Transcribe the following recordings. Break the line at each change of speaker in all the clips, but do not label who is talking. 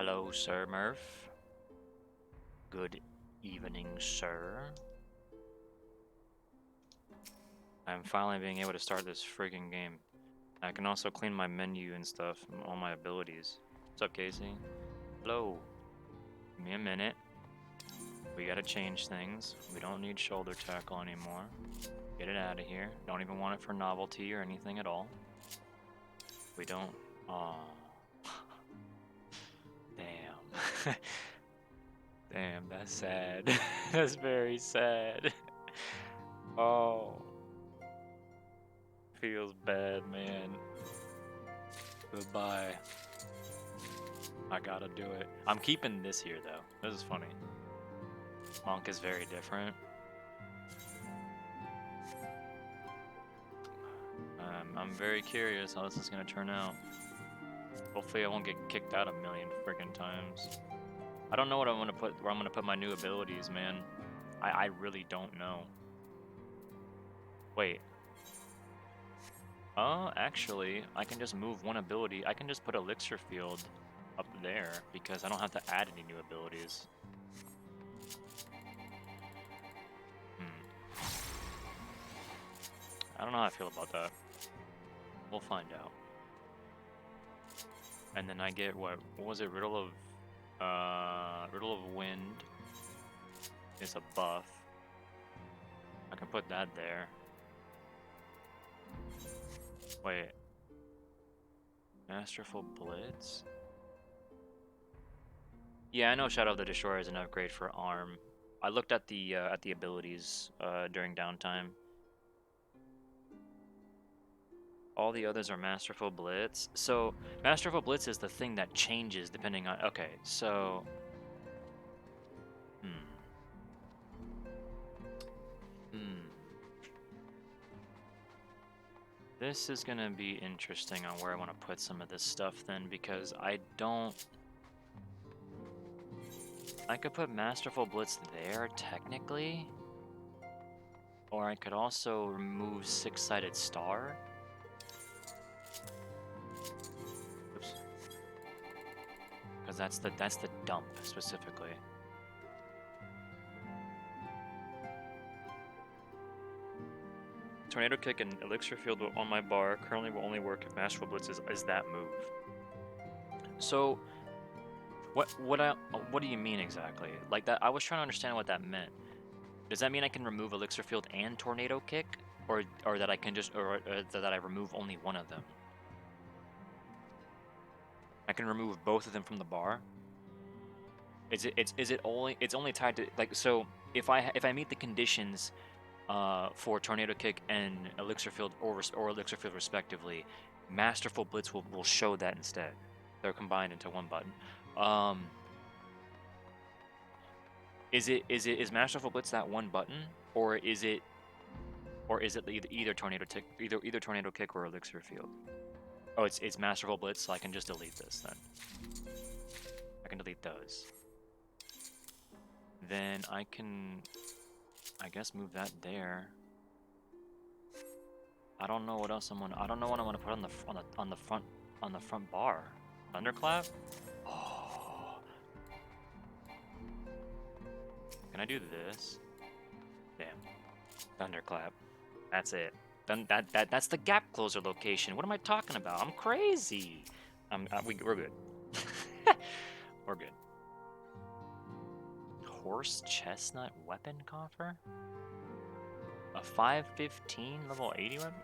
Hello, Sir Murph. Good evening, sir. I'm finally being able to start this friggin' game. I can also clean my menu and stuff, and all my abilities. What's up, Casey? Hello. Give me a minute. We gotta change things. We don't need shoulder tackle anymore. Get it out of here. Don't even want it for novelty or anything at all. We don't... Aw. Damn. Damn, that's sad. That's very sad. Oh. Feels bad, man. Goodbye. I gotta do it. I'm keeping this here, though. This is funny. Monk is very different. I'm very curious how this is gonna turn out. Hopefully I won't get kicked out a million friggin' times. I don't know what I'm gonna put, where I'm gonna put my new abilities, man. I really don't know. Wait. Actually, I can just move one ability. I can just put Elixir Field up there because I don't have to add any new abilities. I don't know how I feel about that. We'll find out. And then I get what was it? Riddle of Wind is a buff. I can put that there. Wait. Masterful Blitz? Yeah, I know Shadow of the Destroyer is an upgrade for arm. I looked at the abilities during downtime. All the others are Masterful Blitz. So, Masterful Blitz is the thing that changes depending on... Okay, so... This is gonna be interesting on where I want to put some of this stuff then, because I don't... I could put Masterful Blitz there, technically. Or I could also remove Six-Sided Star. Oops. Because that's the dump, specifically. Tornado Kick and Elixir Field on my bar currently will only work if Masterful Blitz is that move. So, what do you mean exactly? Like that, I was trying to understand what that meant. Does that mean I can remove Elixir Field and Tornado Kick, or that I can just, or that I remove only one of them? I can remove both of them from the bar. Is it only, it's only tied to, like, so if I meet the conditions for Tornado Kick and Elixir Field or Elixir Field respectively, Masterful Blitz will show that instead. They're combined into one button. Is Masterful Blitz that one button, or is it either Tornado Kick or Elixir Field? Oh, it's Masterful Blitz, so I can just delete this then. I can delete those. Then I can, I guess, move that there. I don't know what else I don't know what I want to put on the front bar. Thunderclap? Oh. Can I do this? Damn. Thunderclap. That's it. That's the gap closer location. What am I talking about? I'm crazy. We're good. We're good. Horse Chestnut Weapon Coffer? A 515 level 80 weapon?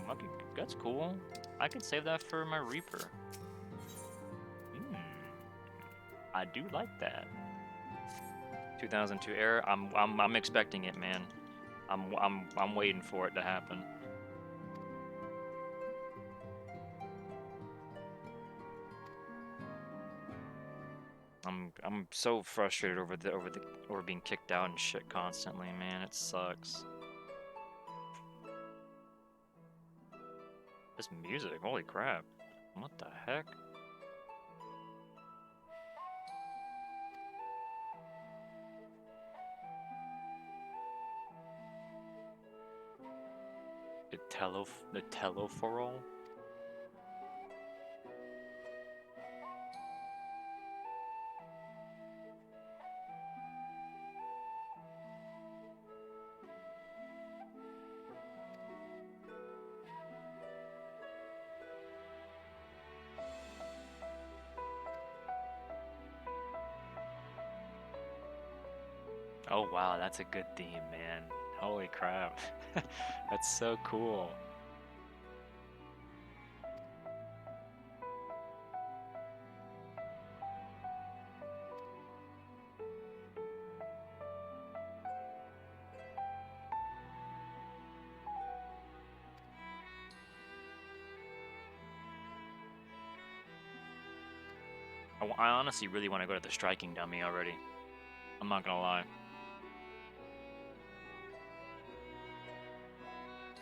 Okay, that's cool. I could save that for my Reaper. I do like that. 2002 era. I'm expecting it, man. I'm waiting for it to happen. I'm so frustrated over being kicked out and shit constantly, man. It sucks. This music, holy crap. What the heck? The Telophorol? Oh wow, that's a good theme, man. Holy crap. That's so cool. I honestly really want to go to the striking dummy already. I'm not gonna lie.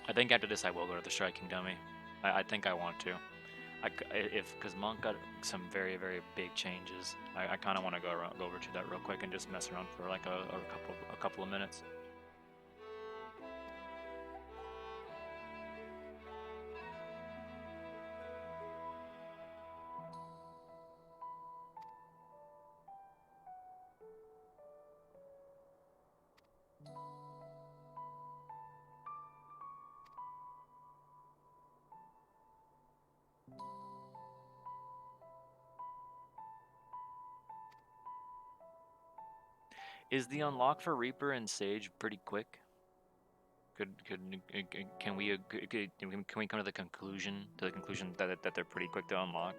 I think after this I will go to the striking dummy. I think I want to. Because Monk got some very, very big changes. I kind of want to go over to that real quick and just mess around for like a couple of minutes. Is the unlock for Reaper and Sage pretty quick? Can we come to the conclusion that they're pretty quick to unlock?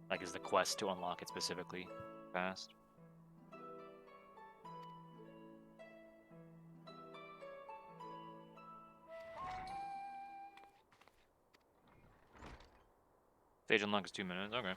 Like, is the quest to unlock it specifically fast? Stage unlock is 2 minutes. Okay.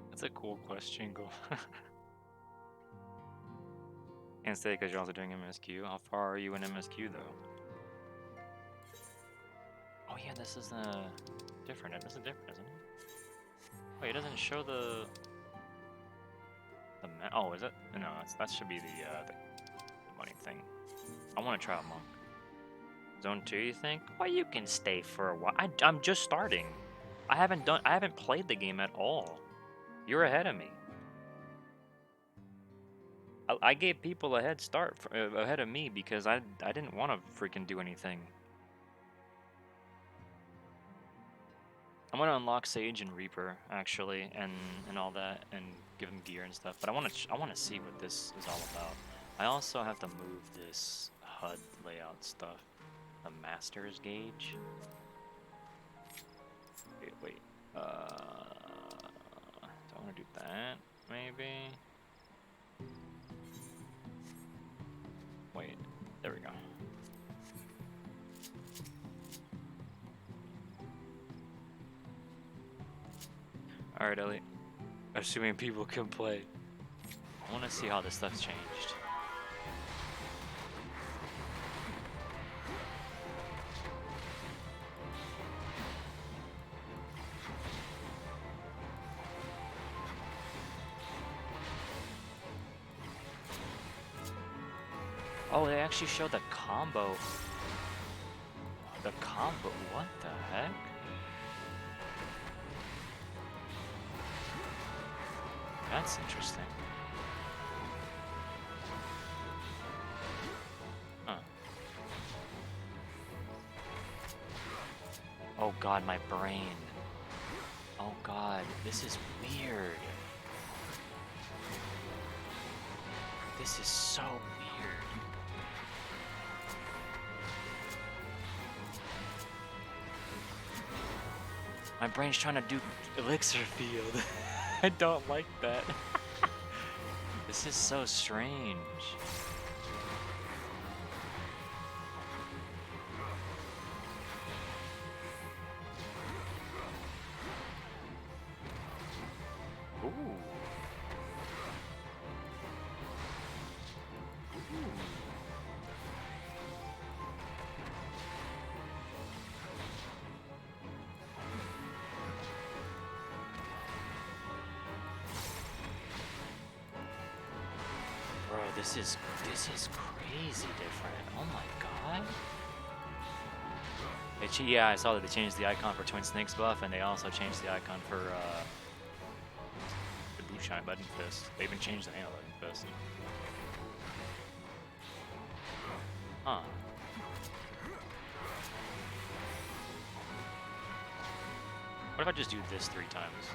That's a cool question, Jingle. Can't say because you're also doing MSQ. How far are you in MSQ though? Oh yeah, this is different. This is different, isn't it? Wait, it doesn't show the oh, is it? No, that should be the money thing. I want to try a monk. Zone 2, you think? Well, you can stay for a while. I'm just starting. I haven't played the game at all. You're ahead of me. I gave people a head start ahead of me because I didn't want to freaking do anything. I'm gonna unlock Sage and Reaper actually, and all that, and give them gear and stuff. But I want to see what this is all about. I also have to move this HUD layout stuff. The Master's Gauge. Wait. Do I want to do that? Maybe. Wait. There we go. All right, Ellie. Assuming people can play. I want to see how this stuff's changed. Oh, they actually showed the combo. The combo? What the heck? That's interesting. Huh. Oh god, my brain. Oh god, this is weird. This is so weird. My brain's trying to do elixir field. I don't like that. This is so strange. This is crazy different. Oh my god. Yeah, I saw that they changed the icon for Twin Snakes buff, and they also changed the icon for the Boot Shine Button Fist. They even changed the name of Button Fist. Huh. What if I just do this 3 times?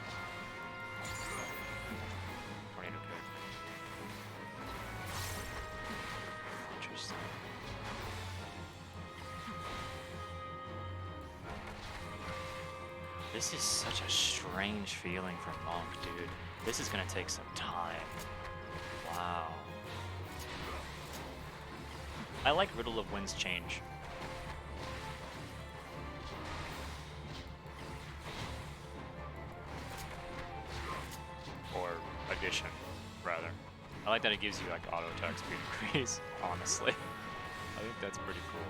Tornado kick. Interesting. This is such a strange feeling for Monk, dude. This is gonna take some time. Wow. I like Riddle of Wind's change. Or addition, rather. I like that it gives you like auto attack speed increase, honestly. I think that's pretty cool.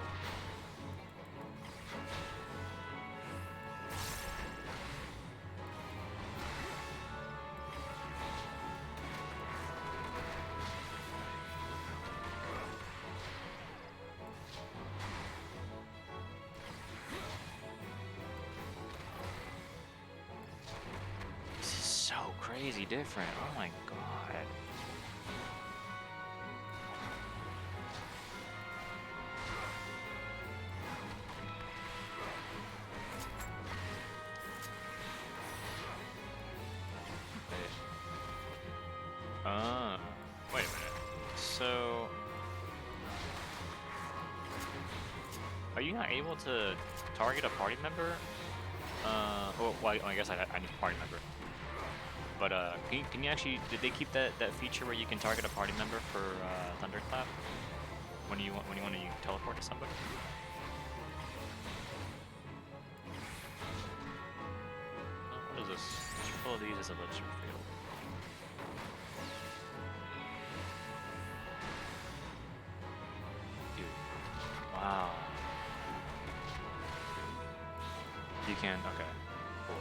Crazy different. Oh my god. Wait a minute. So are you not able to target a party member? Well, I guess I need a party member. But can you actually, did they keep that feature where you can target a party member for Thunderclap when you want to teleport to somebody? What is this? Triple of these is a elixir field. Dude, wow. You can, okay. Cool.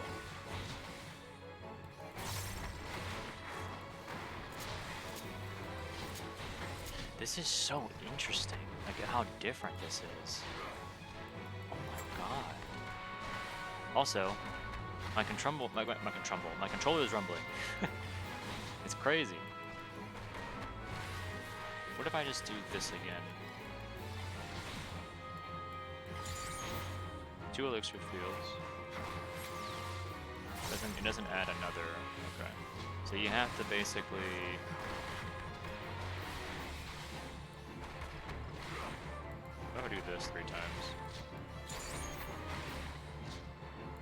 This is so interesting. Like how different this is. Oh my god. Also, my controller is rumbling. It's crazy. What if I just do this again? 2 elixir fields. It doesn't add another. Okay. So you have to basically. I'll do this 3 times.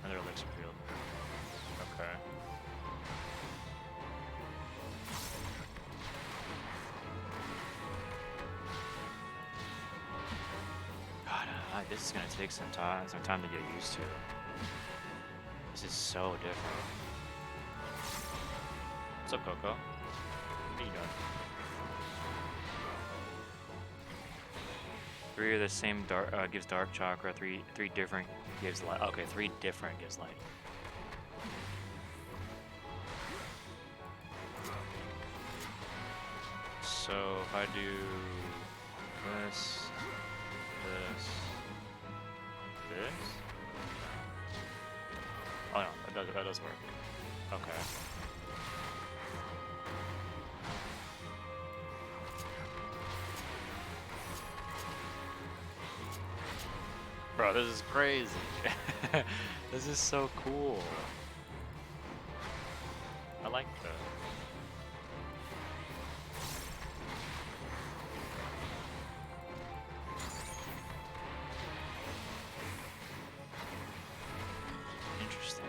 Another elixir field. Okay. God, this is gonna take some time to get used to. This is so different. What's up, Coco? What are you doing? 3 are the same dark gives dark chakra. 3 different gives light. Okay, 3 different gives light. So if I do this. Oh no, that does work. Okay. Bro, this is crazy. This is so cool. I like that. Interesting.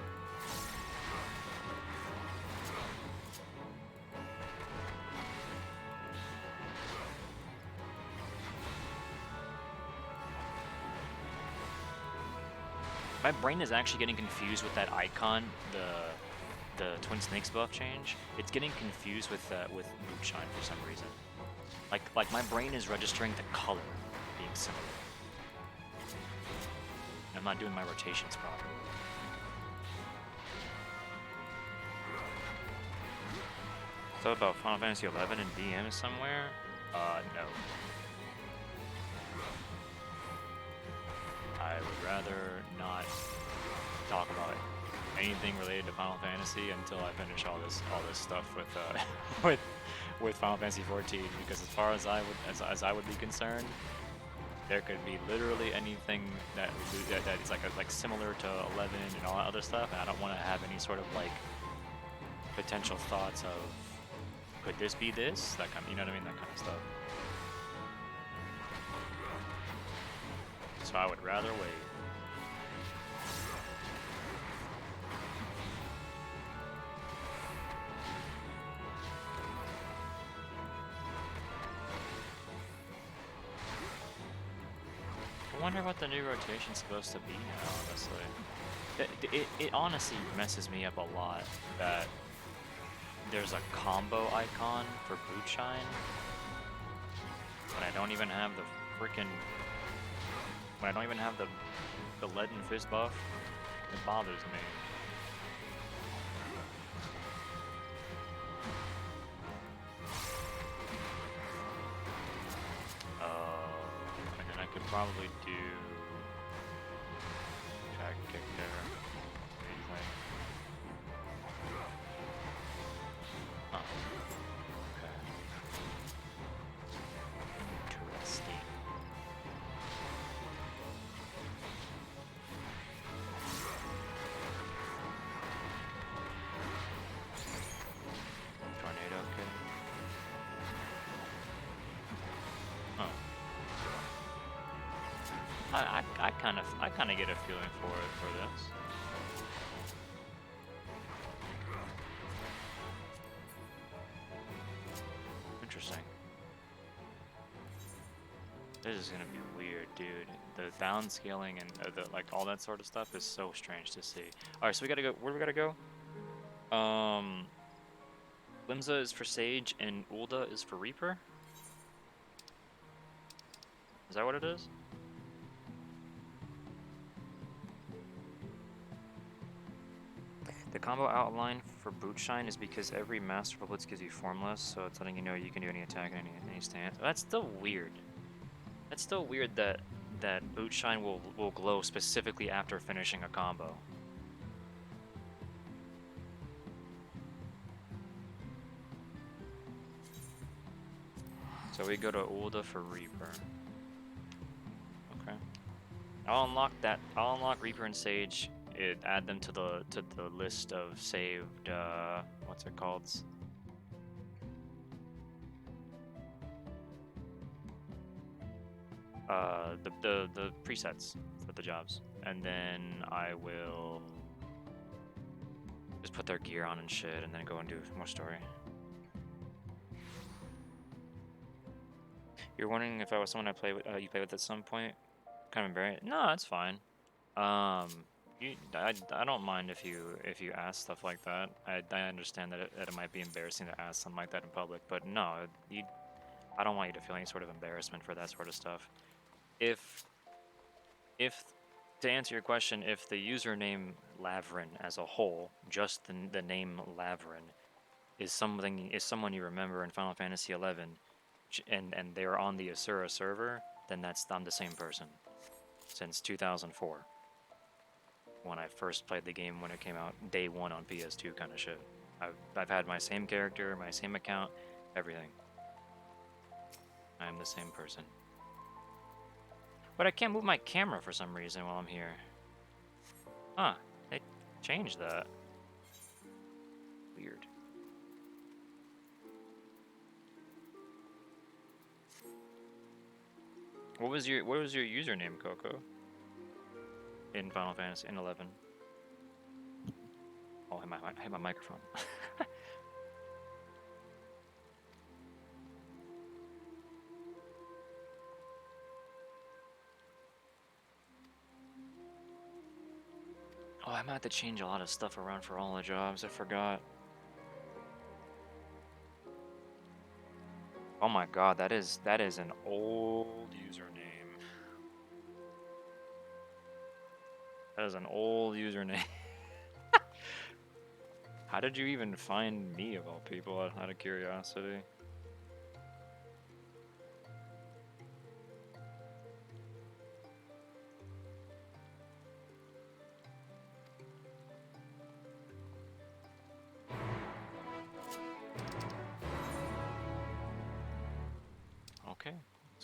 My brain is actually getting confused with that icon, the Twin Snakes buff change. It's getting confused with Moonshine for some reason. Like my brain is registering the color being similar. I'm not doing my rotations properly. So about Final Fantasy 11 and DM somewhere? No. I would rather not talk about anything related to Final Fantasy until I finish all this stuff with with Final Fantasy 14, because as far as as I would be concerned, there could be literally anything that is like similar to 11 and all that other stuff, and I don't want to have any sort of like potential thoughts of could this be this, that kind of, you know what I mean, that kind of stuff. So I would rather wait. I wonder what the new rotation's supposed to be now, honestly. It honestly messes me up a lot that there's a combo icon for boot shine, but I don't even have the freaking... When I don't even have the lead and fist buff, it bothers me. And then I could probably do track kick there. Amazing. Oh. Okay. Interesting. Tornado kick. Oh. I kind of get a feeling for this. Interesting. This is gonna be weird, dude. The downscaling and the like all that sort of stuff is so strange to see. All right, so we gotta go. Where do we gotta go? Limsa is for Sage and Ulda is for Reaper. Is that what it is? The combo outline for Boot Shine is because every Master Blitz gives you Formless, so it's letting you know you can do any attack in any stance. That's still weird. That's still weird that Boot Shine will glow specifically after finishing a combo. So we go to Ulda for Reaper. Okay. I'll unlock Reaper and Sage. Add them to the list of saved what's it called? The presets for the jobs. And then I will just put their gear on and shit and then go and do more story. You're wondering if I was someone you play with at some point? Kind of embarrassed. No, that's fine. I don't mind if you ask stuff like that. I understand that it might be embarrassing to ask something like that in public, but no, I don't want you to feel any sort of embarrassment for that sort of stuff. If to answer your question, if the username Lavren as a whole, just the name Lavren, is someone you remember in Final Fantasy XI, and they're on the Asura server, then I'm the same person since 2004. When I first played the game when it came out, day one on PS2 kind of shit. I've had my same character, my same account, everything. I am the same person. But I can't move my camera for some reason while I'm here. Huh, they changed that. Weird. What was your username, Coco? In Final Fantasy in 11. Oh, I hit my microphone. Oh, I might have to change a lot of stuff around for all the jobs. I forgot. Oh my god, that is an old username. That is an old username. How did you even find me of all people, out of curiosity?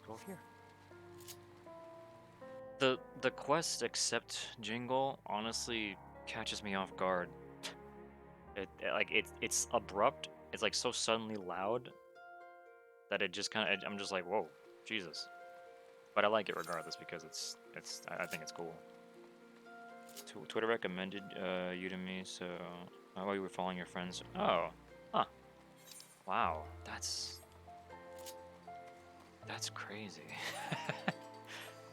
go here. The quest accept jingle honestly catches me off guard. It's abrupt. It's like so suddenly loud that it just kind of I'm just like, whoa, Jesus. But I like it regardless because I think it's cool. Twitter recommended you to me, so while you were following your friends. Oh, huh. Wow, that's crazy.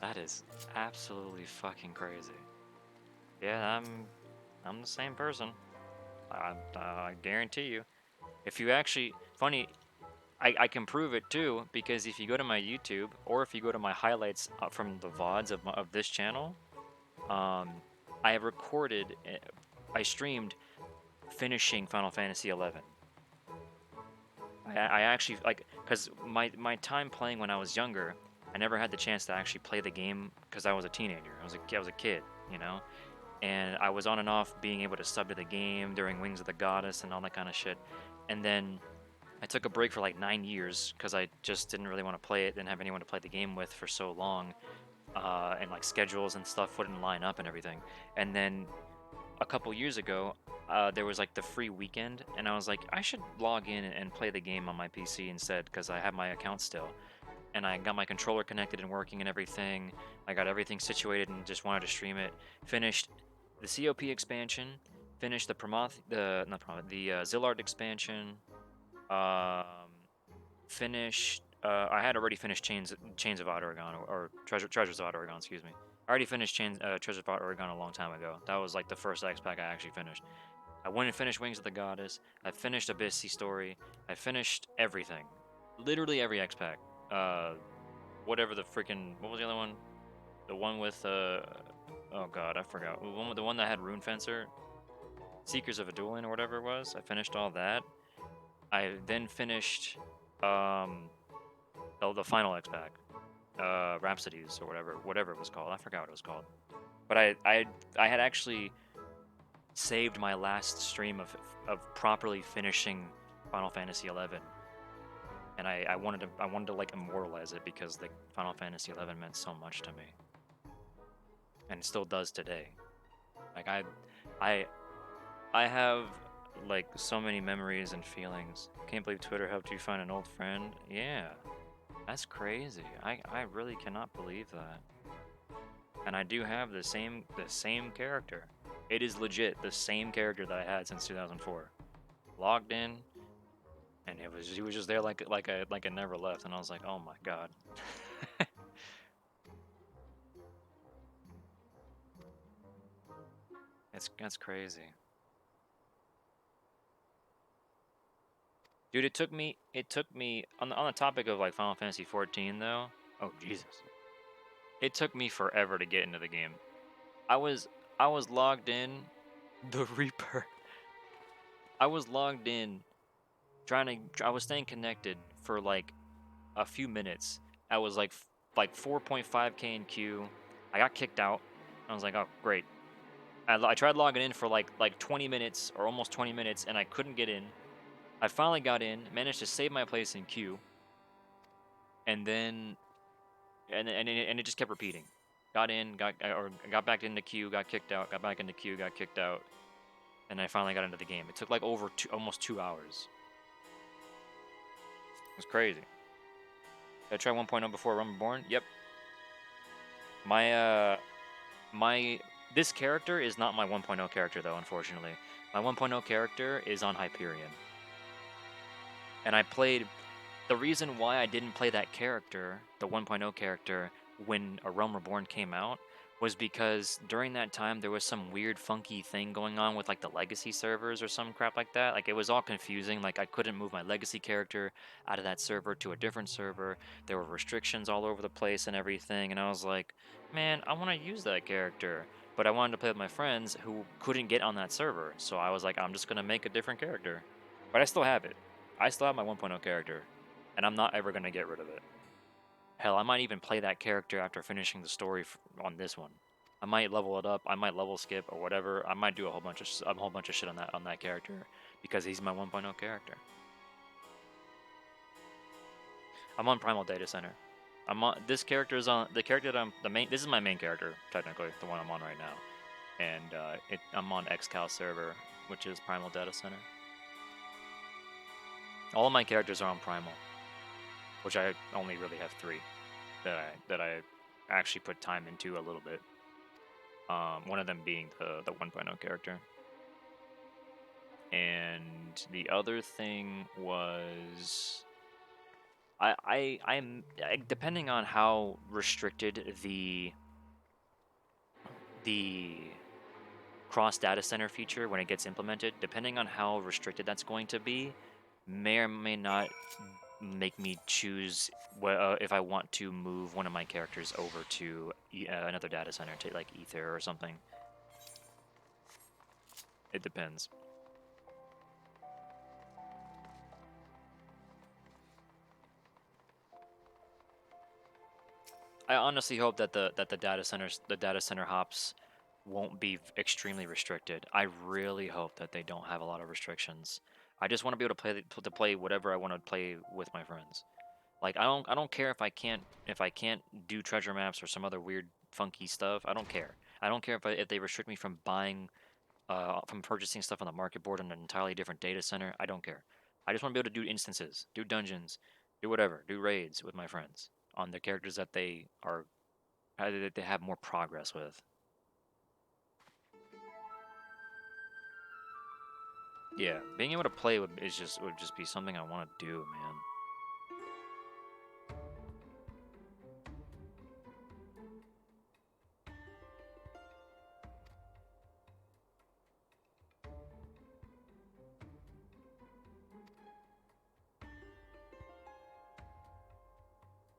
That is absolutely fucking crazy. Yeah, I'm the same person. I guarantee you. If you actually funny, I can prove it too because if you go to my YouTube or if you go to my highlights from the VODs of this channel, I have recorded, I streamed finishing Final Fantasy 11. I actually like because my time playing when I was younger, I never had the chance to actually play the game because I was a teenager. I was a kid, you know, and I was on and off being able to sub to the game during Wings of the Goddess and all that kind of shit. And then I took a break for like 9 years because I just didn't really want to play it, didn't have anyone to play the game with for so long, and like schedules and stuff wouldn't line up and everything. And then a couple years ago, there was like the free weekend, and I was like, I should log in and play the game on my PC instead because I have my account still. And I got my controller connected and working and everything. I got everything situated and just wanted to stream it. Finished the COP expansion, finished the Promoth, the not Promoth, the Zillard expansion. Um, Finished. I had already finished Chains of Odd Oregon or Treasures of Odd Oregon. Excuse me. I already finished Treasures of Odd Oregon a long time ago. That was like the first X pack I actually finished. I went and finished Wings of the Goddess. I finished Abyss Sea Story. I finished everything. Literally every X pack. Uh, Whatever the freaking what was the other one? The one with oh god, I forgot. The one that had Rune Fencer, Seekers of Adulan or whatever it was. I finished all that. I then finished the final X pack, Rhapsodies or whatever it was called. I forgot what it was called. But I had actually saved my last stream of properly finishing Final Fantasy 11, and I wanted to like immortalize it because like Final Fantasy 11 meant so much to me, and it still does today. Like I I have like so many memories and feelings. Can't believe Twitter helped you find an old friend. Yeah, that's crazy. I really cannot believe that. And I do have the same character. It is legit the same character that I had since 2004. Logged in, and he was just there like I never left, and I was like, oh my god. That's crazy. Dude, it took me on the topic of like Final Fantasy 14 though. Oh Jesus. It took me forever to get into the game. I was I was logged in the Reaper. I was logged in I was staying connected for like a few minutes. I was like 4.5k in queue. I got kicked out. I was like, "Oh, great." I tried logging in for like 20 minutes or almost 20 minutes and I couldn't get in. I finally got in, managed to save my place in queue, and then and it just kept repeating. Got in, got back into queue, got kicked out, got back into queue, got kicked out, and I finally got into the game. It took like almost 2 hours. It was crazy. Did I try 1.0 before Realm Reborn? Yep. My my this character is not my 1.0 character though, unfortunately. My 1.0 character is on Hyperion. And I played the reason why I didn't play that character, the 1.0 character, when A Realm Reborn came out, was because during that time there was some weird funky thing going on with like the legacy servers or some crap like that. Like it was all confusing. Like I couldn't move my legacy character out of that server to a different server. There were restrictions all over the place and everything. And I was like, man, I want to use that character. But I wanted to play with my friends who couldn't get on that server. So I was like, I'm just going to make a different character. But I still have it. I still have my 1.0 character. And I'm not ever going to get rid of it. Hell, I might even play that character after finishing the story on this one. I might level it up. I might level skip or whatever. I might do a whole bunch of shit on that character because he's my 1.0 character. I'm on Primal Data Center. I'm on this character is on the character that I'm the main. This is my main character technically, the one I'm on right now, and I'm on XCal server, which is Primal Data Center. All of my characters are on Primal, which I only really have 3 that I actually put time into a little bit. One of them being the 1.0 character, and the other thing was I'm depending on how restricted the cross data center feature when it gets implemented, depending on how restricted that's going to be, may or may not make me choose if I want to move one of my characters over to another data center, to like Ether or something. It depends. I honestly hope that the data center hops won't be extremely restricted. I really hope that they don't have a lot of restrictions. I just want to be able to play whatever I want to play with my friends. Like I don't care if I can't do treasure maps or some other weird funky stuff. I don't care. I don't care if they restrict me from from purchasing stuff on the market board in an entirely different data center. I don't care. I just want to be able to do instances, do dungeons, do whatever, do raids with my friends on the characters that that they have more progress with. Yeah, being able to play would just be something I want to do, man.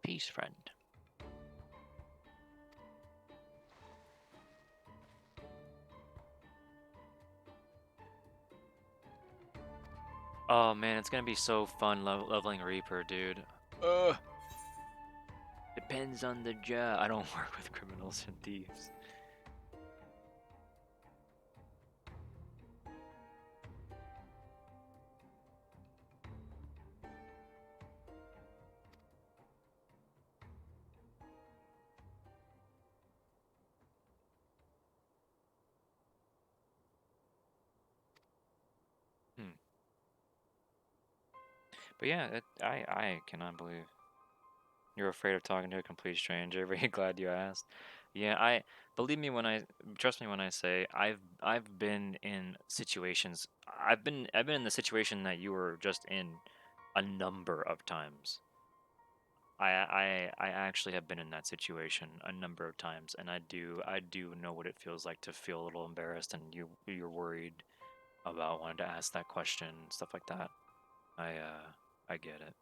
Peace, friend. Oh man, it's gonna be so fun leveling Reaper, dude. Ugh. Depends on the job. I don't work with criminals and thieves. Hmm. But yeah, I cannot believe you're afraid of talking to a complete stranger. Very glad you asked. Yeah, I believe me when I trust me when I say I've been in situations. I've been in the situation that you were just in a number of times. I actually have been in that situation a number of times, and I do know what it feels like to feel a little embarrassed and you're worried about wanting to ask that question, stuff like that. I get it.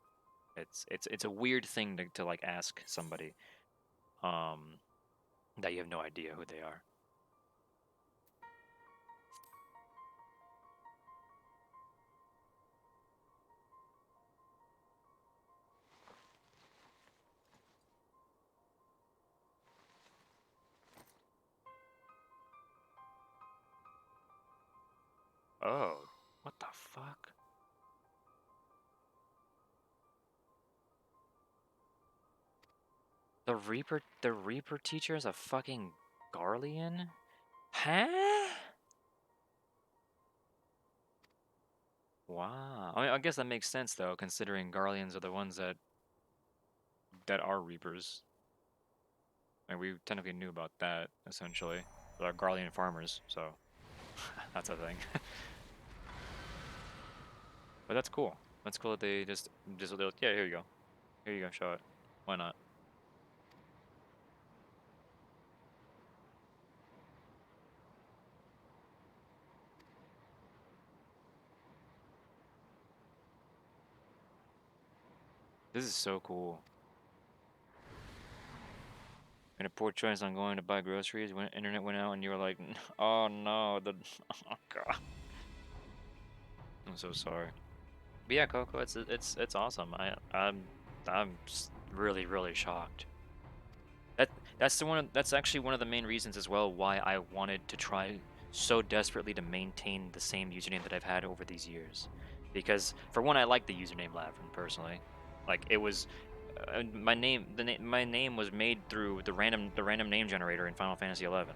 It's a weird thing to like ask somebody um that you have no idea who they are. Oh, what the fuck? The Reaper teacher is a fucking Garlean? Huh? Wow. I mean, I guess that makes sense though, considering Garleans are the ones that are Reapers. And we technically knew about that essentially. With our Garlean farmers, so that's a thing. But that's cool. That's cool that they just yeah, here you go. Here you go, show it. Why not? This is so cool. Made a poor choice on going to buy groceries when internet went out, and you were like, "Oh no, the oh god." I'm so sorry. But yeah, Coco, it's awesome. I'm really shocked. That's actually one of the main reasons as well why I wanted to try so desperately to maintain the same username that I've had over these years. Because for one, I like the username Lavren personally. Like it was my name was made through the random name generator in Final Fantasy 11,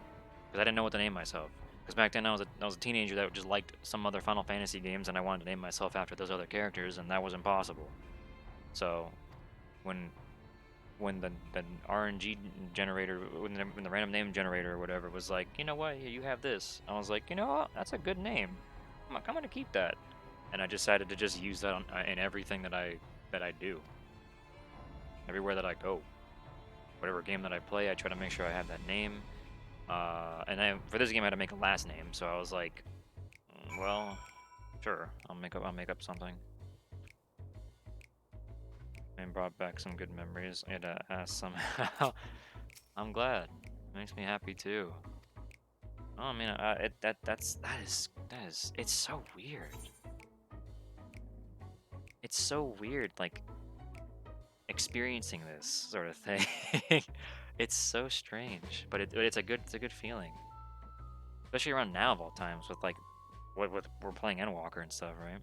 because I didn't know what to name myself. Because back then I was a teenager that just liked some other Final Fantasy games, and I wanted to name myself after those other characters, and that was impossible. So when the RNG generator, when the random name generator or whatever was like, you know what, you have this, I was like, you know what, that's a good name. I'm gonna keep that, and I decided to just use that in everything that I do, everywhere that I go, whatever game that I play, I try to make sure I have that name. And for this game I had to make a last name, so I was like, well, sure, I'll make up something. And brought back some good memories. I had to ask somehow. I'm glad. It makes me happy too. Oh, I mean, that is it's so weird. It's so weird, like experiencing this sort of thing. It's so strange, but it's a good feeling, especially around now of all times with like with we're playing Endwalker and stuff, right?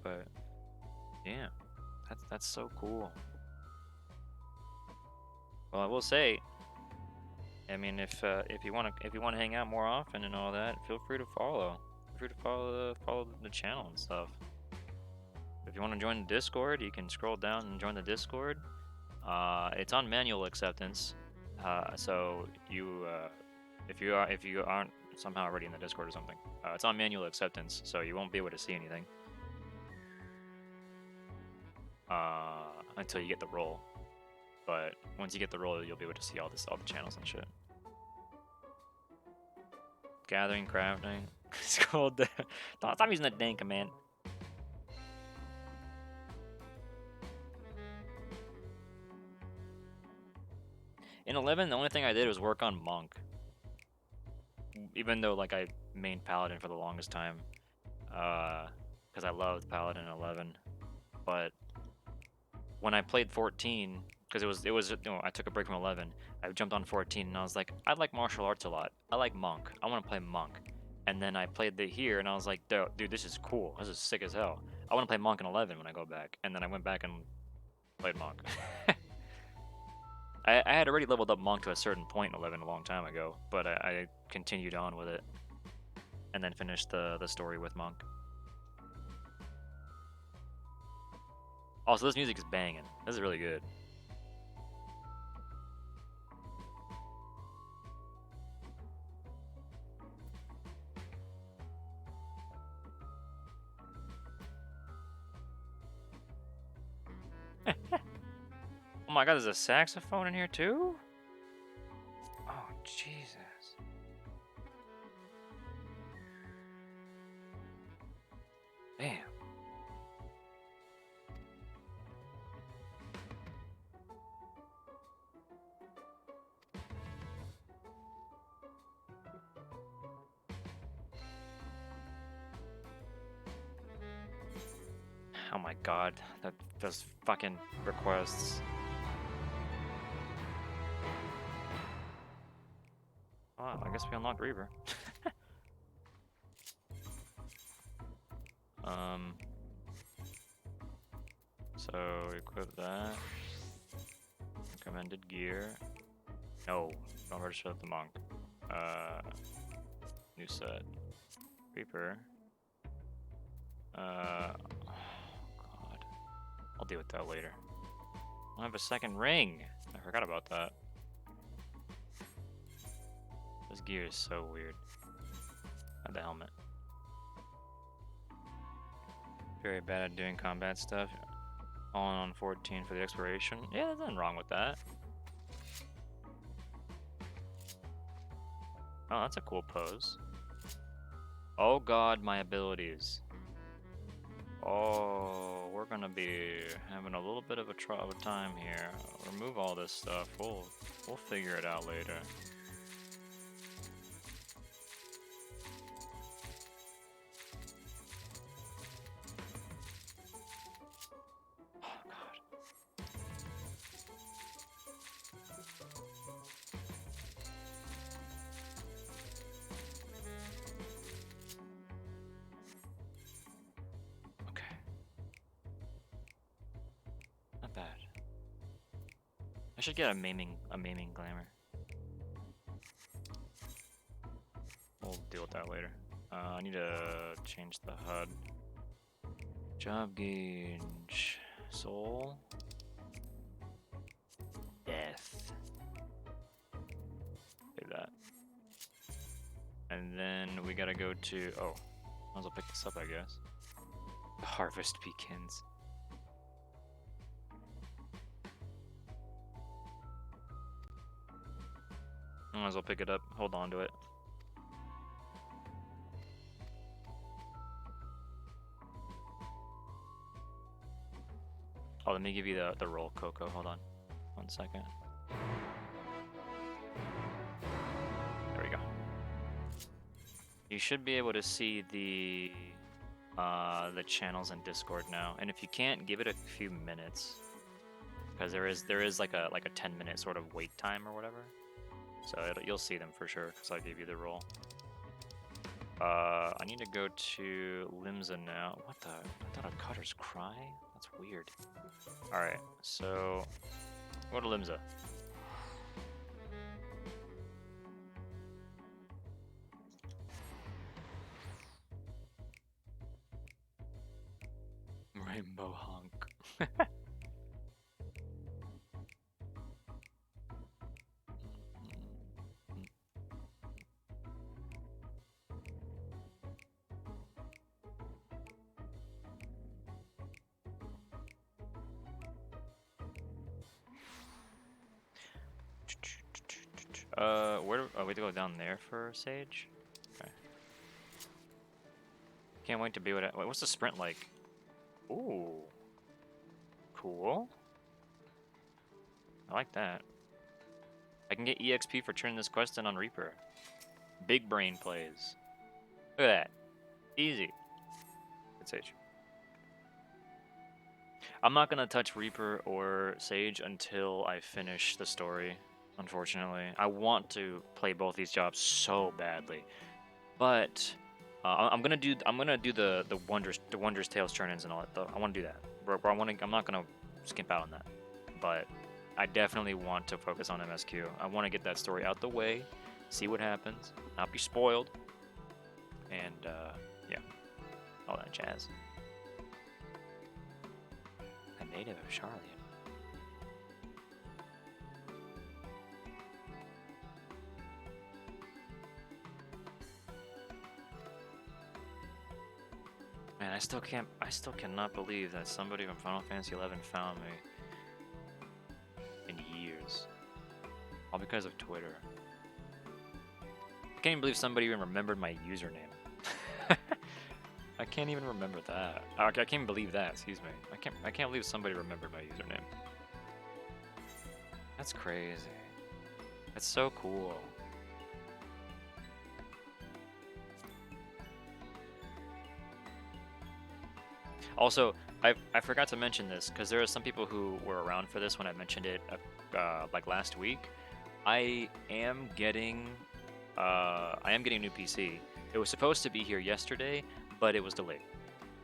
But yeah, that's so cool. Well, I will say, I mean, if you wanna hang out more often and all that, feel free to follow. Feel free to follow the channel and stuff. If you want to join the Discord, you can scroll down and join the Discord. It's on manual acceptance, so if you aren't somehow already in the Discord or something, it's on manual acceptance, so you won't be able to see anything until you get the role. But once you get the role, you'll be able to see all the channels and shit. Gathering, crafting. It's called. Stop using that dang command. In 11, the only thing I did was work on Monk. Even though like I mained Paladin for the longest time, because I loved Paladin in 11. But when I played 14, because it was I took a break from 11. I jumped on 14 and I was like, I like martial arts a lot. I like Monk. I want to play Monk. And then I played the here and I was like, dude, this is cool. This is sick as hell. I want to play Monk in 11 when I go back. And then I went back and played Monk. I had already leveled up Monk to a certain point in 11 a long time ago, but I continued on with it, and then finished the story with Monk. Also, this music is banging. This is really good. Oh my god, there's a saxophone in here too? Oh, Jesus. Damn. Oh my god, those fucking requests. Oh, I guess we unlocked Reaver. So equip that. Recommended gear. No, don't register with the monk. New set. Reaper. Oh god. I'll deal with that later. I have a second ring. I forgot about that. This gear is so weird. And the helmet. Very bad at doing combat stuff. On 14 for the exploration. Yeah, there's nothing wrong with that. Oh, that's a cool pose. Oh god, my abilities. Oh, we're gonna be having a little bit of a time here. Remove all this stuff. We'll figure it out later. Not bad. I should get a maiming glamour. We'll deal with that later. I need to change the HUD. Job gauge. Soul. Death. Do that. And then we gotta go to. Oh, might as well pick this up, I guess. Harvest beacons. Might as well pick it up. Hold on to it. Oh, let me give you the roll, Coco. Hold on. 1 second. There we go. You should be able to see the channels in Discord now, and if you can't, give it a few minutes, because there is like a 10-minute sort of wait time or whatever. So you'll see them for sure, because I gave you the roll. I need to go to Limsa now. What the? I thought a cutter's cry? That's weird. Alright, so go to Limsa. Rainbow honk. Where do we have to go down there for Sage? Okay. Can't wait to be wait, what's the sprint like? Ooh. Cool. I like that. I can get EXP for turning this quest in on Reaper. Big brain plays. Look at that. Easy. Good Sage. I'm not gonna touch Reaper or Sage until I finish the story. Unfortunately, I want to play both these jobs so badly, but I'm gonna do the Wondrous Tales turn-ins and all that though. I want to do that. I'm not gonna skimp out on that, but I definitely want to focus on MSQ. I want to get that story out the way, see what happens, not be spoiled, and yeah, all that jazz. A native of Charlotte. Man, I still cannot believe that somebody from Final Fantasy XI found me in years. All because of Twitter. I can't even believe somebody even remembered my username. I can't even remember that. I can't even believe that, excuse me. I can't believe somebody remembered my username. That's crazy. That's so cool. Also, I forgot to mention this because there are some people who were around for this when I mentioned it like last week. I am getting a new PC. It was supposed to be here yesterday, but it was delayed,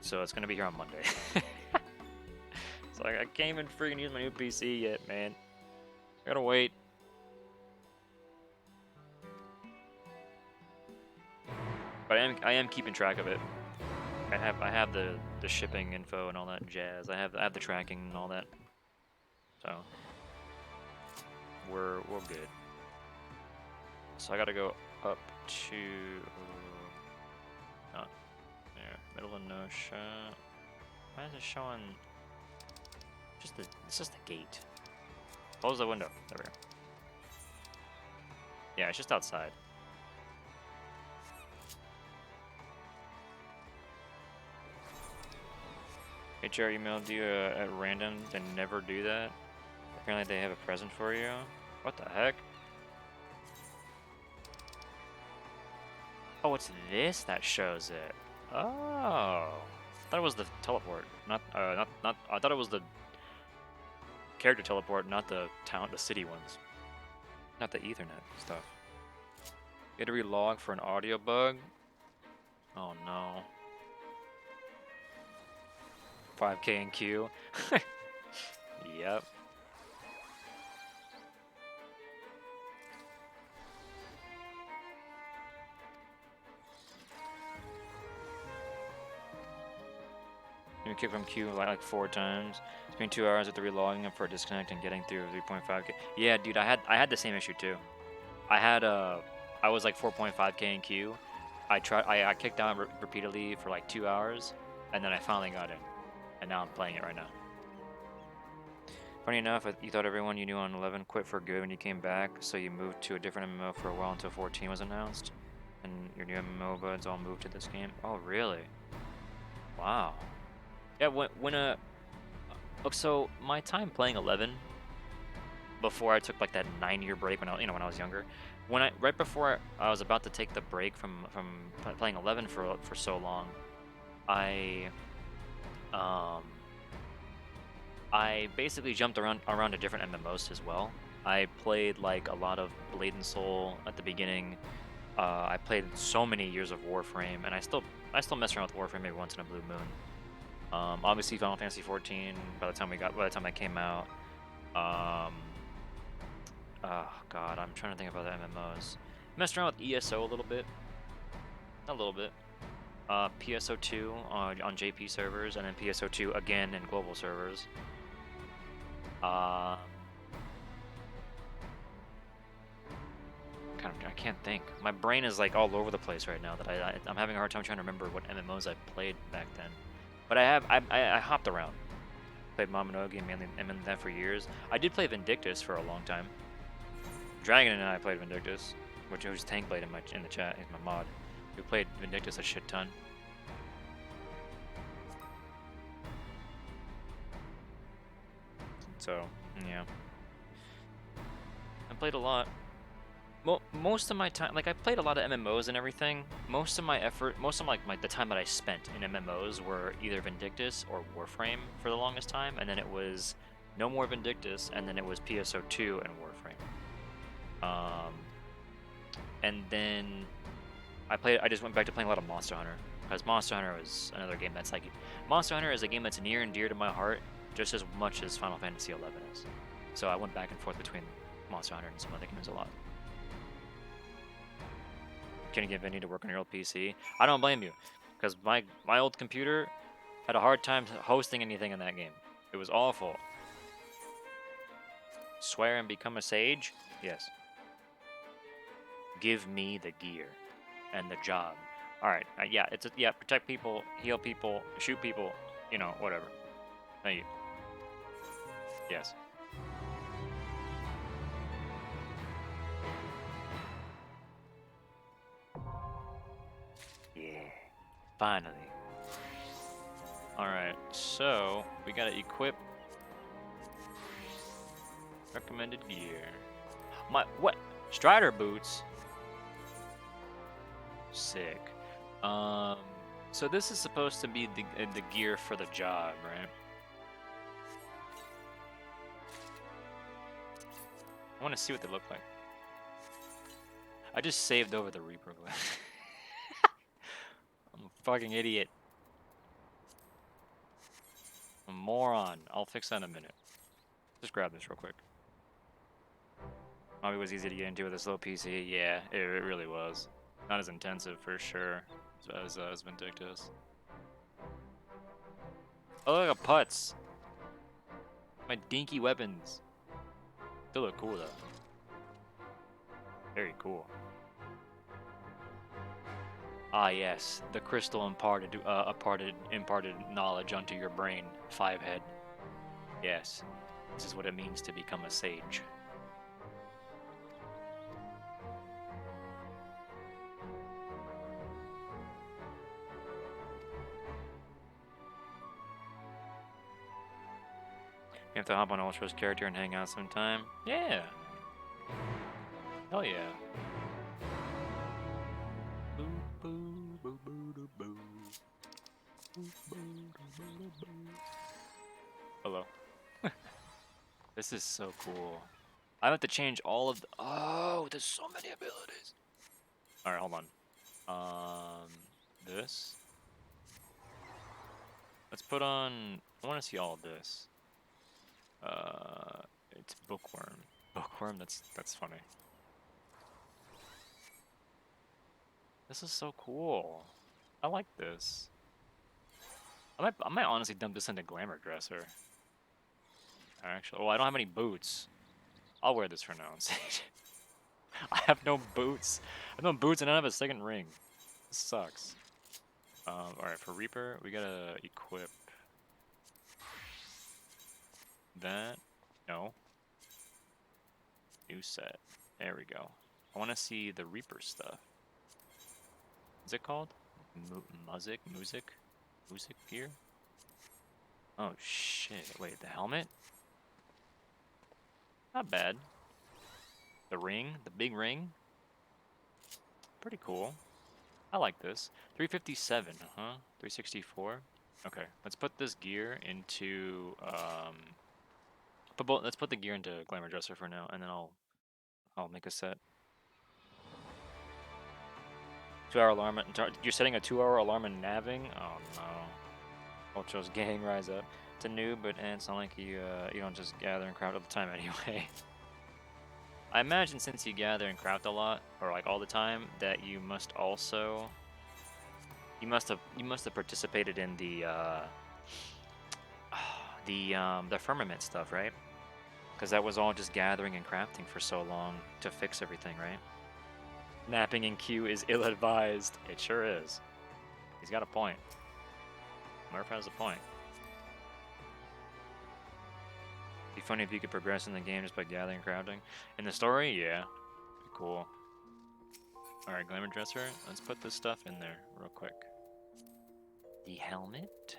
so it's gonna be here on Monday. So I can't even freaking use my new PC yet, man. I gotta wait. But I am keeping track of it. I have the shipping info and all that jazz. I have the tracking and all that. So we're good. So I gotta go up to not there, middle of no shot. Why is it showing it's just the gate? Close the window. There we go. Yeah, it's just outside. HR emailed you at random to never do that. Apparently they have a present for you. What the heck? Oh, it's this that shows it. Oh, I thought it was the teleport, not. I thought it was the character teleport, not the city ones, not the Ethernet stuff. You had to relog for an audio bug. Oh no. 5K in queue. Yep. kicked from queue like 4 times. It's been 2 hours after relogging up for a disconnect and getting through 3.5k. Yeah, dude, I had the same issue too. I was like 4.5k in queue. I kicked out repeatedly for like 2 hours, and then I finally got in, and now I'm playing it right now. Funny enough, you thought everyone you knew on 11 quit for good when you came back, so you moved to a different MMO for a while until 14 was announced, and your new MMO buds all moved to this game. Oh, really? Wow. Yeah. So my time playing 11 before I took like that 9-year break when I was younger, right before I was about to take the break from playing 11 for so long, I basically jumped around to different MMOs as well. I played like a lot of Blade and Soul at the beginning. I played so many years of Warframe, and I still mess around with Warframe maybe once in a blue moon. Obviously Final Fantasy 14 by the time I came out. Oh god, I'm trying to think about the MMOs. Messed around with ESO a little bit. PSO2 on JP servers, and then PSO2 again in global servers. I can't think. My brain is like all over the place right now. That I'm having a hard time trying to remember what MMOs I played back then. But I hopped around. Played Momonogi mainly and that for years. I did play Vindictus for a long time. Dragon and I played Vindictus, which was Tankblade in the chat. He's my mod. We played Vindictus a shit ton. So yeah, I played a lot. Most of my time, like I played a lot of MMOs and everything. Most of my the time that I spent in MMOs were either Vindictus or Warframe for the longest time, and then it was no more Vindictus, and then it was PSO2 and Warframe. And then I just went back to playing a lot of Monster Hunter, because Monster Hunter was another game that's like, Monster Hunter is a game that's near and dear to my heart, just as much as Final Fantasy 11 is. So I went back and forth between Monster Hunter and some other games a lot. Can you get Vinny to work on your old PC? I don't blame you, because my old computer had a hard time hosting anything in that game. It was awful. Swear and become a sage? Yes. Give me the gear and the job. All right. Yeah. Protect people, heal people, shoot people. You know, whatever. Thank you. Yes. Yeah. Finally. All right. So we gotta equip recommended gear. What? Strider boots. Sick. So this is supposed to be the gear for the job, right? I want to see what they look like. I just saved over the Reaper glass. I'm a fucking idiot. A moron. I'll fix that in a minute. Just grab this real quick. Probably was easy to get into with this little PC. Yeah, it really was. Not as intensive for sure as Vindictus. Oh, look at putts. My dinky weapons. Still look cool though. Very cool. Ah yes, the crystal imparted knowledge onto your brain, 5-head. Yes, this is what it means to become a sage. You have to hop on Ultra's character and hang out sometime? Yeah. Hell yeah. Hello. This is so cool. I have to change all of the... Oh, there's so many abilities. Alright, hold on. This. Let's put on... I want to see all of this. It's Bookworm. Bookworm, that's funny. This is so cool. I like this. I might honestly dump this into Glamour Dresser. Actually, well, I don't have any boots. I'll wear this for now. I have no boots. I have no boots and I don't have a second ring. This sucks. Alright, for Reaper, we gotta equip that. No. New set. There we go. I want to see the Reaper stuff. What's it called? Music gear? Oh shit. Wait, the helmet? Not bad. The ring? The big ring? Pretty cool. I like this. 357, huh? 364? Okay, let's put this gear into, let's put the gear into Glamour Dresser for now, and then I'll make a set. 2-hour alarm. You're setting a 2-hour alarm in naving? Oh no. Ultra's gang rise up. It's a noob, but it's not like you don't just gather and craft all the time anyway. I imagine since you gather and craft a lot, or like all the time, that you must also you must have participated in the firmament stuff, right? Because that was all just gathering and crafting for so long to fix everything, right? Napping in queue is ill-advised. It sure is. He's got a point. Murph has a point. Be funny if you could progress in the game just by gathering and crafting. In the story, yeah. Be cool. Alright, Glamour Dresser. Let's put this stuff in there real quick. The helmet.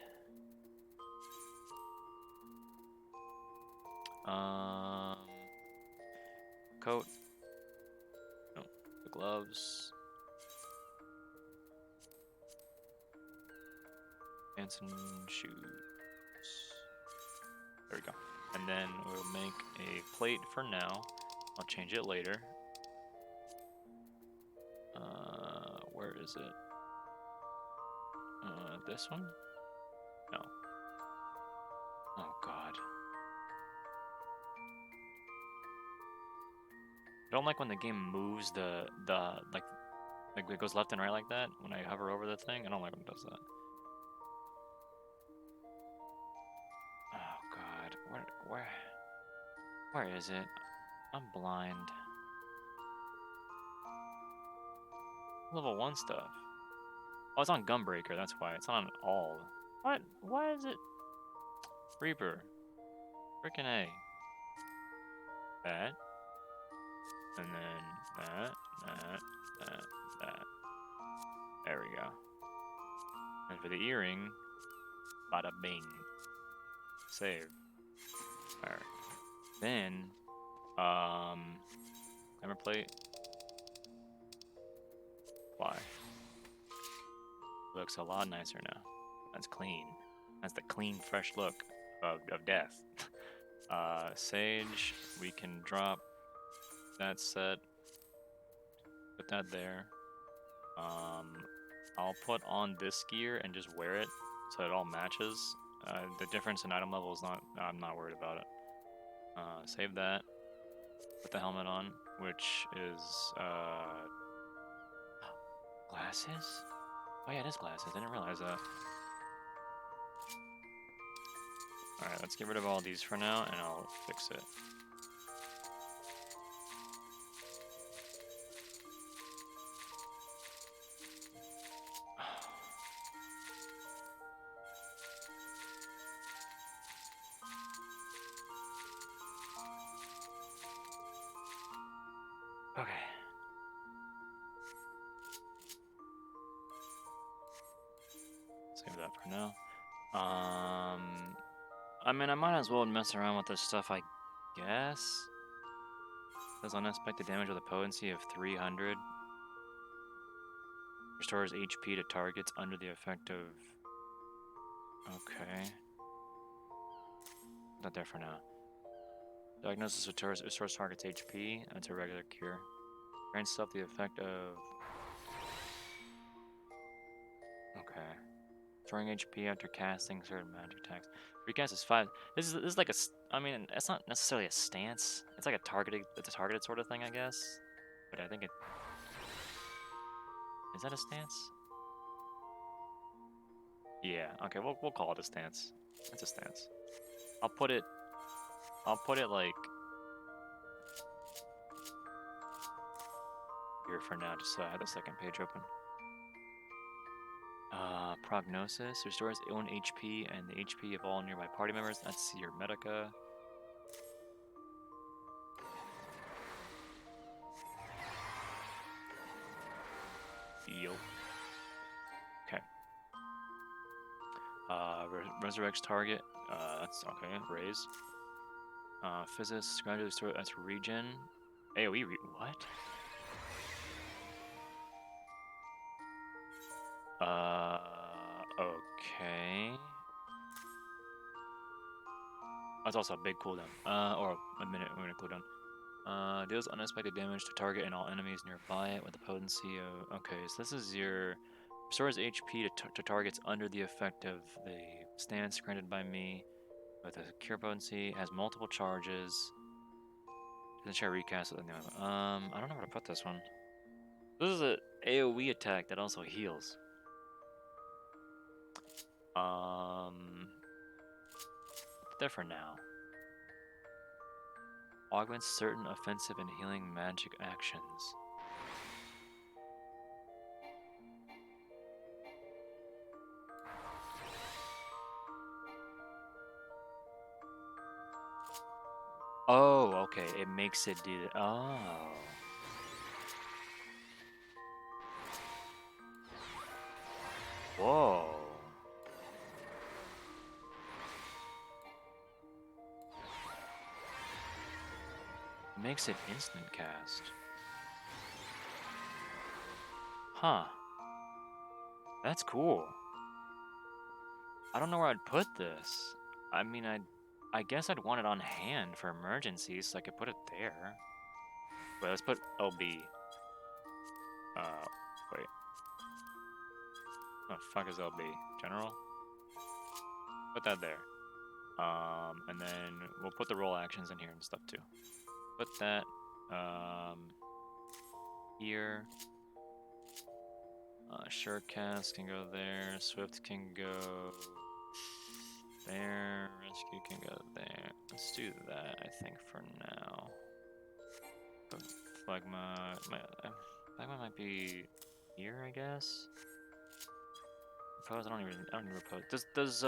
Coat. No, the gloves. Pants and shoes. There we go. And then we'll make a plate for now. I'll change it later. Where is it? This one? No. Oh god. I don't like when the game moves the like it goes left and right like that when I hover over the thing. I don't like when it does that. Oh god. Where is it? I'm blind. Level 1 stuff. Oh, it's on Gunbreaker, that's why. It's not on all. What? Why is it? Reaper. Frickin' A. That. And then that. There we go. And for the earring, bada bing. Save. Alright. Then, hammer plate. Apply. Looks a lot nicer now. That's clean. That's the clean, fresh look of death. Sage, we can drop that set. Put that there. I'll put on this gear and just wear it so it all matches. The difference in item level is not, I'm not worried about it. Save that. Put the helmet on, which is, glasses? Oh yeah, it is glasses. I didn't realize that. Alright, let's get rid of all these for now, and I'll fix it. Okay. Save that for now. I mean, I might as well mess around with this stuff, I guess. Does unexpected damage with a potency of 300. Restores HP to targets under the effect of... Okay. Not there for now. Diagnosis restores target's HP. That's a regular cure. Grants itself the effect of... Okay. Restoring HP after casting certain magic attacks. Recast is 5. This is like a... I mean, it's not necessarily a stance. It's like a targeted sort of thing, I guess. But I think it... Is that a stance? Yeah. Okay. We'll call it a stance. It's a stance. I'll put it like here for now, just so I have the second page open. Prognosis restores own HP and the HP of all nearby party members. That's your Medica. Yo. Okay. Resurrects target. That's okay. Raise. Physis gradually restore. That's regen. AOE. What? Okay. That's also a big cooldown. Or a minute cooldown. Deals unexpected damage to target and all enemies nearby it with the potency of... Okay, so this is your... Restores HP to targets under the effect of the stance granted by me with a cure potency. Has multiple charges. Doesn't share recast it. I don't know where to put this one. This is a AoE attack that also heals. There for now. Augments certain offensive and healing magic actions. Oh, okay. It makes it do that. Oh. Whoa. It makes it instant cast. Huh. That's cool. I don't know where I'd put this. I mean, I guess I'd want it on hand for emergencies, so I could put it there. Wait, let's put LB. Wait. What the fuck is LB? General? Put that there. And then we'll put the roll actions in here and stuff too. Put that, here. Surecast can go there. Swift can go there. Rescue can go there. Let's do that, I think, for now. Phlegma might be here, I guess. Repose. I don't even repose. Does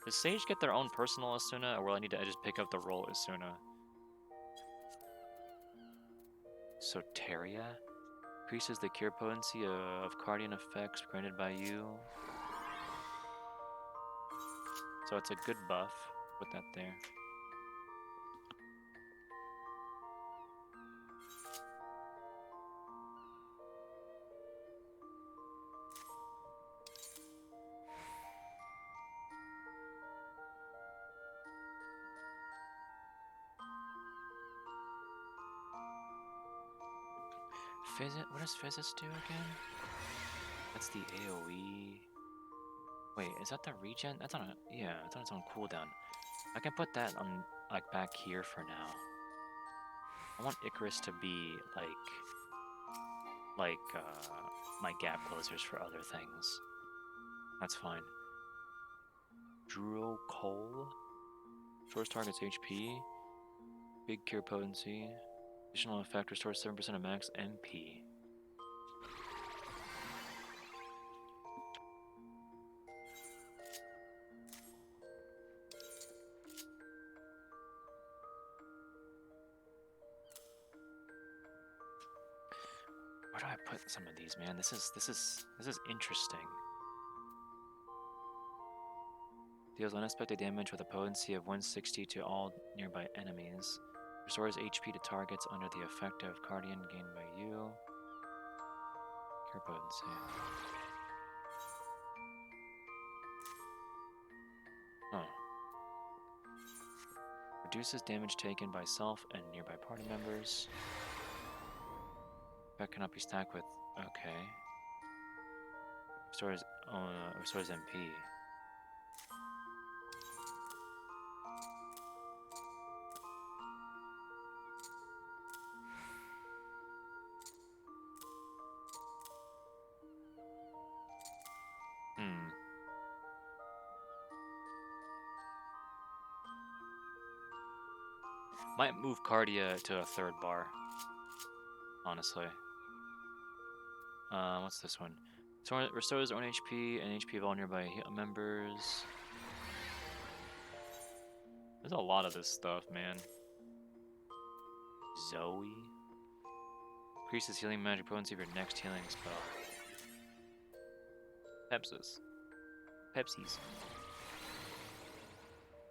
Sage get their own personal Asuna, or will I need to just pick up the role Asuna? Soteria increases the cure potency of Guardian effects granted by you. So it's a good buff. Put that there. What does Physis do again? That's the AoE. Wait, is that the regen? That's on a... Yeah, it's on its own cooldown. I can put that on, like, back here for now. I want Icarus to be, my gap closers for other things. That's fine. Druil Coal. Restores target's HP. Big cure potency. Additional effect restores 7% of max MP. Where do I put some of these, man? This is interesting. Deals unexpected damage with a potency of 160 to all nearby enemies. Restores HP to targets under the effect of Guardian gained by you. Cure potency. Huh. Reduces damage taken by self and nearby party members. That cannot be stacked with... Okay. Restores MP. Might move Cardia to a 3rd bar. Honestly. What's this one? Restores own HP and HP of all nearby members. There's a lot of this stuff, man. Zoe. Increases healing magic potency of your next healing spell. Pepsis.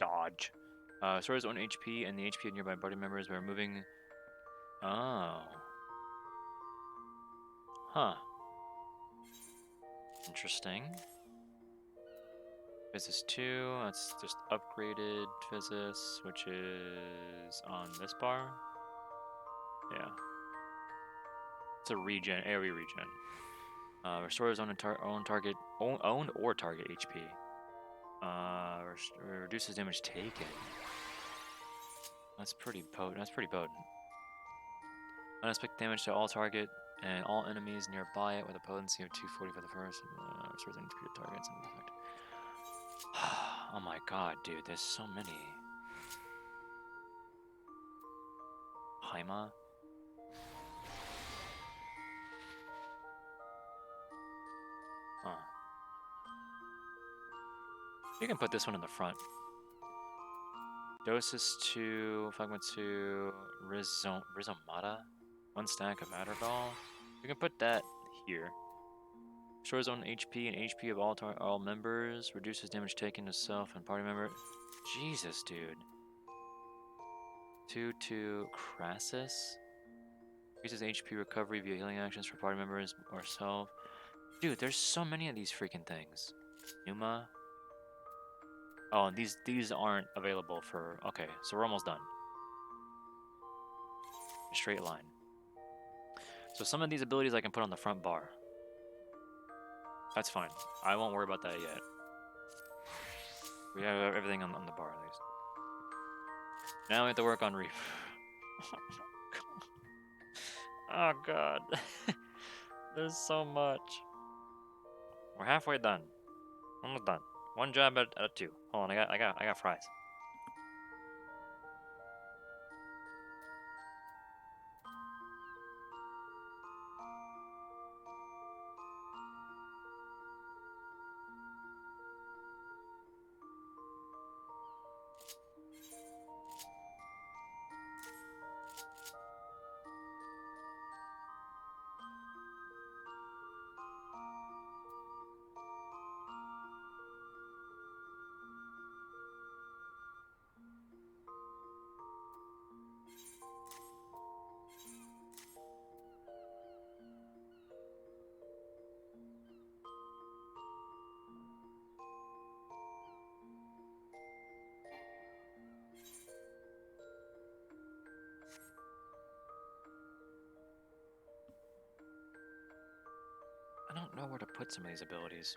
Dodge. Restores own HP and the HP of nearby party members by removing. Oh. Huh. Interesting. Physis 2, that's just upgraded Physis, which is on this bar. Yeah. It's a regen, AoE regen. Restores owned or target HP. Reduces damage taken. That's pretty potent. Unexpected damage to all target and all enemies nearby it with a potency of 240 for the first. Restores HP to targets and effect. Oh my god, dude, there's so many. Haima. Huh. You can put this one in the front. Dosis 2, Phlegma 2, Rhizomata, 1 stack of Madrigal. You can put that here. Restores own HP and HP of all members. Reduces damage taken to self and party member. Jesus, dude. 2/2 Crassus. Increases HP recovery via healing actions for party members or self. Dude, there's so many of these freaking things. Numa. Oh, and these aren't available for. Okay, so we're almost done. A straight line. So some of these abilities I can put on the front bar. That's fine. I won't worry about that yet. We have everything on the bar at least. Now we have to work on Reef. Oh god. There's so much. We're halfway done. Almost done. One job at a 2. Hold on, I got fries. I don't know where to put some of these abilities.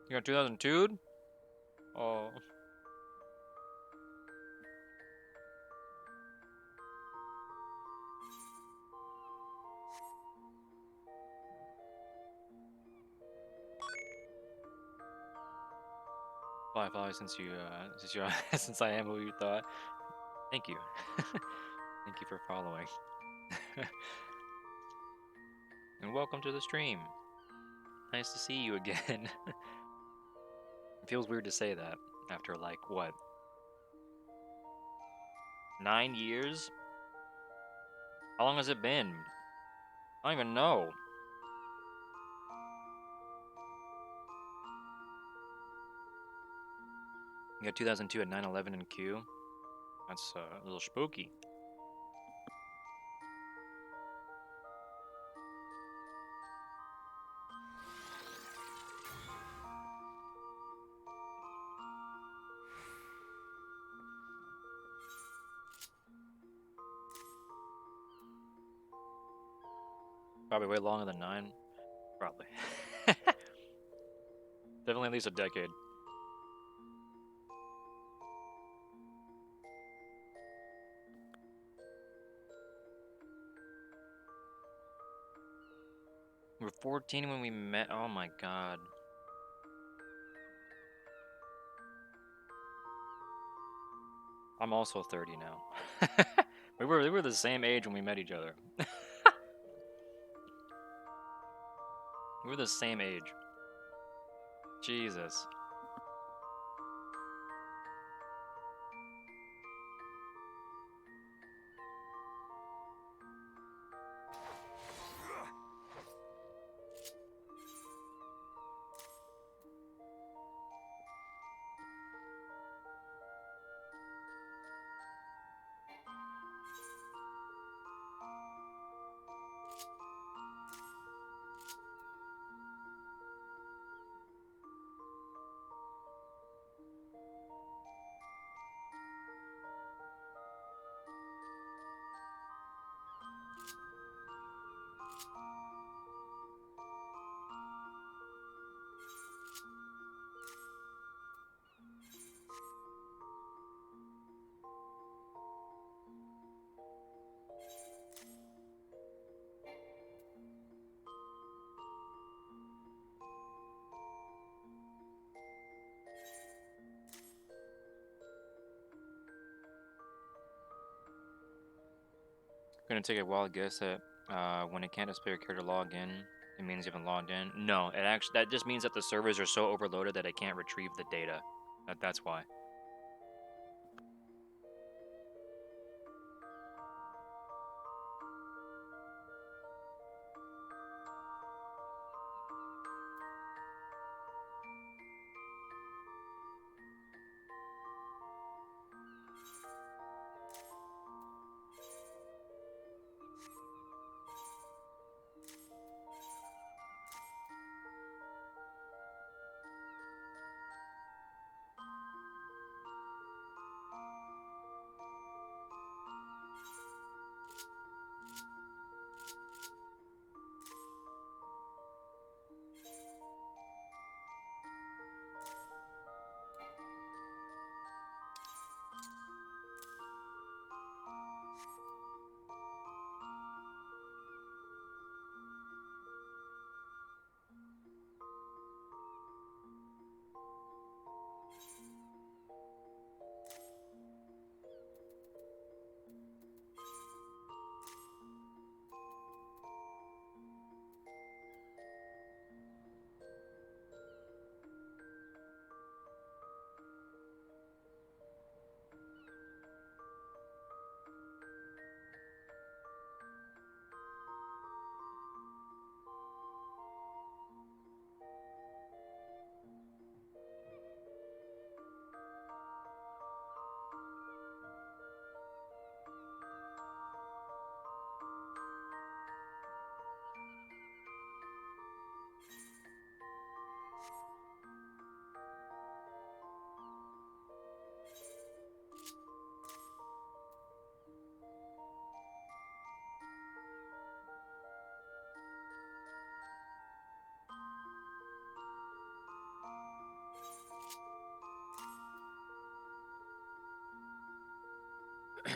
You got 2002? Oh. Bye, bye. Since you since I am who you thought. Thank you. Thank you for following. And welcome to the stream. Nice to see you again. It feels weird to say that after like what? 9 years? How long has it been? I don't even know. You got 2002 at 9/11 in Q. That's a little spooky. Probably way longer than 9. Probably. Definitely at least a decade. We were 14 when we met. Oh my god. I'm also 30 now. we were the same age when we met each other. We were the same age. Jesus. Gonna take a wild guess at when it can't display your character log in, it means you haven't logged in. No, that just means that the servers are so overloaded that it can't retrieve the data. That's why.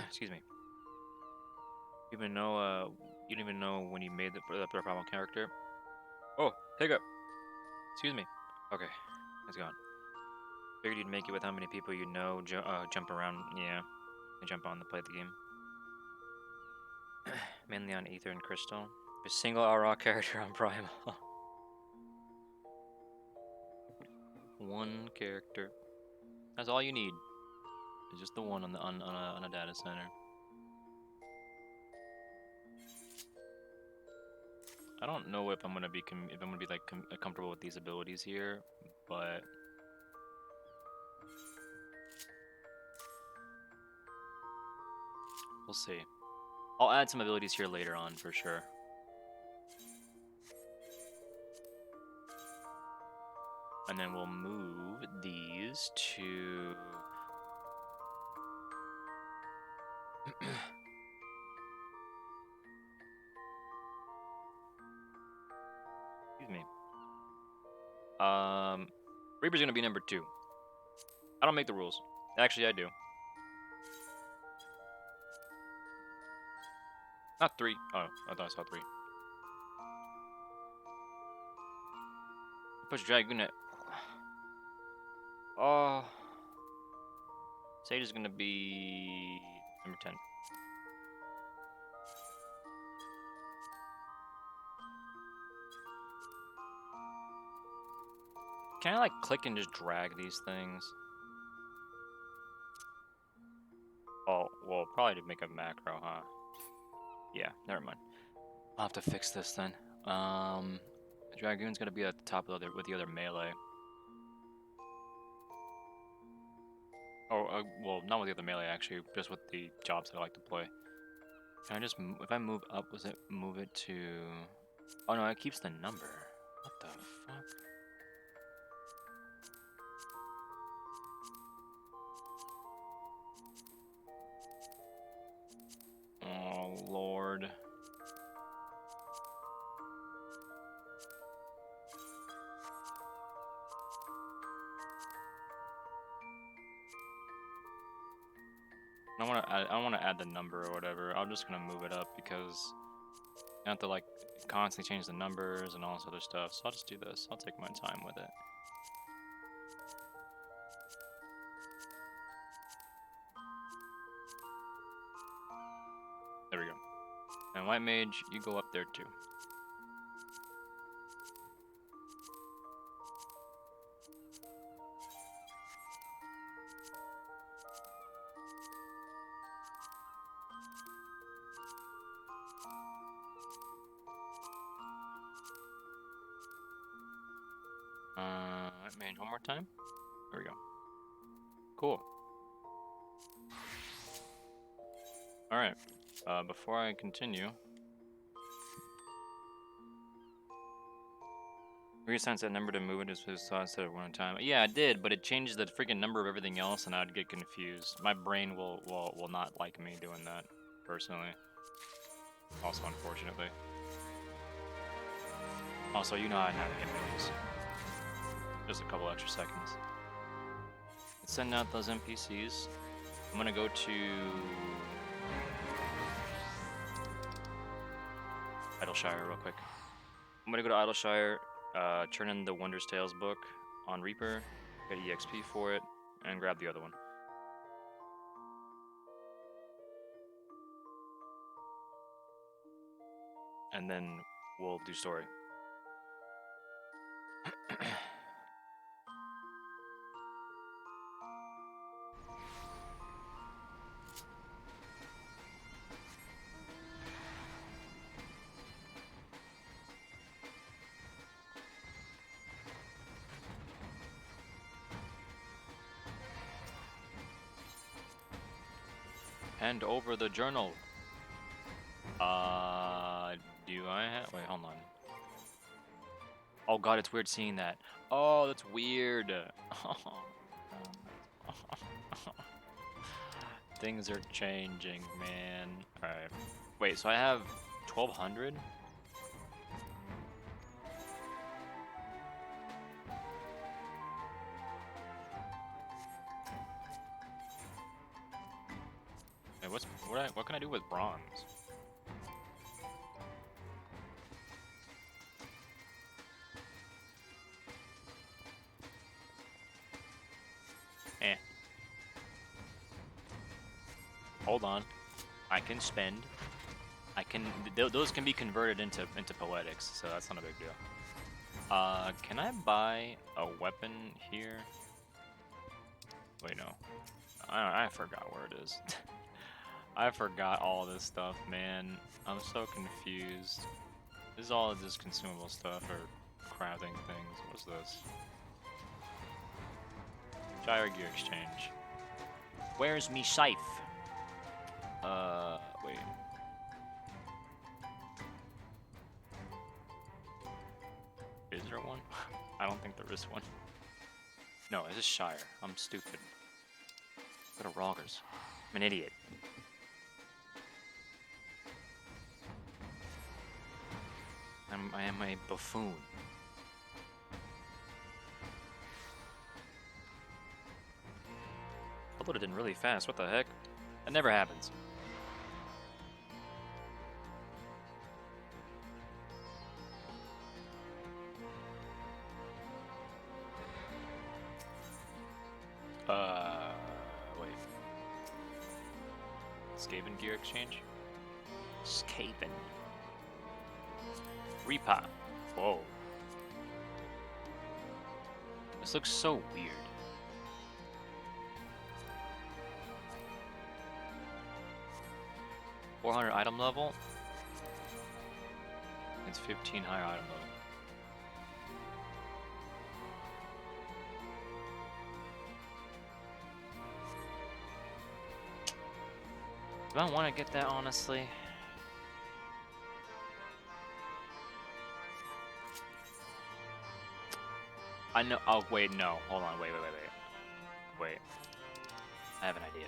Excuse me. You even know you don't even know when you made the profile character. Oh, hiccup. Excuse me. Okay, it's gone. Figured you'd make it with how many people you know jump around. Yeah, I jump on to play the game. Mainly on Ether and Crystal. A single Aura character on Primal. One character. That's all you need. It's just the one on the on a data center. I don't know if I'm gonna be like comfortable with these abilities here, but we'll see. I'll add some abilities here later on for sure. And then we'll move these to excuse me. Reaper's gonna be number 2. I don't make the rules. Actually, I do. Not 3. Oh, I thought I saw 3. Push Dragoon at. Oh. Sage is gonna be number 10. Can I like click and just drag these things? Oh, well, probably to make a macro, huh? Yeah, never mind. I'll have to fix this then. Dragoon's gonna be at the top of with the other melee. Oh, well, not with the other melee actually, just with the jobs that I like to play. Can I just, if I move up, was it move it to? Oh no, it keeps the number. What the fuck? Oh lord. I don't want to add the number or whatever. I'm just gonna move it up because I have to like constantly change the numbers and all this other stuff. So I'll just do this. I'll take my time with it. There we go. And White Mage, you go up there too. White Mage one more time. There we go. Cool. Alright. Before I continue, reassigns that number to move it as instead of one at a time. Yeah, I did, but it changes the freaking number of everything else, and I'd get confused. My brain will not like me doing that, personally. Also, unfortunately. Also, you know I have hit those. Just a couple extra seconds. Let's send out those NPCs. I'm gonna go to Idleshire real quick. I'm gonna go to Idleshire, turn in the Wondrous Tales book on Reaper, get EXP for it, and grab the other one. And then we'll do story. Hand over the journal. Do I have? Wait, hold on. Oh god, it's weird seeing that. Oh, that's weird. Things are changing, man. Alright. Wait, so I have 1200? Hey, what can I do with bronze? hold on. I can spend. I can. Those can be converted into poetics, so that's not a big deal. Can I buy a weapon here? Wait, no. I forgot where it is. I forgot all this stuff, man. I'm so confused. This is all just consumable stuff or crafting things. What's this? Gyro gear exchange. Where's me scythe? Wait. Is there one? I don't think there is one. No, this is Shire. I'm stupid. Go to Roggers. I'm an idiot. I am a buffoon. I loaded in really fast. What the heck? That never happens. Wait. Skaven gear exchange? Skaven. Repop. Whoa. This looks so weird. $400 item level. It's 15 higher item level. Do I want to get that, honestly? I know. Oh, wait, no. Hold on. Wait. Wait. I have an idea.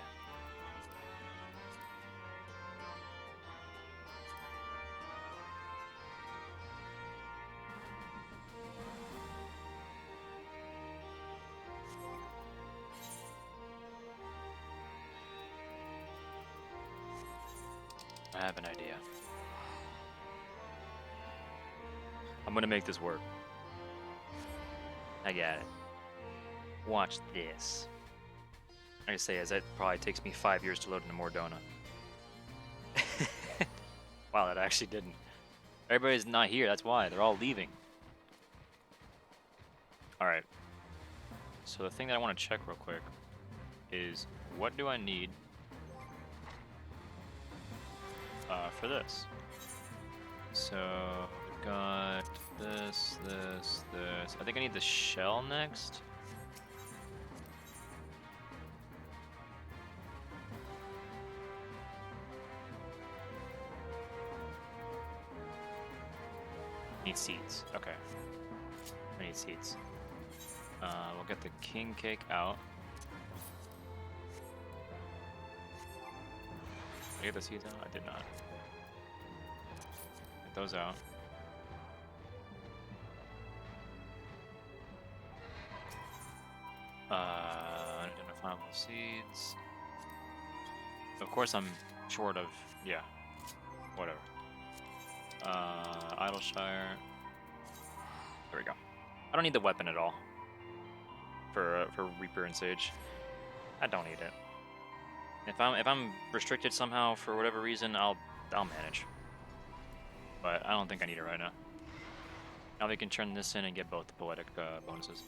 I have an idea. I'm gonna make this work. I got it. Watch this. Like I say, as it probably takes me 5 years to load into Mordona. Wow, that actually didn't. Everybody's not here, that's why. They're all leaving. Alright. So the thing that I want to check real quick is, what do I need for this? So, we've got this. I think I need the shell next. Need seeds. Okay. I need seeds. We'll get the king cake out. Did I get the seeds out? I did not. Get those out. Unidentifiable seeds. Of course I'm short of, yeah, whatever. Idleshire. There we go. I don't need the weapon at all for Reaper and Sage. I don't need it. If I'm restricted somehow for whatever reason, I'll manage. But I don't think I need it right now. Now we can turn this in and get both the poetic bonuses.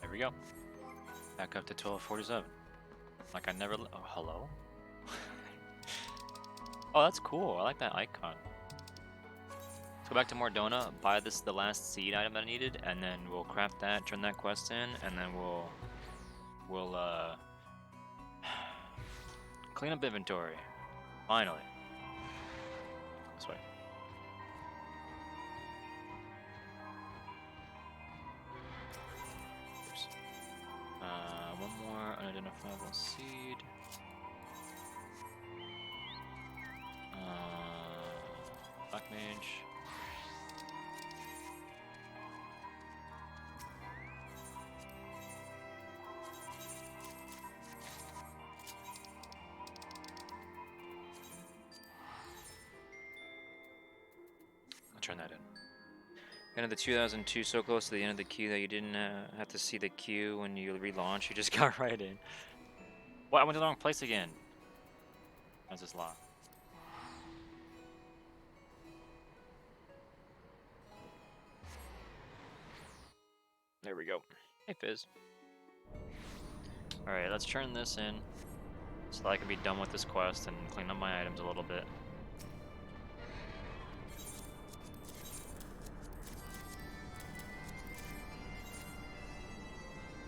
There we go. Back up to 1247. Like I never. Oh, hello? Oh, that's cool. I like that icon. Let's go back to Mordona, buy the last seed item that I needed, and then we'll craft that, turn that quest in, and then we'll clean up inventory. Finally. This way. Oops. One more unidentifiable seed. Black Mage. turn that in. End of the 2002, so close to the end of the queue that you didn't have to see the queue when you relaunch. You just got right in. What? I went to the wrong place again. How's this lock? There we go. Hey, Fizz. Alright, let's turn this in so that I can be done with this quest and clean up my items a little bit.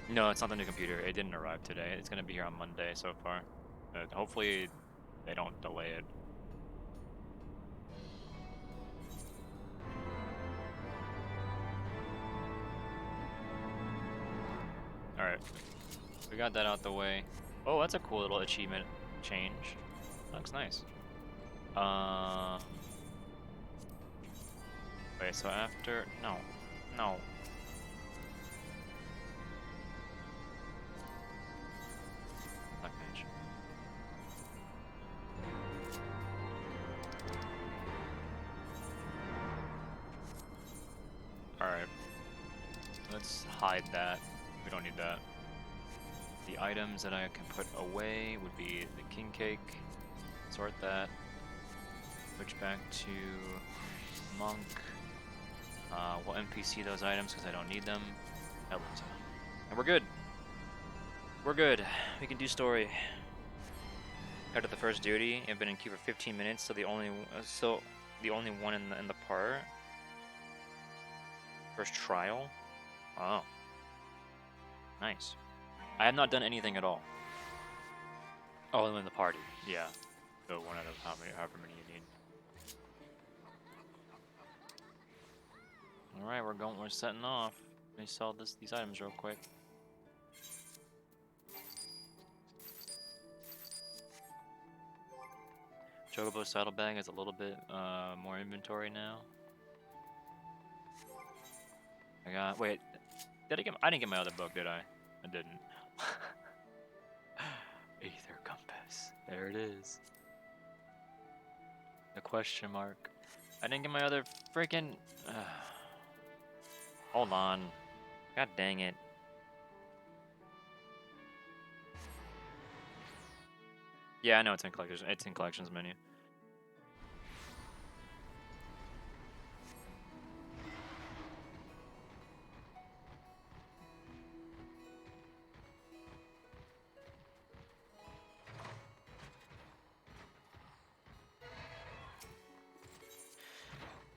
No, it's not the new computer. It didn't arrive today. It's gonna be here on Monday so far. Hopefully they don't delay it. Alright. We got that out the way. Oh, that's a cool little achievement change. Looks nice. Wait, so after... No. No. Black mage. Alright. Let's hide that. We don't need that. The items that I can put away would be the king cake. Sort that. Switch back to monk. We'll NPC those items because I don't need them. And we're good. We're good. We can do story. After the first duty, I've been in queue for 15 minutes, so the only one in the part. First trial. Oh. Nice. I have not done anything at all. Oh, I'm in the party. Yeah. So one out of however many you need. All right, we're setting off. Let me sell these items real quick. Chocobo saddlebag has a little bit more inventory now. Wait, I didn't get my other book, did I? I didn't. Aether compass. There it is. The question mark. I didn't get my other freaking. Hold on. God dang it. Yeah, I know it's in collections. It's in collections menu.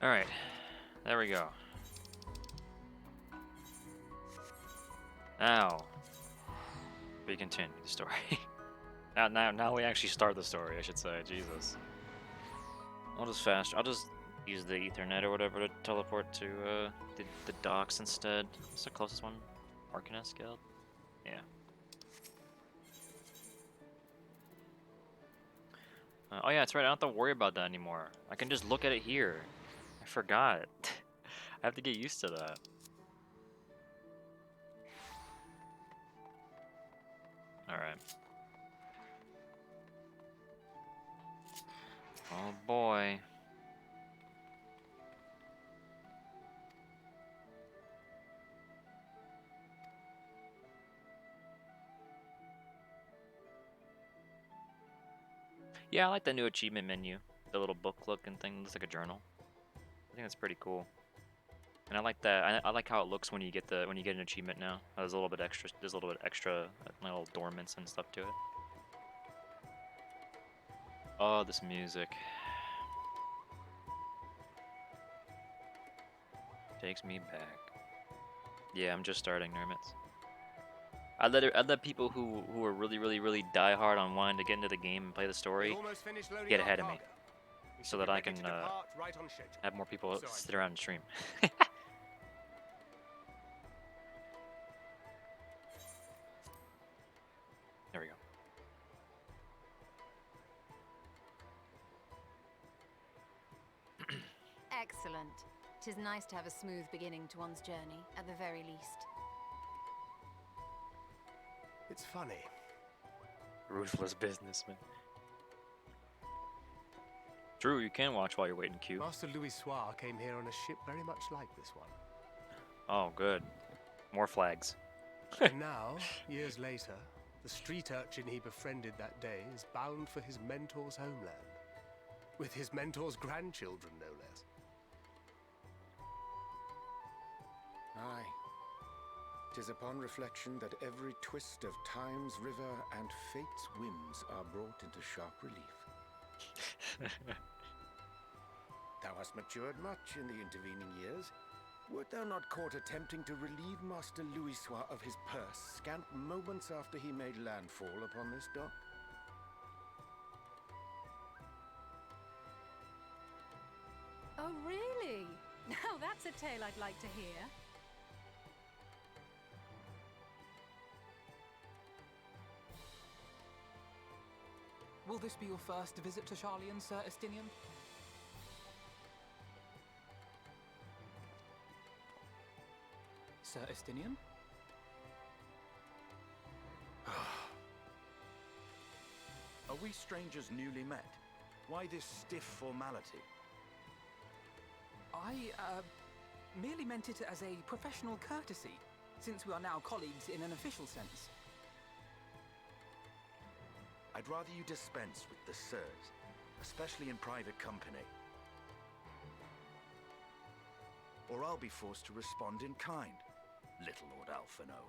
All right, there we go. Now we continue the story. now we actually start the story, I should say. Jesus. I'll just use the Ethernet or whatever to teleport to the docks instead. What's the closest one? Arcanist Guild? Yeah. Oh yeah, that's right. I don't have to worry about that anymore. I can just look at it here. I forgot. I have to get used to that. Alright. Oh boy. Yeah, I like the new achievement menu. The little book looking thing looks like a journal. I think that's pretty cool. And I like that. I like how it looks when you get an achievement now. There's a little bit extra little dormants and stuff to it. Oh, this music takes me back. Yeah, I'm just starting, Nermits. I'd let people who are really die hard on wanting to get into the game and play the story get ahead of me, so that I can have more people sit around and stream. There we go.
Excellent. 'Tis nice to have a smooth beginning to one's journey, at the very least.
It's funny.
Ruthless businessman. Drew, you can watch while you're waiting queue.
Master Louis Soir came here on a ship very much like this one.
Oh, good. More flags.
And now, years later, the street urchin he befriended that day is bound for his mentor's homeland. With his mentor's grandchildren, no less.
Aye. 'Tis upon reflection that every twist of time's river and fate's whims are brought into sharp relief. Thou hast matured much in the intervening years. Wert thou not caught attempting to relieve Master Louis Soir of his purse scant moments after he made landfall upon this dock?
Oh, really? Now that's a tale I'd like to hear.
Will this be your first visit to Charlian, Sir Estinian? Sir Estinian?
Are we strangers newly met? Why this stiff formality?
I, merely meant it as a professional courtesy, since we are now colleagues in an official sense.
I'd rather you dispense with the sirs, especially in private company. Or I'll be forced to respond in kind, little Lord Alphino.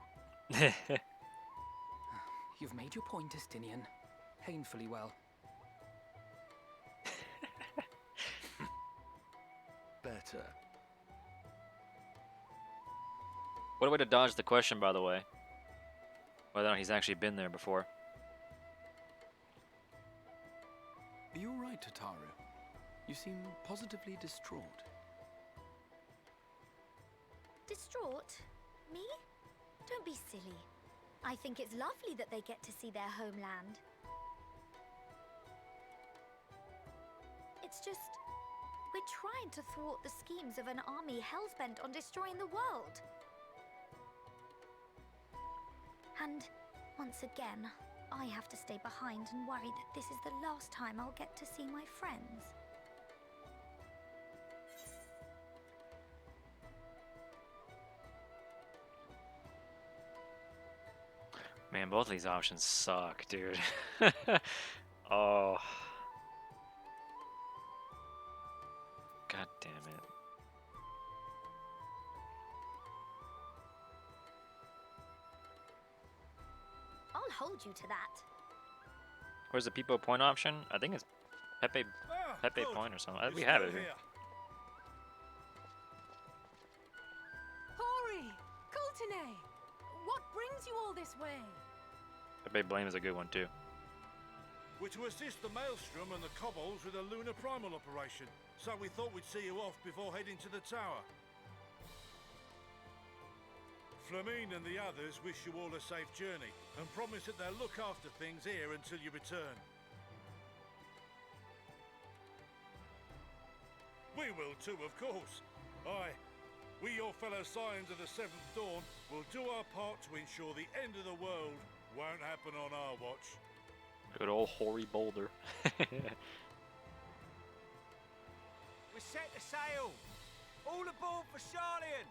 You've made your point, Estinian. Painfully well.
Better.
What a way to dodge the question, by the way. Whether or not he's actually been there before.
Are you all right, Tataru? You seem positively distraught.
Distraught? Me? Don't be silly. I think it's lovely that they get to see their homeland. It's just, we're trying to thwart the schemes of an army hell-bent on destroying the world. And once again, I have to stay behind and worry that this is the last time I'll get to see my friends.
Man, both of these options suck, dude. Oh. God damn it.
I'll hold you to that.
Where's the Peepo point option? I think it's Pepe point or something. We have it here.
Hori! Kultine! What brings you all this way?
Pepe Blame is a good one, too.
We're to assist the Maelstrom and the Kobolds with a lunar primal operation, so we thought we'd see you off before heading to the tower. Flamine and the others wish you all a safe journey, and promise that they'll look after things here until you return. We will too, of course. Aye, we, your fellow Scions of the Seventh Dawn, will do our part to ensure the end of the world won't happen on our watch.
Good old Hoary Boulder.
We set the sail! All aboard for Charlian!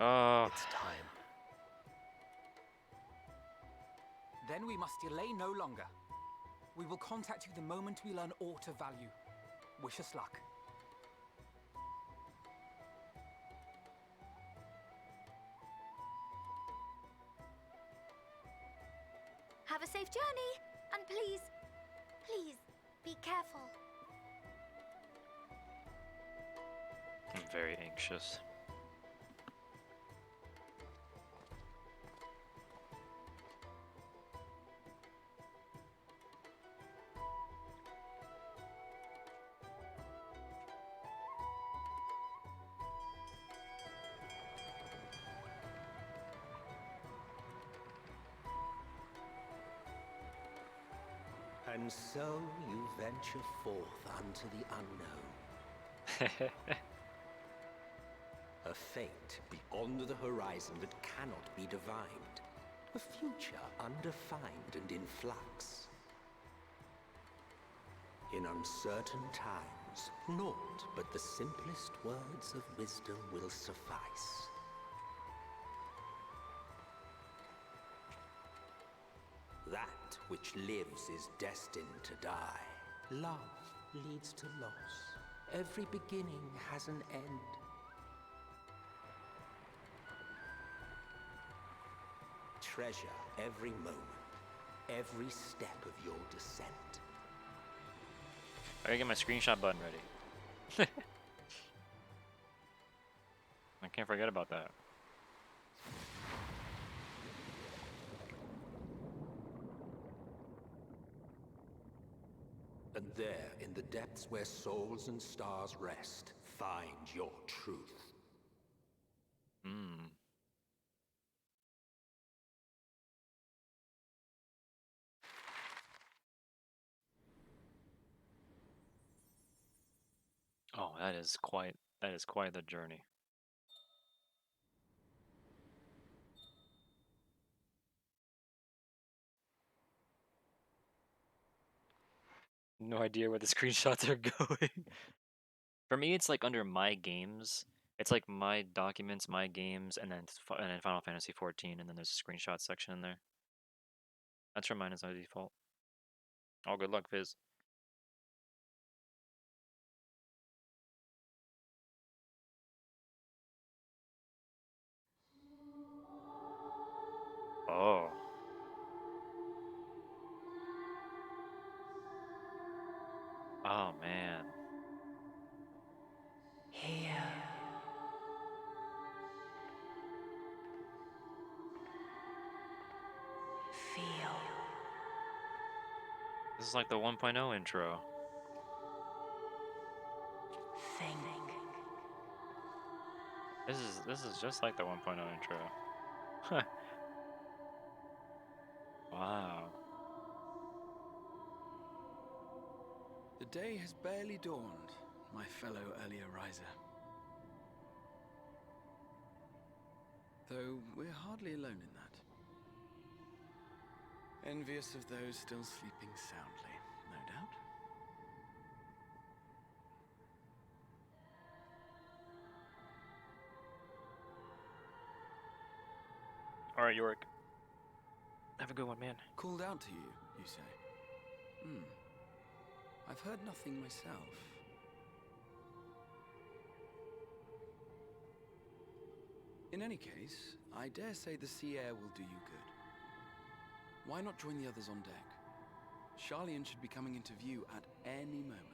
Oh.
It's time.
Then we must delay no longer. We will contact you the moment we learn aught of value. Wish us luck.
Have a safe journey, and please, please, be careful.
I'm very anxious.
And so you venture forth unto the unknown. A fate beyond the horizon that cannot be divined. A future undefined and in flux. In uncertain times, naught but the simplest words of wisdom will suffice. That which lives is destined to die. Love leads to loss. Every beginning has an end. Treasure every moment, every step of your descent.
I gotta get my screenshot button ready. I can't forget about that.
And there, in the depths where souls and stars rest, find your truth.
Hmm. Oh, that is quite the journey. No idea where the screenshots are going. For me, it's like under my games. It's like my documents, my games, and then Final Fantasy 14, and then there's a screenshot section in there. That's where mine is by default. Oh, good luck, Fizz. Oh. Oh, man.
Here. Feel.
This is like the 1.0 intro.
Think.
This is just like the 1.0 intro. Wow.
The day has barely dawned, my fellow early riser. Though we're hardly alone in that. Envious of those still sleeping soundly, no doubt.
Alright, Yorick. Have a good one, man.
Called out to you say? I've heard nothing myself. In any case, I dare say the sea air will do you good. Why not join the others on deck? Charlian should be coming into view at any moment.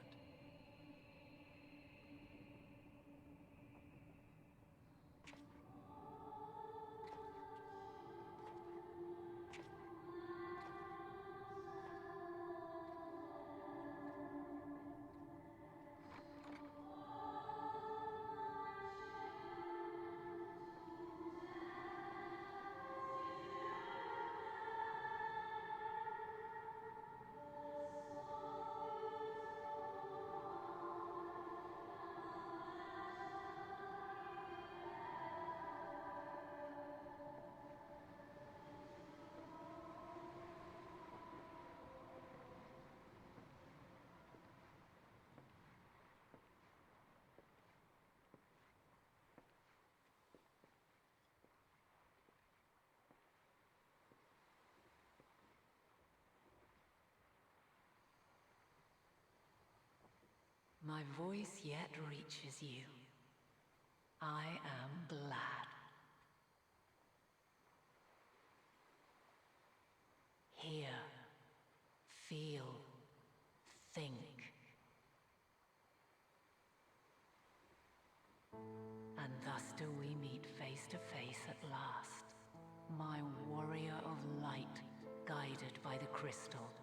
My voice yet reaches you. I am glad. Hear, feel, think. And thus do we meet face to face at last, my warrior of light, guided by the crystal.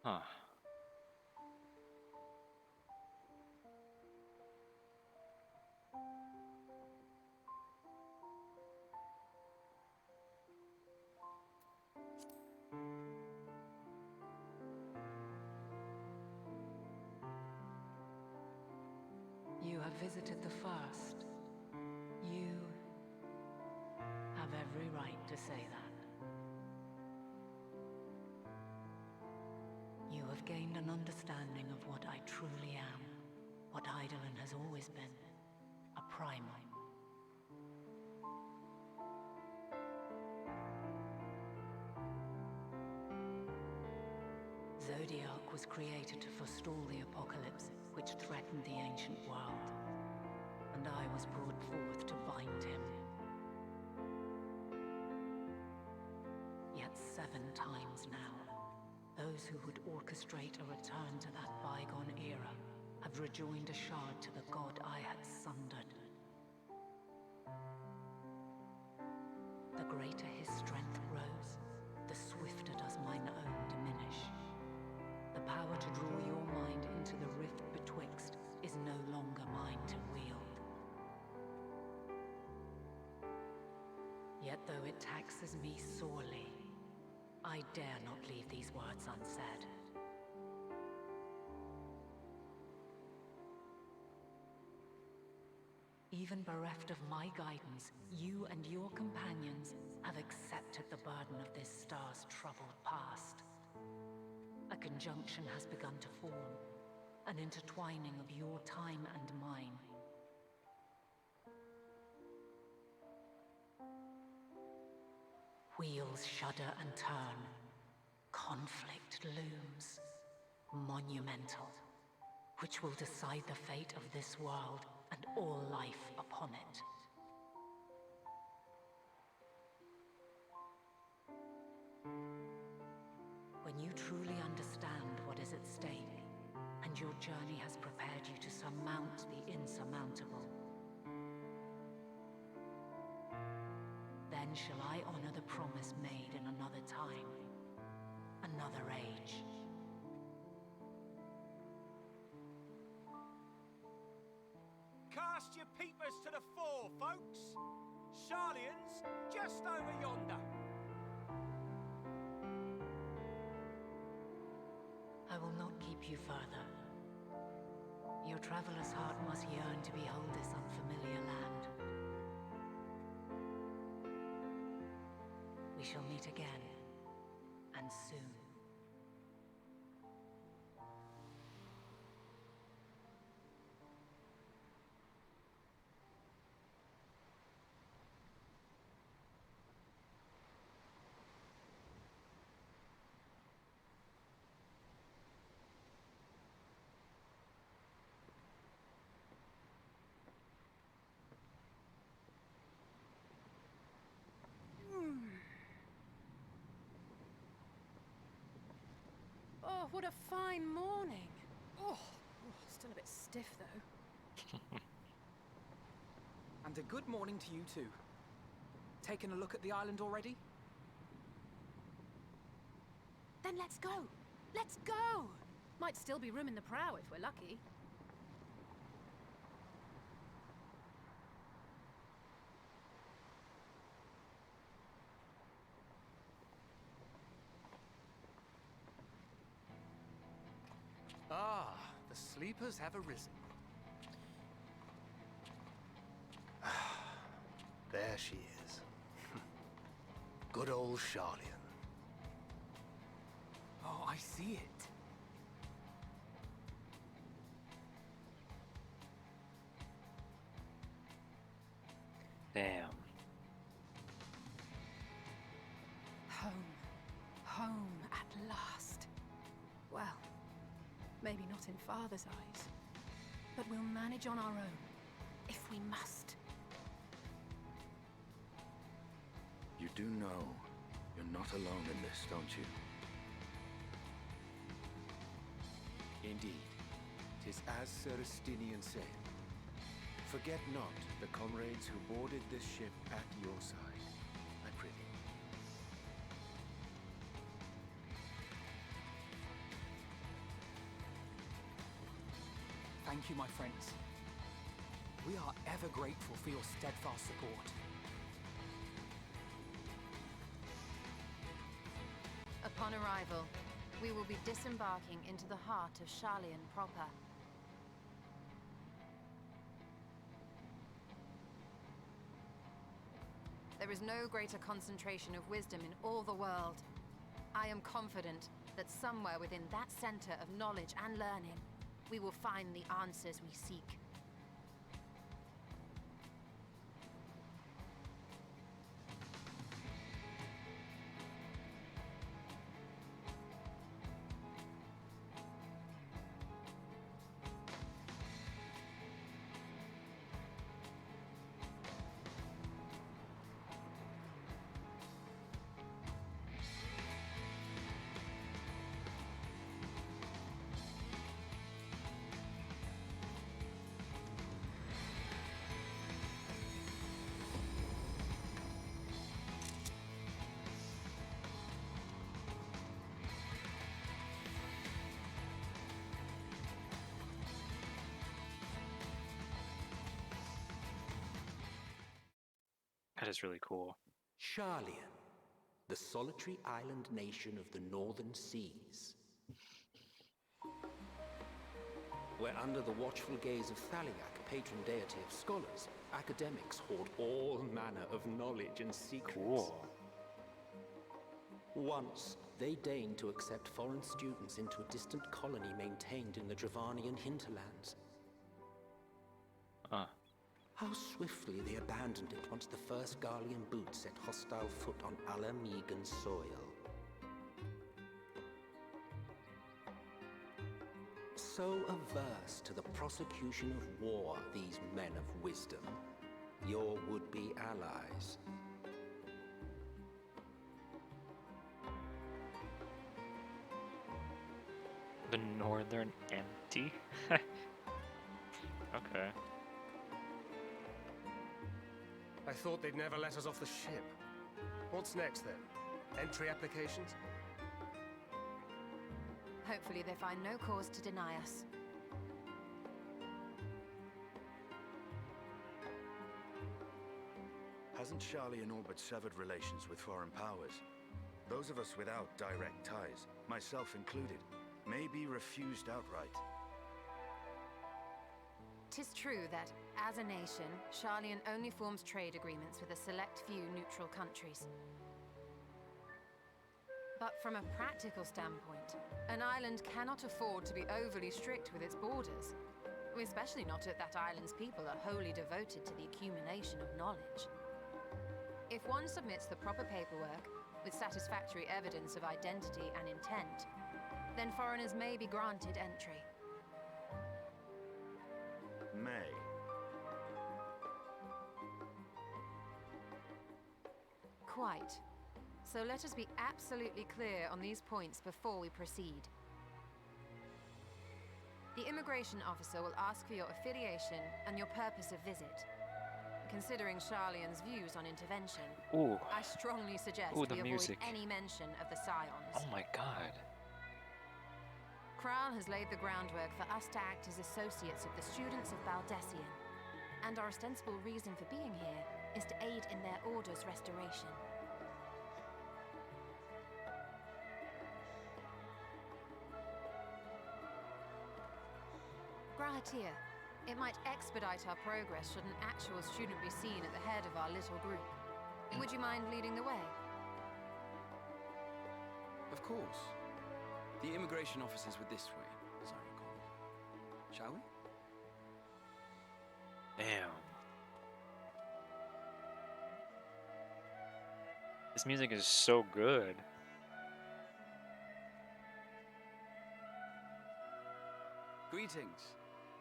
Huh.
visited the first. You have every right to say that. You have gained an understanding of what I truly am, what Eidolon has always been, a primal. Zodiac was created to forestall the apocalypse which threatened the ancient world, and I was brought forth to bind him. Yet 7 times now, those who would orchestrate a return to that bygone era have rejoined a shard to the god I had sundered. The greater his strength grows, the swifter does mine own diminish. The power to draw your mind into the rift betwixt is no longer mine to wield. Yet though it taxes me sorely, I dare not leave these words unsaid. Even bereft of my guidance, you and your companions have accepted the burden of this star's troubled past. A conjunction has begun to form, an intertwining of your time and mine. Wheels shudder and turn. Conflict looms, monumental, which will decide the fate of this world and all life upon it. When you truly understand what is at stake, and your journey has prepared you to surmount the insurmountable, then shall I honor the promise made in another time, another age.
Cast your peepers to the fore, folks. Sharlian's just over yonder.
I will not keep you further. Your traveler's heart must yearn to behold this unfamiliar land. We shall meet again, and soon.
Oh, what a fine morning. Oh, still a bit stiff though.
And a good morning to you too. Taking a look at the island already?
Then let's go. Let's go. Might still be room in the prow if we're lucky.
Ah, the sleepers have arisen. There she is. Good old Sharlian.
Oh, I see it.
Damn.
Home. Home at last. Well, maybe not in Father's eyes, but we'll manage on our own, if we must.
You do know you're not alone in this, don't you?
Indeed, 'tis as Sir Estinian said. Forget not the comrades who boarded this ship at your side, I prithee.
Thank you, my friends. We are ever grateful for your steadfast support.
Upon arrival, we will be disembarking into the heart of Sharlian proper. is no greater concentration of wisdom in all the world. I am confident that somewhere within that center of knowledge and learning, we will find the answers we seek.
That is really cool.
Sharlian, the solitary island nation of the northern seas. Where under the watchful gaze of Thaliak, patron deity of scholars, academics hoard all manner of knowledge and secrets.
Cool.
Once, they deigned to accept foreign students into a distant colony maintained in the Dravanian hinterlands. How swiftly they abandoned it once the first Garlean boot set hostile foot on Alamegan soil. So averse to the prosecution of war, these men of wisdom, your would-be allies.
The Northern Empty? Okay.
I thought they'd never let us off the ship. What's next, then? Entry applications?
Hopefully they find no cause to deny us.
Hasn't Sharlian all but severed relations with foreign powers? Those of us without direct ties, myself included, may be refused outright.
'Tis true that, as a nation, Sharlian only forms trade agreements with a select few neutral countries. But from a practical standpoint, an island cannot afford to be overly strict with its borders, especially not if that island's people are wholly devoted to the accumulation of knowledge. If one submits the proper paperwork, with satisfactory evidence of identity and intent, then foreigners may be granted entry.
May.
Quite. So let us be absolutely clear on these points before we proceed. The immigration officer will ask for your affiliation and your purpose of visit. Considering Sharlian's views on intervention,
Ooh.
I strongly suggest
Ooh, the
we
music.
avoid any mention of the Scions.
Oh my god.
Kral has laid the groundwork for us to act as associates of the students of Baldessian, and our ostensible reason for being here is to aid in their order's restoration. Grahatir, it might expedite our progress should an actual student be seen at the head of our little group. Would you mind leading the way?
Of course. The immigration officers were this way, as I recall. Shall we?
Damn. This music is so good.
Greetings.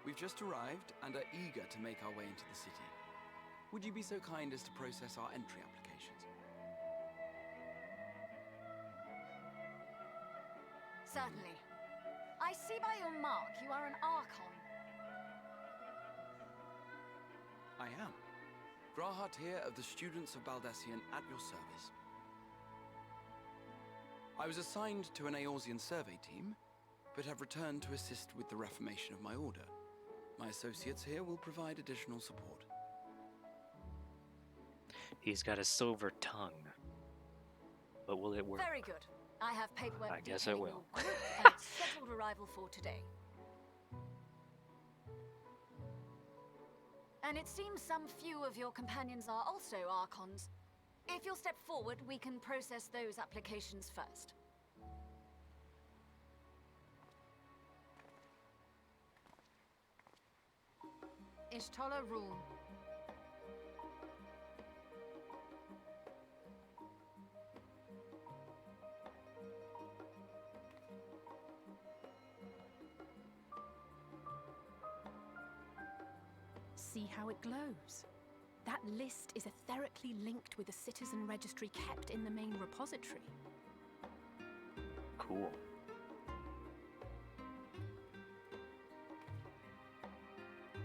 We've just arrived and are eager to make our way into the city. Would you be so kind as to process our entry applications?
Certainly. I see by your mark you are an Archon.
I am. Grahat here of the Students of Baldessian at your service. I was assigned to an Eorzean survey team, but have returned to assist with the reformation of my order. My associates here will provide additional support.
He's got a silver tongue. But will it work?
Very good. I have paperwork
I guess it
detailing
will.
your group and its scheduled arrival for today. And it seems some few of your companions are also Archons. If you'll step forward, we can process those applications first.
Ishtola rule.
See how it glows. That list is etherically linked with the citizen registry kept in the main repository.
Cool.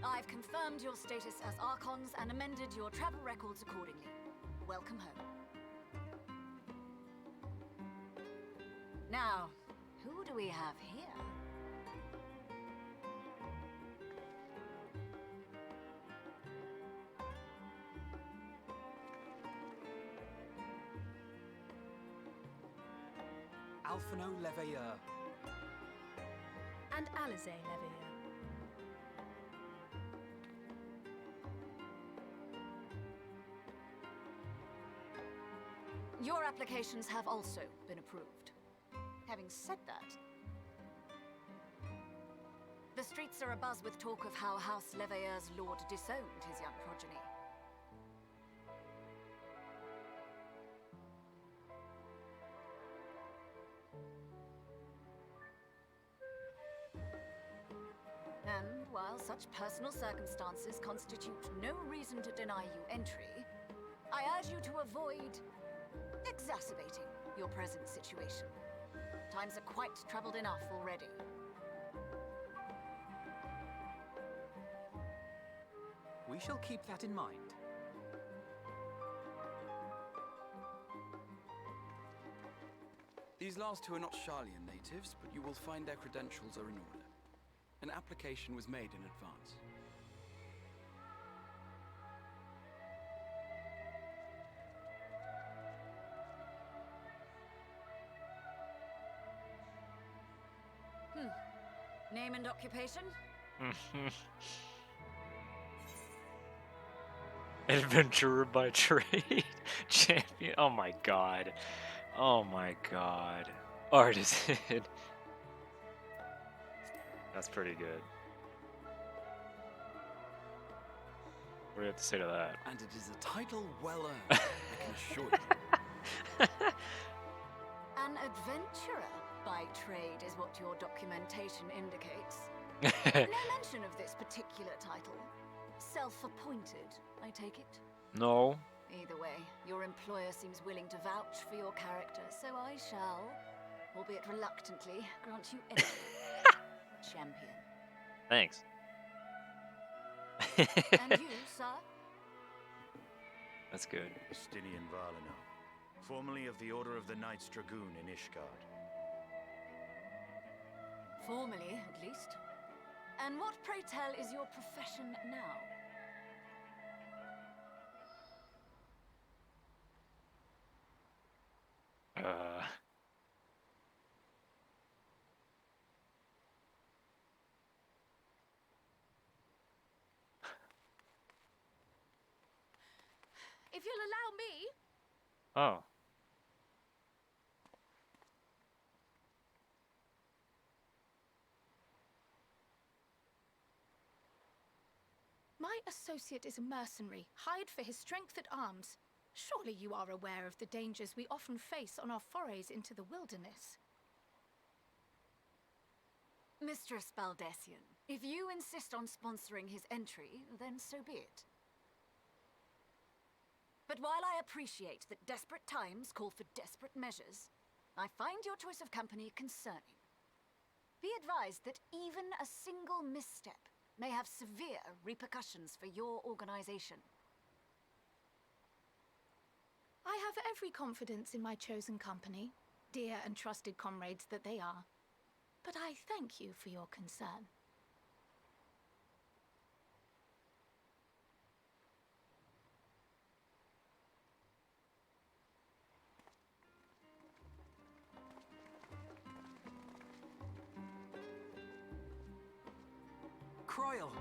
I've confirmed your status as Archons and amended your travel records accordingly. Welcome home. Now, who do we have here?
Alphino Leveilleur.
And Alize Leveilleur.
Your applications have also been approved. Having said that, the streets are abuzz with talk of how House Leveilleur's lord disowned his young progeny. And while such personal circumstances constitute no reason to deny you entry, I urge you to avoid exacerbating your present situation. Times are quite troubled enough already.
We shall keep that in mind.
These last two are not Sharlian natives, but you will find their credentials are in order. An application was made in advance.
Name and occupation?
Adventurer by trade. Champion. Oh my god. Oh my god. Artisan. That's pretty good. What do you have to say to that?
And it is a title well earned, I can assure you.
An adventurer by trade is what your documentation indicates. No mention of this particular title. Self-appointed, I take it?
No.
Either way, your employer seems willing to vouch for your character, so I shall, albeit reluctantly, grant you entry. Champion.
Thanks.
And you, sir?
That's good.
Justinian Valeno, formerly of the Order of the Knights Dragoon in Ishgard.
Formally, at least. And what, pray tell, is your profession now?
If you'll allow me...
Oh.
My associate is a mercenary, hired for his strength at arms. Surely you are aware of the dangers we often face on our forays into the wilderness.
Mistress Baldessian, if you insist on sponsoring his entry, then so be it. But while I appreciate that desperate times call for desperate measures, I find your choice of company concerning. Be advised that even a single misstep may have severe repercussions for your organization.
I have every confidence in my chosen company, dear and trusted comrades that they are. But I thank you for your concern.
Croyle,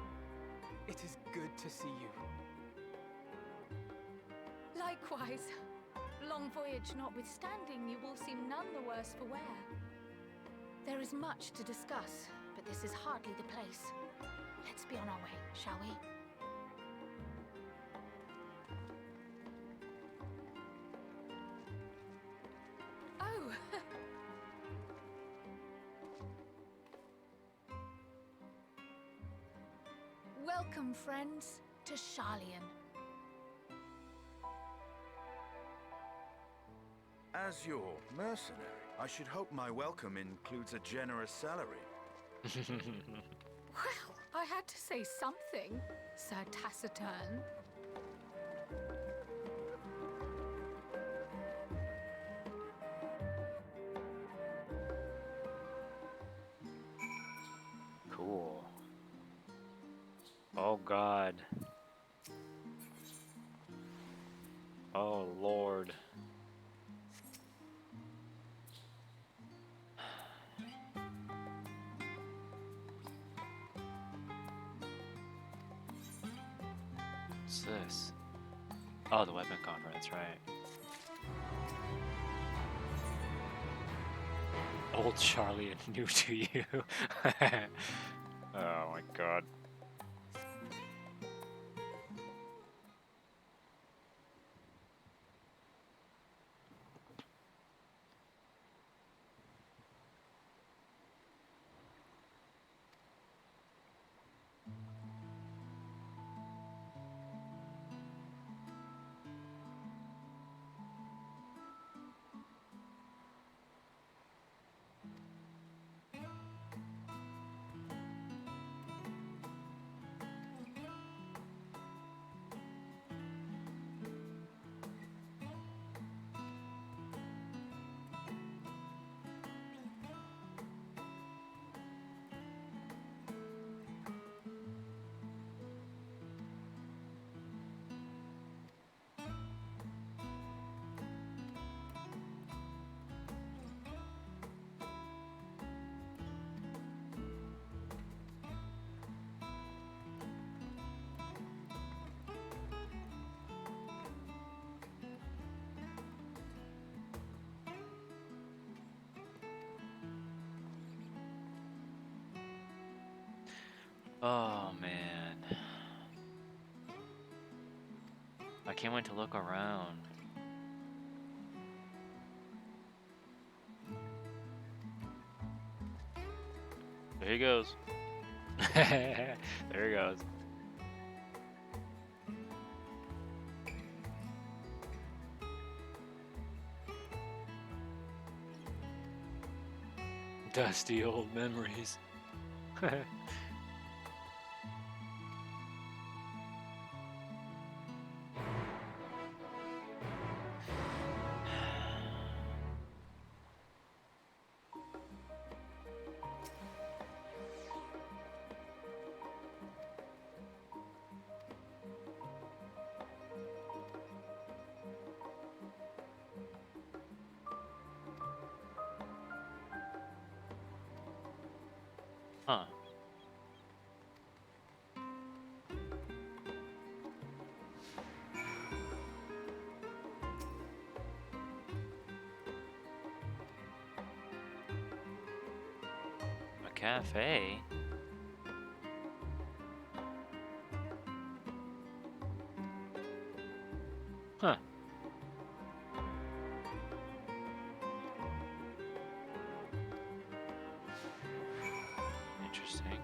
it is good to see you.
Likewise. long voyage notwithstanding, you will seem none the worse for wear. There is much to discuss, but this is hardly the place. Let's be on our way, shall we? Oh! Welcome, friends, to Sharlayan.
As your mercenary, I should hope my welcome includes a generous salary.
Well, I had to say something, Sir Taciturn.
Cool. Oh God. Oh Lord. What's this? Oh, the weapon conference, right. Old Charlie and new to you. Oh my God. Oh man. I can't wait to look around. There he goes. There he goes. Dusty old memories. Huh. A cafe? Huh. Interesting.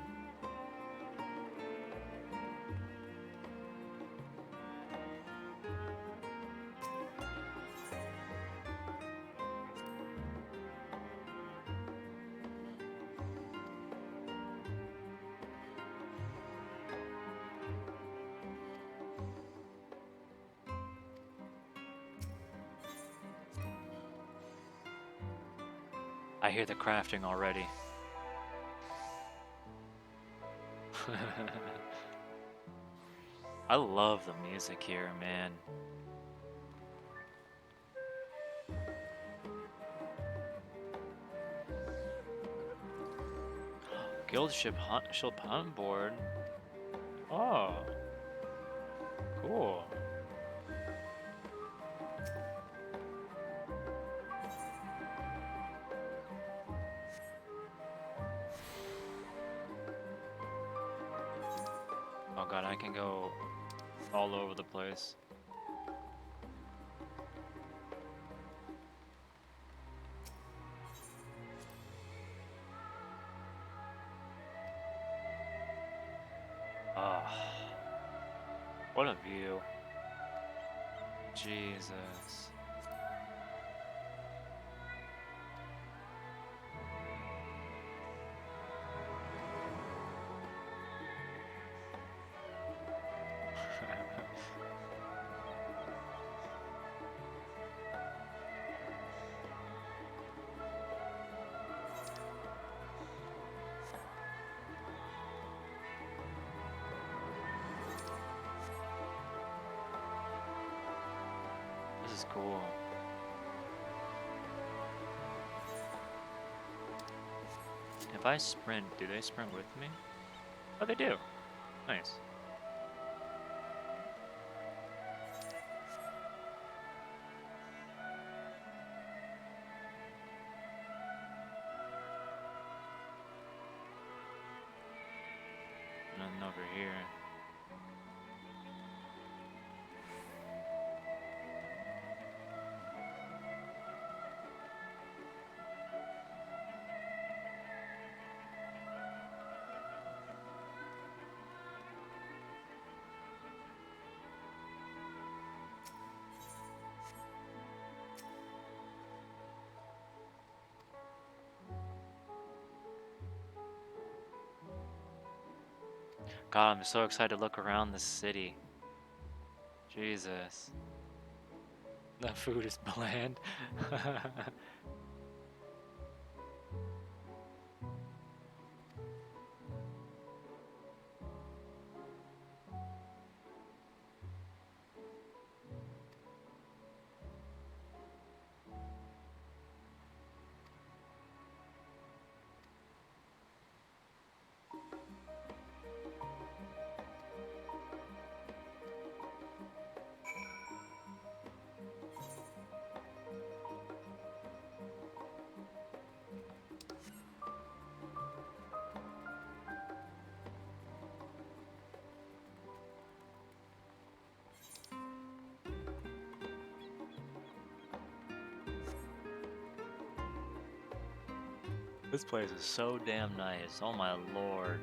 I hear the crafting already. I love the music here, man. Guild ship hunt board. Oh, cool. god, I can go all over the place. Ah, what a view. Jesus. This is cool. If I sprint, do they sprint with me? Oh, they do. Nice. Nothing over here. God, I'm so excited to look around the city. Jesus. The food is bland. This place is so damn nice. Oh my lord.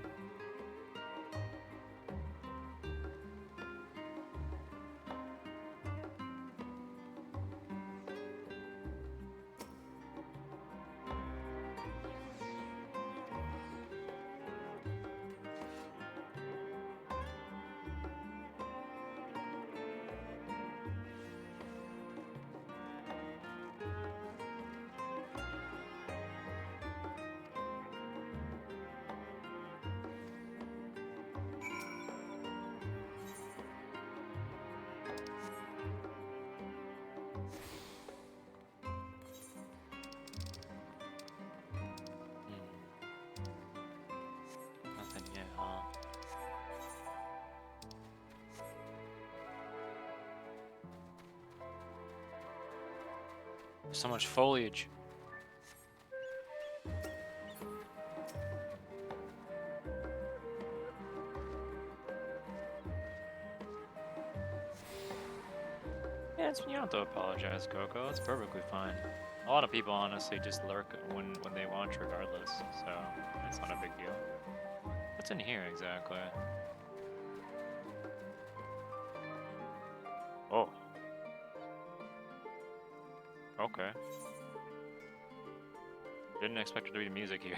Nothing yet, huh? So much foliage. Yeah, you don't have to apologize, Coco. It's perfectly fine. A lot of people honestly just lurk when they watch regardless, so it's not a big deal. What's in here exactly? Oh. Okay. Didn't expect there to be music here.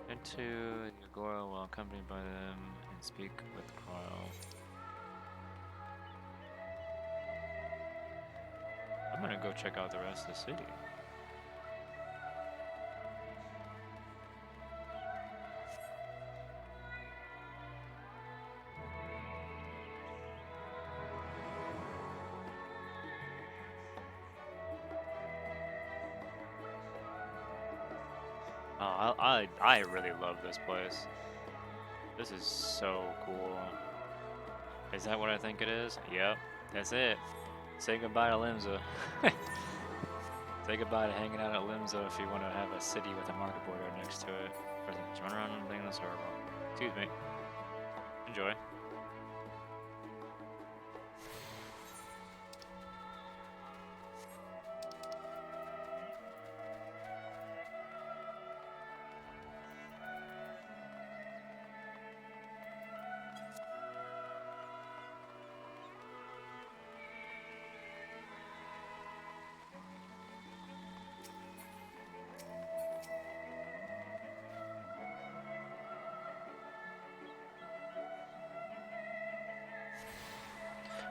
Into the Agora while accompanied by them and speak with Carl. I'm gonna go check out the rest of the city. Oh, I really love this place. This is so cool. Is that what I think it is? Yep, that's it. Say goodbye to Limsa. Say goodbye to hanging out at Limzo if you want to have a city with a market border next to it. Or just run around and play in the circle. Excuse me. Enjoy.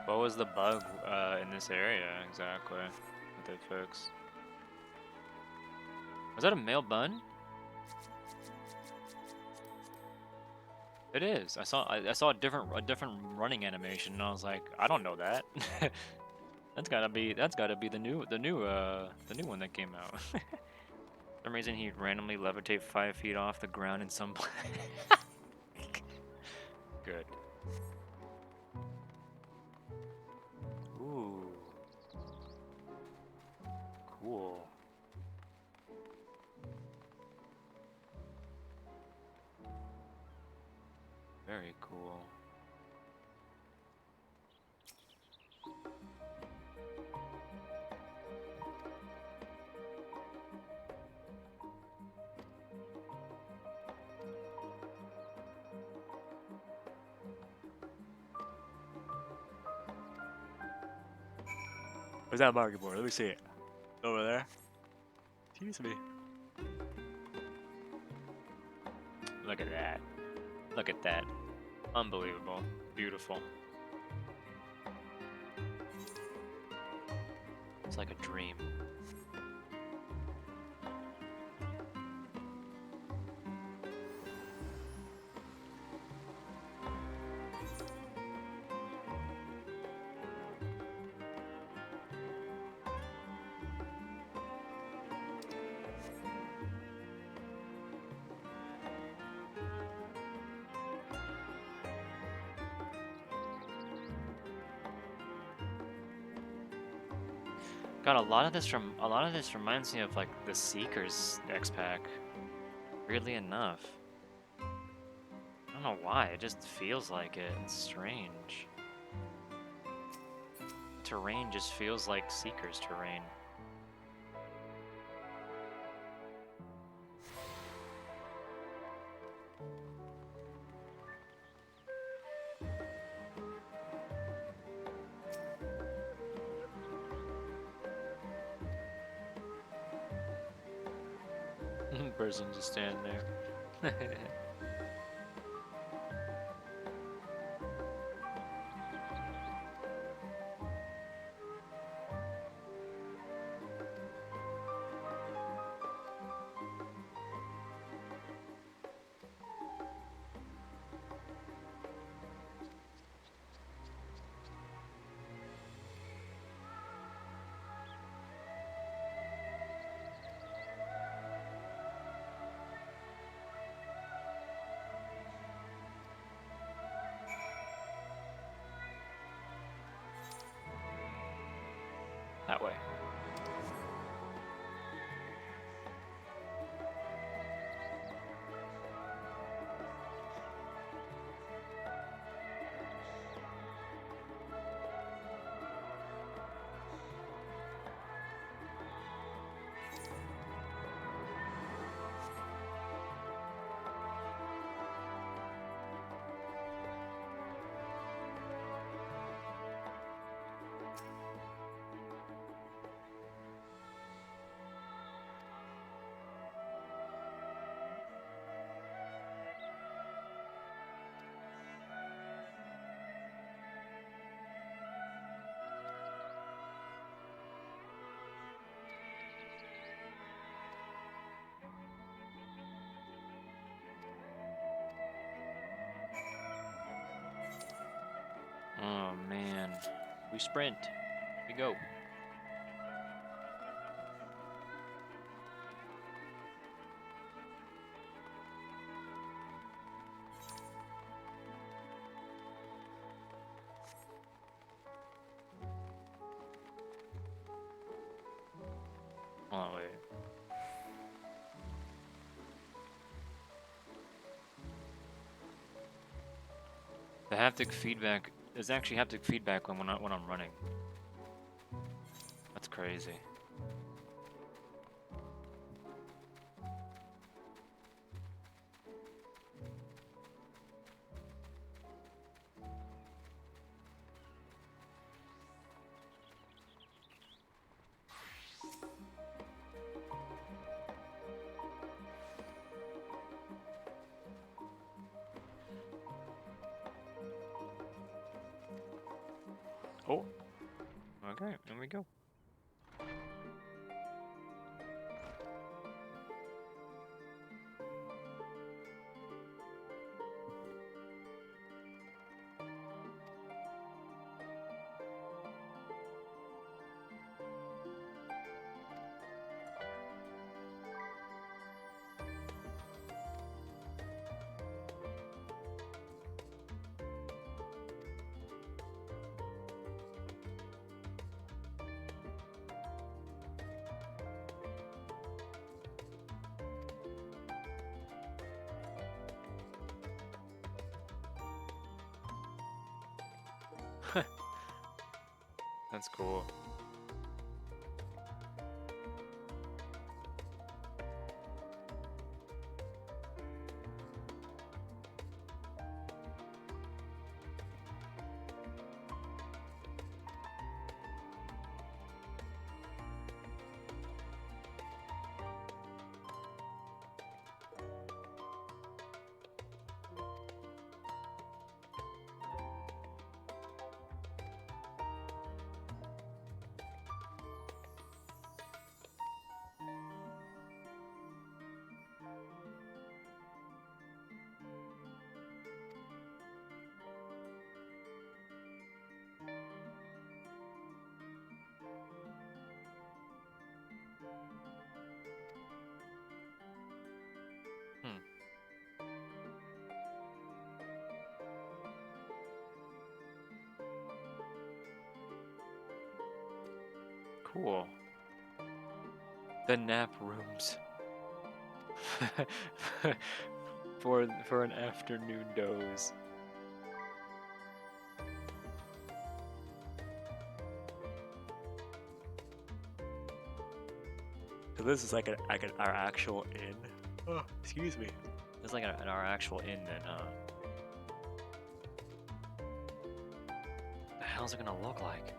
What was the bug in this area exactly that they fixed? Was that a male bun? It is. I saw a different running animation, and I was like, I don't know that. That's gotta be the new one that came out. For some reason he'd randomly levitate 5 feet off the ground in some place. Good. Ooh. Cool. Very cool. Where's that market board? Let me see it. Over there. Excuse me. Look at that. Look at that. Unbelievable. Beautiful. It's like a dream. God, a lot of this reminds me of like the Seekers X pack. Weirdly enough. I don't know why, it just feels like it. It's strange. Terrain just feels like Seekers terrain. Person just standing there. That way. Oh man. We sprint. We go. The haptic feedback is actually haptic feedback when I'm running. That's crazy. Oh, okay, here we go. That's cool. Cool. The nap rooms. for an afternoon doze. So this is like our actual inn. Oh, excuse me. It's like our actual inn then, huh? The hell's it gonna look like?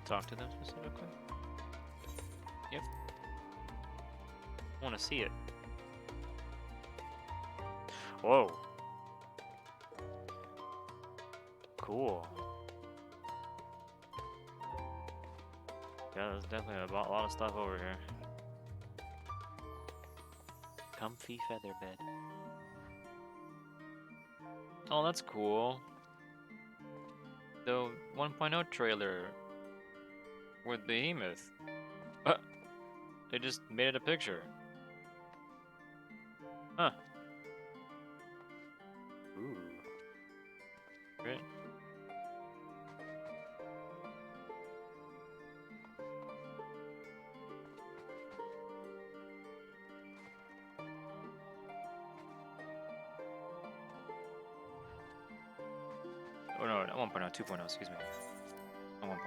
Talk to them specifically? Yep. I want to see it. Whoa. Cool. Yeah, there's definitely a lot of stuff over here. Comfy feather bed. Oh, that's cool. The 1.0 trailer with Behemoth. They just made it a picture. Huh. Ooh. Great. Oh no, not 1.0, 2.0, excuse me. Not 1.0.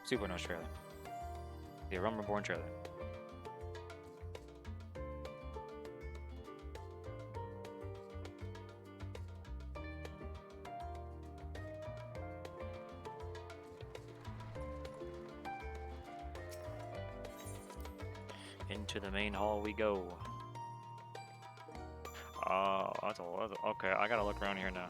2.0 trailer. The Realm Reborn trailer. Into the main hall we go. That's okay, I gotta look around here now.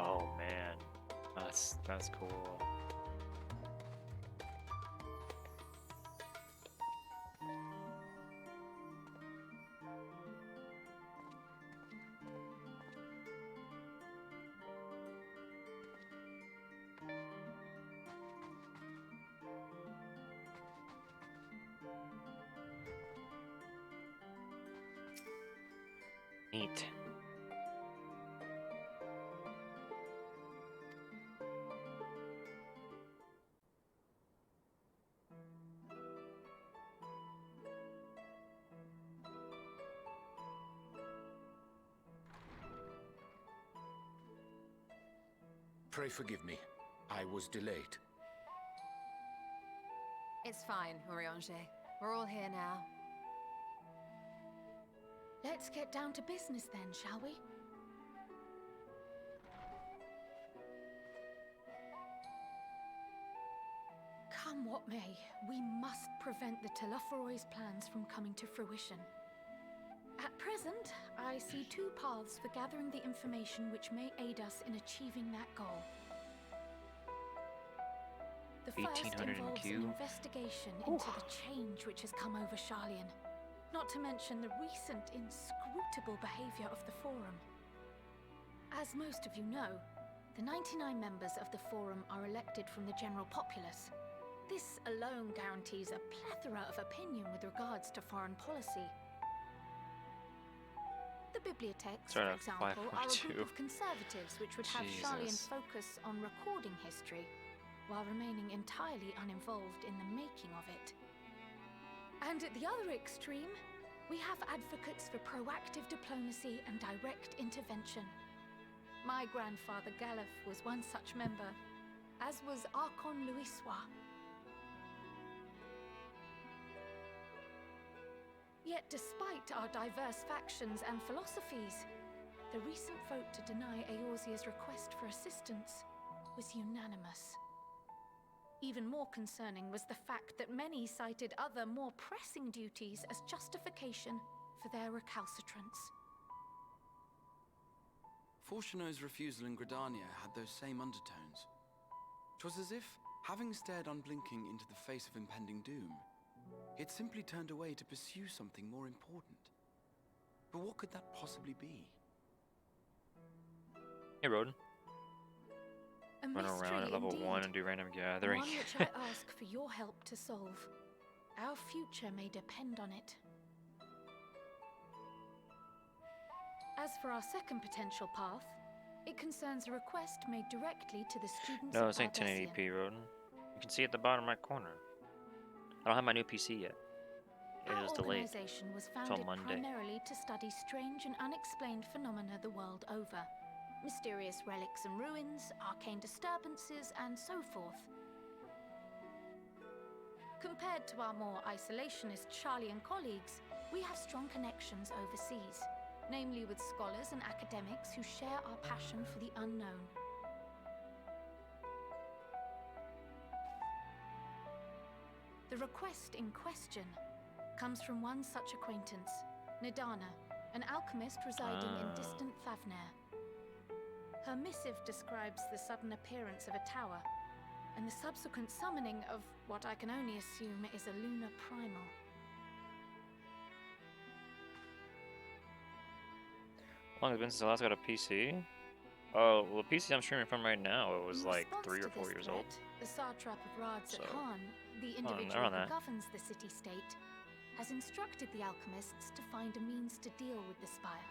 Oh man, that's cool. Neat.
Pray forgive me. I was delayed.
It's fine, Urianger. We're all here now.
Let's get down to business then, shall we? Come what may, we must prevent the Telophoroid's plans from coming to fruition. At present, I see two paths for gathering the information which may aid us in achieving that goal. The first involves an investigation into the change which has come over Sharlayan, not to mention the recent inscrutable behavior of the Forum. As most of you know, the 99 members of the Forum are elected from the general populace. This alone guarantees a plethora of opinion with regards to foreign policy. The bibliotheques, for example, are a group of conservatives which would have Sharlayan focus on recording history, while remaining entirely uninvolved in the making of it. And at the other extreme, we have advocates for proactive diplomacy and direct intervention. My grandfather Galef was one such member, as was Archon Louisois. Yet despite our diverse factions and philosophies, the recent vote to deny Eorzea's request for assistance was unanimous. Even more concerning was the fact that many cited other, more pressing duties as justification for their recalcitrance.
Fortuno's refusal in Gridania had those same undertones. 'Twas as if, having stared unblinking into the face of impending doom, it simply turned away to pursue something more important. But what could that possibly be?
Hey, Roden.
A
Run around at level 1 and do random gathering.
One which I ask for your help to solve. Our future may depend on it. As for our second potential path, it concerns a request made directly to the students
No,
of
this ain't 1080p, Roden. You can see at the bottom right corner. I don't have my new PC yet. It is delayed.
Our organization was
Till
founded
Monday.
primarily to study strange and unexplained phenomena the world over. Mysterious relics and ruins, arcane disturbances, and so forth. Compared to our more isolationist Sharlayan colleagues, we have strong connections overseas, namely with scholars and academics who share our passion for the unknown. The request in question comes from one such acquaintance, Nidana, an alchemist residing in distant Thavnair. Her missive describes the sudden appearance of a tower, and the subsequent summoning of what I can only assume is a lunar primal.
How long has it been since I last got a PC? Oh, well, the PC I'm streaming from right now, it was like 3 or 4 years old.
The satrap of Radz
So,
Khan, the
around
individual who
that.
governs the city-state, has instructed the alchemists to find a means to deal with the spire.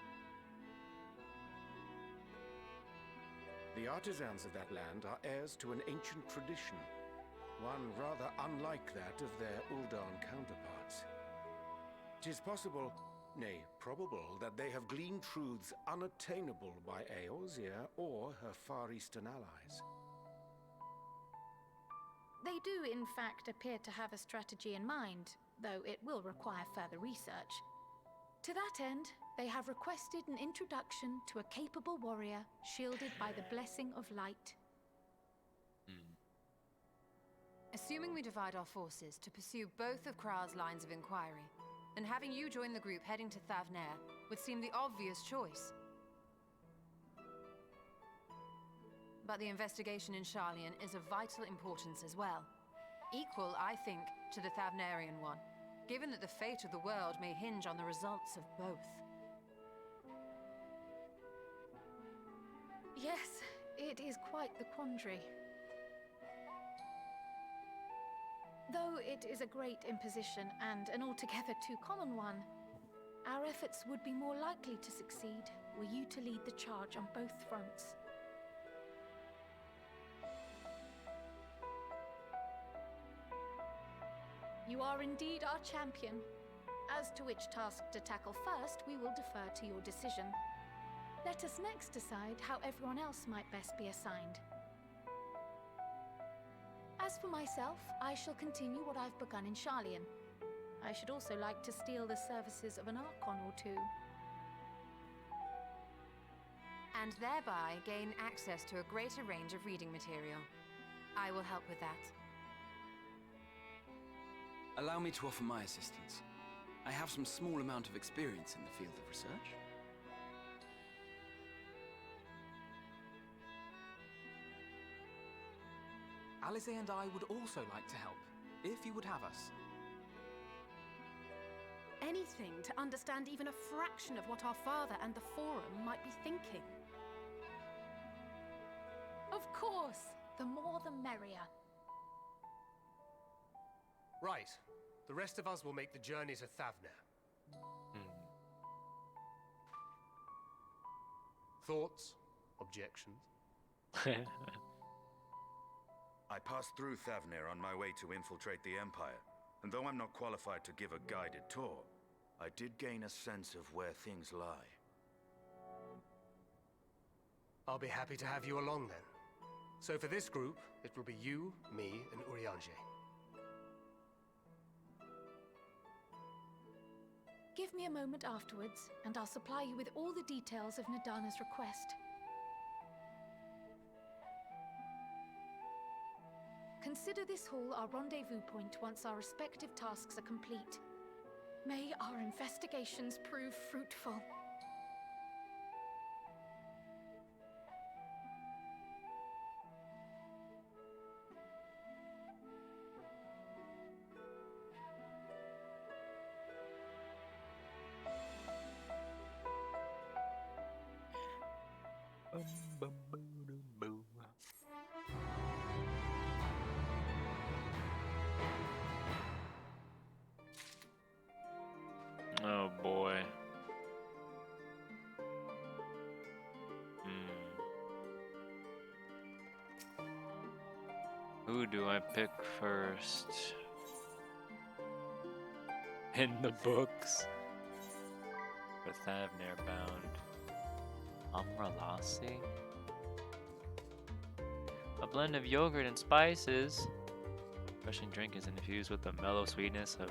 The artisans of that land are heirs to an ancient tradition, one rather unlike that of their Uldan counterparts. 'Tis possible, nay, probable, that they have gleaned truths unattainable by Eorzea or her Far Eastern allies.
They do, in fact, appear to have a strategy in mind, though it will require further research. To that end, they have requested an introduction to a capable warrior shielded by the blessing of light.
Assuming we divide our forces to pursue both of Kral's lines of inquiry, then having you join the group heading to Thavnair would seem the obvious choice. But the investigation in Sharlayan is of vital importance as well. Equal, I think, to the Thavnarian one, given that the fate of the world may hinge on the results of both.
Yes, it is quite the quandary. Though it is a great imposition and an altogether too common one, Our efforts would be more likely to succeed were you to lead the charge on both fronts. You are indeed our champion. As to which task to tackle first, we will defer to your decision. Let us next decide how everyone else might best be assigned. As for myself, I shall continue what I've begun in Sharlayan. I should also like to steal the services of an Archon or two.
And thereby gain access to a greater range of reading material. I will help with that.
Allow me to offer my assistance. I have some small amount of experience in the field of research.
Alize and I would also like to help, if you would have us.
Anything to understand even a fraction of what our father and the Forum might be thinking. Of course, the more the merrier.
Right. The rest of us will make the journey to Thavner. Thoughts? Objections?
I passed through Thavner on my way to infiltrate the Empire, and though I'm not qualified to give a guided tour, I did gain a sense of where things lie.
I'll be happy to have you along then. So for this group, it will be you, me, and Urianger.
Give me a moment afterwards, and I'll supply you with all the details of Nadana's request. Consider this hall our rendezvous point once our respective tasks are complete. May our investigations prove fruitful.
Oh boy. Who do I pick first? In the books. For Thavner bound. Amralasi? A blend of yogurt and spices. Refreshing drink is infused with the mellow sweetness of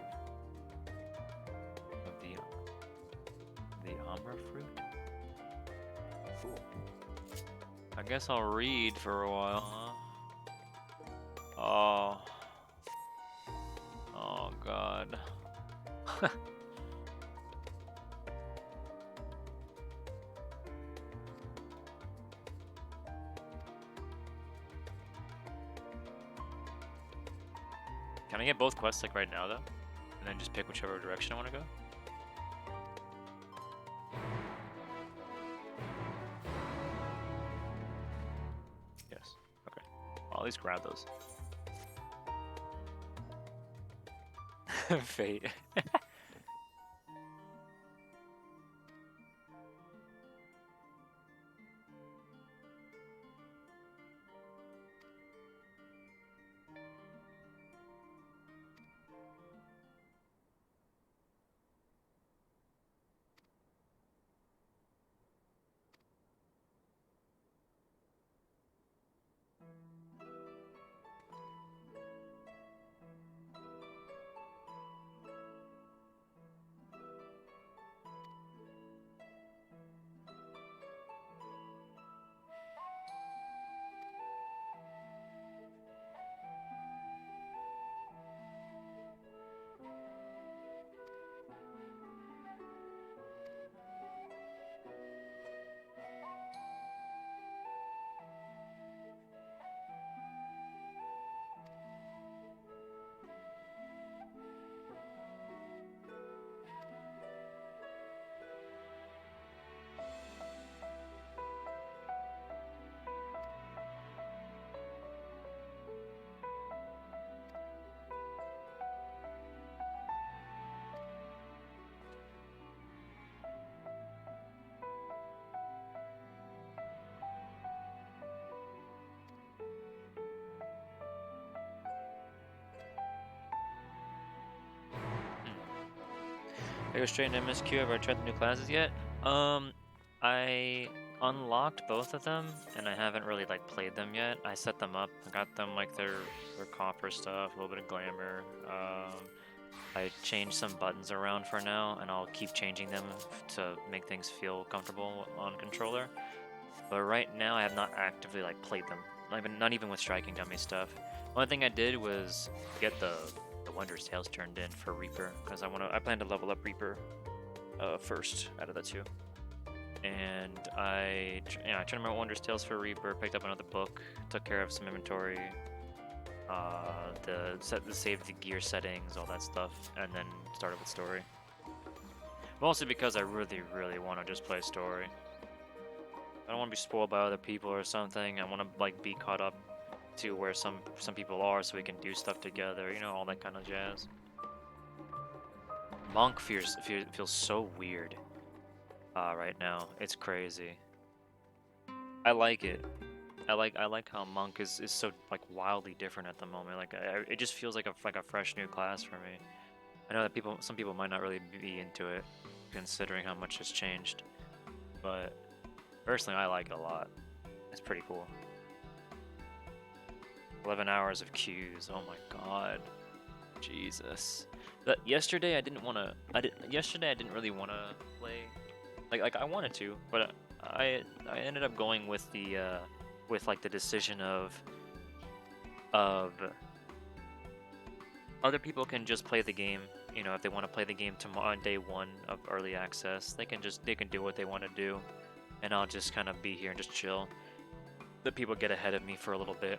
the Amra fruit. I guess I'll read for a while, huh? Oh God. Can I get both quests like right now though? And then just pick whichever direction I want to go? Yes. Okay. Well, at least grab those. Fate. I go straight into MSQ. Have I tried the new classes yet? I unlocked both of them, and I haven't really like played them yet. I set them up. I got them like their copper stuff, a little bit of glamour. I changed some buttons around for now, and I'll keep changing them to make things feel comfortable on controller. But right now, I have not actively like played them. Not even with striking dummy stuff. One thing I did was get the Wondrous Tales turned in for Reaper, because I plan to level up Reaper first out of the two. And I turned my Wondrous Tales for Reaper, picked up another book, took care of some inventory, save the gear settings, all that stuff, and then started with story. Mostly because I really, really want to just play story. I don't want to be spoiled by other people or something. I want to like be caught up to where some people are, so we can do stuff together. You know, all that kind of jazz. Monk feels so weird right now. It's crazy. I like it. I like how Monk is so like wildly different at the moment. Like it just feels like a fresh new class for me. I know that some people might not really be into it, considering how much has changed. But personally, I like it a lot. It's pretty cool. 11 hours of queues. Oh my god. Jesus. Yesterday I didn't really want to play. Like I wanted to, but I ended up going with the with the decision of other people can just play the game. You know, if they want to play the game on day 1 of early access, they can do what they want to do, and I'll just kind of be here and just chill. The people get ahead of me for a little bit,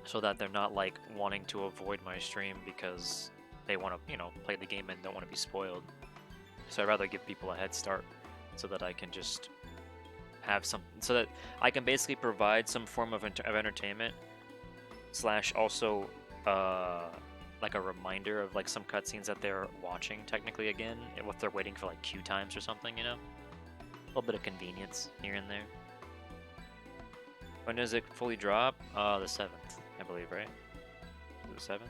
so that they're not like wanting to avoid my stream because they want to, play the game and don't want to be spoiled. So I'd rather give people a head start so that I can just have so that I can basically provide some form of entertainment / also like a reminder of like some cutscenes that they're watching technically again, if they're waiting for like queue times or something, A little bit of convenience here and there. When does it fully drop? The 7th, I believe, right? Is it the 7th?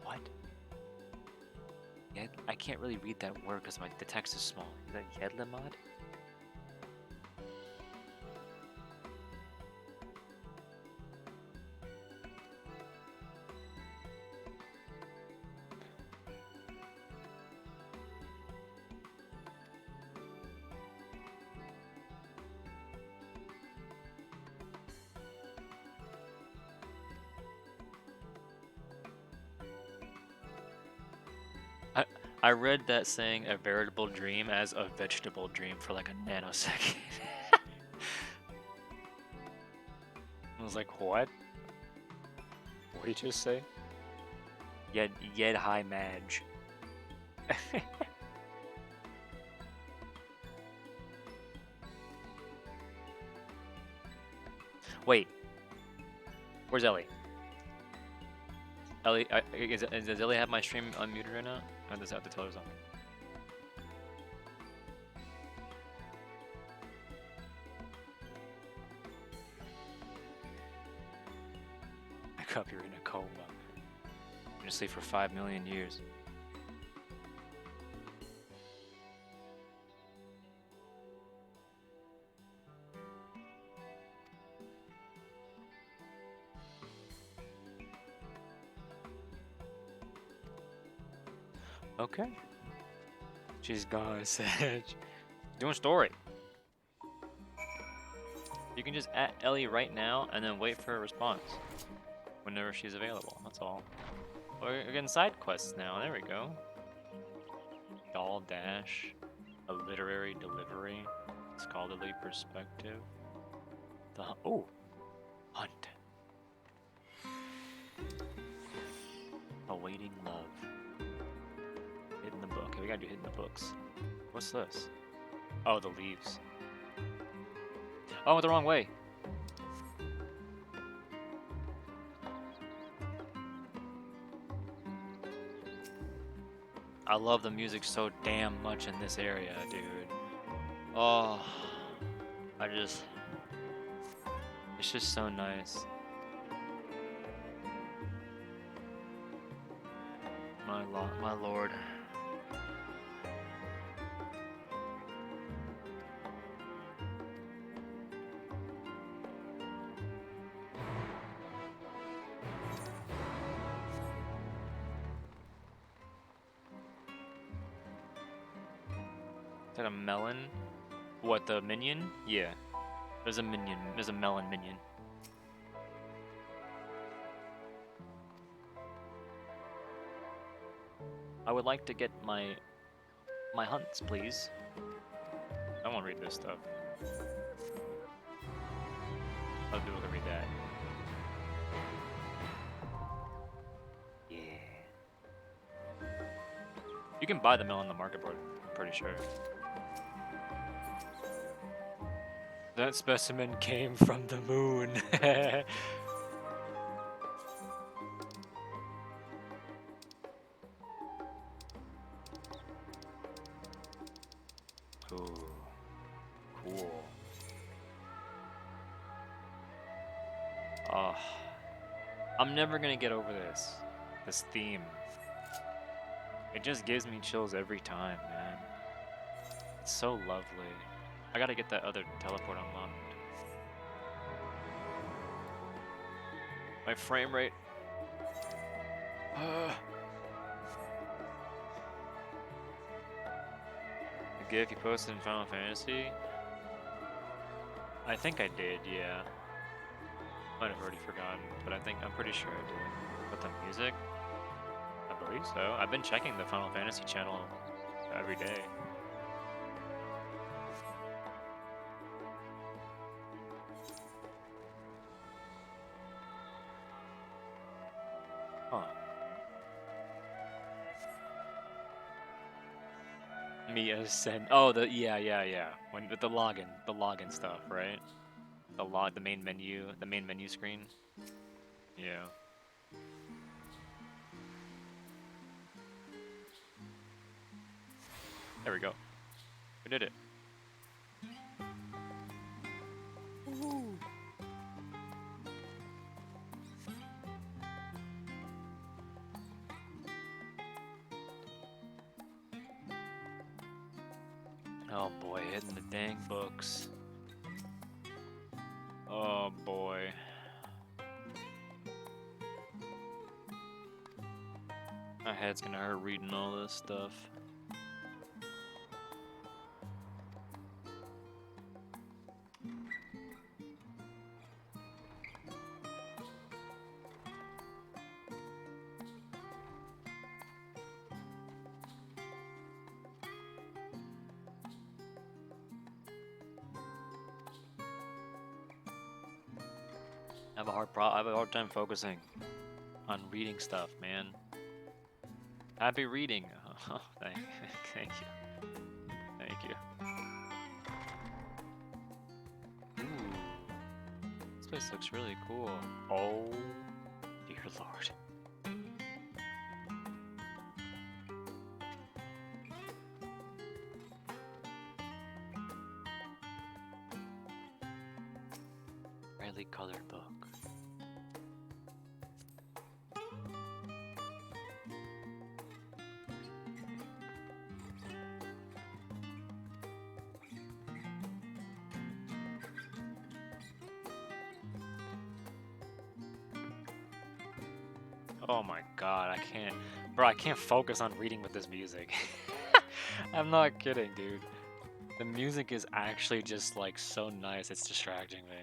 What? I can't really read that word because the text is small. Is that Yedlamad? I read that saying a veritable dream as a vegetable dream for like a nanosecond. I was like, what? What did you just say? Yed high Madge. Wait. Where's Ellie? Ellie, does Ellie have my stream unmuted right now? Or does I have to tell her something? Wake up, you're in a coma. You're gonna sleep for 5 million years. Okay. She's gone, Sage. Doing story. You can just at Ellie right now and then wait for a response whenever she's available. That's all. We're getting side quests now. There we go. Doll Dash. A literary delivery. Scholarly perspective. Hunt. Awaiting love. Hidden the book. Okay, we gotta do hidden the books. What's this? Oh, the leaves. Oh, I went the wrong way. I love the music so damn much in this area, dude. Oh, it's just so nice. My lord. Is that a melon? What, the minion? Yeah. There's a minion. There's a melon minion. I would like to get my hunts, please. I won't read this stuff. Other people can read that. Yeah. You can buy the melon on the market board, I'm pretty sure. That specimen came from the moon. Ooh, cool. Oh, I'm never gonna get over this theme. It just gives me chills every time, man. It's so lovely. I gotta get that other teleport unlocked. My frame rate. The GIF you posted in Final Fantasy? I think I did, yeah. Might have already forgotten, but I'm pretty sure I did. But the music? I believe so. I've been checking the Final Fantasy channel every day. Huh. Mia sent. Oh, yeah. When with the login stuff, right? The main menu screen. Yeah. There we go. We did it.
Ooh.
Oh boy, hitting the dang books. Oh boy. My head's gonna hurt reading all this stuff. I have a hard time focusing on reading stuff, man. Happy reading. Oh, thank you. Thank you. Ooh. This place looks really cool. Oh, dear lord. Brightly colored book. Oh my god, I can't focus on reading with this music. I'm not kidding, dude. The music is actually just like so nice, it's distracting me.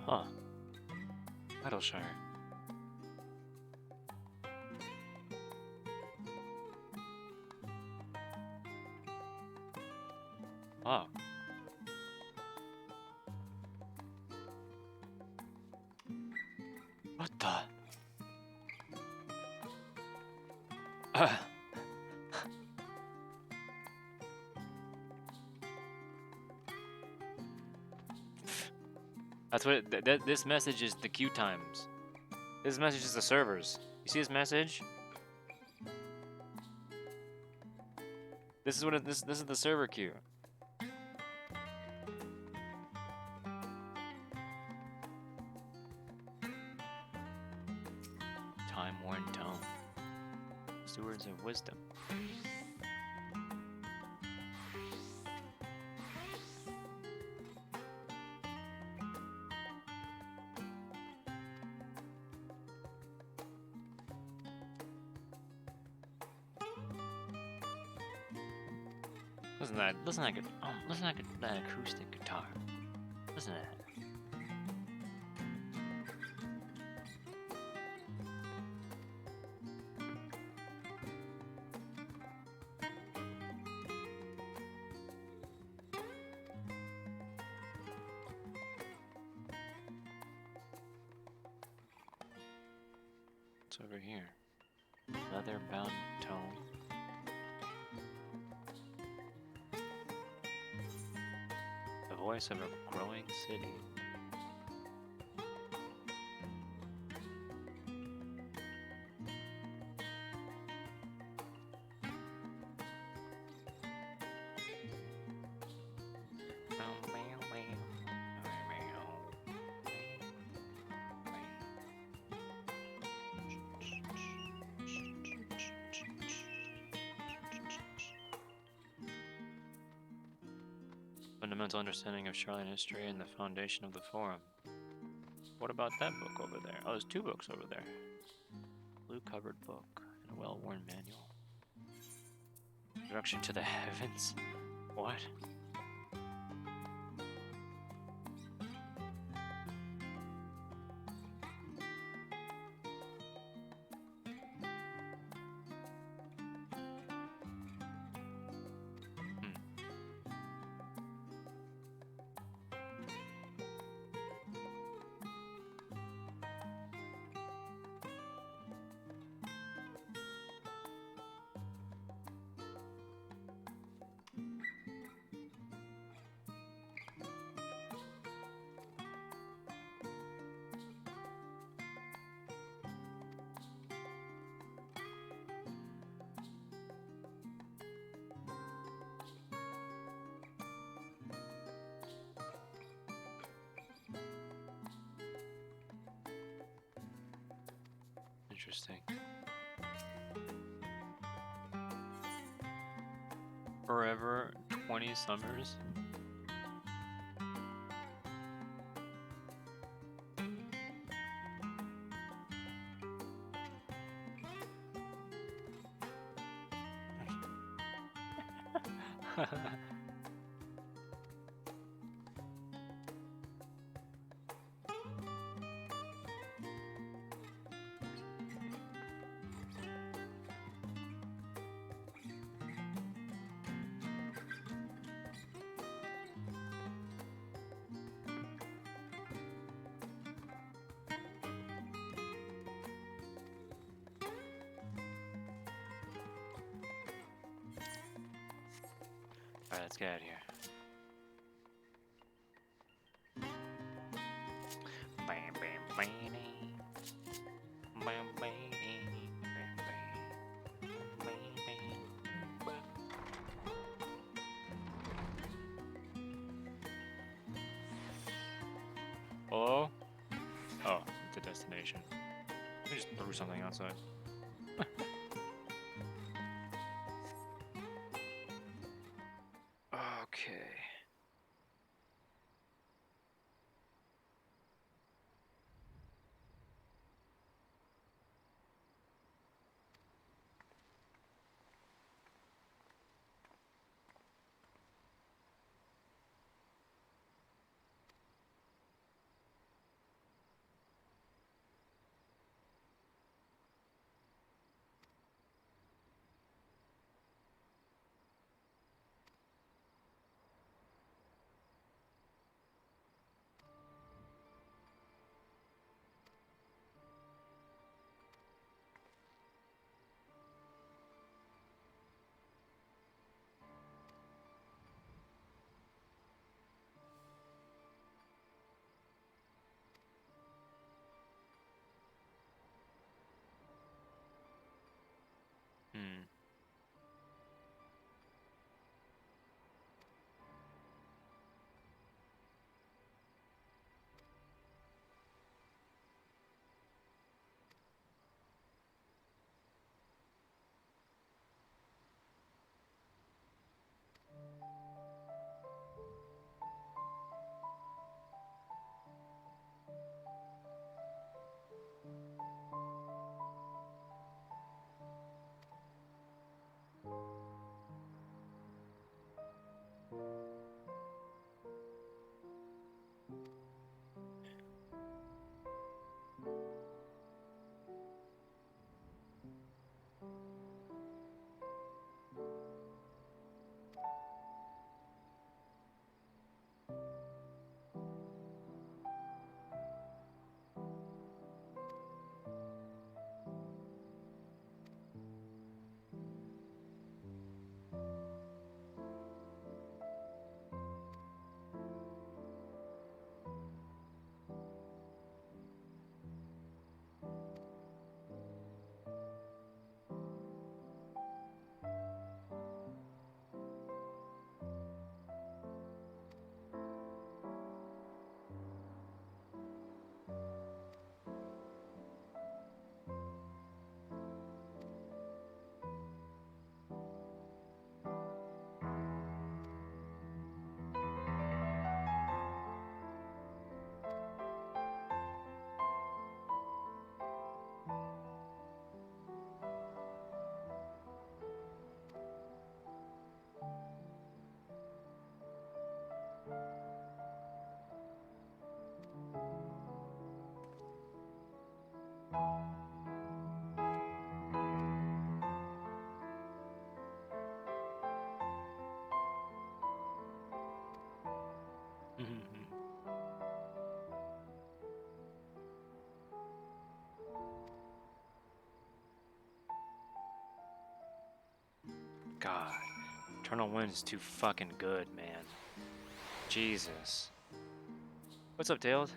Huh. Metalshire. Oh. What the? That's what this message is. The queue times. This message is the servers. You see this message? This is what this is the server queue. Time-worn tone. Stewards of wisdom. Listen to that acoustic guitar. Listen to that. What's over here? Leather-bound tone. The voice of a growing city. Fundamental understanding of Charlian history and the foundation of the Forum. What about that book over there? Oh, there's two books over there. Blue-covered book and a well-worn manual. Introduction to the Heavens? What? Interesting. Forever 20 summers. Alright, let's get out of here. Hello? Oh, it's a destination. I just threw something outside. Okay. Hmm. God, Eternal Wind is too fucking good, man. Jesus. What's up, Tails?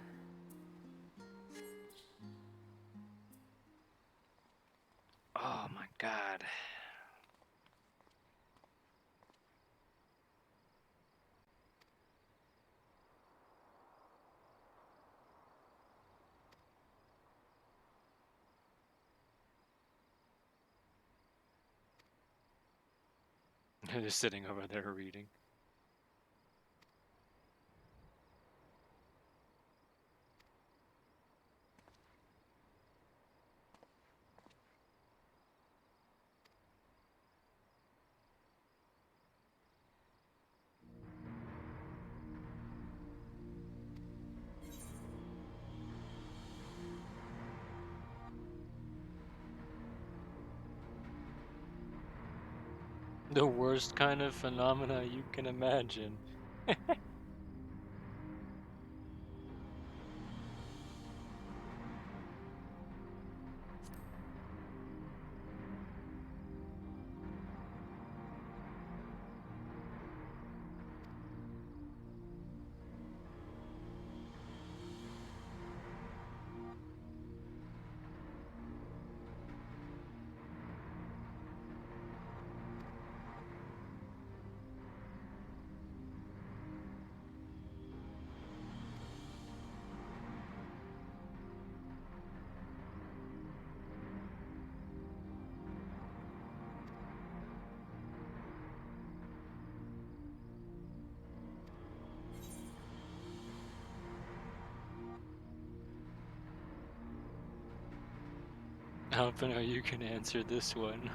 Oh my God. They're just sitting over there reading. The worst kind of phenomena you can imagine. I don't know you can answer this one.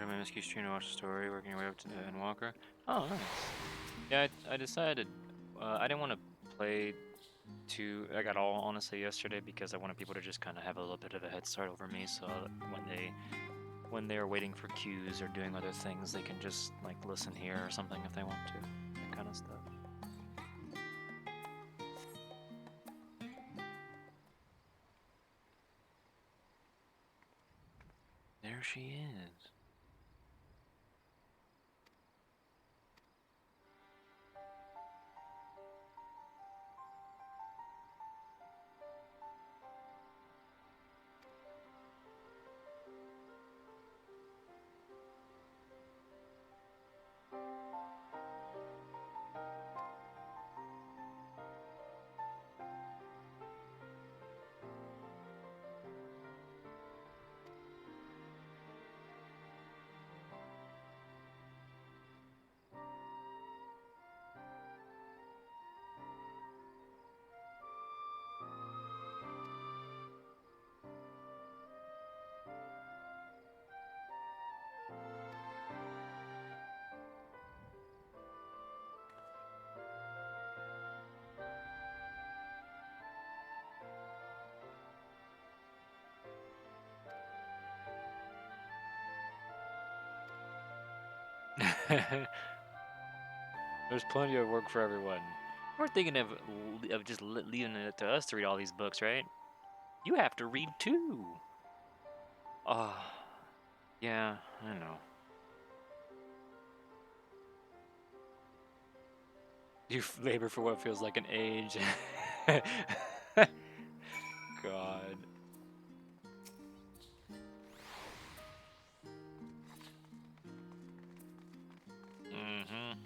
EW MSQ stream to watch the story, working your way up to the Endwalker. Oh, nice. Yeah, I decided I didn't want to play too like at all, honestly, yesterday because I wanted people to just kind of have a little bit of a head start over me, so when they're waiting for queues or doing other things, they can just like listen here or something if they want to, that kind of stuff. There she is. There's plenty of work for everyone. We're thinking of just leaving it to us to read all these books, right? You have to read too. Oh, yeah, I know. You labor for what feels like an age. God. Mm-hmm.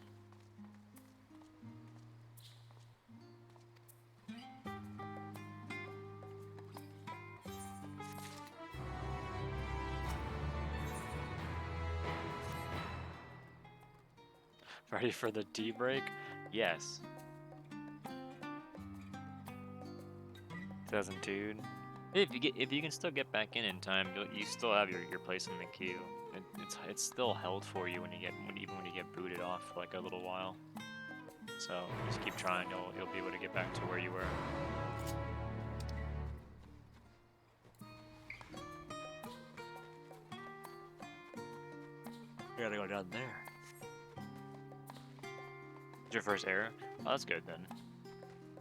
Ready for the tea break? Yes. 2002. If you can still get back in time, you still have your place in the queue. It's still held for you even when you get booted off for like a little while. So just keep trying. You'll be able to get back to where you were. You gotta go down there. Your first error? Oh, that's good then.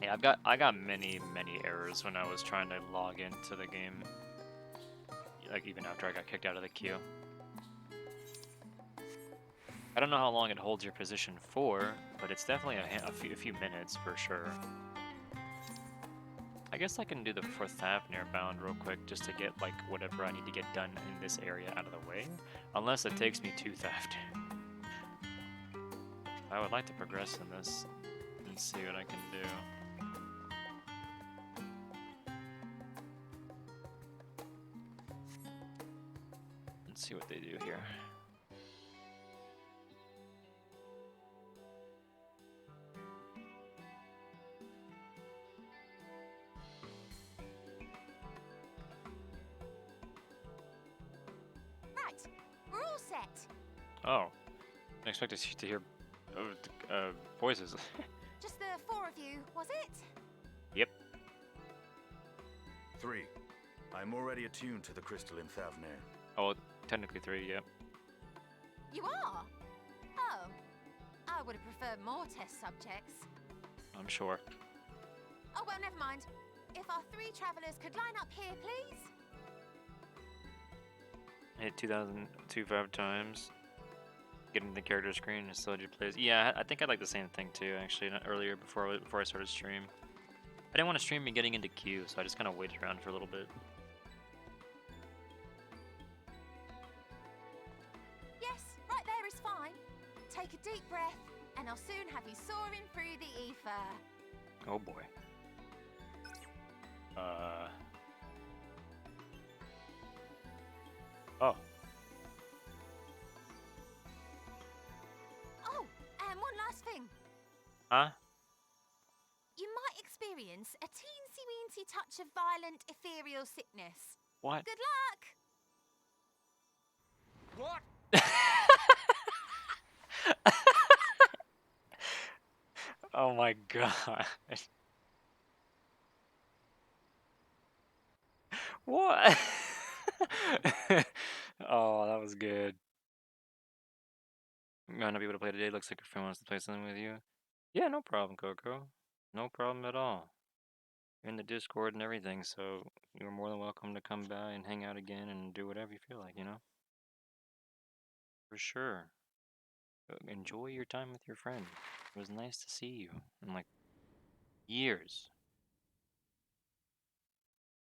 Yeah, I got many errors when I was trying to log into the game. Like even after I got kicked out of the queue. I don't know how long it holds your position for, but it's definitely a few minutes for sure. I guess I can do the 4th Thavnir bound real quick just to get like whatever I need to get done in this area out of the way. Unless it takes me to Thavnir. I would like to progress in this and see what I can do. Let's see what they do here.
Right, we're all set.
Oh, I expected to hear voices.
Just the 4 of you, was it?
Yep.
3. I'm already attuned to the crystal in Thavnir.
Oh, technically 3, yep.
You are? Oh. I would have preferred more test subjects.
I'm sure.
Oh, well, never mind. If our 3 travelers could line up here, please.
Hit 2005 times. Getting the character screen and still do plays. Yeah, I think I like the same thing too, actually, not earlier before I started stream. I didn't want to stream me getting into queue, so I just kind of waited around for a little bit.
Yes, right there is fine. Take a deep breath, and I'll soon have you soaring through the ether.
Oh boy. Oh.
Oh, and one last thing.
Huh?
You might experience a teensy-weensy touch of violent ethereal sickness.
What?
Good luck!
What?
my god. What? Oh, that was good. Might not be able to play today. Looks like your friend wants to play something with you. Yeah, no problem, Coco. No problem at all. You're in the Discord and everything, so you're more than welcome to come by and hang out again and do whatever you feel like, you know? For sure. Enjoy your time with your friend. It was nice to see you in like years.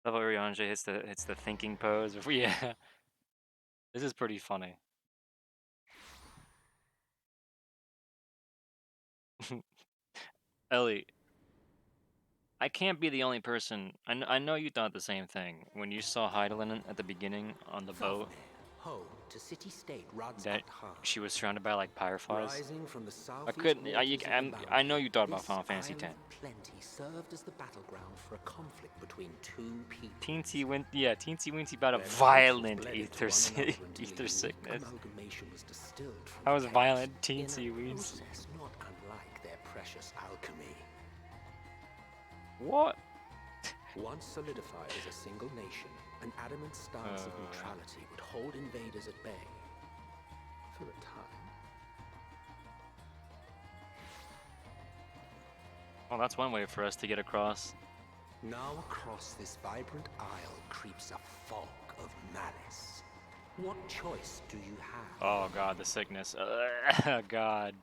Love how Ryanje hits the thinking pose. Yeah. This is pretty funny. Ellie, I can't be the only person. I know you thought the same thing when you saw Heidelin at the beginning on the boat.
Home to city-state Rad's
That
Akhar.
she was surrounded by like pyreflies.
Rising from the
I
southeast
couldn't.
waters of the
I know
boundary,
you thought about
this
Final Fantasy
island
X.
of plenty served as the battleground for a conflict between two people.
Teensy Weensy about a
Their
violent
bled into
ether
one another until
ether
a
sickness.
amalgamation was distilled from
That was
chaos
violent,
in a
Teensy Weens.
process not unlike their precious alchemy.
What?
Once solidified as a single nation, an adamant stance of neutrality would hold invaders at bay for a time.
Well, that's one way for us to get across.
Now across this vibrant isle creeps a fog of malice. What choice do you have?
Oh god, the sickness. God.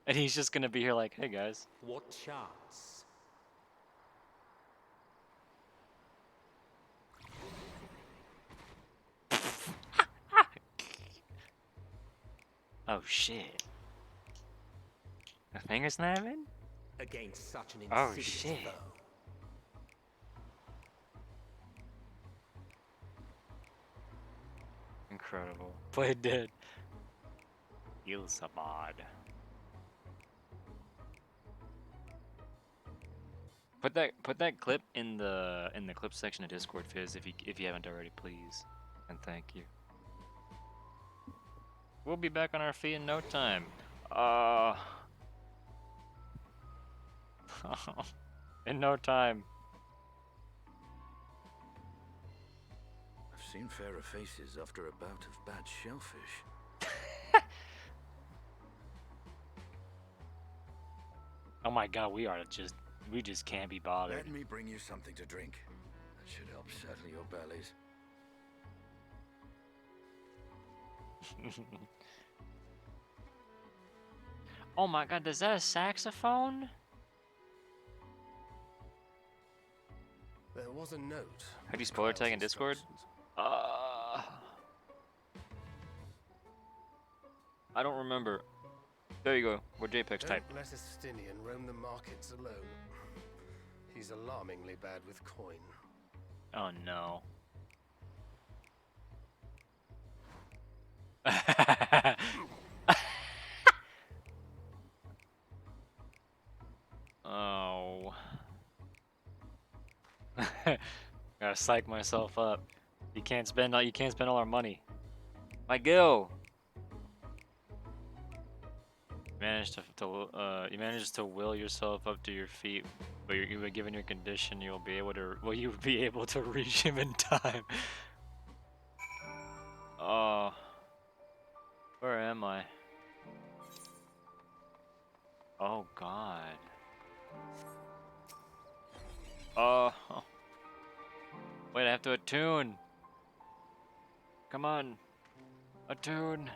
And he's just gonna be here like, hey guys.
What chance?
Oh shit. The finger snapping?
Against such an
Oh
insidious
shit.
foe.
Incredible. Play dead. Ilsabad. Put that clip in the clip section of Discord, Fizz, if you haven't already, please. And thank you. We'll be back on our feet in no time. In no time.
I've seen fairer faces after a bout of bad shellfish.
Oh my god, we just can't be bothered.
Let me bring you something to drink. That should help settle your bellies.
Oh my god, is that a saxophone?
There was a note.
Have you spoiler tag in Discord? I don't remember. There you go. What JPEG's type.
Don't let a Stinian roam the markets alone. He's alarmingly bad with coin.
Oh no. Oh. Gotta psych myself up. You can't spend all our money. My gil. You managed to will yourself up to your feet, but given your condition, you'll be able to reach him in time. Oh, where am I? Oh God. Oh, wait, I have to attune. Come on, attune.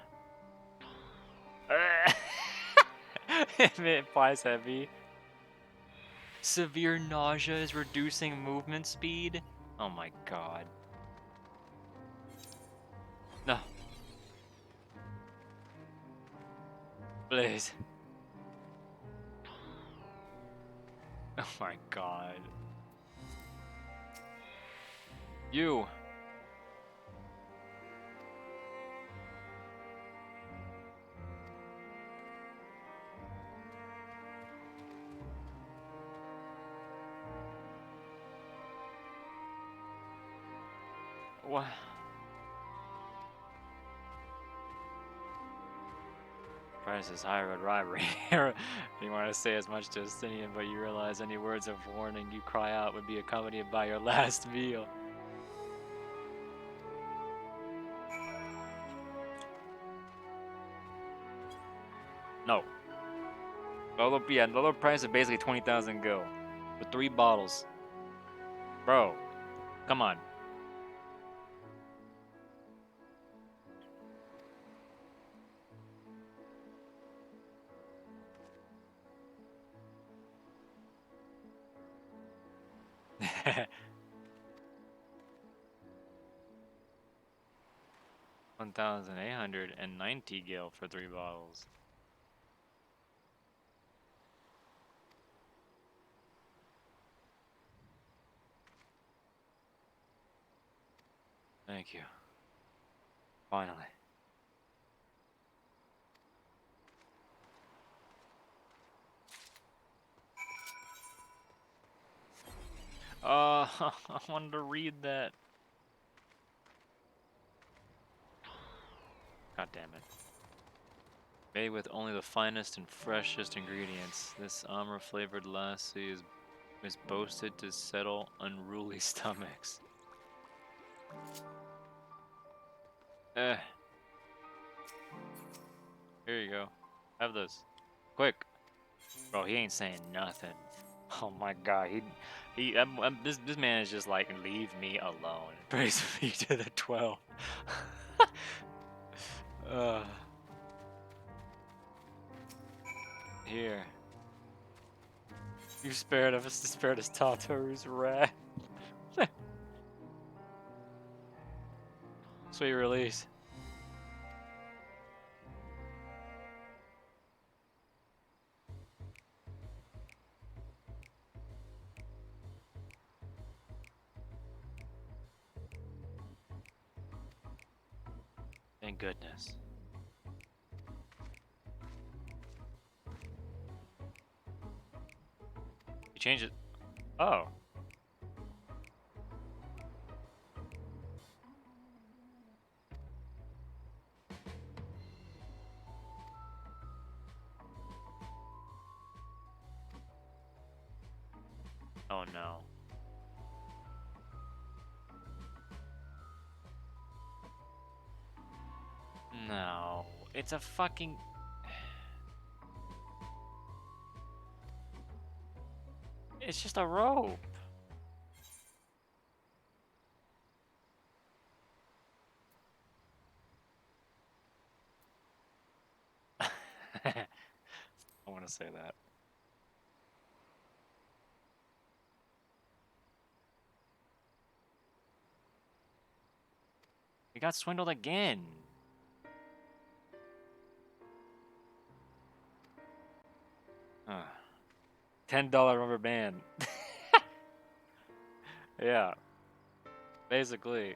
It applies heavy. Severe nausea is reducing movement speed. Oh my god. No. Please. Oh my god. You. What? Price is high road robbery. You want to say as much to Justinian, but you realize any words of warning you cry out would be accompanied by your last meal. No. Lolo price is basically 20,000 gil with 3 bottles. Bro, come on. $1,890 gil for 3 bottles. Thank you. Finally. I wanted to read that. God damn it. Made with only the finest and freshest ingredients, this armor-flavored lassie is boasted to settle unruly stomachs. Here you go. Have this. Quick. Bro, he ain't saying nothing. Oh my god, this man is just like, leave me alone. Praise be to the 12. Here. You spared us Tataru's wrath. Sweet release. Thank goodness. You change it. Oh. Oh no. No. It's a fucking... It's just a rope. I want to say that. We got swindled again. $10 rubber band. Yeah. Basically.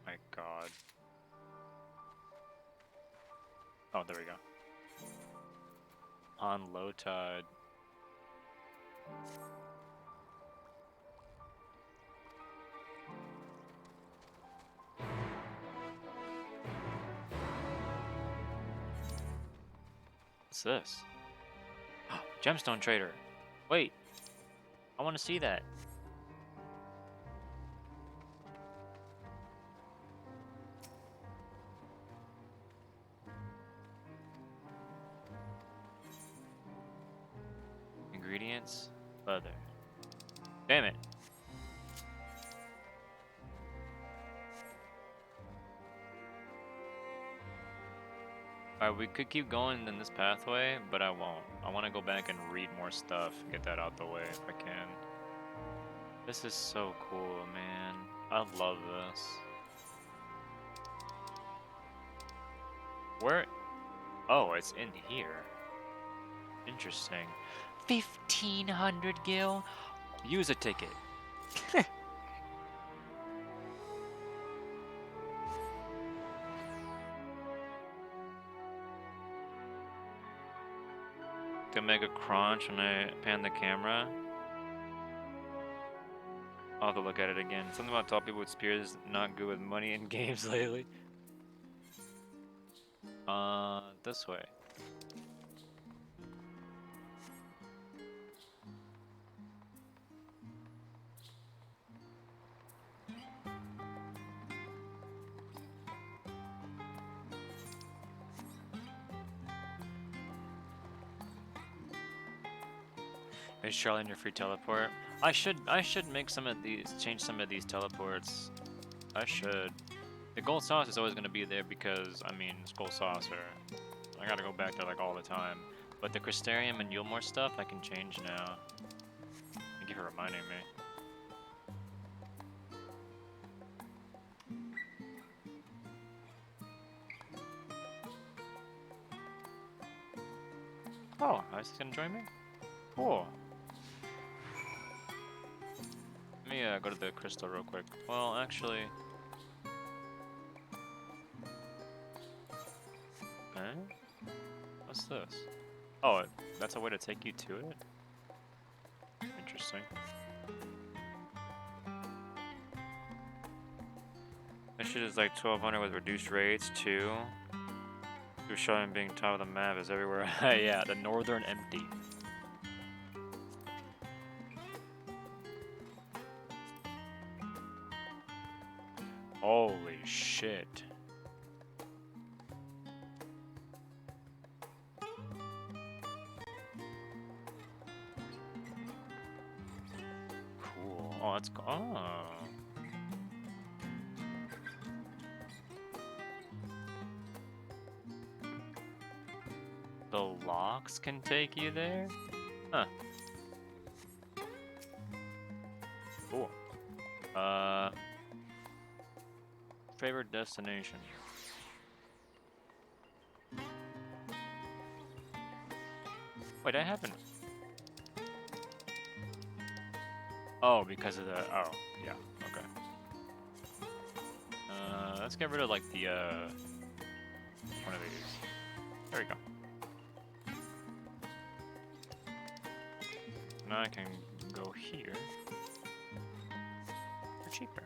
My god. Oh, there we go. On low tide. What's this? Gemstone trader. Wait. I want to see that. Ingredients. Leather. Damn it. Alright, we could keep going in this pathway, but I won't. I want to go back and read more stuff, get that out the way if I can. This is so cool, man. I love this. Where? Oh, it's in here. Interesting. 1,500 gil? Use a ticket. Can make a crunch when I pan the camera. I'll have to look at it again. Something about tall people with spears not good with money in games lately. This way. Is Charlie in your free teleport? I should make some of these, change some of these teleports. I should. The gold sauce is always going to be there because, I mean, it's gold saucer. I gotta go back there like all the time. But the Crystarium and Yulmore stuff I can change now. Thank you for reminding me. Oh, Ice is gonna join me? Cool. Let me go to the crystal real quick. Well, actually... Eh? What's this? Oh, that's a way to take you to it? Interesting. This shit is like 1,200 with reduced rates, too. You're showing being top of the map is everywhere. Yeah, the northern empty. Holy shit. Cool. Oh, that's cool. Oh. The locks can take you there? Huh. Cool. Favorite destination? Wait, that happened. Oh, because of the... Oh, yeah, okay. Let's get rid of, like, the, one of these. There we go. Now I can go here for cheaper.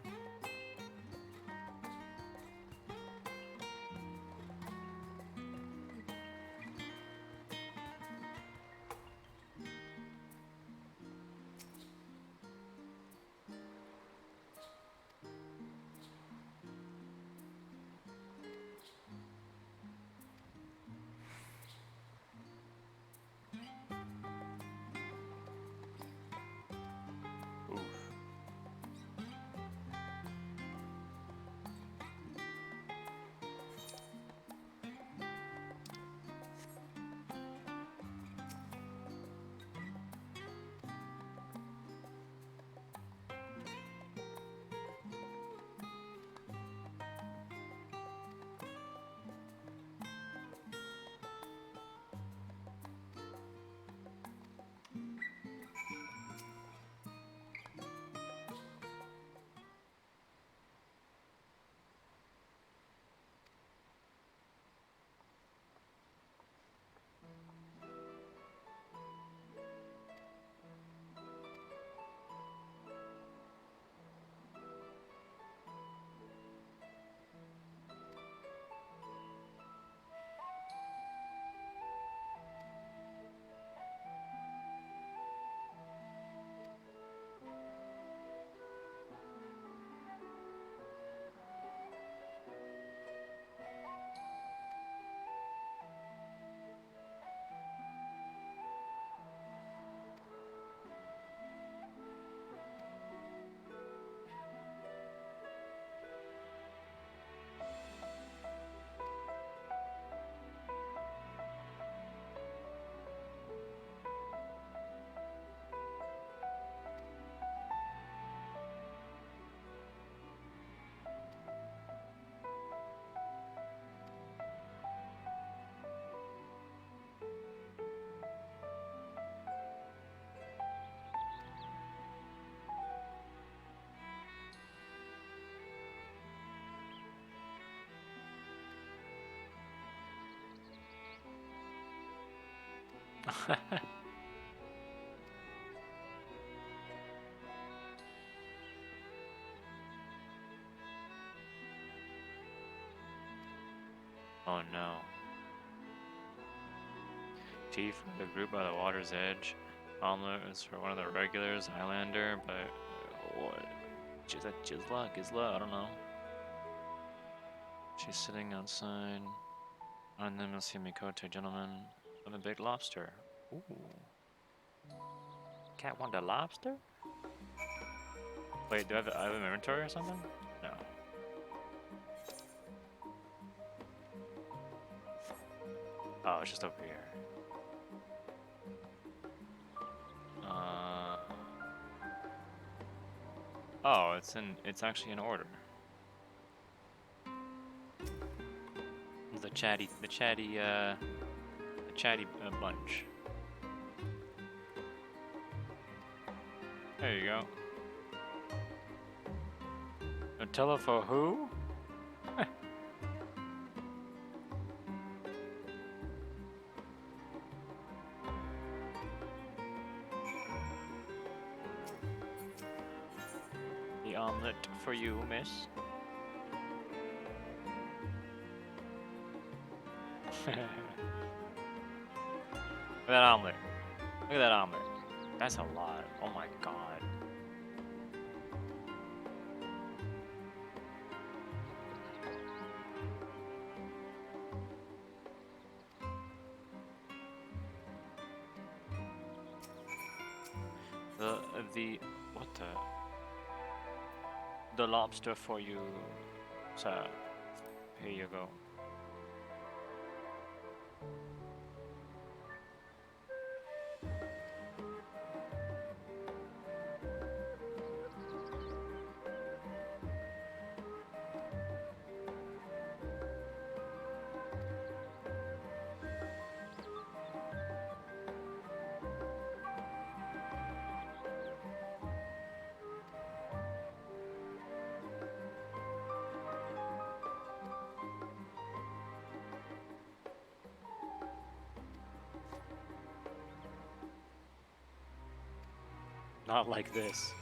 Oh no. Tea for the group by the water's edge. Omelet is for one of the regulars, Highlander, but what? Gizla? I don't know. She's sitting outside. On them, you'll see Mikoto, gentleman, with a big lobster. Ooh. Cat want a lobster? Wait, do I have an inventory or something? No. Oh, it's just over here. Oh, it's actually in order. The chatty bunch. There you go. Nutella for who? The omelet for you, miss. Look at that omelet. Look at that omelet. That's a lot. Oh my god. The lobster for you, sir. Here you go. Not like this.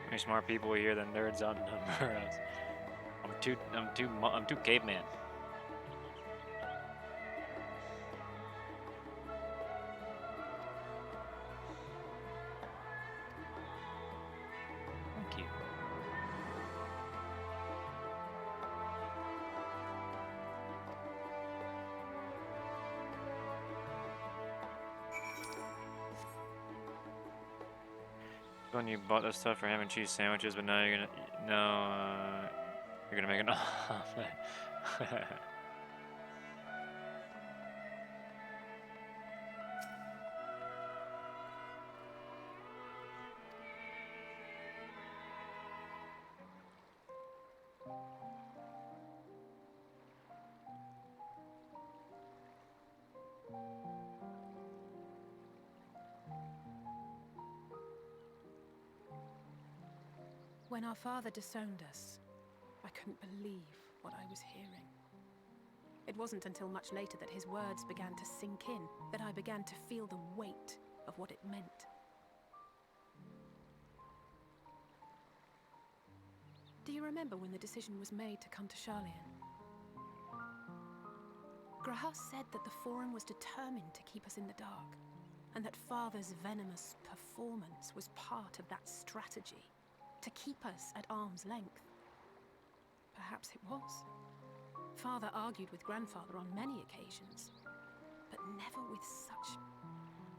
There's smart people here than nerds outnumber us. I'm too caveman. Thank you. When you bought this stuff for ham and cheese sandwiches, but now you're gonna make an omelet.
When our father disowned us, I couldn't believe what I was hearing. It wasn't until much later that his words began to sink in that I began to feel the weight of what it meant. Do you remember when the decision was made to come to Charlian? Grahas said that the Forum was determined to keep us in the dark, and that Father's venomous performance was part of that strategy. To keep us at arm's length. Perhaps it was. Father argued with Grandfather on many occasions, but never with such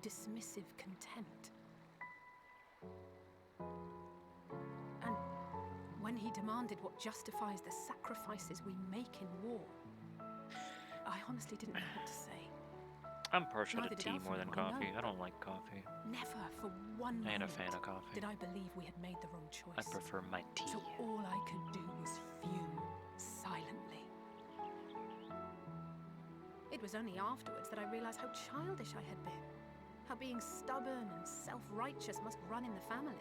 dismissive contempt. And when he demanded what justifies the sacrifices we make in war, I honestly didn't know what to say.
I'm partial
Neither
to
did
tea more than
Alfred,
coffee. I don't like coffee.
Never for one
I ain't a
moment
fan of coffee.
did I believe we had made the wrong choice.
I prefer my tea.
So all I could do was fume silently. It was only afterwards that I realized how childish I had been. How being stubborn and self-righteous must run in the family.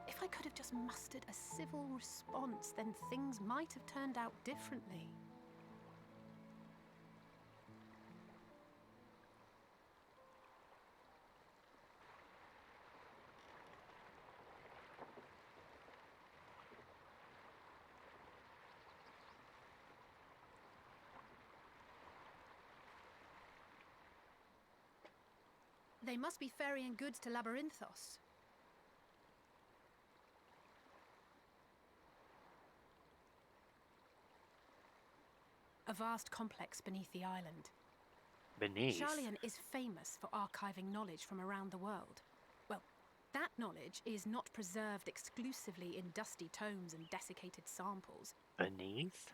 If I could have just mustered a civil response, then things might have turned out differently. They must be ferrying goods to Labyrinthos. A vast complex beneath the island.
Beneath?
Sharlayan is famous for archiving knowledge from around the world. Well, that knowledge is not preserved exclusively in dusty tomes and desiccated samples.
Beneath?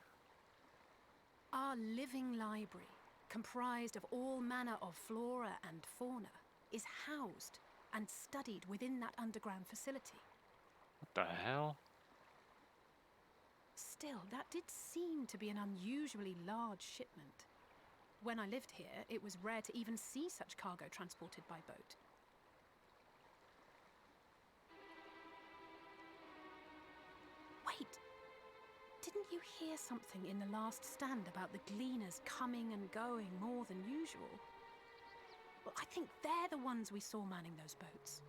Our living library, comprised of all manner of flora and fauna, is housed and studied within that underground facility.
What the hell?
Still, that did seem to be an unusually large shipment. When I lived here, it was rare to even see such cargo transported by boat. Wait! Didn't you hear something in the last stand about the gleaners coming and going more than usual? Well, I think they're the ones we saw manning those boats.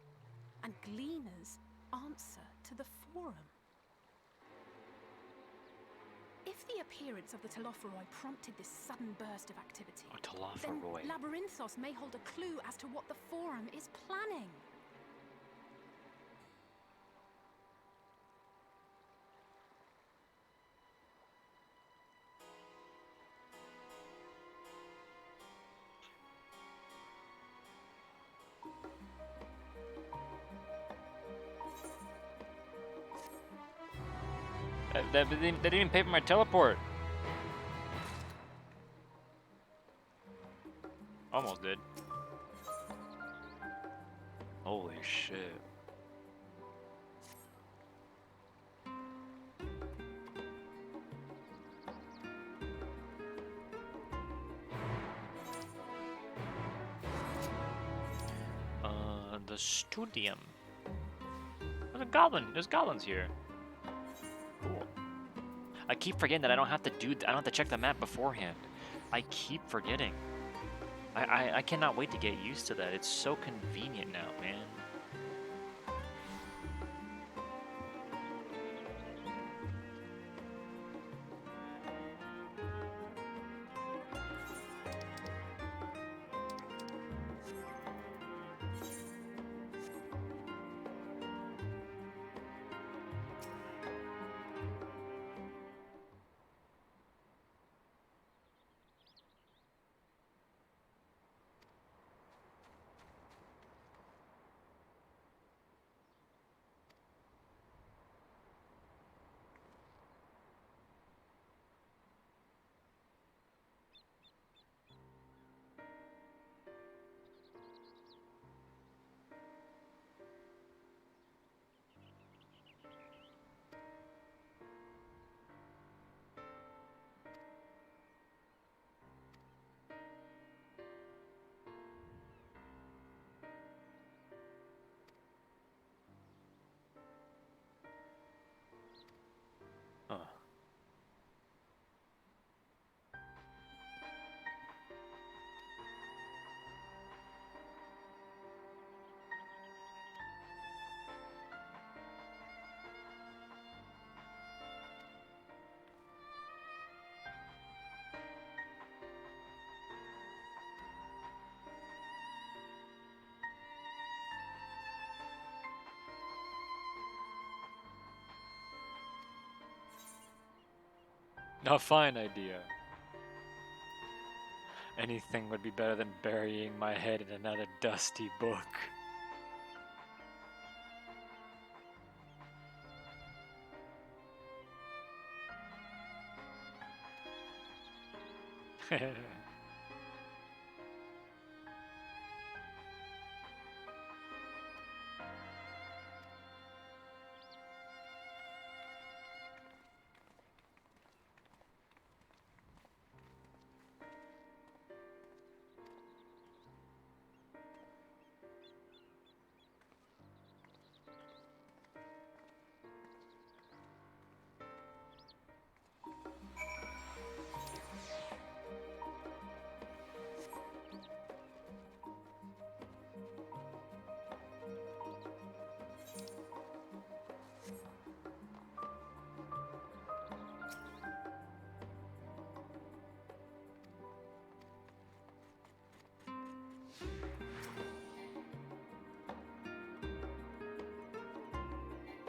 And gleaners answer to the Forum. If the appearance of the Telophoroi prompted this sudden burst of activity, then Labyrinthos may hold a clue as to what the Forum is planning.
They didn't even pay for my teleport. Almost did. Holy shit. The Studium. There's a goblin. There's goblins here. Cool. I keep forgetting that I don't have to check the map beforehand. I keep forgetting. I cannot wait to get used to that. It's so convenient now, man. A fine idea. Anything would be better than burying my head in another dusty book.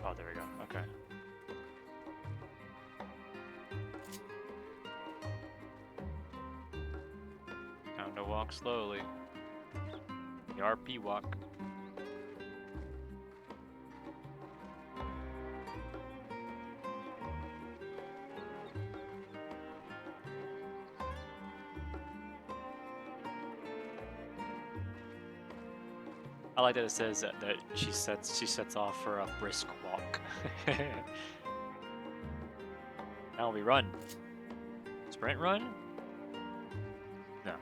Oh, there we go. Okay. Time to walk slowly. The RP walk. I like that it says that she sets off for a brisk walk. Now we run. Sprint run? No.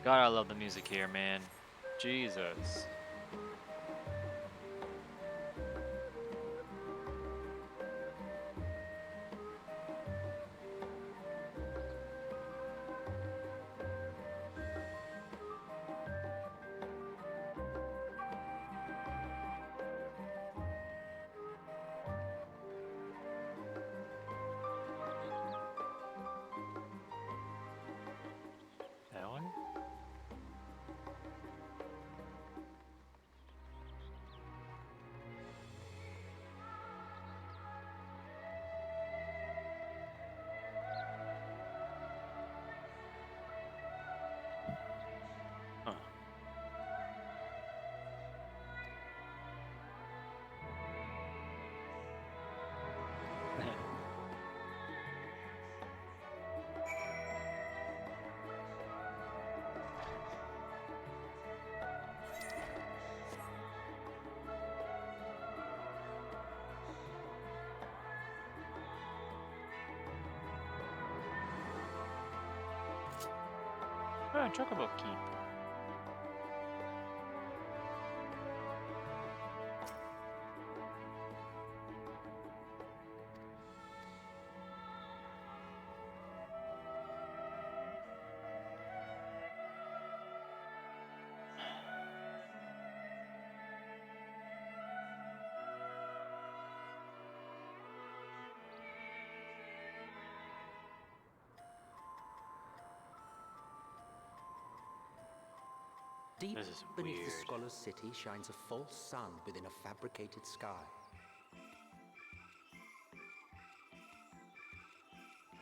God, I love the music here, man. Jesus. That one? Huh. Ah, Chocobo Keep.
Deep
This is
beneath the
weird.
scholar's city shines a false sun within a fabricated sky.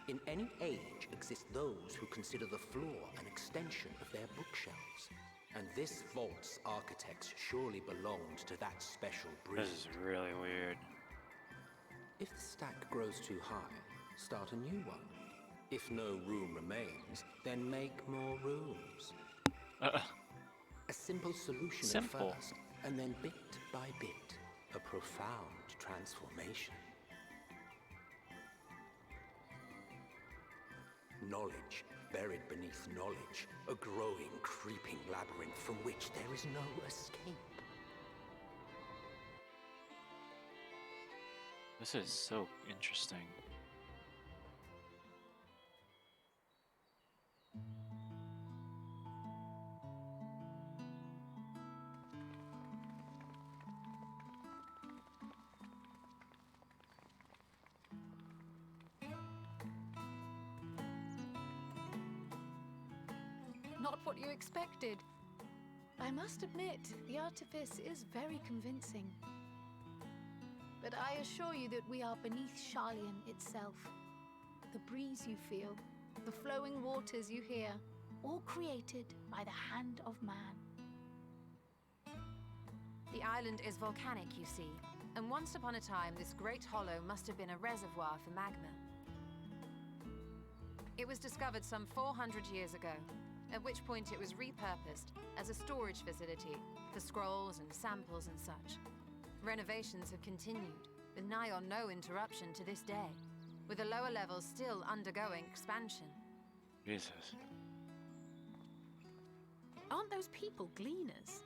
In any age exist those who consider the floor an extension of their bookshelves. And this vault's architects surely belonged to that special breed.
This is really weird.
If the stack grows too high, start a new one. If no room remains, then make more rooms. A simple solution
Simple.
at first, and then bit by bit, a profound transformation. Knowledge buried beneath knowledge, a growing, creeping labyrinth from which there is no escape.
This is so interesting.
Not what you expected. I must admit, the artifice is very convincing. But I assure you that we are beneath Sharlayan itself. The breeze you feel, the flowing waters you hear, all created by the hand of man.
The island is volcanic, you see, and once upon a time this great hollow must have been a reservoir for magma. It was discovered some 400 years ago, at which point it was repurposed as a storage facility for scrolls and samples and such. Renovations have continued, with nigh on no interruption to this day, with the lower levels still undergoing expansion.
Jesus.
Aren't those people gleaners?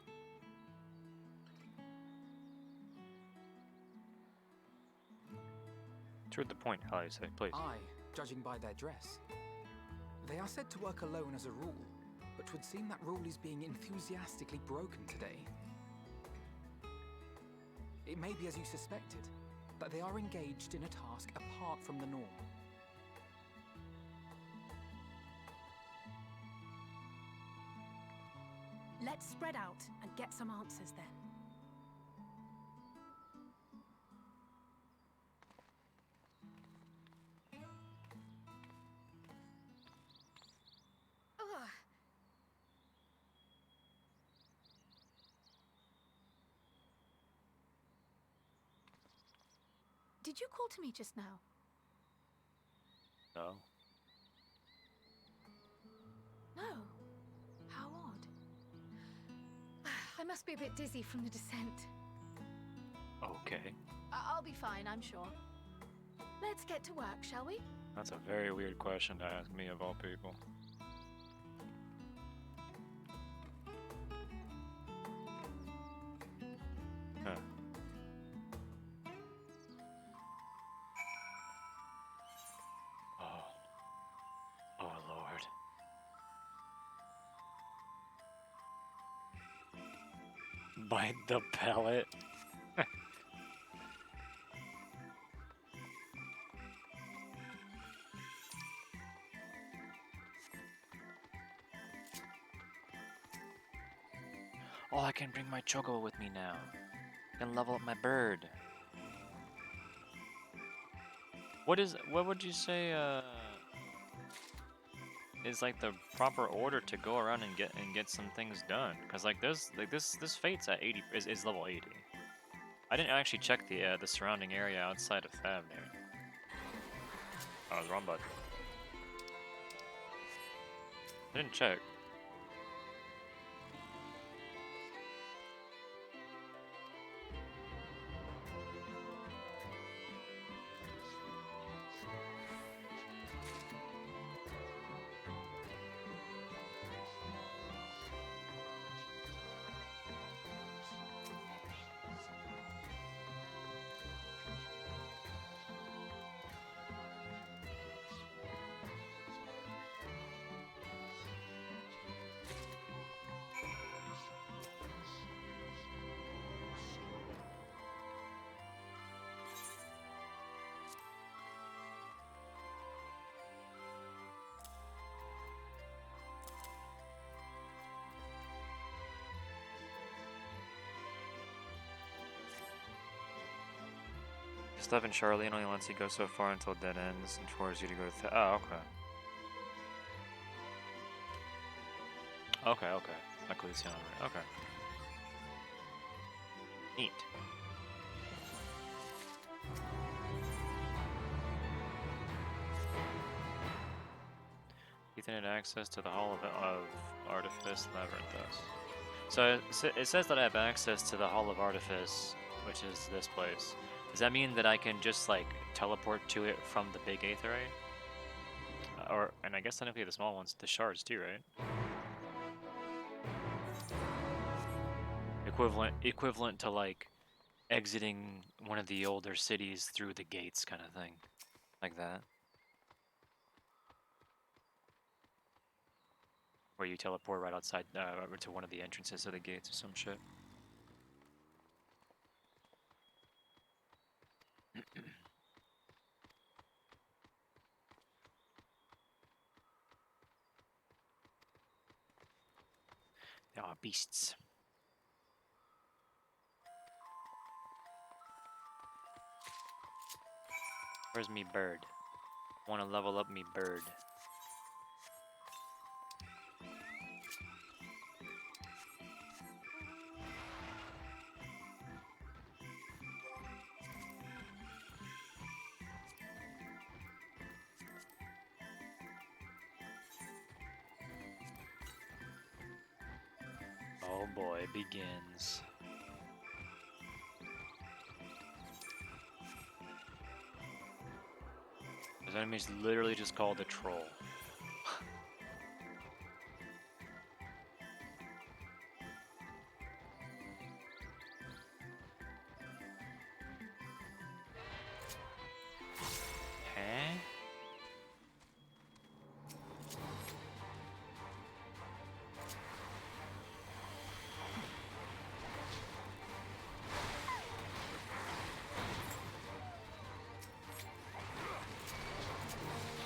To the point, how you say, please.
Aye, judging by their dress. They are said to work alone as a rule, but 'Twould seem that rule is being enthusiastically broken today. It may be as you suspected, that they are engaged in a task apart from the norm.
Let's spread out and get some answers then.
Ugh.
Did you call to me just now?
No.
No. How odd. I must be a bit dizzy from the descent.
Okay.
I'll be fine, I'm sure. Let's get to work, shall we?
That's a very weird question to ask me of all people. Huh. Oh. Oh, Lord. Bite the pellet. Oh, I can bring my chocobo with me now. I can level up my bird. What would you say is like the proper order to go around and get some things done? Cuz like this fate's at 80 is level 80. I didn't actually check the surrounding area outside of Thavnir. Oh, I was wrong button. I didn't check. Stuff in Charlene only lets you go so far until dead ends and forces you to go to oh, okay. Okay. Like Luciano, okay. Neat. Ethan had access to the Hall of Artifice Labyrinthus. So it says that I have access to the Hall of Artifice, which is this place. Does that mean that I can just like teleport to it from the big aetherite? And I guess technically the small ones, the shards too, right? Equivalent to like exiting one of the older cities through the gates kind of thing. Like that. Where you teleport right outside to one of the entrances of the gates or some shit. They are beasts. Where's me bird? Want to level up me bird. Oh boy, it begins. This enemy's literally just called a troll. Huh?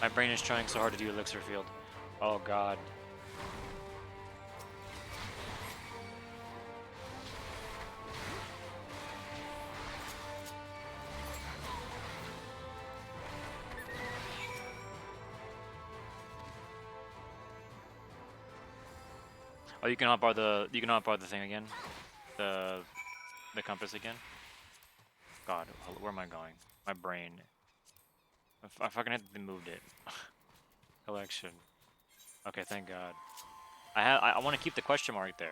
My brain is trying so hard to do Elixir Field. Oh god. Oh, you can hotbar the thing again, the compass again. God, where am I going? My brain. I fucking had to moved it. Collection. Okay, thank God. I want to keep the question mark there.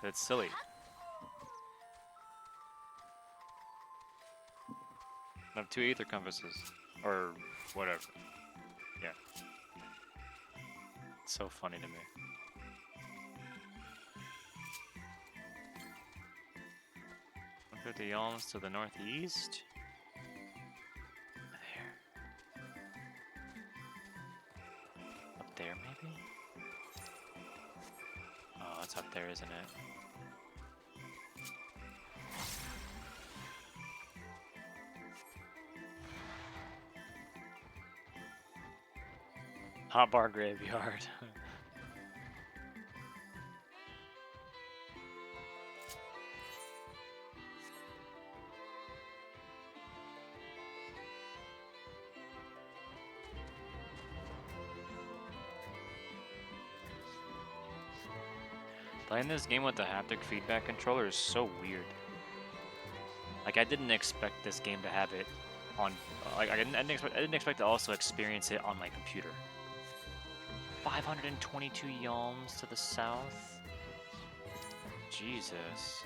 Cause it's silly. I have 2 ether compasses, or whatever. Yeah. It's so funny to me. 150 yalms to the northeast. There. Up there, maybe? Oh, it's up there, isn't it? Hotbar graveyard. Playing this game with the haptic feedback controller is so weird. Like, I didn't expect this game to have it on. Like, I didn't expect to also experience it on my computer. 522 yalms to the south. Jesus.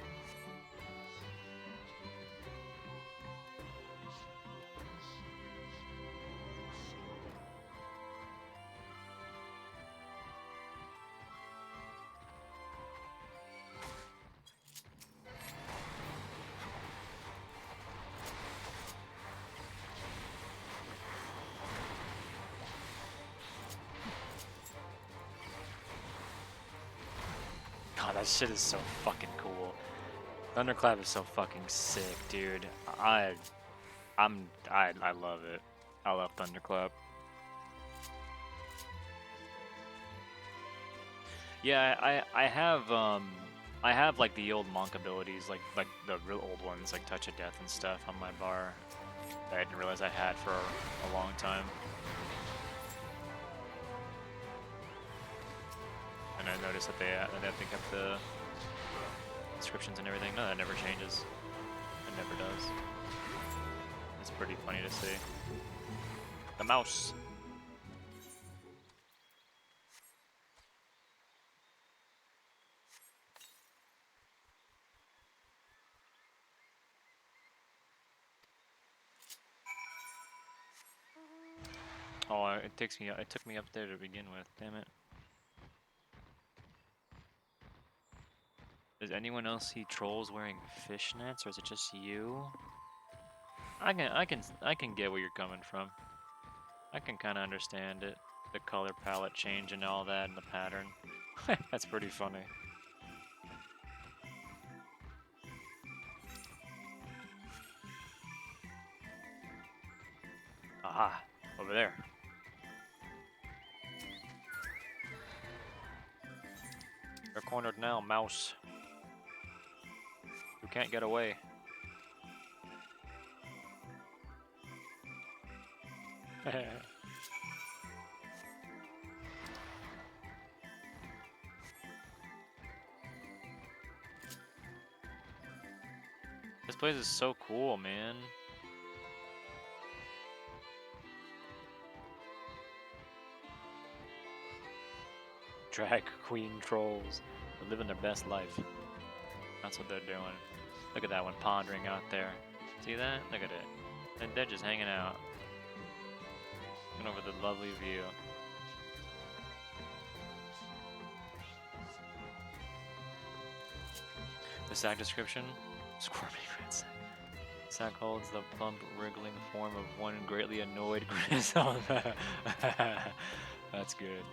God, that shit is so fucking cool. Thunderclap is so fucking sick, dude. I love it. I love Thunderclap. Yeah, I have like the old monk abilities, like the real old ones, like Touch of Death and stuff on my bar that I didn't realize I had for a long time. And I noticed that they kept the descriptions and everything. No, that never changes. It never does. It's pretty funny to see. The mouse. Oh, it took me up there to begin with. Damn it. Does anyone else see trolls wearing fishnets, or is it just you? I can get where you're coming from. I can kind of understand it. The color palette change and all that, and the pattern. That's pretty funny. Aha! Over there. You're cornered now, mouse. You can't get away. This place is so cool, man. Drag queen trolls. They're living their best life. That's what they're doing. Look at that one pondering out there. See that? Look at it. And they're just hanging out. Looking over the lovely view. The sack description? Squirmy red sack. Sack holds the plump, wriggling form of one greatly annoyed grizzle. That's good.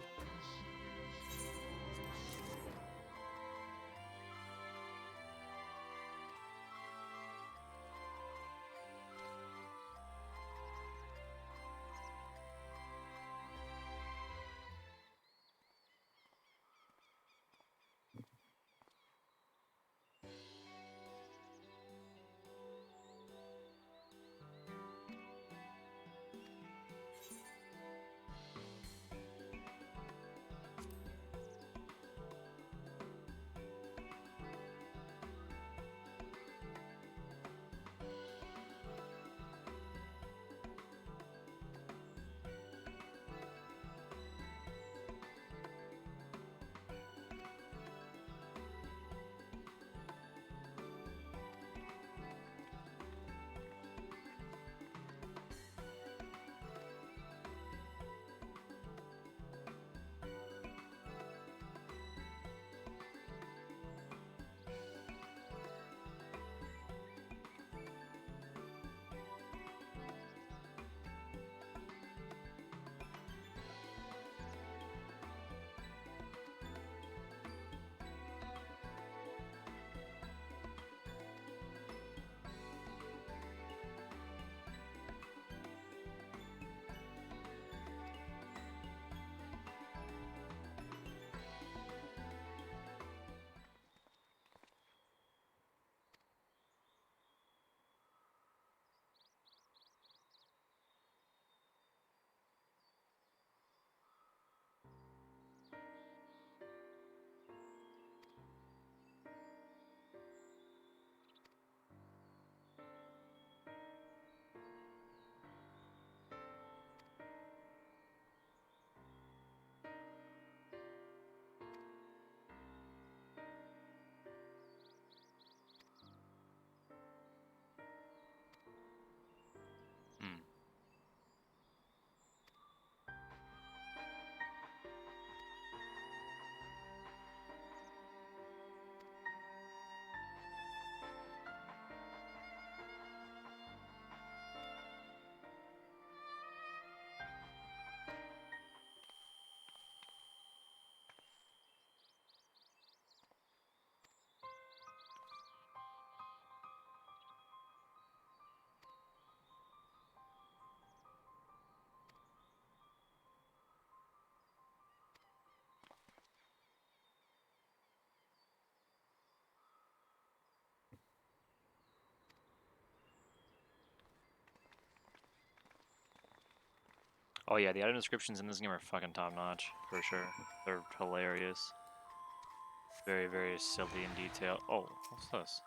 Oh yeah, the item descriptions in this game are fucking top notch, for sure. They're hilarious. Very, very silly in detail. Oh, what's this?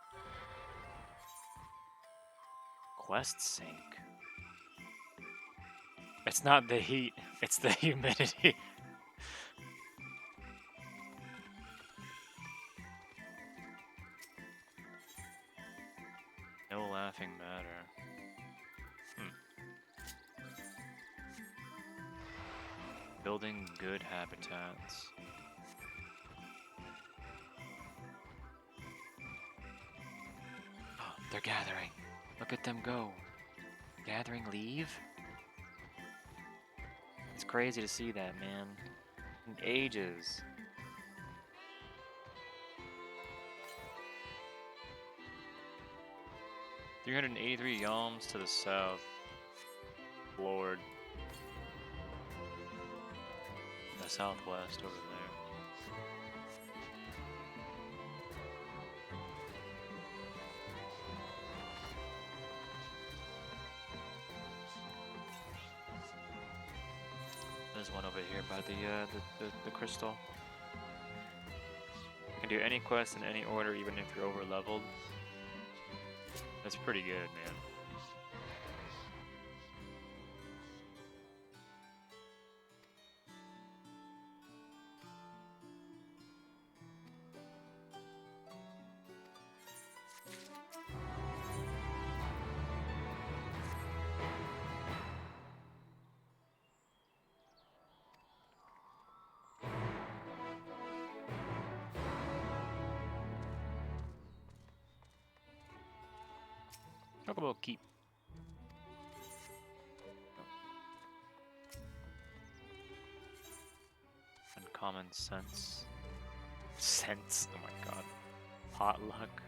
Quest sync. It's not the heat, it's the humidity. No laughing matter. Building good habitats. Oh, they're gathering. Look at them go. Gathering leave? It's crazy to see that, man. In ages. $383 yalms to the south. Lord. The southwest over there. There's one over here by the crystal. You can do any quest in any order, even if you're over leveled. That's pretty good, man. Chocobo keep. Uncommon sense. Sense? Oh my god. Potluck.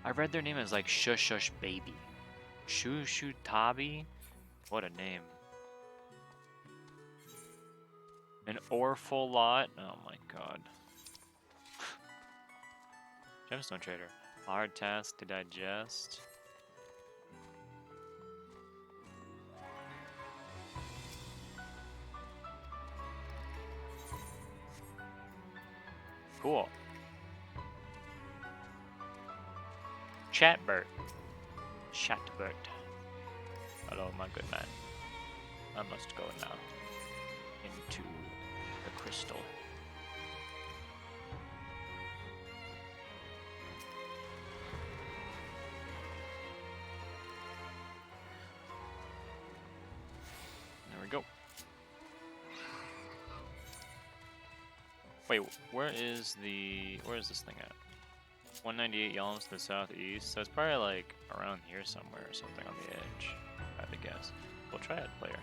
I read their name as like Shush Shush Baby. Shushu Tabi? What a name. An Orphle lot? Oh my god. Gemstone Trader. Hard task to digest. Cool. Chatbert. Chatbert. Hello, my good man. I must go now. Into the crystal. There we go. Wait, where is this thing at? 198 yalms to the southeast, so it's probably like around here somewhere or something on the edge, I have to guess. We'll try it, player.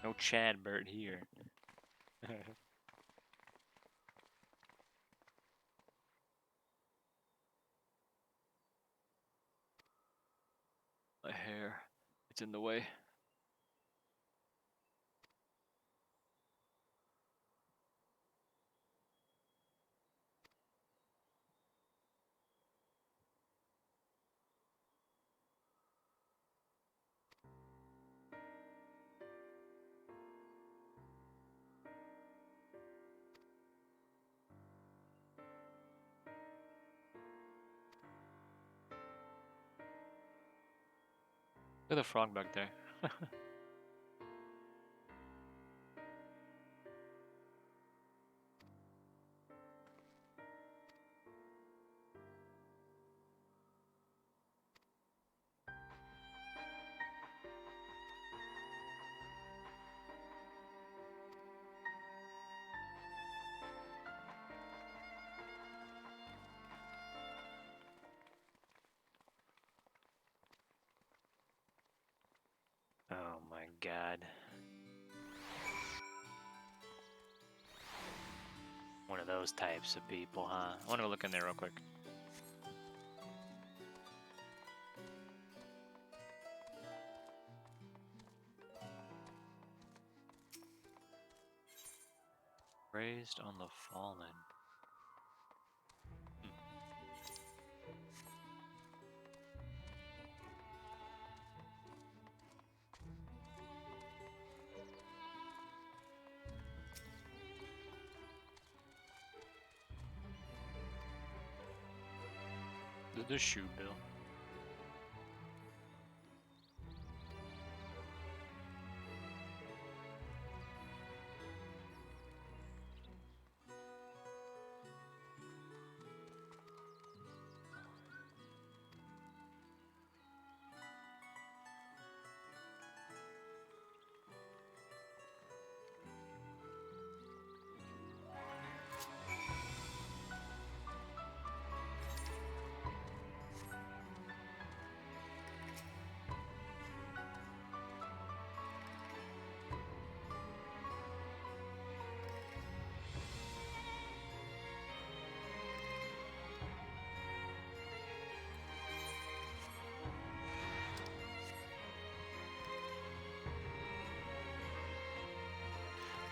No Chadbert here. My hair, it's in the way. Look at the frog back there. Oh my god. One of those types of people, huh? I want to look in there real quick. Raised on the fallen. the shoe bill.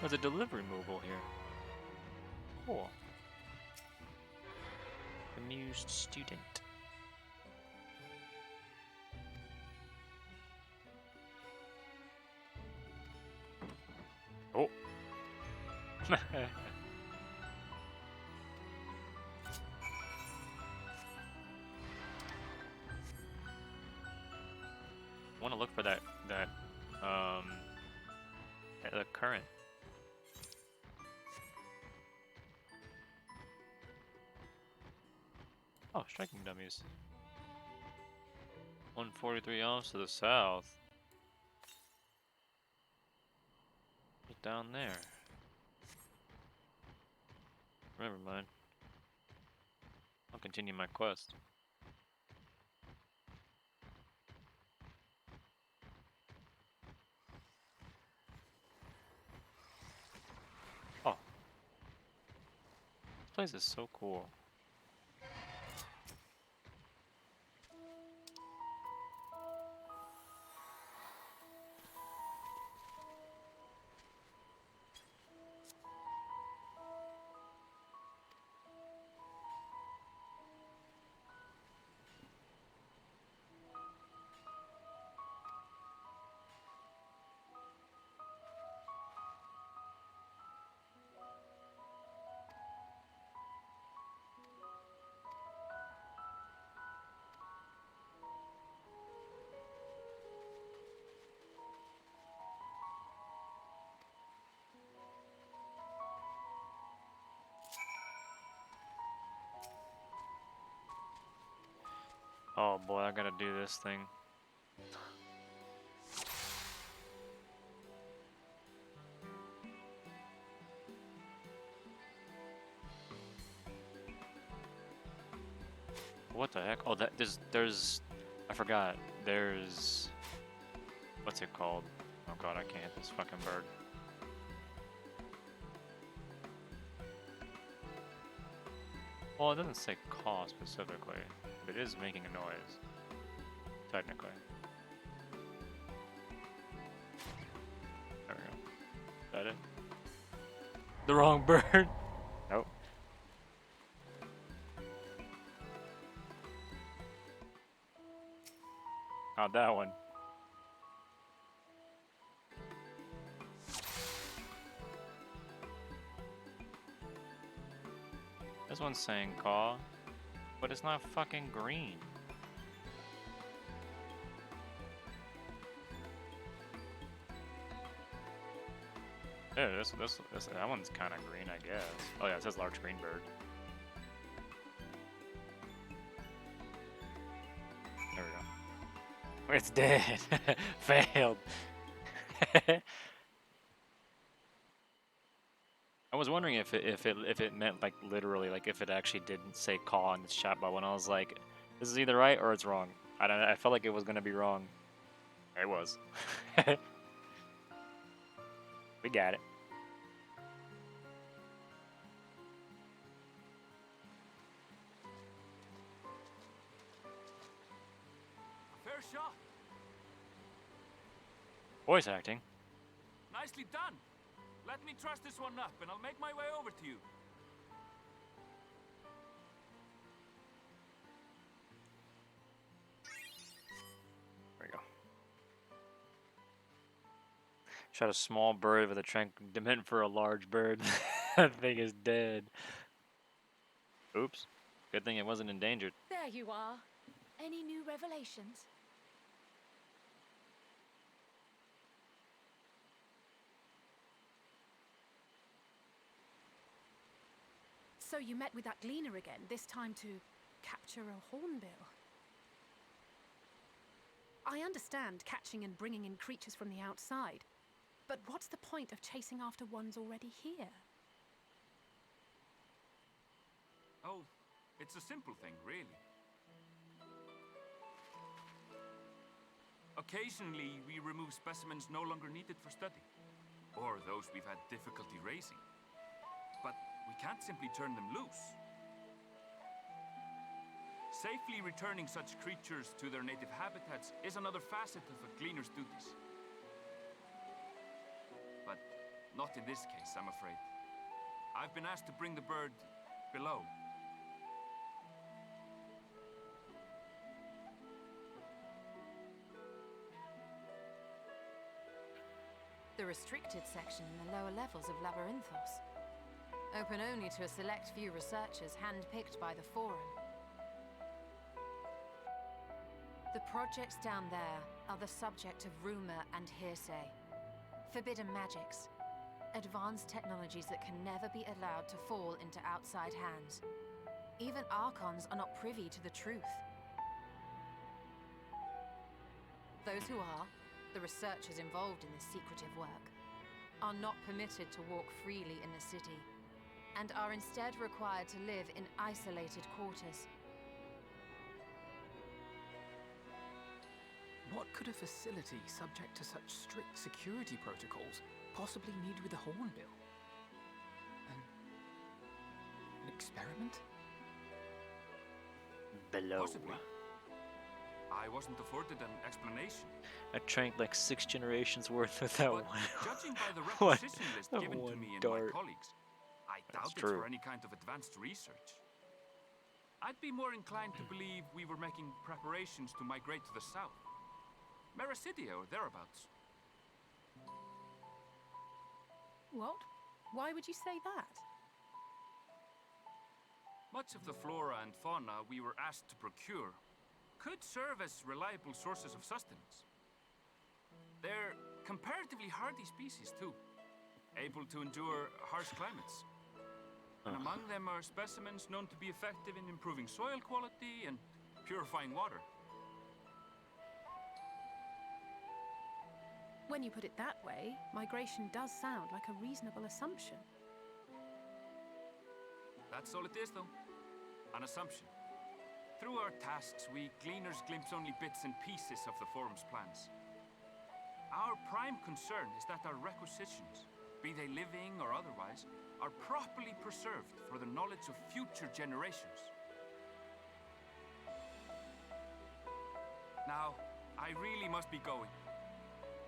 There's a delivery mobile here. Cool. Amused student. Oh. I want to look for that the current. Oh, striking dummies. 143 ounce to the south. What's down there? Never mind. I'll continue my quest. Oh. This place is so cool. Oh boy, I gotta do this thing. What the heck? Oh, there's, I forgot. There's, what's it called? Oh god, I can't hit this fucking bird. Well, it doesn't say call specifically, but it is making a noise. Technically. There we go. Is that it? The wrong bird? Nope. Oh, that one. This one's saying caw, but it's not fucking green. Yeah, that one's kind of green, I guess. Oh yeah, it says large green bird. There we go. It's dead. Failed. I was wondering if it meant like literally, like if it actually didn't say call in the chat bubble, and I was like, this is either right or it's wrong. I felt like it was gonna be wrong. It was. We got it.
Fair shot.
Voice acting.
Nicely done. Let me truss this one up, and I'll make my way over to you.
There we go. Shot a small bird with a trank meant for a large bird. That thing is dead. Oops. Good thing it wasn't endangered.
There
there you are. Any new revelations? So you met with that gleaner again, this time to capture a hornbill. I understand catching and bringing in creatures from the outside, but what's the point of chasing after ones already here?
Oh, it's a simple thing, really. Occasionally, we remove specimens no longer needed for study, or those we've had difficulty raising. But we can't simply turn them loose. Safely returning such creatures to their native habitats is another facet of a gleaner's duties. But not in this case, I'm afraid. I've been asked to bring the bird below.
The restricted section in the lower levels of Labyrinthos. Open only to a select few researchers handpicked by the Forum. The projects down there are the subject of rumor and hearsay. Forbidden magics. Advanced technologies that can never be allowed to fall into outside hands. Even Archons are not privy to the truth. Those who are, the researchers involved in this secretive work, are not permitted to walk freely in the city, and are instead required to live in isolated quarters.
What could a facility subject to such strict security protocols possibly need with a hornbill? An experiment?
Below.
Possibly. I wasn't afforded an explanation.
I drank like 6 generations worth of that
But
one.
judging by the
What?
requisition list given to me and my colleagues, I doubt it's for any kind of advanced research. I'd be more inclined to believe we were making preparations to migrate to the south. Mericidia or thereabouts.
What? Why would you say that?
Much of the flora and fauna we were asked to procure could serve as reliable sources of sustenance. They're comparatively hardy species too, able to endure harsh climates. And among them are specimens known to be effective in improving soil quality and purifying water.
When you put it that way, migration does sound like a reasonable assumption.
That's all it is, though. An assumption. Through our tasks, we gleaners glimpse only bits and pieces of the Forum's plans. Our prime concern is that our requisitions, be they living or otherwise, are properly preserved for the knowledge of future generations. Now, I really must be going.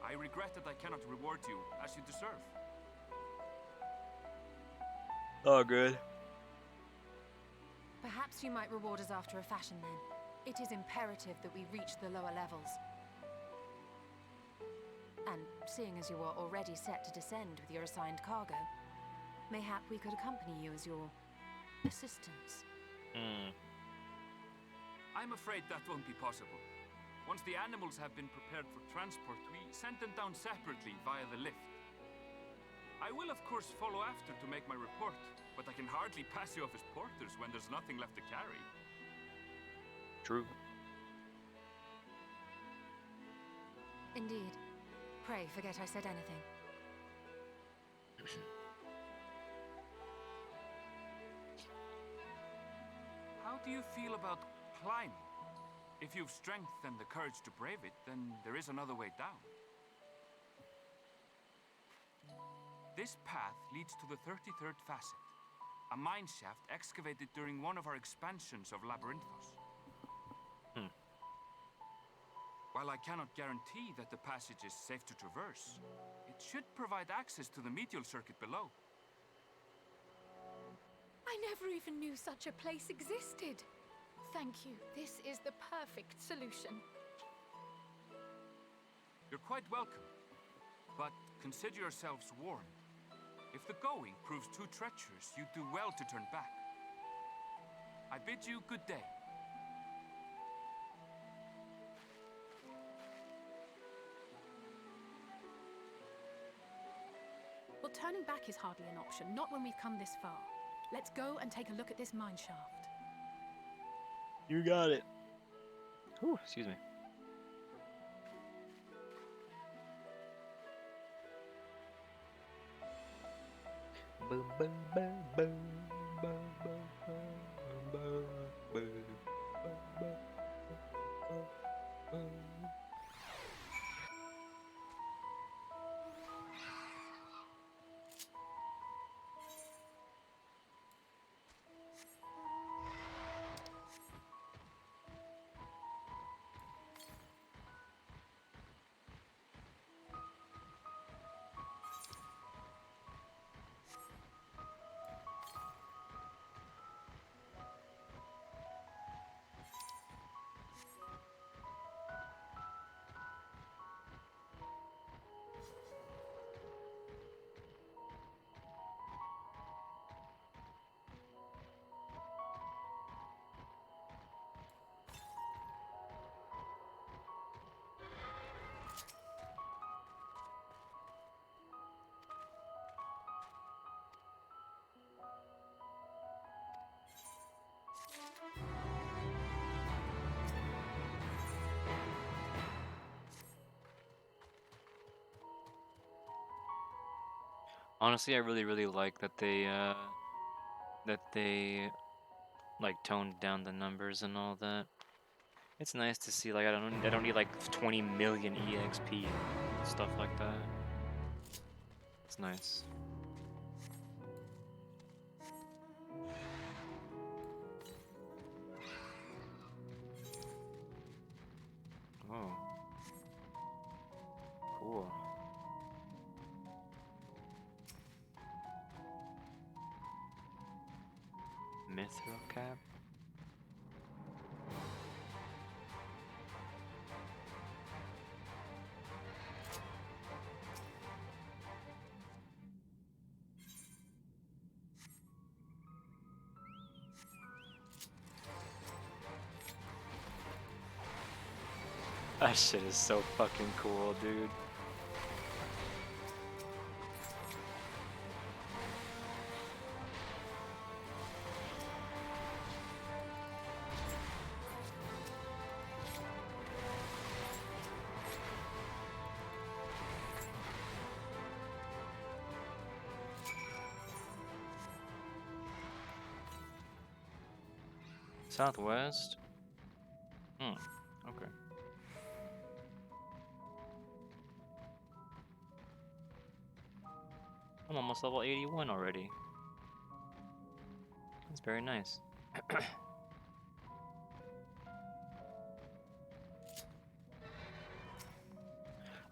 I regret that I cannot reward you as you deserve.
Oh, good.
Perhaps you might reward us after a fashion then. It is imperative that we reach the lower levels. And seeing as you are already set to descend with your assigned cargo, mayhap we could accompany you as your assistants.
I'm afraid that won't be possible. Once the animals have been prepared for transport, we send them down separately via the lift. I will, of course, follow after to make my report, but I can hardly pass you off as porters when there's nothing left to carry.
True.
Indeed. Pray forget I said anything.
How do you feel about climbing? If you've strength and the courage to brave it, then there is another way down. This path leads to the 33rd facet, a mine shaft excavated during one of our expansions of Labyrinthos. While I cannot guarantee that the passage is safe to traverse, it should provide access to the medial circuit below.
I never even knew such a place existed. Thank you. This is the perfect solution.
You're quite welcome, but consider yourselves warned. If the going proves too treacherous, you'd do well to turn back. I bid you good day.
turning back is hardly an option, not when we've come this far. Let's go and take a look at this mine shaft.
You got it. Whew, excuse me. Boom, boom, boom, boom, boom, boom, boom, boom, boom, boom. Honestly, I really like that they like toned down the numbers and all that. It's nice to see. Like I don't need like 20 million EXP and stuff like that. It's nice. Oh, cool. Mithril cap. That shit is so fucking cool, dude. Southwest? Okay. I'm almost level 81 already. That's very nice.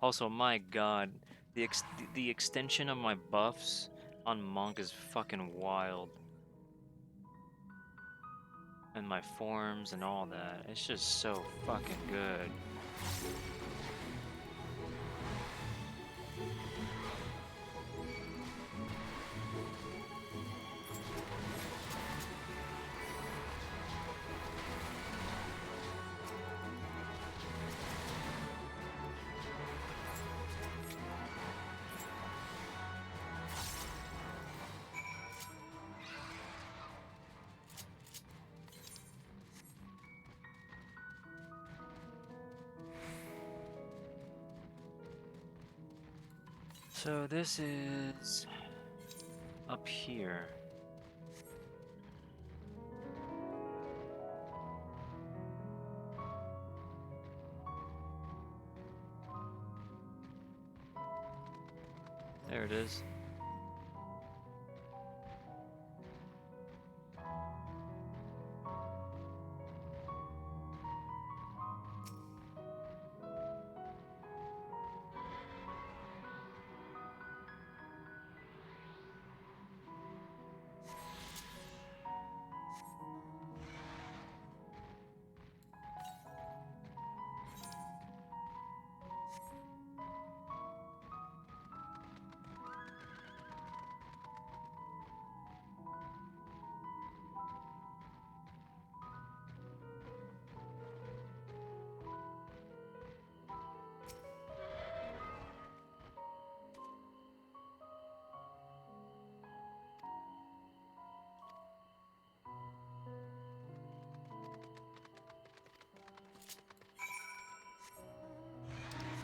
Also, my god, the extension of my buffs on Monk is fucking wild. And my forms and all that. It's just so fucking good. So this is up here. There it is.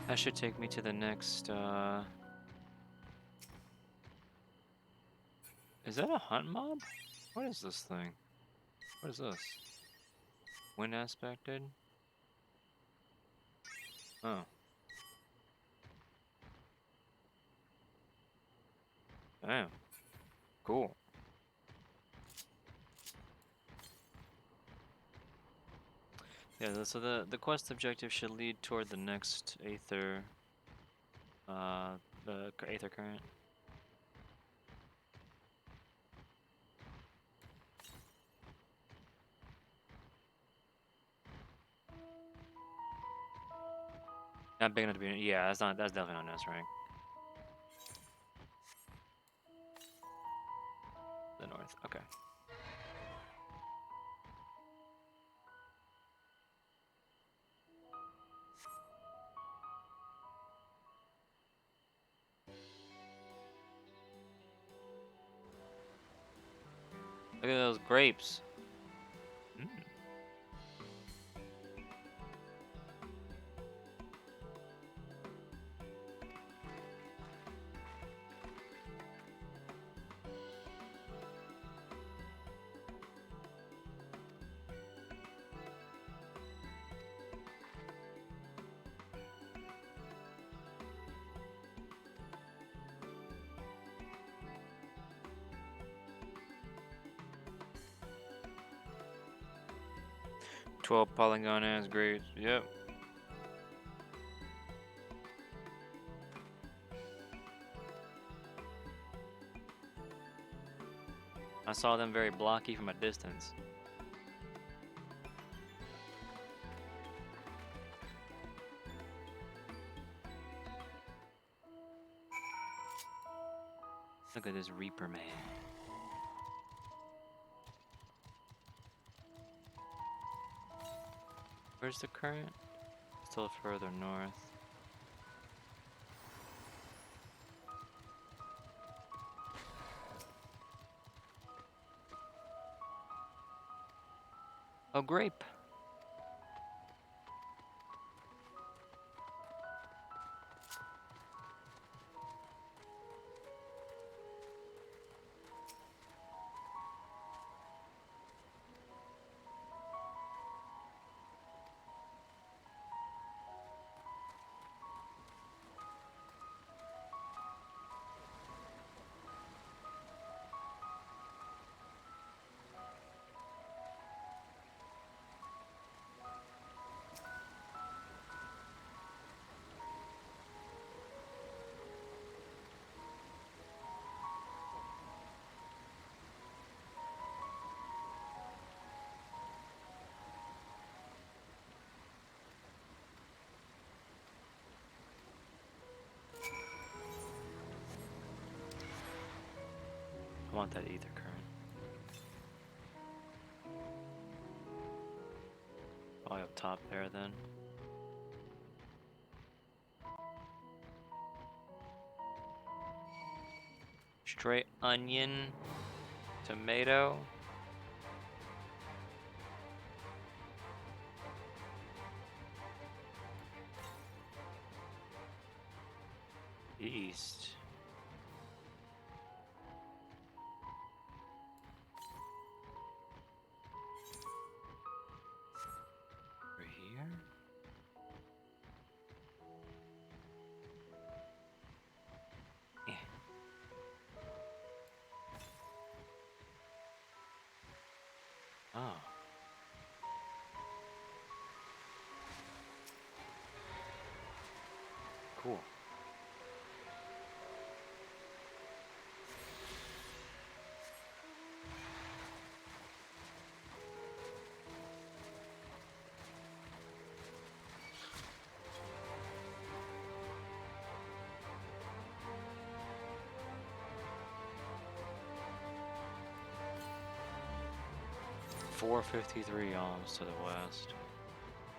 That should take me to the next, Is that a hunt mob? What is this thing? What is this? Wind aspected? Oh. Damn. Cool. Yeah, so the quest objective should lead toward the next Aether, the Aether current. Not big enough to be, yeah, that's definitely not S rank. The north, okay. Look at those grapes. Mm. Twelve polygon ass grapes. Yep. I saw them very blocky from a distance. Look at this Reaper man. Where's the current? Still further north. Oh, grape. I want that ether current. Probably up top there then. Straight onion, tomato. East. Over here? Yeah. Oh. Cool. .453 alms to the west.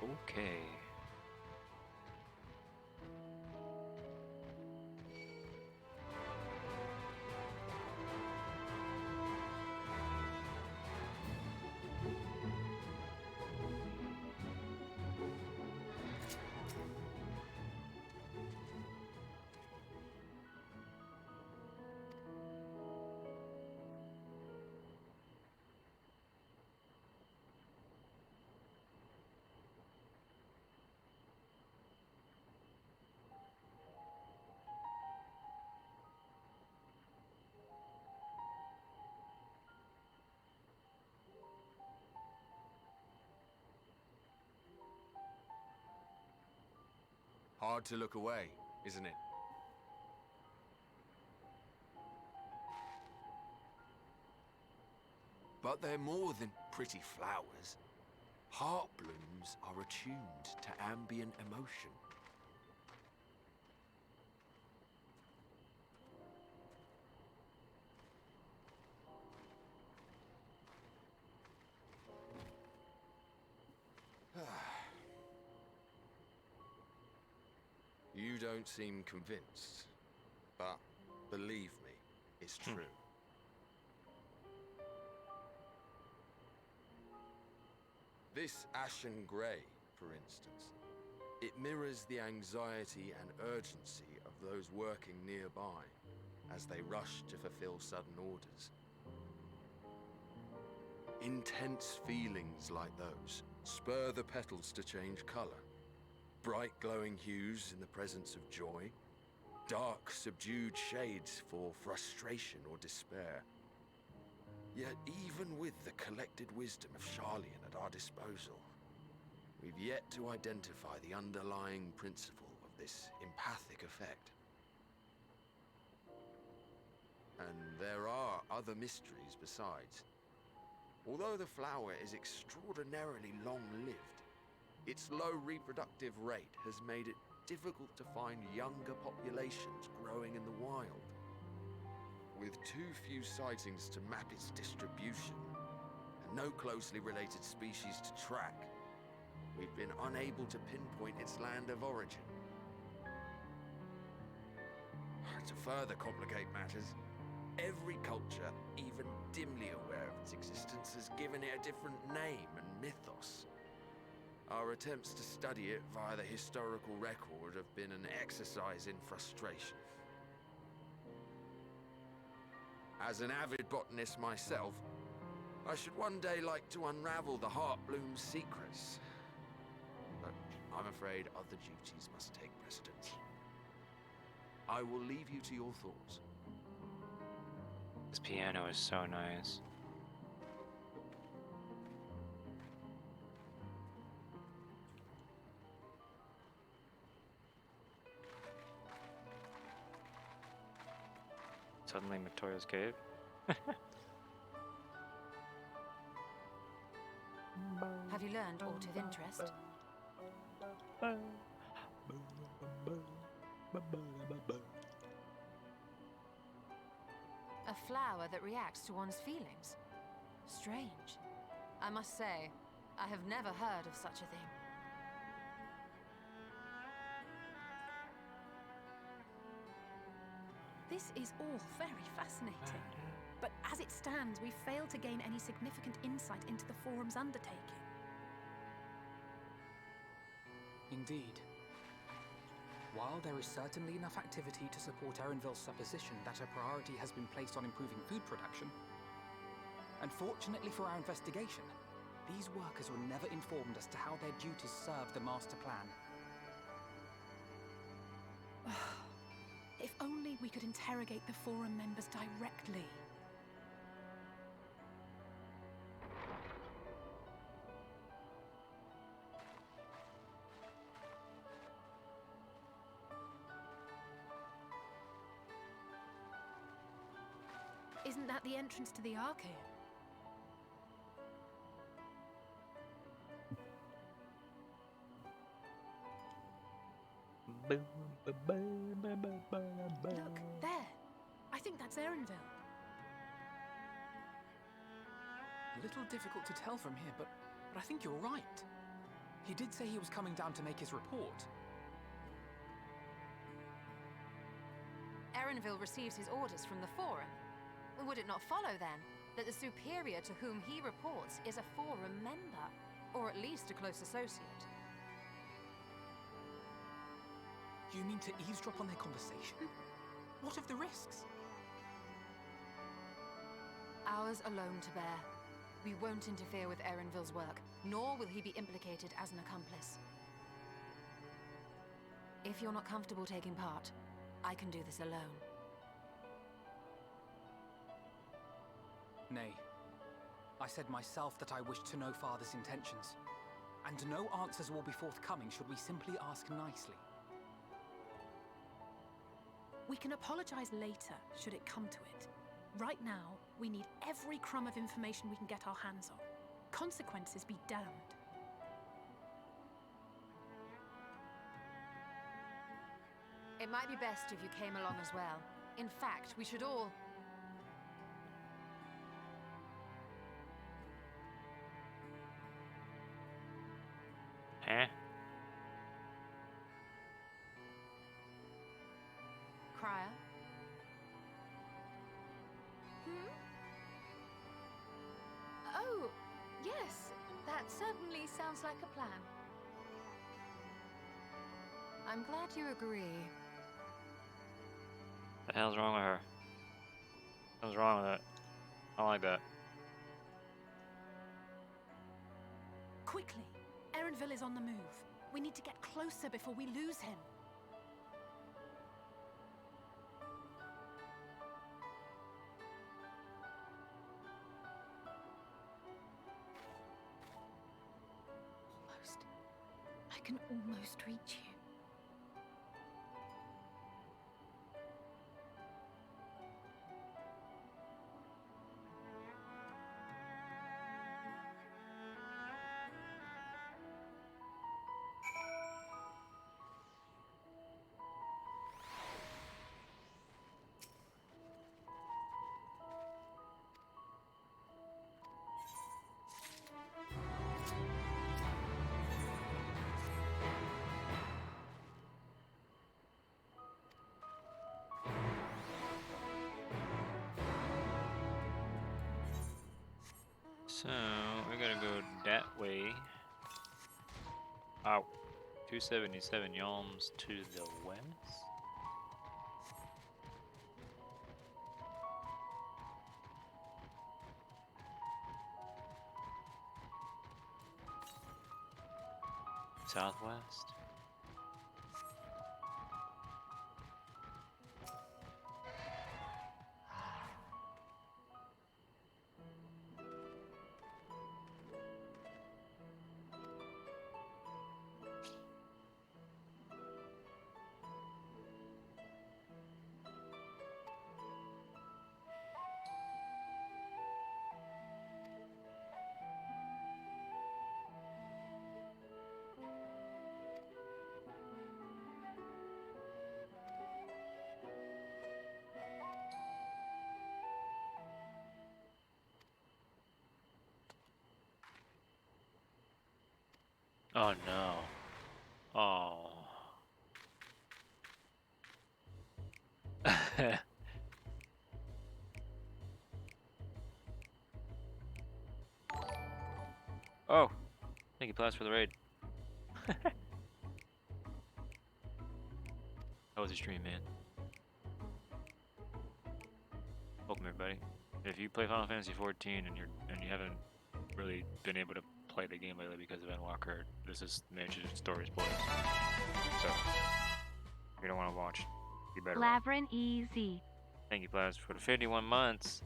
Okay.
Hard to look away, isn't it? But they're more than pretty flowers. Heart blooms are attuned to ambient emotion. You don't seem convinced, but believe me, it's true. This ashen grey, for instance, it mirrors the anxiety and urgency of those working nearby as they rush to fulfill sudden orders. Intense feelings like those spur the petals to change colour. Bright glowing hues in the presence of joy, dark subdued shades for frustration or despair. Yet even with the collected wisdom of Charlian at our disposal, we've yet to identify the underlying principle of this empathic effect. And there are other mysteries besides. Although the flower is extraordinarily long-lived, its low reproductive rate has made it difficult to find younger populations growing in the wild. With too few sightings to map its distribution, and no closely related species to track, we've been unable to pinpoint its land of origin. To further complicate matters, every culture, even dimly aware of its existence, has given it a different name and mythos. Our attempts to study it via the historical record have been an exercise in frustration. As an avid botanist myself, I should one day like to unravel the Heartbloom's secrets. But I'm afraid other duties must take precedence. I will leave you to your thoughts.
This piano is so nice. Suddenly Victoria's Cave.
Have you learned aught of interest? A flower that reacts to one's feelings. Strange. I must say, I have never heard of such a thing.
This is all very fascinating. But as it stands, we fail to gain any significant insight into the Forum's undertaking.
Indeed. While there is certainly enough activity to support Erenville's supposition that a priority has been placed on improving food production, unfortunately for our investigation, these workers were never informed as to how their duties serve the master plan.
If only we could interrogate the Forum members directly. Isn't that the entrance to the Archaeum? Look, there. I think that's Erenville.
A little difficult to tell from here, but I think you're right. He did say he was coming down to make his report.
Erenville receives his orders from the Forum. Would it not follow, then, that the superior to whom he reports is a Forum member, or at least a close associate?
You mean to eavesdrop on their conversation? What of the risks?
Ours alone to bear. We won't interfere with Erenville's work, nor will he be implicated as an accomplice. If you're not comfortable taking part, I can do this alone.
Nay. I said myself that I wished to know Father's intentions. And no answers will be forthcoming should we simply ask nicely.
We can apologize later, should it come to it. Right now, we need every crumb of information we can get our hands on. Consequences be damned.
It might be best if you came along as well. In fact, we should all...
Huh?
Crier?
Oh, yes. That certainly sounds like a plan.
I'm glad you agree.
The hell's wrong with her? What's wrong with it? I don't like that.
Quickly! Erenville is on the move. We need to get closer before we lose him.
Almost. I can almost reach you.
So, we gotta go that way. Oh, 277 yalms to the west? Southwest? Oh no. Oh. Oh. Thank you, Plus, for the raid. How was your stream, man? Welcome, everybody. If you play Final Fantasy 14 and you haven't really been able to play the game lately because of Endwalker, this is major story spoilers. So, if you don't want to watch, you better.
Lavren EZ.
Thank you, Blaz, for the 51 months.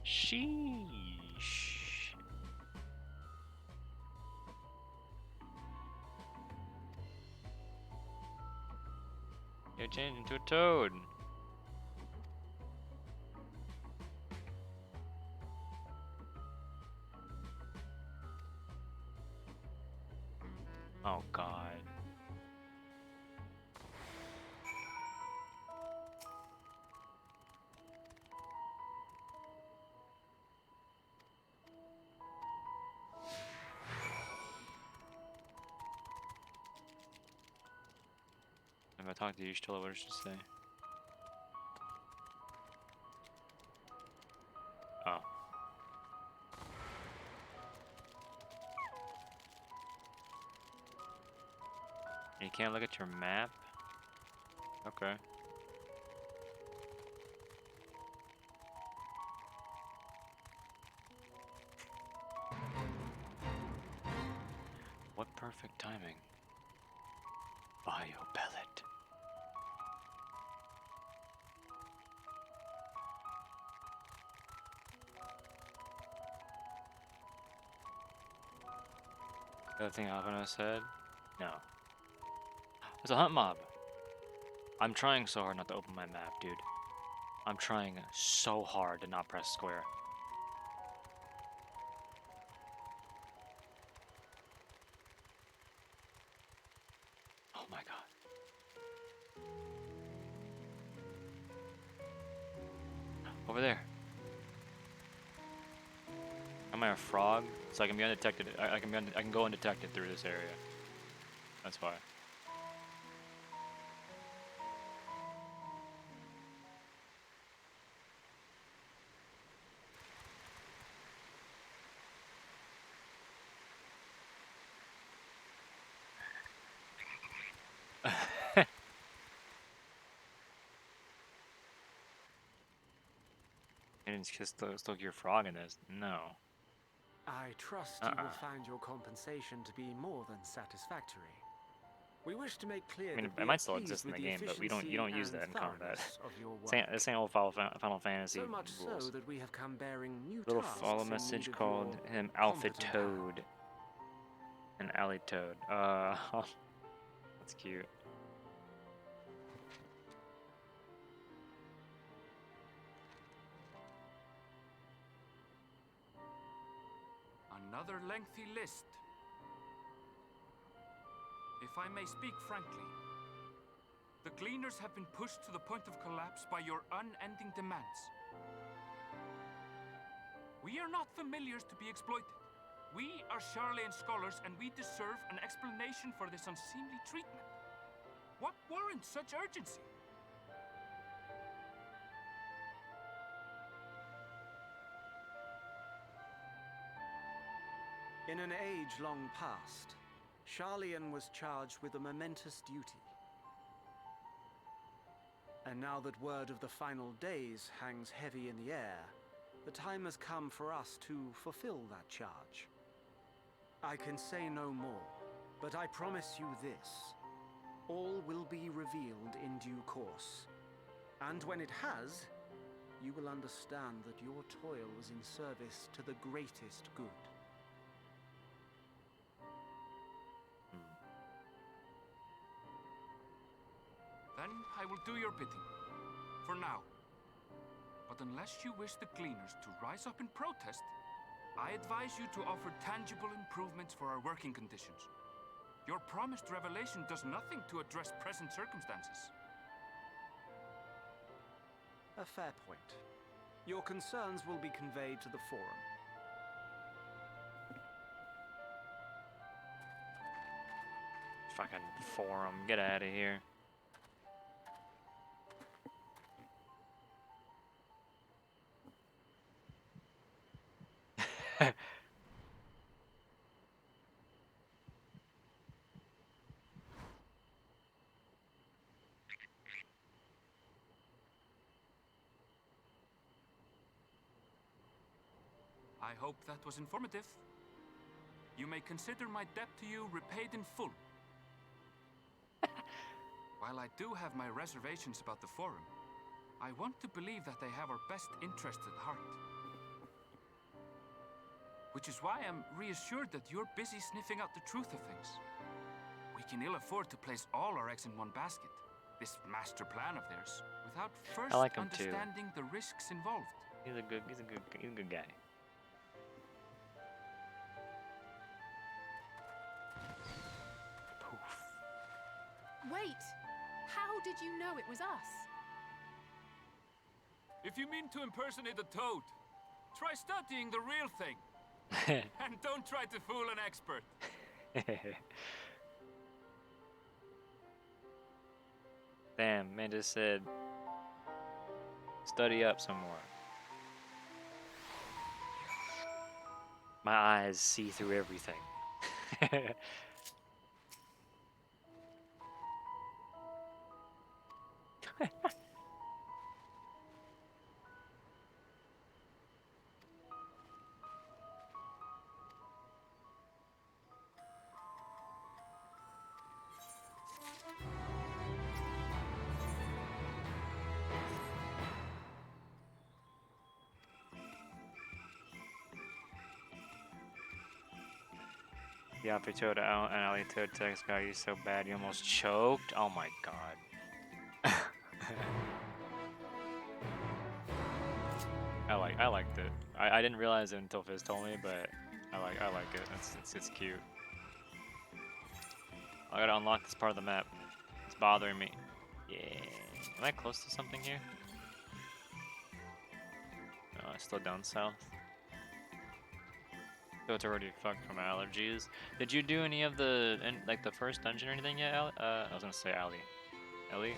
Sheesh. You're changing to a toad. Oh God. If I talk to you, still what does she say? Oh. You can't look at your map? Okay. What perfect timing. Bio pellet. The other thing Alvin said? No. There's a hunt mob. I'm trying so hard not to open my map, dude. I'm trying so hard to not press square. Oh my god. Over there. Am I a frog? So I can be undetected. I can go undetected through this area. That's why. I didn't just still your frog in this. No.
I trust you will find your compensation to be more than satisfactory. We wish to make clear
I mean,
that
it
we
might
are
still
pleased
exist in
with
the
the
game, but you don't
efficiency
use that
and
in combat.
thoroughness of your work.
This ain't old Final Fantasy
So much
rules.
so that we have come bearing new
Little
tasks
follow
in
message
need of
called
your
him Alpha
competent
Toad. An alley toad. That's cute.
Another lengthy list. If I may speak frankly, the Gleaners have been pushed to the point of collapse by your unending demands. We are not familiars to be exploited. We are Charlian scholars, and we deserve an explanation for this unseemly treatment. What warrants such urgency?
In an age long past, Charlian was charged with a momentous duty. And now that word of the final days hangs heavy in the air, the time has come for us to fulfill that charge. I can say no more, but I promise you this. All will be revealed in due course. And when it has, you will understand that your toil was in service to the greatest good.
Then I will do your bidding. For now. But unless you wish the Gleaners to rise up in protest, I advise you to offer tangible improvements for our working conditions. Your promised revelation does nothing to address present circumstances.
A fair point. Your concerns will be conveyed to the Forum.
Fucking Forum, get out of here.
I hope that was informative. You may consider my debt to you repaid in full. While I do have my reservations about the Forum, I want to believe that they have our best interests at heart. Which is why I'm reassured that you're busy sniffing out the truth of things. We can ill afford to place all our eggs in one basket, this master plan of theirs, without first
like him too.
understanding the risks involved.
He's a good guy. Poof.
Wait! How did you know it was us?
If you mean to impersonate a toad, try studying the real thing. And don't try to fool an expert.
Damn, man just said, study up some more. My eyes see through everything. The Alpha Toad and Alley Toad text got you so bad you almost choked. Oh my god. I liked it. I didn't realize it until Fizz told me, but I like it. It's cute. I gotta unlock this part of the map. It's bothering me. Yeah. Am I close to something here? No, it's still down south. So it's already fucked from allergies. Did you do any of the like the first dungeon or anything yet, Ali? I was gonna say Ali. Ellie?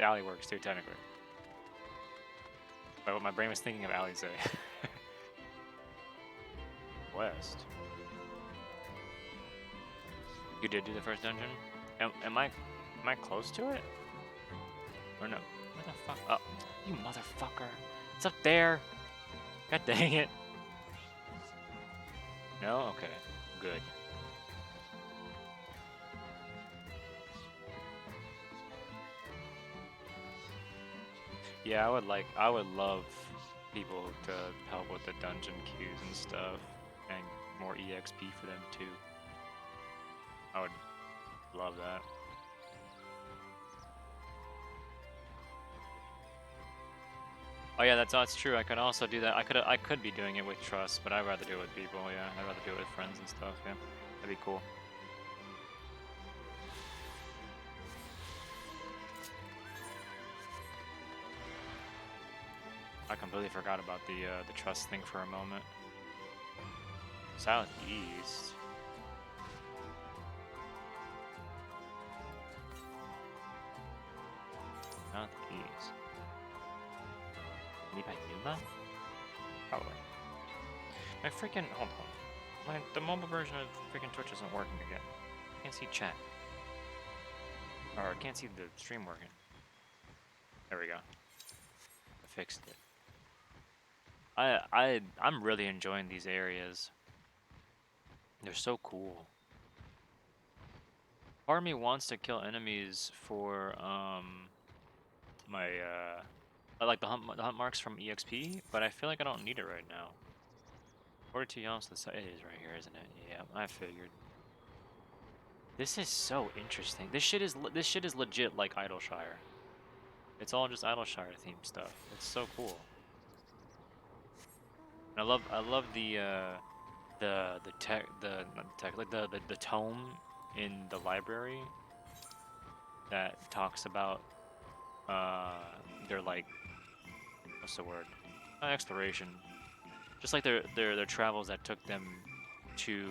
Ali works too, technically. But what my brain was thinking of Ali say. West. You did do the first dungeon? Am I close to it? Or no? Where the fuck? Oh, you motherfucker! It's up there. God dang it! No? Okay. Good. Yeah, I would love people to help with the dungeon queues and stuff, and more EXP for them too. I would love that. Oh yeah, that's true. I could also do that. I could be doing it with trust, but I'd rather do it with people. Yeah, I'd rather do it with friends and stuff. Yeah, that'd be cool. I completely forgot about the trust thing for a moment. Southeast. Southeast. Maybe Numa? Probably. My freaking hold on. The mobile version of freaking Twitch isn't working again. I can't see chat. Or I can't see the stream working. There we go. I fixed it. I'm really enjoying these areas. They're so cool. Part of me wants to kill enemies for my like the hunt marks from EXP, but I feel like I don't need it right now. 42 yams to the side. It is right here, isn't it? Yeah, I figured. This is so interesting. This shit is legit like Idleshire. It's all just Idleshire themed stuff. It's so cool. I love the tech, not the tech, like the tome in the library that talks about their like, what's the word? Not exploration. Just like their travels that took them to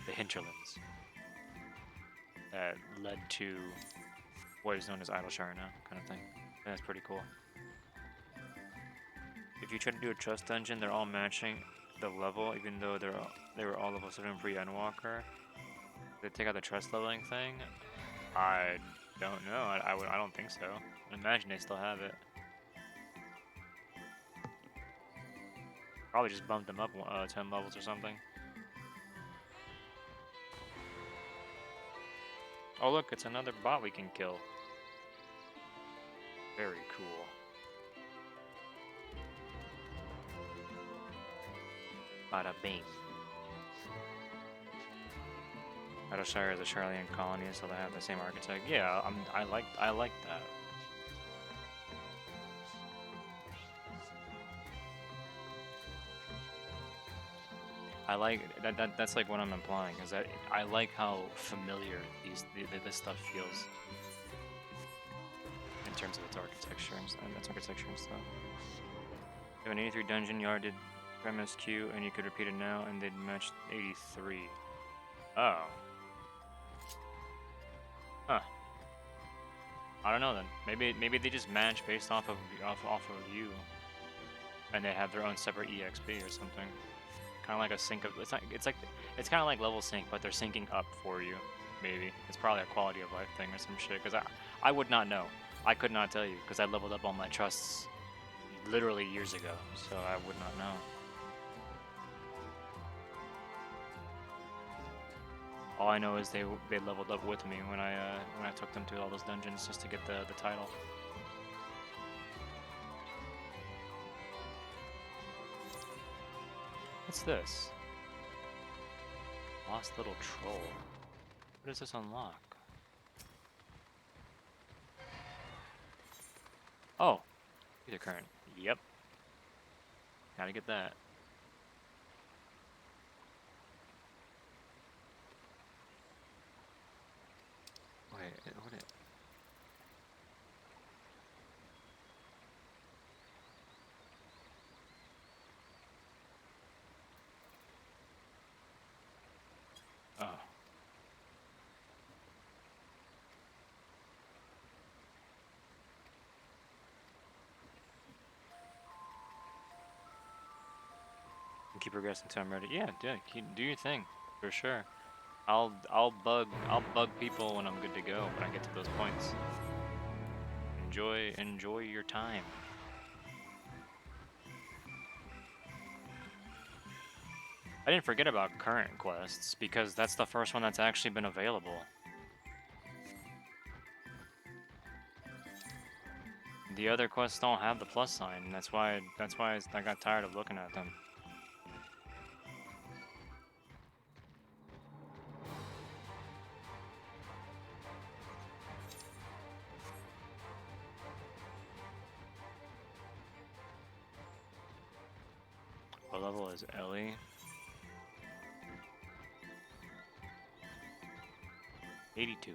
the hinterlands that led to what is known as Idleshire now, kind of thing. And that's pretty cool. If you try to do a trust dungeon, they're all matching the level, even though they were all level 7 pre-Endwalker. They take out the trust leveling thing. I don't know. I don't think so. I imagine they still have it. Probably just bumped them up 10 levels or something. Oh look, it's another bot we can kill. Very cool. Bada bing. Idleshire is a Charlian colony, so they have the same architect. Yeah, I like that. I like that's like what I'm implying, is that I like how familiar this stuff feels in terms of its architecture and stuff. You have an 83 dungeon yarded MSQ, and you could repeat it now, and they'd match 83. Oh. Huh. I don't know then. Maybe they just match based off of you, and they have their own separate EXP or something. Kind of like a sync of it's kind of like level sync, but they're syncing up for you. Maybe it's probably a quality of life thing or some shit. Because I would not know. I could not tell you because I leveled up all my trusts literally years ago, so I would not know. All I know is they leveled up with me when I took them to all those dungeons just to get the title. What's this? Lost little troll. What does this unlock? Oh, ether current. Yep. Gotta get that. Wait, what it? Oh. Keep progressing until I'm ready. Yeah, do your thing for sure. I'll bug people when I'm good to go when I get to those points. Enjoy your time. I didn't forget about current quests because that's the first one that's actually been available. The other quests don't have the plus sign. That's why I got tired of looking at them. What level is Ellie? 82.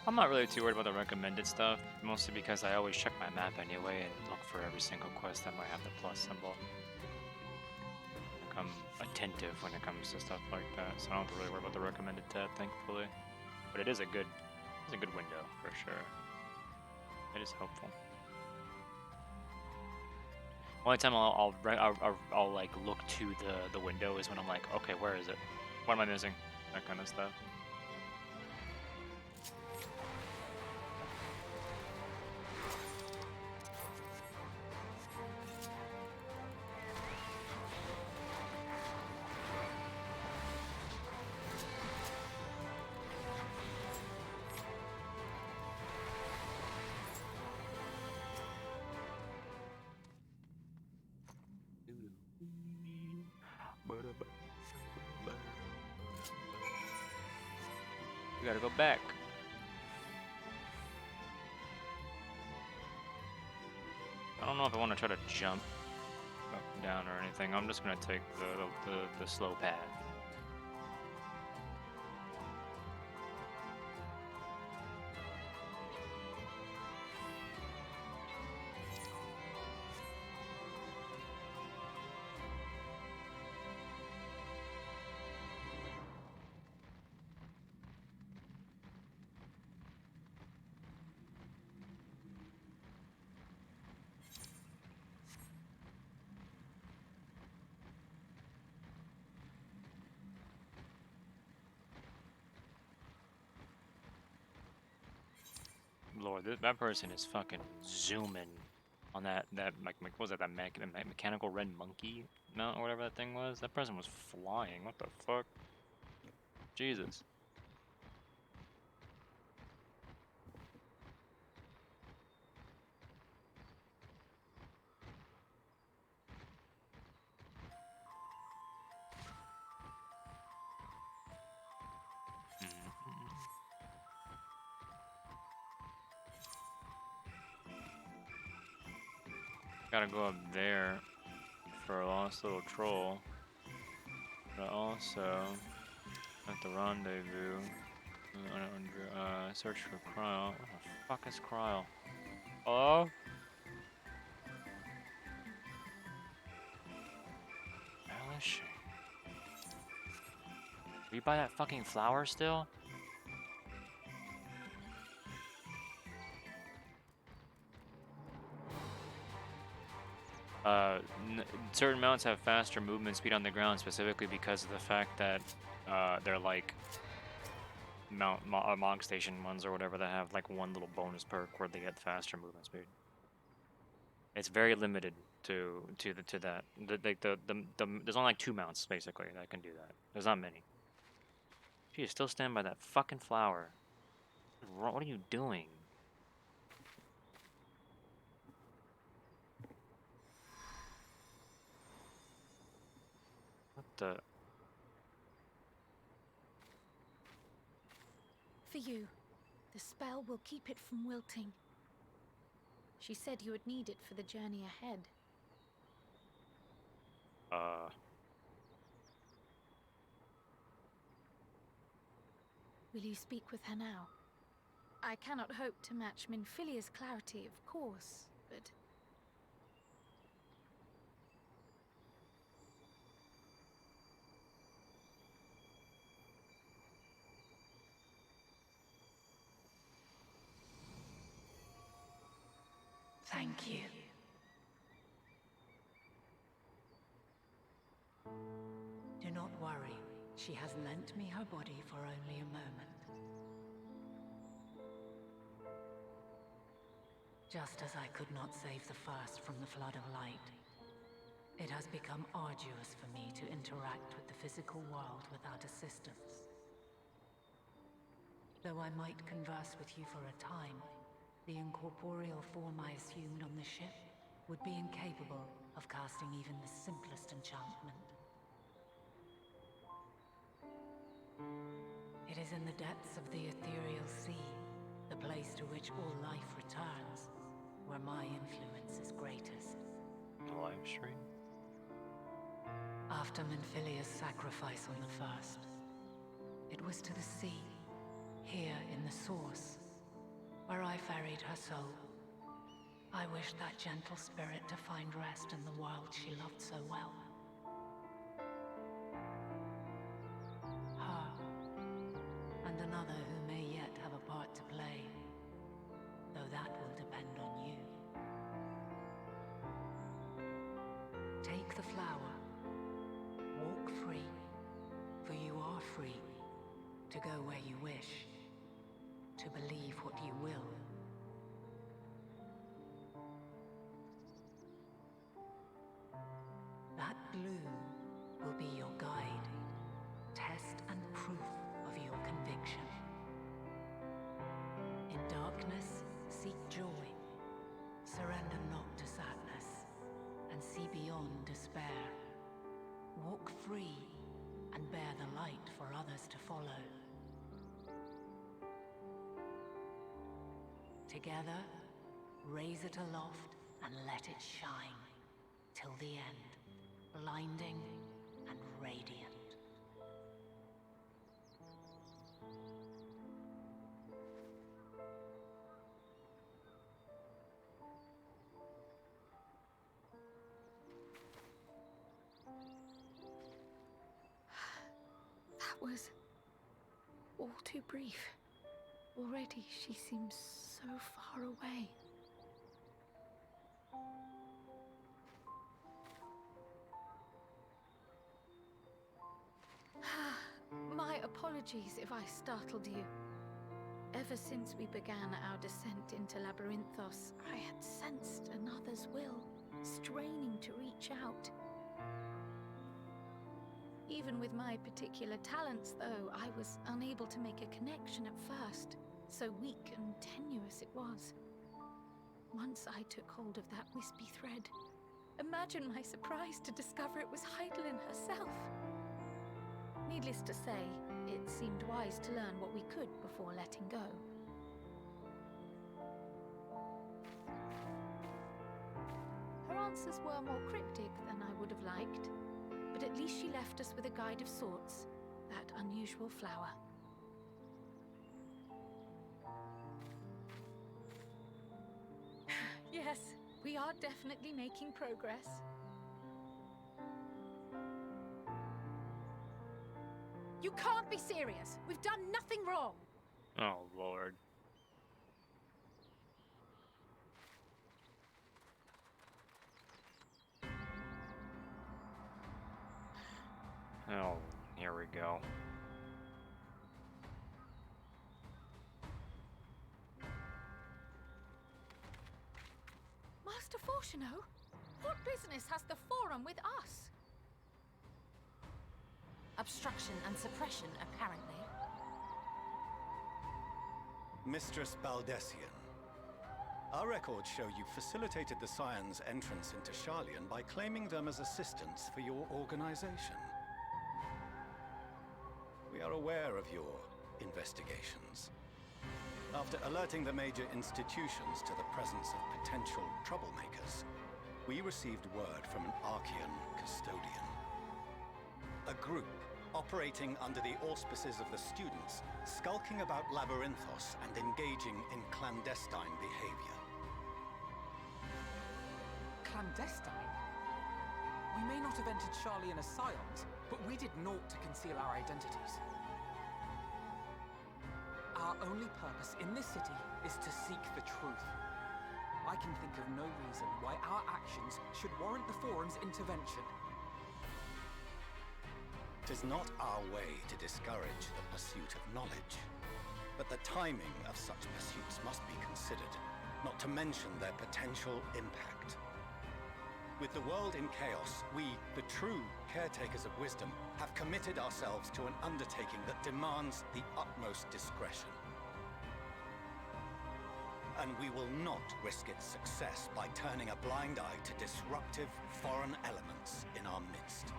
I'm not really too worried about the recommended stuff, mostly because I always check my map anyway and look for every single quest that might have the plus symbol. Like I'm attentive when it comes to stuff like that, so I don't have to really worry about the recommended tab, thankfully. But it is a good window for sure. It is helpful. Only time I'll like look to the window is when I'm like, okay, where is it? What am I missing? That kind of stuff. We gotta go back. I don't know if I want to try to jump up, down, or anything. I'm just gonna take the slow path. Lord, that person is fucking zooming on that like what was that mechanical red monkey mount or whatever that thing was. That person was flying. What the fuck? Jesus. Gotta go up there for a lost little troll, but also at the rendezvous, search for Cryle. What the fuck is Cryle? Hello? Where is she? Will you buy that fucking flower still? Certain mounts have faster movement speed on the ground specifically because of the fact that they're like Mog Station ones or whatever that have like one little bonus perk where they get faster movement speed. It's very limited to that. There's only like 2 mounts basically that can do that. There's not many. Gee, still stand by that fucking flower. What are you doing? What the?
For you. The spell will keep it from wilting. She said you would need it for the journey ahead. Will you speak with her now? I cannot hope to match Minfilia's clarity, of course, but...
Thank you. Do not worry. She has lent me her body for only a moment. Just as I could not save the first from the flood of light, it has become arduous for me to interact with the physical world without assistance. Though I might converse with you for a time, the incorporeal form I assumed on the ship would be incapable of casting even the simplest enchantment. It is in the depths of the ethereal sea, the place to which all life returns, where my influence is greatest.
Live stream?
After Minfilia's sacrifice on the first, it was to the sea, here in the source, where I ferried her soul. I wished that gentle spirit to find rest in the world she loved so well. Her, and another who may yet have a part to play, though that will depend on you. Take the flower, walk free, for you are free, to go where you wish, to believe what you will. That blue will be your guide, test and proof of your conviction. In darkness, seek joy, surrender not to sadness, and see beyond despair. Walk free and bear the light for others to follow. Together, raise it aloft and let it shine, till the end, blinding and radiant.
That was all too brief. Already she seems so far away. My apologies if I startled you. Ever since we began our descent into Labyrinthos, I had sensed another's will, straining to reach out. Even with my particular talents, though, I was unable to make a connection at first. So weak and tenuous it was. Once I took hold of that wispy thread, imagine my surprise to discover it was Heidelin herself. Needless to say, it seemed wise to learn what we could before letting go. Her answers were more cryptic than I would have liked, but at least she left us with a guide of sorts, that unusual flower. Yes, we are definitely making progress. You can't be serious! We've done nothing wrong!
Oh, Lord. Oh, here we go.
Master Forge Fortuno, what business has the Forum with us?
Obstruction and suppression, apparently.
Mistress Baldessian, our records show you facilitated the Scions' entrance into Sharlayan by claiming them as assistants for your organization. We are aware of your investigations. After alerting the major institutions to the presence of potential troublemakers, we received word from an Archean custodian. A group operating under the auspices of the students, skulking about Labyrinthos and engaging in clandestine behavior.
Clandestine? We may not have entered Sharlayan as Scions, but we did naught to conceal our identities. Our only purpose in this city is to seek the truth. I can think of no reason why our actions should warrant the Forum's intervention.
It is not our way to discourage the pursuit of knowledge, but the timing of such pursuits must be considered, not to mention their potential impact. With the world in chaos, we, the true caretakers of wisdom, have committed ourselves to an undertaking that demands the utmost discretion. And we will not risk its success by turning a blind eye to disruptive foreign elements in our midst.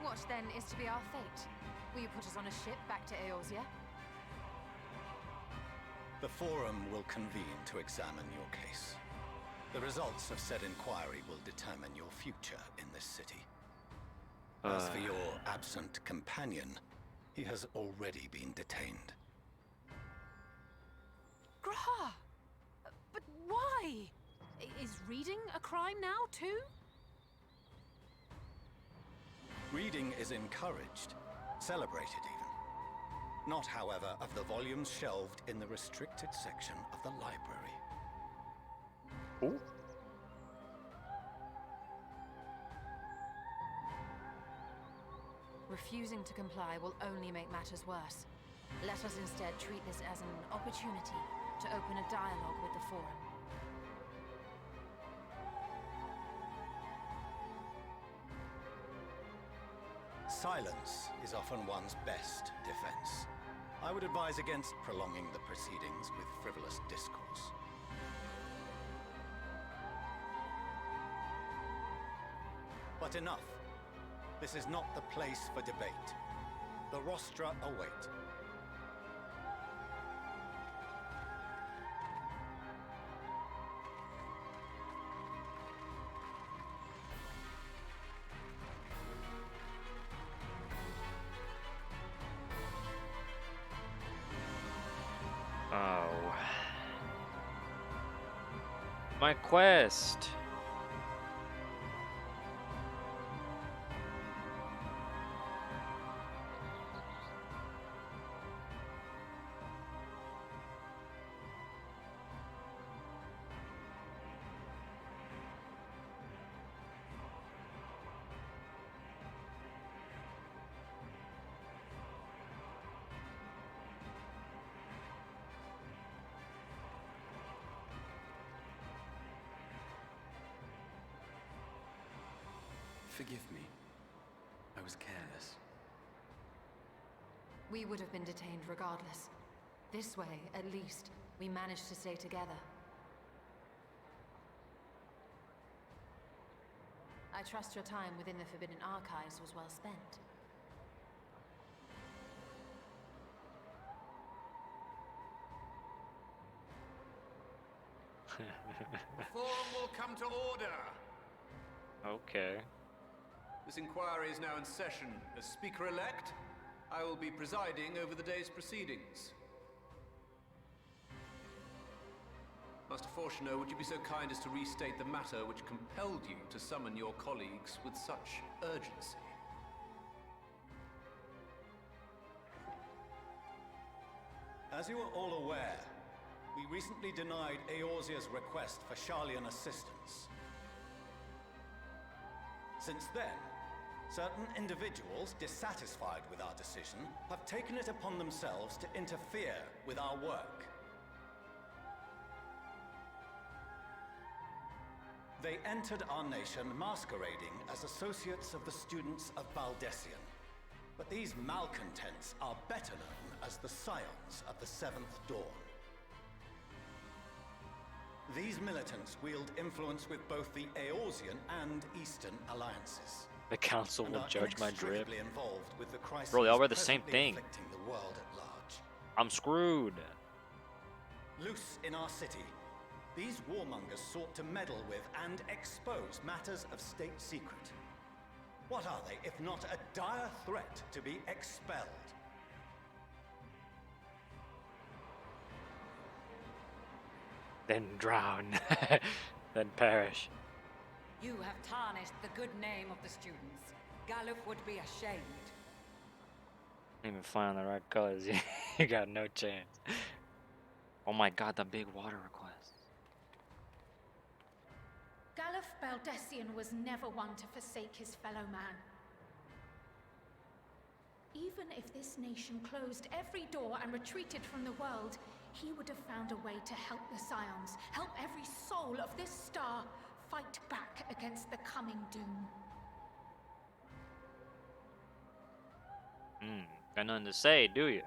What then is to be our fate? Will you put us on a ship back to Eorzea?
The Forum will convene to examine your case. The results of said inquiry will determine your future in this city. As for your absent companion, he has already been detained.
Graha! But why? Is reading a crime now, too?
Reading is encouraged, celebrated even. Not, however, of the volumes shelved in the restricted section of the library.
Ooh.
Refusing to comply will only make matters worse. Let us instead treat this as an opportunity to open a dialogue with the Forum.
Silence is often one's best defense. I would advise against prolonging the proceedings with frivolous discourse. But enough. This is not the place for debate. The rostra await.
Oh. My quest.
Forgive me. I was careless.
We would have been detained regardless. This way, at least, we managed to stay together. I trust your time within the Forbidden Archives was well spent.
The Forum will come to order.
Okay.
This inquiry is now in session. As Speaker-elect, I will be presiding over the day's proceedings. Master Fortuno, would you be so kind as to restate the matter which compelled you to summon your colleagues with such urgency?
As you are all aware, we recently denied Eorzea's request for Sharlayan assistance. Since then, certain individuals dissatisfied with our decision have taken it upon themselves to interfere with our work.
They entered our nation masquerading as associates of the students of Baldessian. But these malcontents are better known as the Scions of the Seventh Dawn. These militants wield influence with both the Eorzean and Eastern alliances.
The council will judge my drip.
Involved with the crisis
Bro, y'all read the same thing.
afflicting the world at large.
I'm screwed.
Loose in our city, these warmongers sought to meddle with and expose matters of state secret. What are they, if not a dire threat to be expelled?
Then drown. Then perish.
You have tarnished the good name of the students. Galuf would be ashamed.
Even find the right colors. You got no chance. Oh my god, the big water request.
Galuf Baldessian was never one to forsake his fellow man. Even if this nation closed every door and retreated from the world, he would have found a way to help the Scions, help every soul of this star fight back against the coming doom.
Got nothing to say, do you?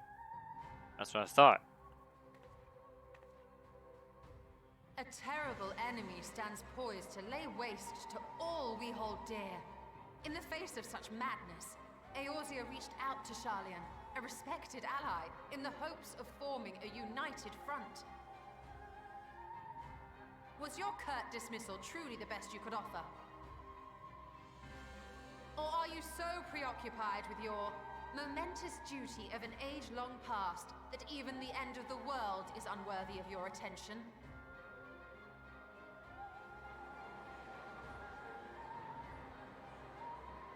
That's what I thought.
A terrible enemy stands poised to lay waste to all we hold dear. In the face of such madness, Eorzea reached out to Sharlayan, a respected ally, in the hopes of forming a united front. Was your curt dismissal truly the best you could offer? Or are you so preoccupied with your momentous duty of an age-long past that even the end of the world is unworthy of your attention?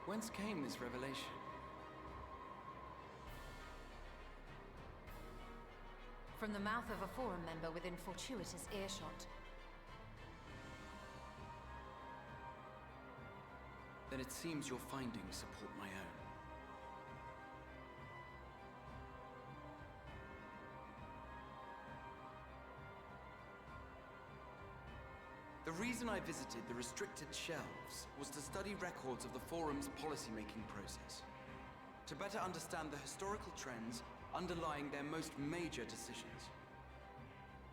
Whence came this revelation?
From the mouth of a forum member within fortuitous earshot.
Then it seems your findings support my own. The reason I visited the restricted shelves was to study records of the Forum's policymaking process, to better understand the historical trends underlying their most major decisions.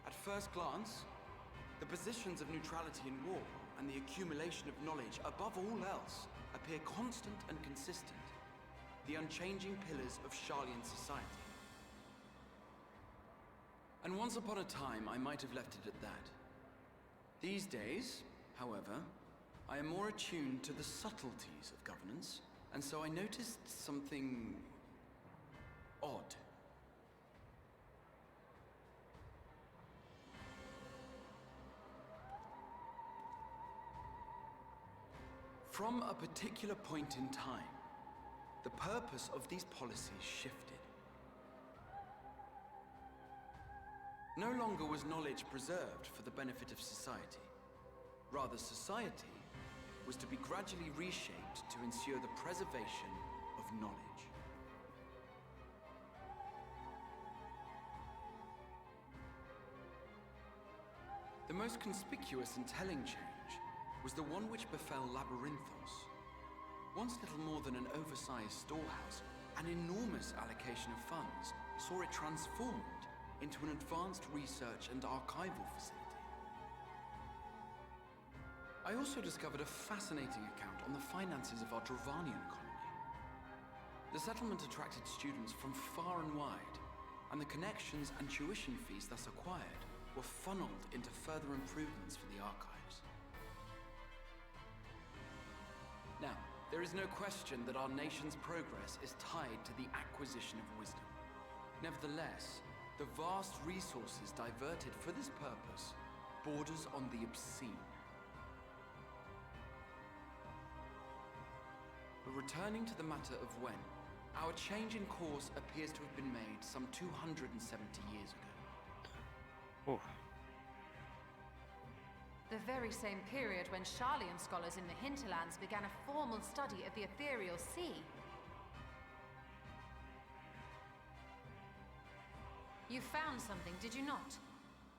At first glance, the positions of neutrality in war and the accumulation of knowledge above all else appear constant and consistent, the unchanging pillars of Sharlayan society. And once upon a time, I might have left it at that. These days, however, I am more attuned to the subtleties of governance, and so I noticed something odd. From a particular point in time, the purpose of these policies shifted. No longer was knowledge preserved for the benefit of society. Rather, society was to be gradually reshaped to ensure the preservation of knowledge. The most conspicuous and telling change was the one which befell Labyrinthos. Once little more than an oversized storehouse, an enormous allocation of funds saw it transformed into an advanced research and archival facility. I also discovered a fascinating account on the finances of our Dravanian colony. The settlement attracted students from far and wide, and the connections and tuition fees thus acquired were funneled into further improvements for the archives. Now, there is no question that our nation's progress is tied to the acquisition of wisdom. Nevertheless, the vast resources diverted for this purpose borders on the obscene. But returning to the matter of when, our change in course appears to have been made some 270 years ago.
Ooh.
The very same period when Sharlayan scholars in the hinterlands began a formal study of the ethereal sea. You found something, did you not?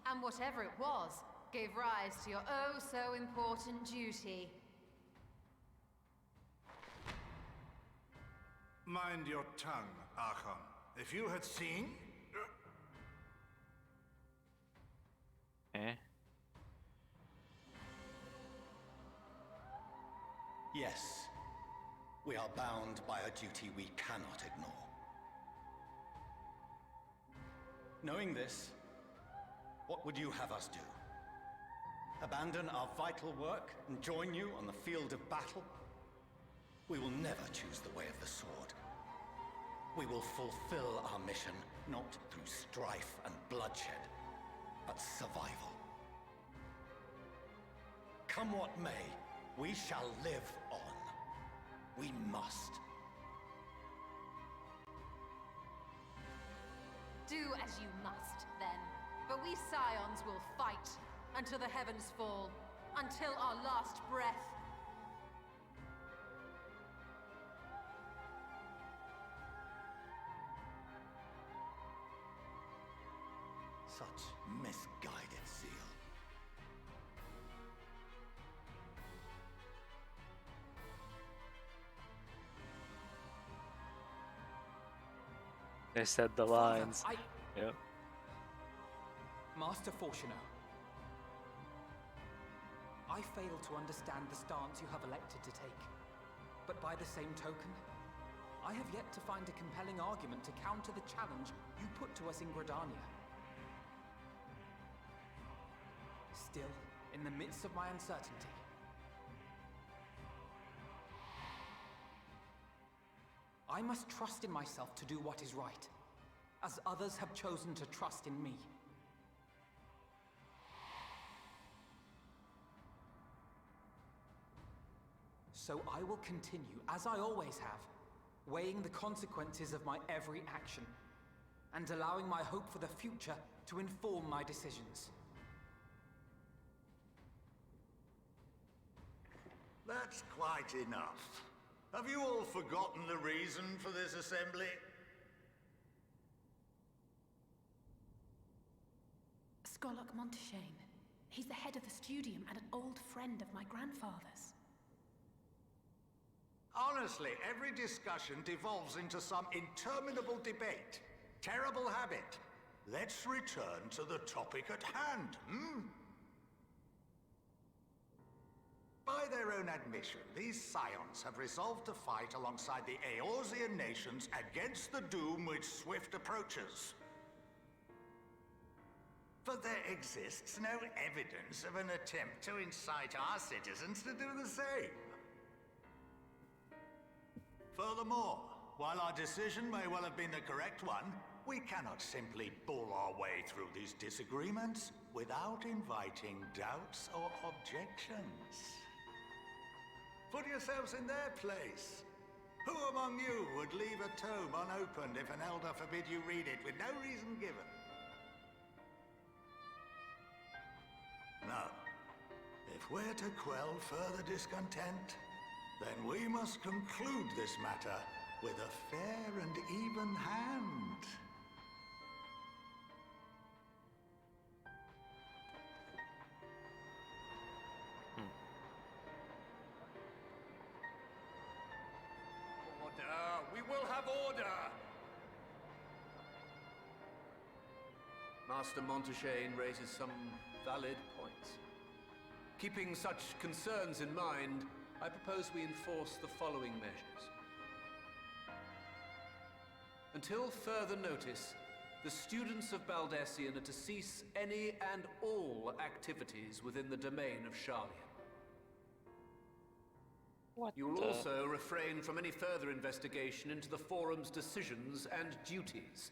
And whatever it was, gave rise to your oh so important duty.
Mind your tongue, Archon. If you had seen...
Eh?
Yes, we are bound by a duty we cannot ignore. Knowing this, what would you have us do? Abandon our vital work and join you on the field of battle? We will never choose the way of the sword. We will fulfill our mission not through strife and bloodshed, but survival. Come what may, we shall live on. We must.
Do as you must, then. But we Scions will fight until the heavens fall, until our last breath.
Such misguided zeal.
They said the lines. Yep.
Master Fortuno, I fail to understand the stance you have elected to take. But by the same token, I have yet to find a compelling argument to counter the challenge you put to us in Gridania. Still, in the midst of my uncertainty, I must trust in myself to do what is right, as others have chosen to trust in me. So I will continue, as I always have, weighing the consequences of my every action, and allowing my hope for the future to inform my decisions.
That's quite enough. Have you all forgotten the reason for this assembly?
Skolok Monteshane. He's the head of the studium and an old friend of my grandfather's.
Honestly, every discussion devolves into some interminable debate. Terrible habit. Let's return to the topic at hand, hmm? By their own admission, these Scions have resolved to fight alongside the Eorzean nations against the doom which swift approaches. But there exists no evidence of an attempt to incite our citizens to do the same. Furthermore, while our decision may well have been the correct one, we cannot simply bull our way through these disagreements without inviting doubts or objections. Put yourselves in their place. Who among you would leave a tome unopened if an elder forbid you read it with no reason given? No. If we're to quell further discontent, then we must conclude this matter with a fair and even hand.
Order! We will have order! Master Monteshane raises some valid points. Keeping such concerns in mind, I propose we enforce the following measures. Until further notice, the students of Baldesion are to cease any and all activities within the domain of Sharlayan. You will also refrain from any further investigation into the Forum's decisions and duties.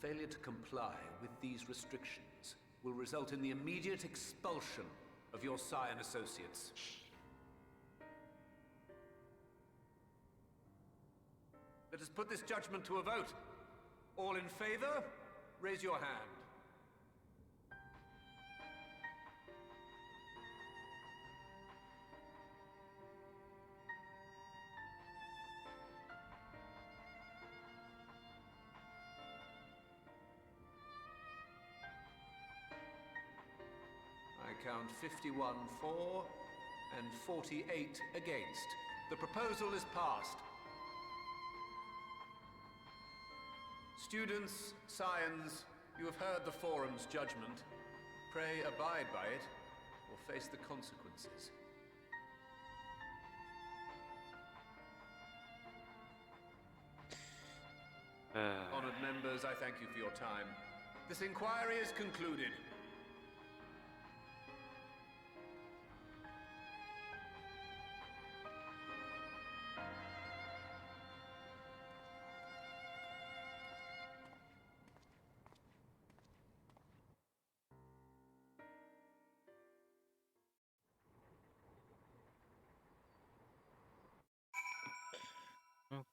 Failure to comply with these restrictions will result in the immediate expulsion of your Scion associates. Let us put this judgment to a vote. All in favor, raise your hand. I count 51 for and 48 against. The proposal is passed. Students, scions, you have heard the forum's judgment. Pray abide by it, or face the consequences. Honored members, I thank you for your time. This inquiry is concluded.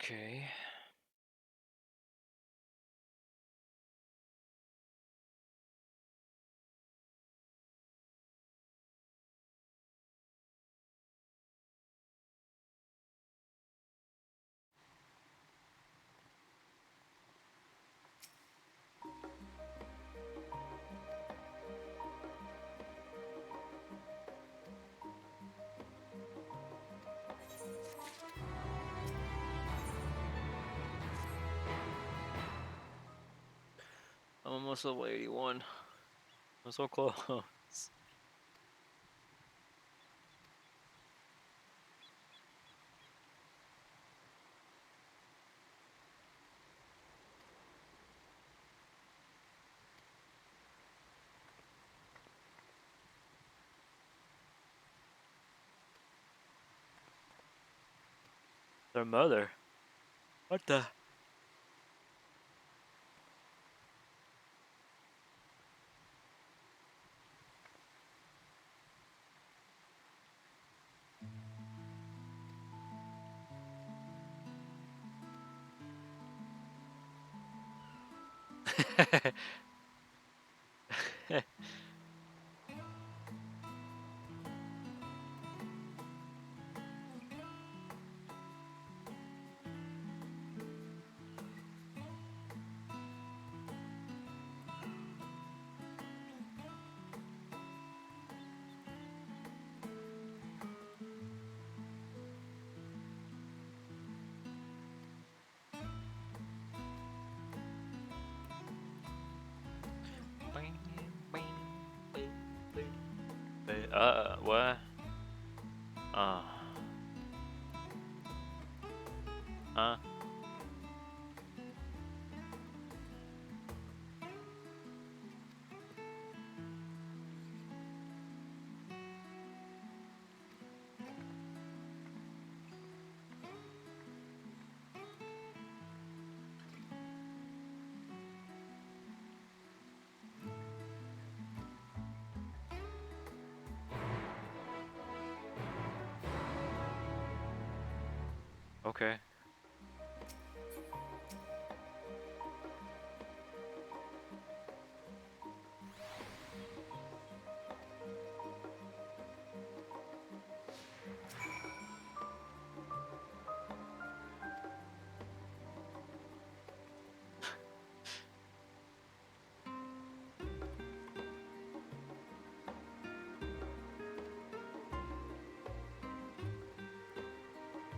Okay. I'm almost level 81. I'm so close. Their mother. What the? What? Huh? Okay.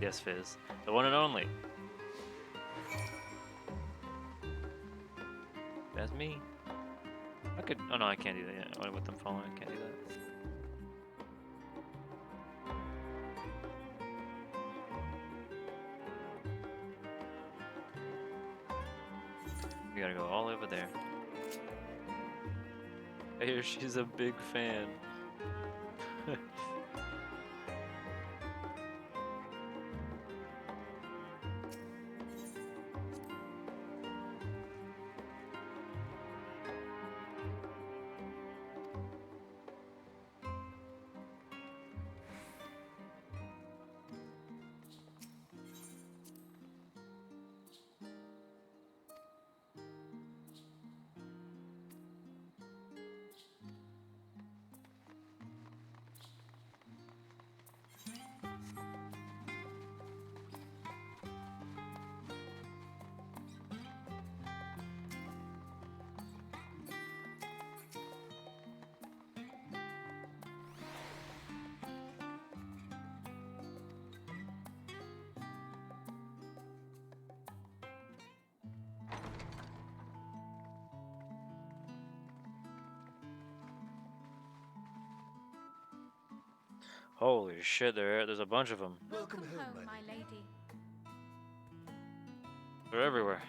Yes, Fizz. The one and only. That's me. I could. Oh no, I can't do that yet. With them following, I can't do that. We gotta go all over there. I hear she's a big fan. Holy shit, there's a bunch of them.
Welcome home, my lady.
They're everywhere.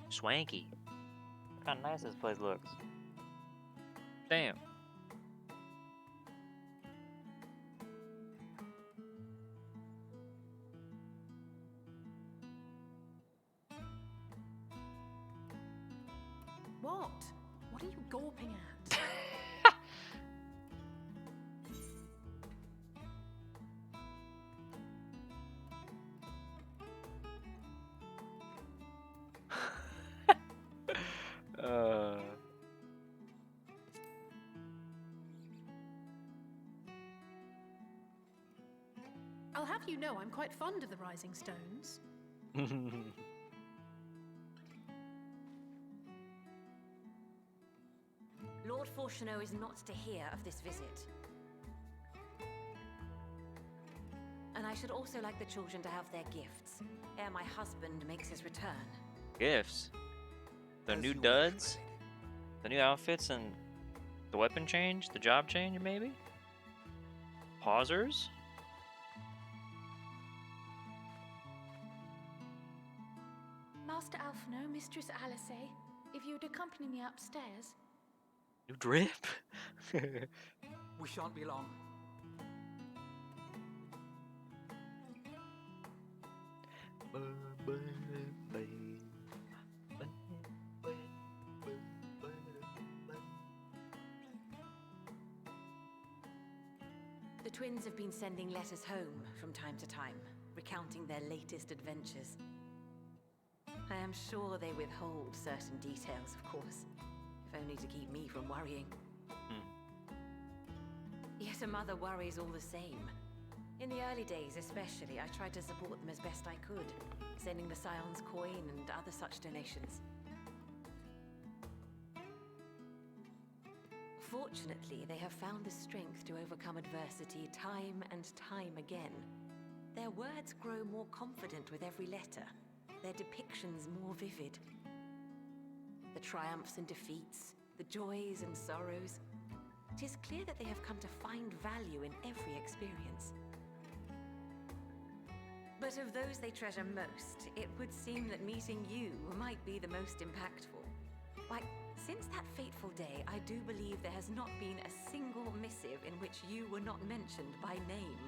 Swanky. Look how nice this place looks. Damn.
What? What are you gawping at? I'll have you know I'm quite fond of the Rising Stones.
Lord Fortuneau is not to hear of this visit. And I should also like the children to have their gifts, ere my husband makes his return.
Gifts? The new duds? The new outfits and the weapon change? The job change, maybe? Pausers?
Master Alphino, Mistress Alice, if you would accompany me upstairs.
You drip?
We shan't be long.
The twins have been sending letters home from time to time, recounting their latest adventures. I am sure they withhold certain details, of course, if only to keep me from worrying. Yet a mother worries all the same. In the early days especially, I tried to support them as best I could, sending the Scion's coin and other such donations. Fortunately, they have found the strength to overcome adversity time and time again. Their words grow more confident with every letter, their depictions more vivid. The triumphs and defeats, the joys and sorrows. It is clear that they have come to find value in every experience. But of those they treasure most, it would seem that meeting you might be the most impactful. Why, since that fateful day, I do believe there has not been a single missive in which you were not mentioned by name.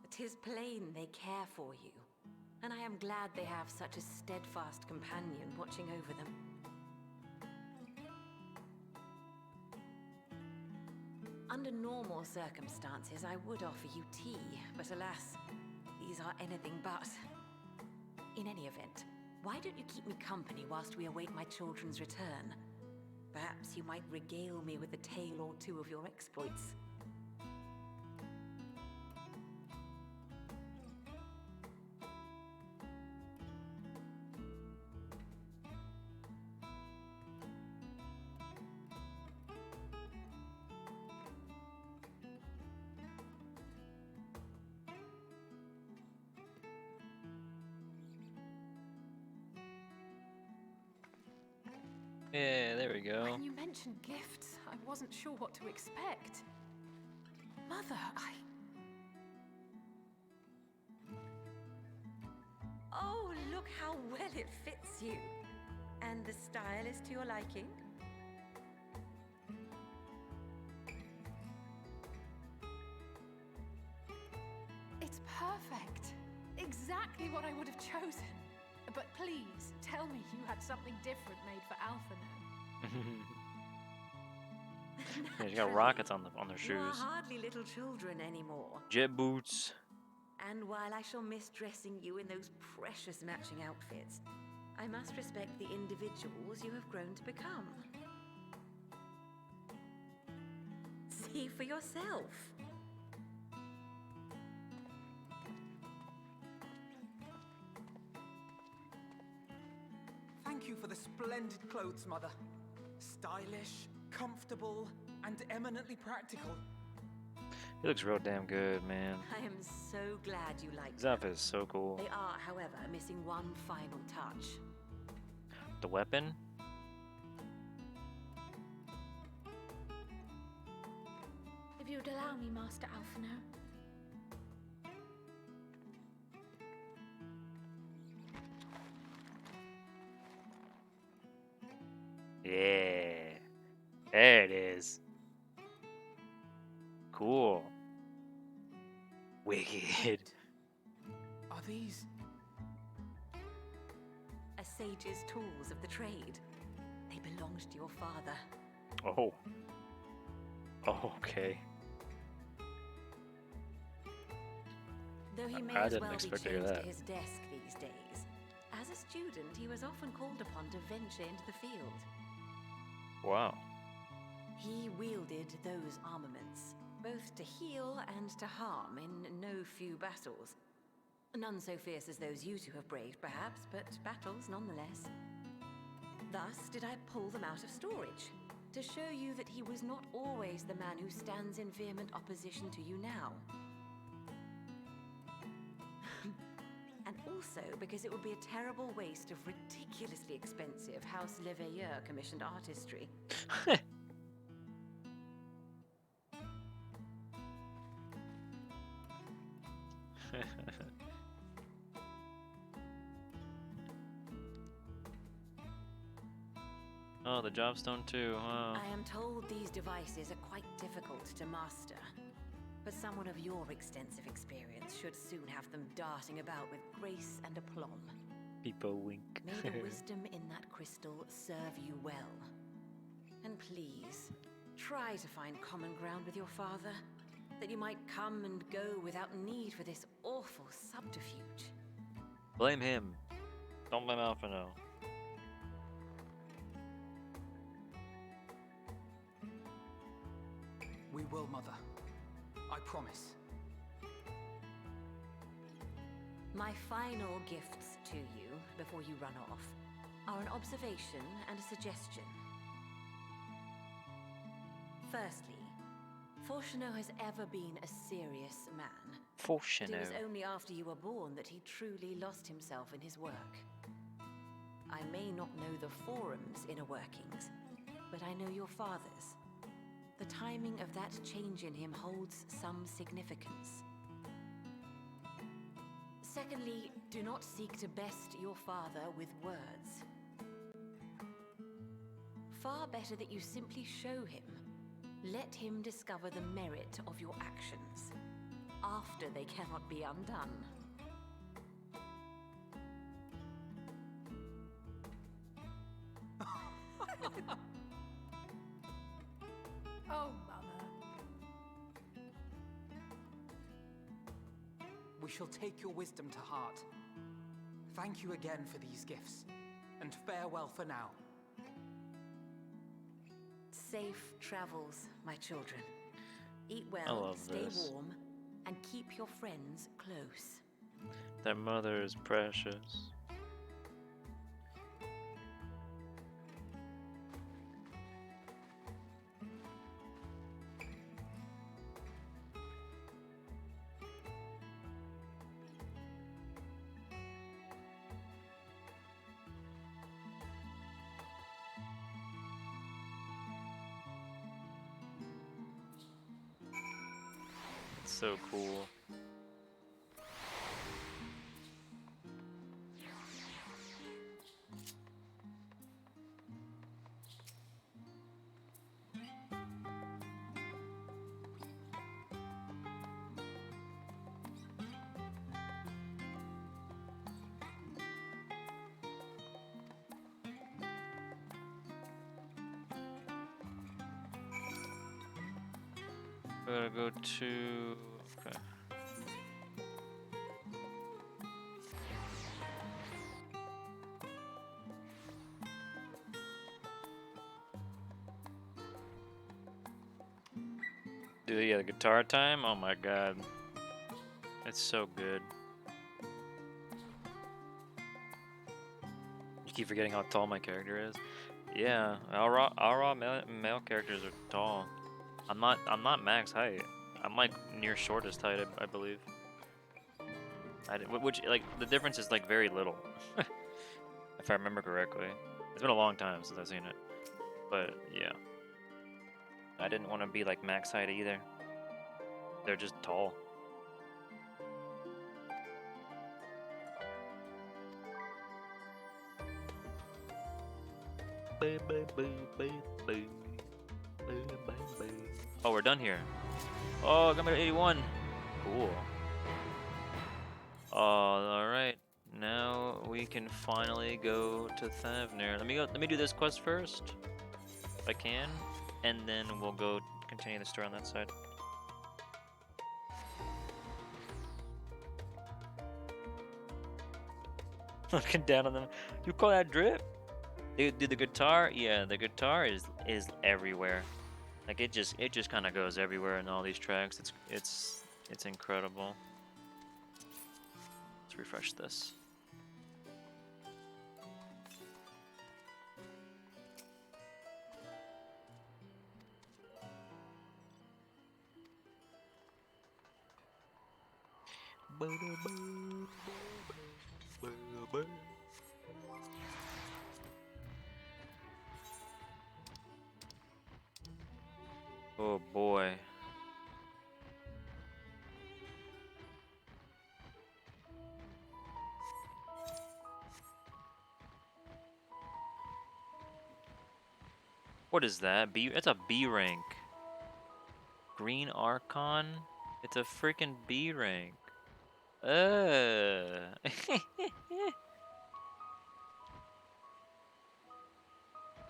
Tis plain they care for you, and I am glad they have such a steadfast companion watching over them. Under normal circumstances, I would offer you tea, but alas, these are anything but. In any event, why don't you keep me company whilst we await my children's return? Perhaps you might regale me with a tale or two of your exploits.
Yeah, there we go.
When you mentioned gifts, I wasn't sure what to expect. Mother,
Oh, look how well it fits you. And the style is to your liking?
It's perfect. Exactly what I would have chosen. But please, tell me you had something different made for Alphino.
Yeah, she got rockets on their
You are
shoes.
hardly little children anymore.
Jet boots.
And while I shall miss dressing you in those precious matching outfits, I must respect the individuals you have grown to become. See for yourself.
Thank you for the splendid clothes, Mother. Stylish, comfortable, and eminently practical.
He looks real damn good, man.
I am so glad you like
His
them.
outfit is so cool.
They are, however, missing one final touch.
The weapon?
If you'd allow me, Master Alphino.
Yeah. There it is. Cool. Wicked.
Are these...
A sage's tools of the trade. They belonged to your father.
Oh. Oh, okay.
Though he may
I
as
didn't
well be
expect to
chained
hear
to
that.
his desk these days, as a student he was often called upon to venture into the field.
Wow.
He wielded those armaments, both to heal and to harm in no few battles. None so fierce as those you two have braved, perhaps, but battles nonetheless. Thus did I pull them out of storage, to show you that he was not always the man who stands in vehement opposition to you now. And also because it would be a terrible waste of ridiculously expensive House Leveilleur commissioned artistry.
Oh, the Jobstone too, huh?
I am told these devices are quite difficult to master, but someone of your extensive experience should soon have them darting about with grace and aplomb.
People wink.
May the wisdom in that crystal serve you well. And please, try to find common ground with your father, that you might come and go without need for this awful subterfuge.
Blame him. Don't blame Alphino.
We will, Mother. I promise.
My final gifts to you, before you run off, are an observation and a suggestion. Firstly, Fortuno has ever been a serious man.
Fortuno.
It was only after you were born that he truly lost himself in his work. I may not know the Forum's inner workings, but I know your father's. The timing of that change in him holds some significance. Secondly, do not seek to best your father with words. Far better that you simply show him. Let him discover the merit of your actions, after they cannot be undone.
Oh, Mother.
We shall take your wisdom to heart. Thank you again for these gifts, and farewell for now.
Safe travels, my children. Eat
I
well,
love
stay
this.
warm, and keep your friends close.
Their mother is precious. It's so cool. Gotta go to... Okay. Dude, yeah, the guitar time? Oh my god. It's so good. You keep forgetting how tall my character is. Yeah, all raw male characters are tall. I'm not max height. I'm like near shortest height, I believe. Which like the difference is like very little, if I remember correctly. It's been a long time since I've seen it, but yeah. I didn't want to be like max height either. They're just tall. Oh, we're done here. Oh, I got my 81. Cool. All right. Now we can finally go to Thavnir. Let me do this quest first, if I can, and then we'll go continue the story on that side. Looking down on them. You call that drip? Dude, the guitar, yeah, the guitar is everywhere. Like it just kind of goes everywhere in all these tracks. It's incredible. Let's refresh this. Oh boy. What is that? It's a B rank. Green Archon? It's a freaking B rank.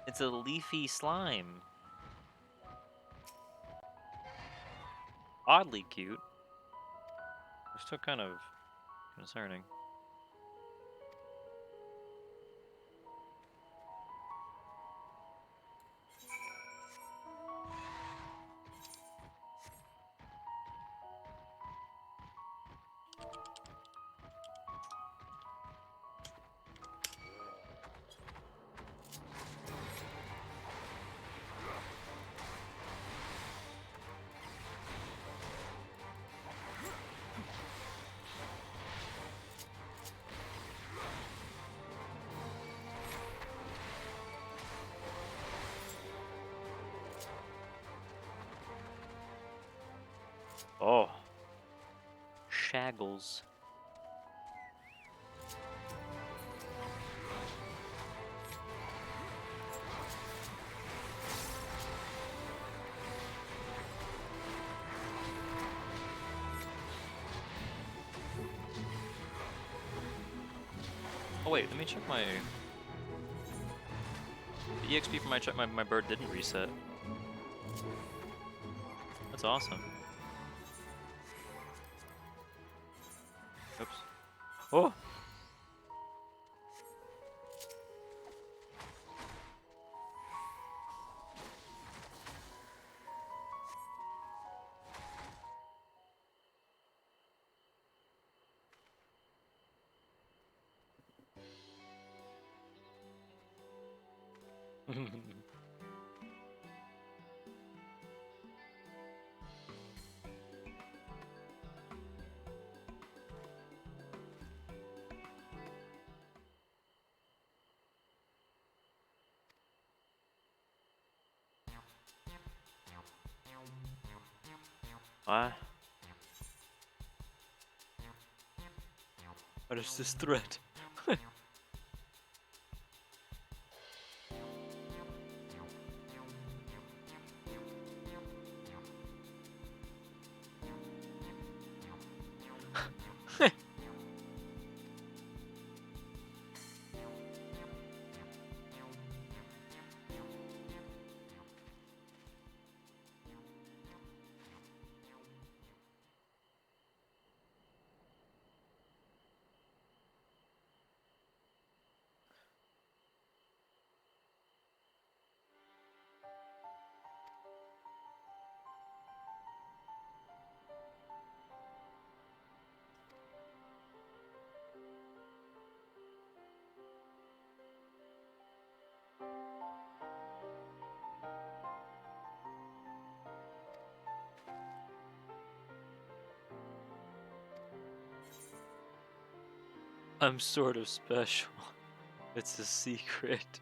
It's a leafy slime. Oddly cute. They're still kind of concerning. Oh. Shaggles. Oh wait, let me check my... The EXP for my bird didn't reset. That's awesome. Oops. Oh! What is this threat? I'm sort of special. It's a secret.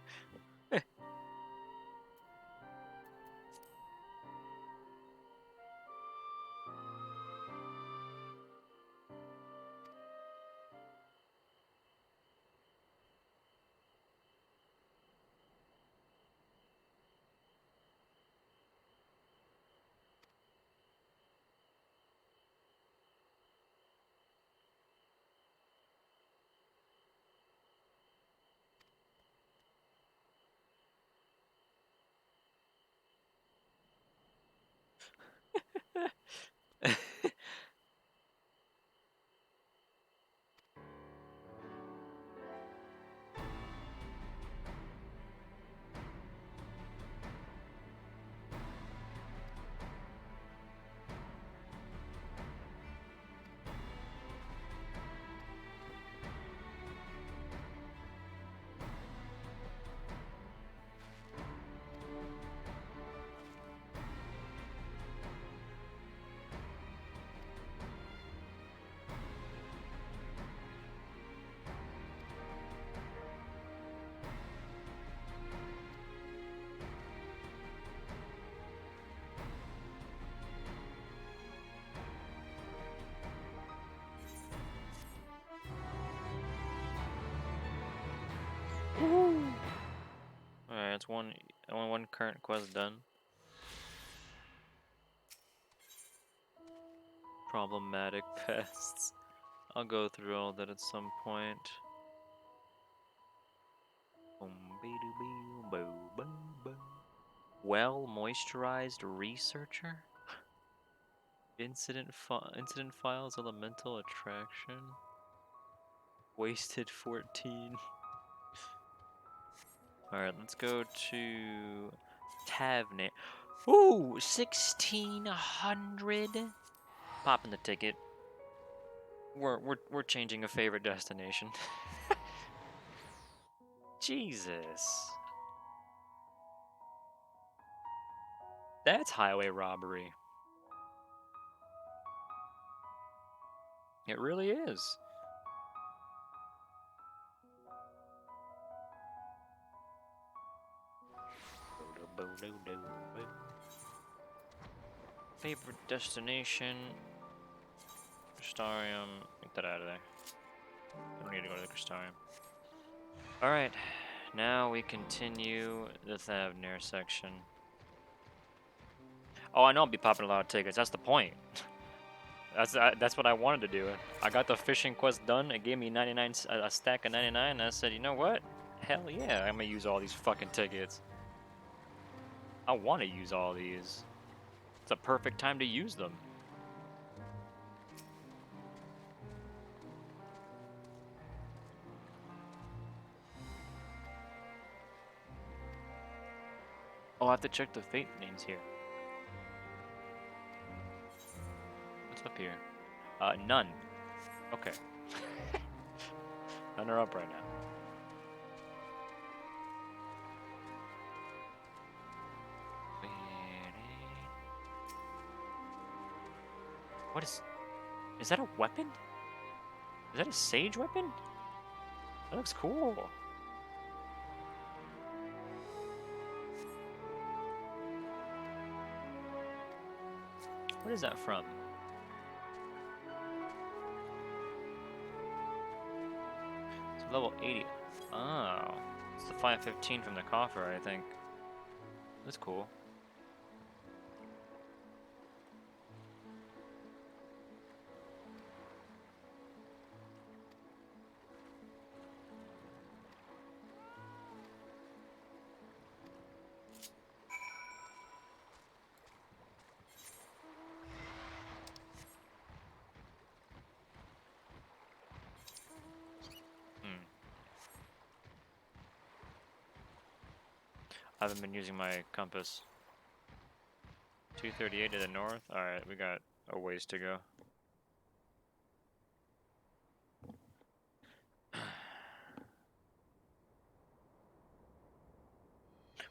Alright, it's only one current quest done. Problematic pests. I'll go through all that at some point. Well moisturized researcher? Incident files, elemental attraction. Wasted 14. Alright, let's go to Tavern. Ooh, 1600. Popping the ticket. We're changing a favorite destination. Jesus. That's highway robbery. It really is. Favorite destination. Crystarium. Get that out of there. Don't need to go to the Crystarium. Alright. Now we continue the Thavnir section. Oh, I know I'll be popping a lot of tickets. That's the point. That's what I wanted to do. I got the fishing quest done. It gave me 99, a stack of 99, and I said, you know what? Hell yeah, I'm gonna use all these fucking tickets. I want to use all these. It's a perfect time to use them. Oh, I have to check the fate names here. What's up here? None. Okay. None are up right now. What is that a weapon? Is that a sage weapon? That looks cool. What is that from? It's level 80. Oh. It's the 515 from the coffer, I think. That's cool. I haven't been using my compass. 238 to the north. Alright, we got a ways to go.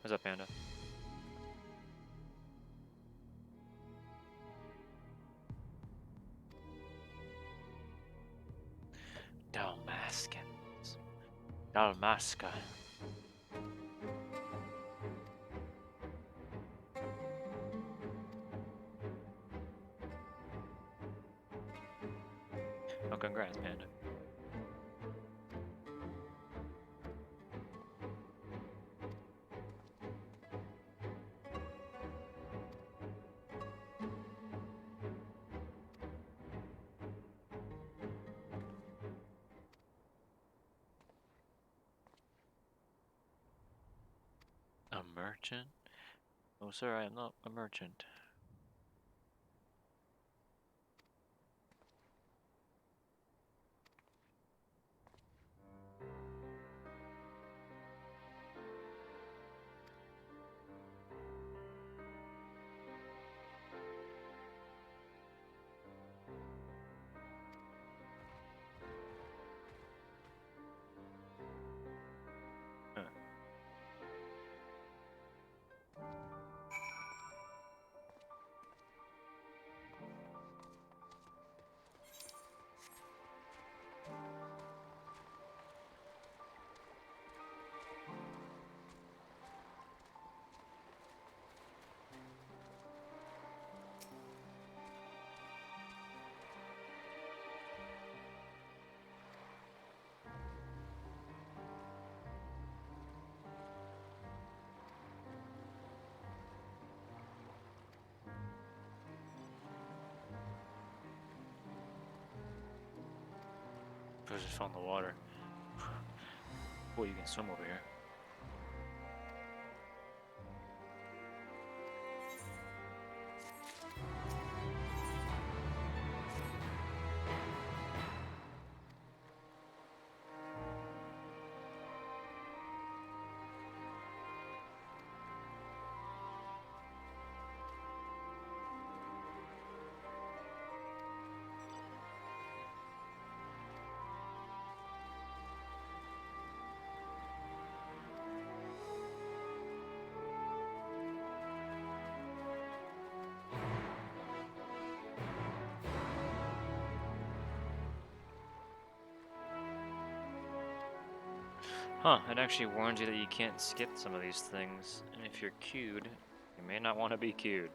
What's up, Panda? Dalmascan. Dalmasca. Oh, congrats, Panda. A merchant? Oh, sir, I am not a merchant. I just found the water. Boy, you can swim over here. Huh, it actually warns you that you can't skip some of these things, and if you're queued, you may not want to be queued.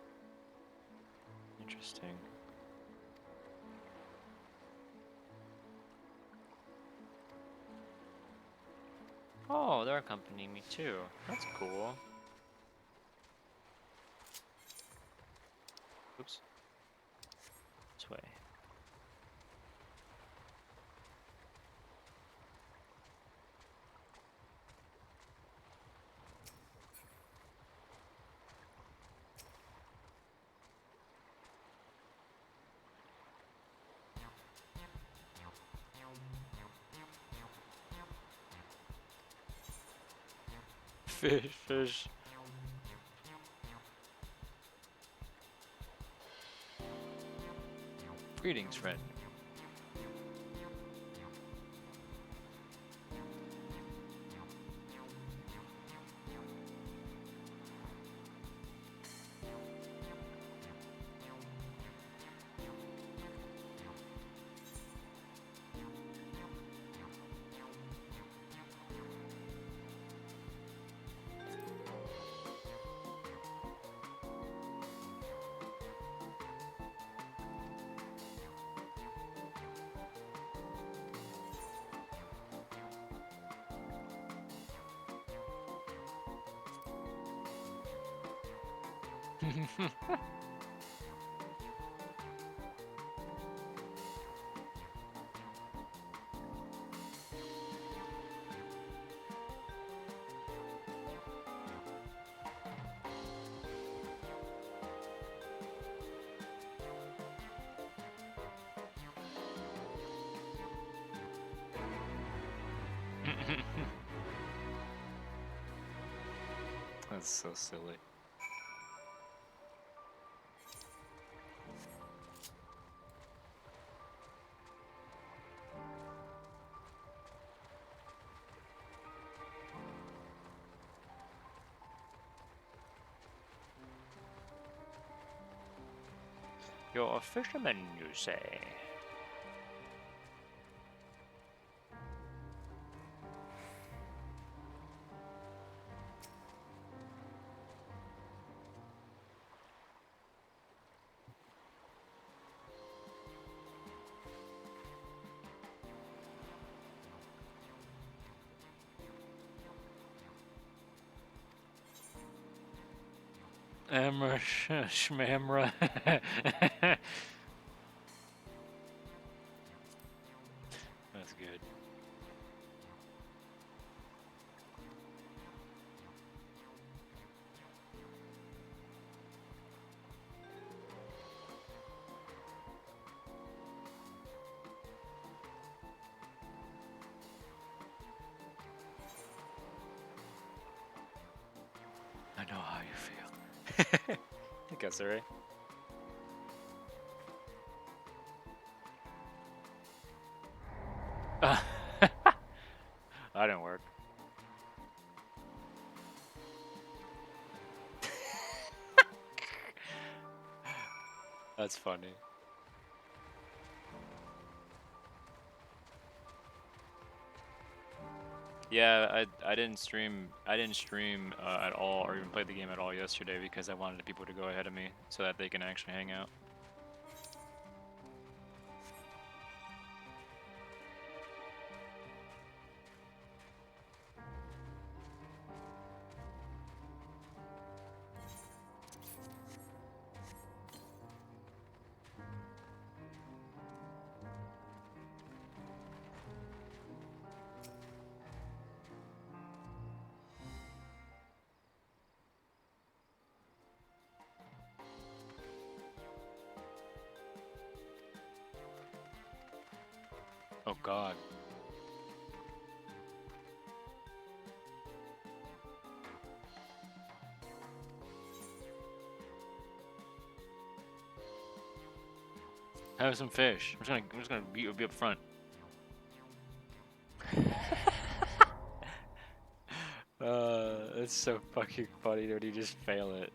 Interesting. Oh, they're accompanying me too. That's cool. Oops. This way. Fish, fish. Greetings, friend. That's so silly. You're a fisherman, you say? Amra Shmamra. That's good. I know how you feel. I guess, right? That didn't work. That's funny. Yeah, I didn't stream at all or even play the game at all yesterday because I wanted people to go ahead of me so that they can actually hang out. Oh God. Have some fish. I'm just gonna be up front. It's so fucking funny when you just fail it.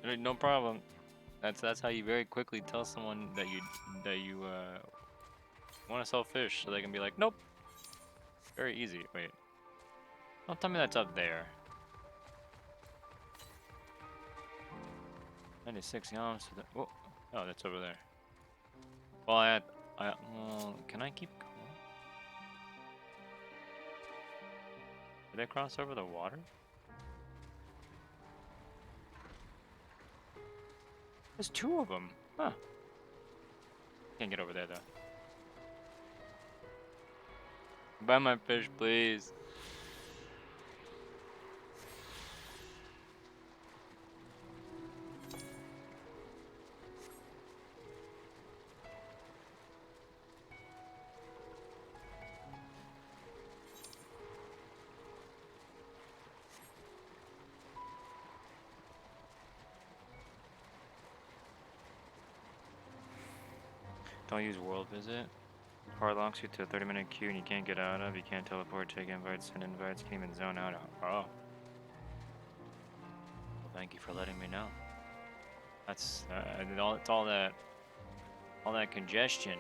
I mean, no problem. That's how you very quickly tell someone that you want to sell fish, so they can be like, nope. Very easy. Wait. Don't tell me that's up there. 96 yams to the. Oh, oh, that's over there. Well, well, can I keep going? Did they cross over the water? There's two of them. Huh. Can't get over there though. Buy my fish, please. Don't use world visit. Car locks you to a 30-minute queue and you can't get out of. You can't teleport, take invites, send invites, can't even zone out. Oh. Well, thank you for letting me know. That's it's all that congestion.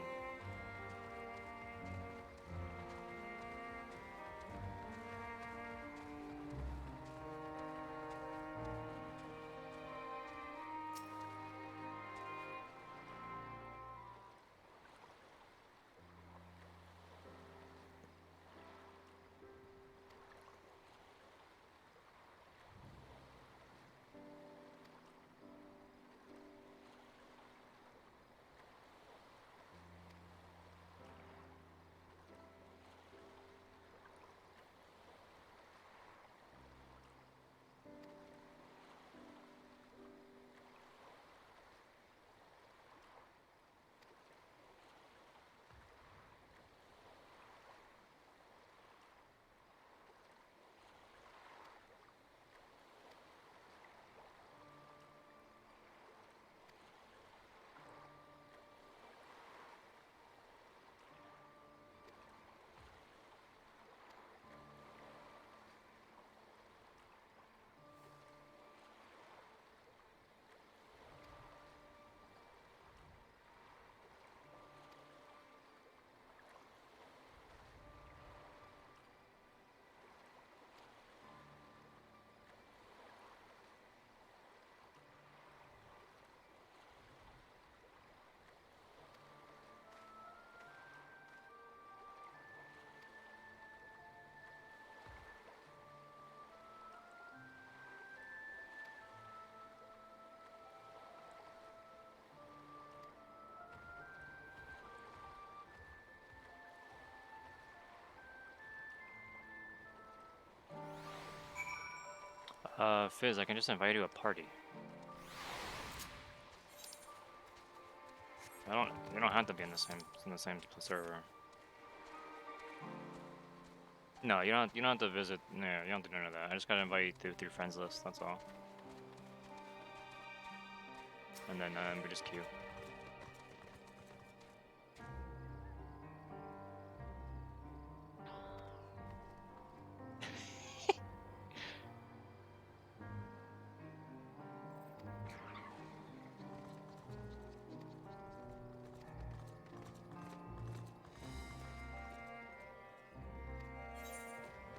Fizz, I can just invite you to a party. You don't have to be in the same server. No, you don't have to visit. No, you don't have to do none of that. I just gotta invite you through friends list. That's all. And then we just queue.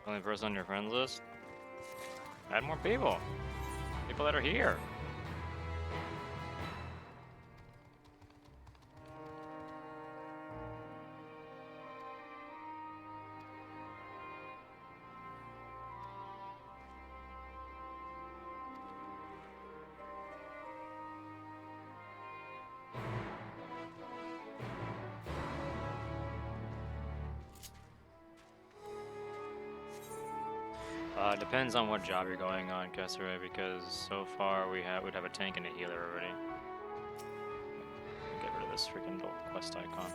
Only person on your friends list? Add more people. People that are here. Depends on what job you're going on, Kessere, because so far we'd have a tank and a healer already. Get rid of this freaking little quest icon.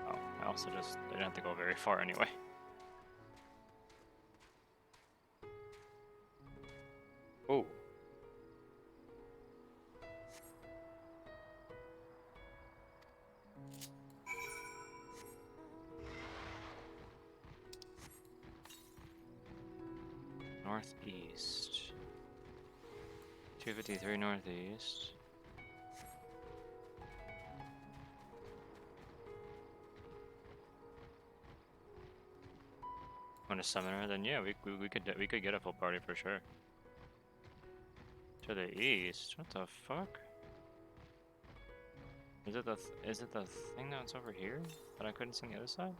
Oh, I didn't have to go very far anyway. Oh. Northeast. 253 northeast. Want a summoner? Then yeah, we could get a full party for sure. To the east. What the fuck? Is it the thing that's over here that I couldn't see on the other side?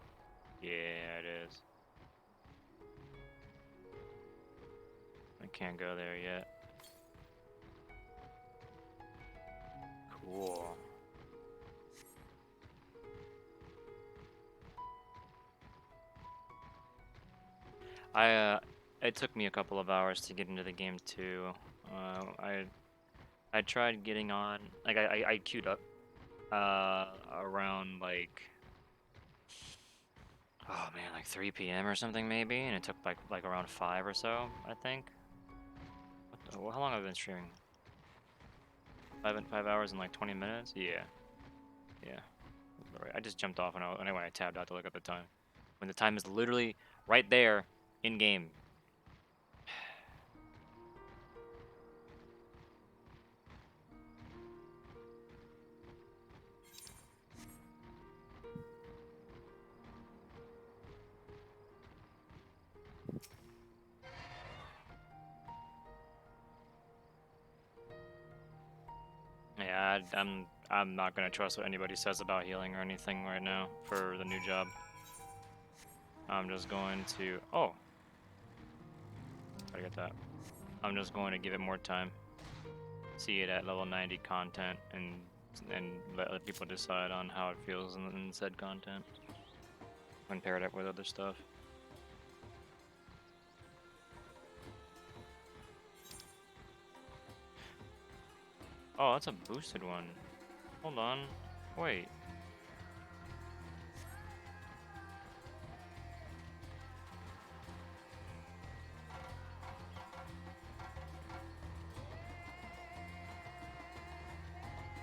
Yeah, it is. I can't go there yet. Cool. It took me a couple of hours to get into the game too. I tried getting on, like I queued up around like, oh man, like 3 p.m. or something maybe, and it took like around 5 or so, I think. How long have I been streaming? 5 hours and like 20 minutes? Yeah. Yeah. Right. I just jumped off and anyway, I tabbed out to look at the time. When the time is literally right there in game. Yeah, I'm not gonna trust what anybody says about healing or anything right now for the new job. I'm just going to gotta get that. I'm just going to give it more time. See it at level 90 content and let other people decide on how it feels in said content. And pair it up with other stuff. Oh, that's a boosted one. Hold on. Wait.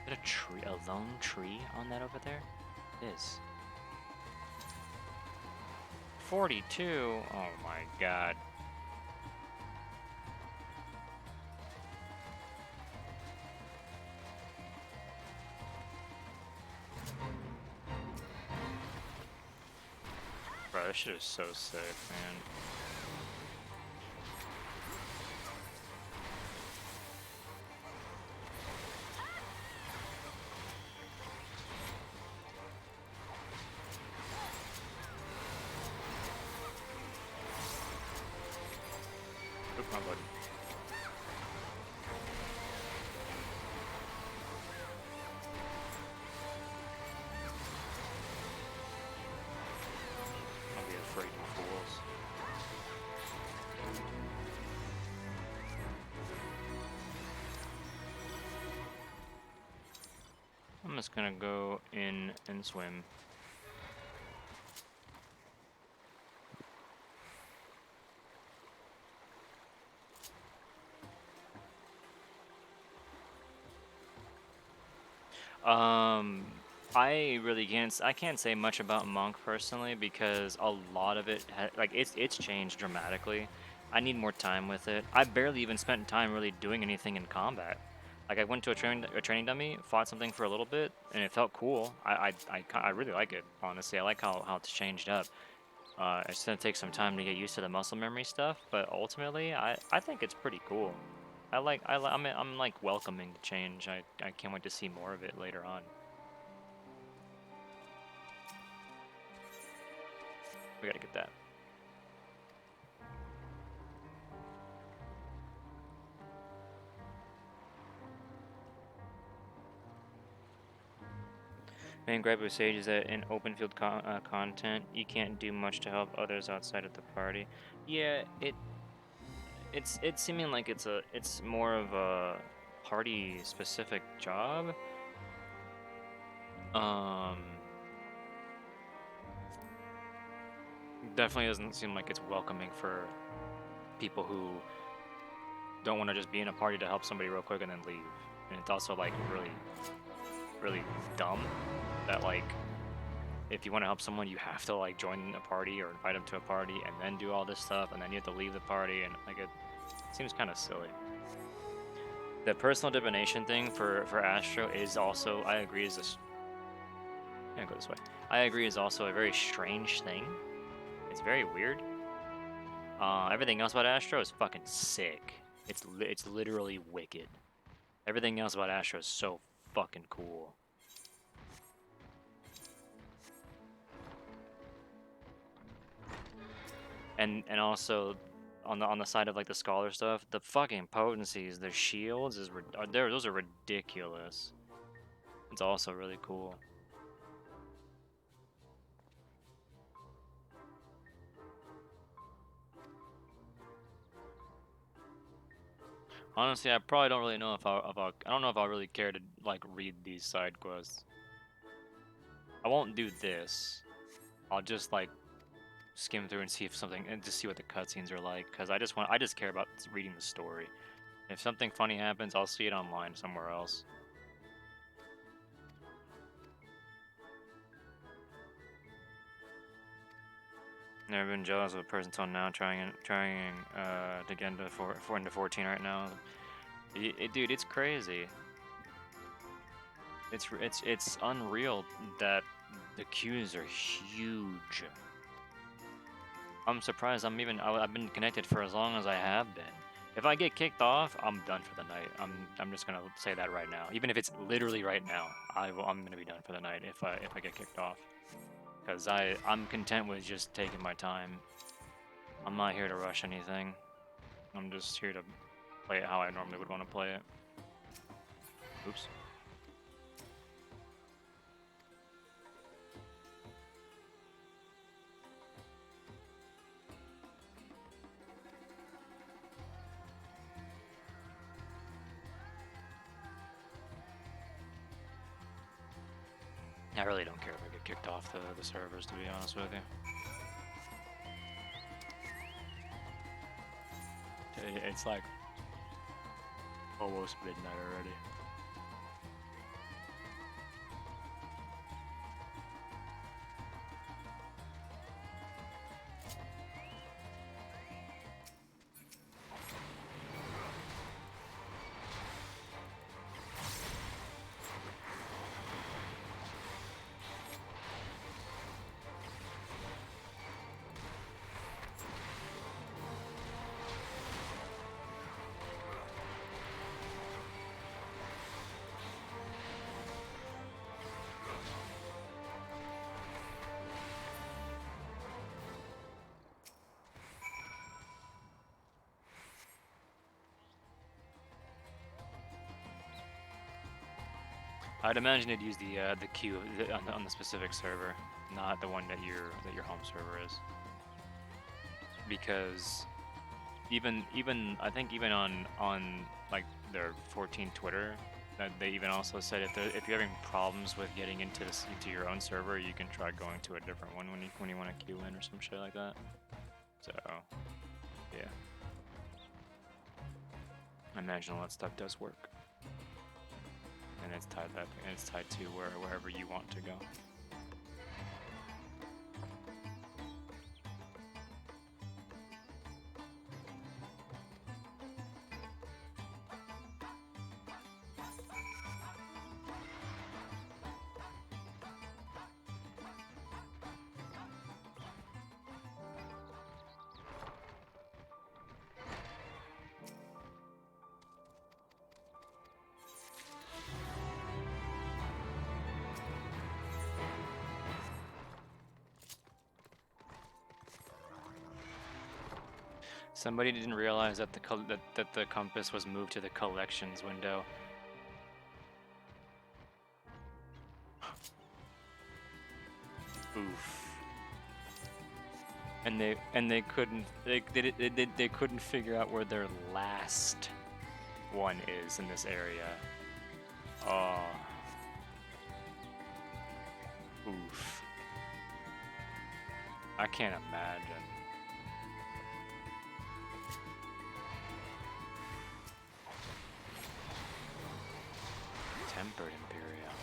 Is it a tree, a lone tree on that over there? It is. 42? Oh my god. Bro, this shit is so sick, man. Oop, my button. Don't be afraid of fools. just gonna go in and swim. I really can't say much about Monk personally because a lot of it like it's changed dramatically. I need more time with it. I barely even spent time really doing anything in combat. Like I went to a training dummy, fought something for a little bit, and it felt cool. I really like it, honestly. I like how it's changed up. It's gonna take some time to get used to the muscle memory stuff, but ultimately, I think it's pretty cool. I'm like welcoming the change. I can't wait to see more of it later on. We gotta get that. Main gripe with Sage is that in open field content, you can't do much to help others outside of the party. Yeah, it's seeming like it's more of a party specific job. Definitely doesn't seem like it's welcoming for people who don't want to just be in a party to help somebody real quick and then leave. And it's also like really dumb that like if you want to help someone you have to like join a party or invite them to a party and then do all this stuff and then you have to leave the party, and like it seems kind of silly. The personal divination thing for Astro is also, I agree, is this. I'm gonna go this way. I agree, is also a very strange thing. It's very weird. Everything else about Astro is fucking sick. It's literally wicked. Everything else about Astro is so fucking cool. And also on the side of like the scholar stuff, the fucking potencies, the shields those are ridiculous. It's also really cool. Honestly, I probably don't really know if I don't know if I really care to like read these side quests. I won't do this. I'll just like skim through and see if something, and just see what the cutscenes are like, because I just care about reading the story. If something funny happens, I'll see it online somewhere else. Never been jealous of a person until now. Trying to get into 14 right now. Dude, it's crazy. It's unreal that the queues are huge. I'm surprised I've been connected for as long as I have been. If I get kicked off, I'm done for the night. I'm just gonna say that right now. Even if it's literally right now, I'm gonna be done for the night if I get kicked off. Because I'm content with just taking my time. I'm not here to rush anything. I'm just here to play it how I normally would want to play it. Oops. I really don't care if I get kicked off the servers, to be honest with you. It's like almost midnight already. I'd imagine it'd use the queue on the specific server, not the one that your home server is. Because even I think even on like their 14 Twitter, they even also said if you're having problems with getting into your own server, you can try going to a different one when you want to queue in or some shit like that. So, yeah. I imagine all that stuff does work, and it's tied to wherever you want to go. Somebody didn't realize that the compass was moved to the collections window. Oof. And they couldn't figure out where their last one is in this area. Oh. Oof. I can't imagine. Tempered Imperial.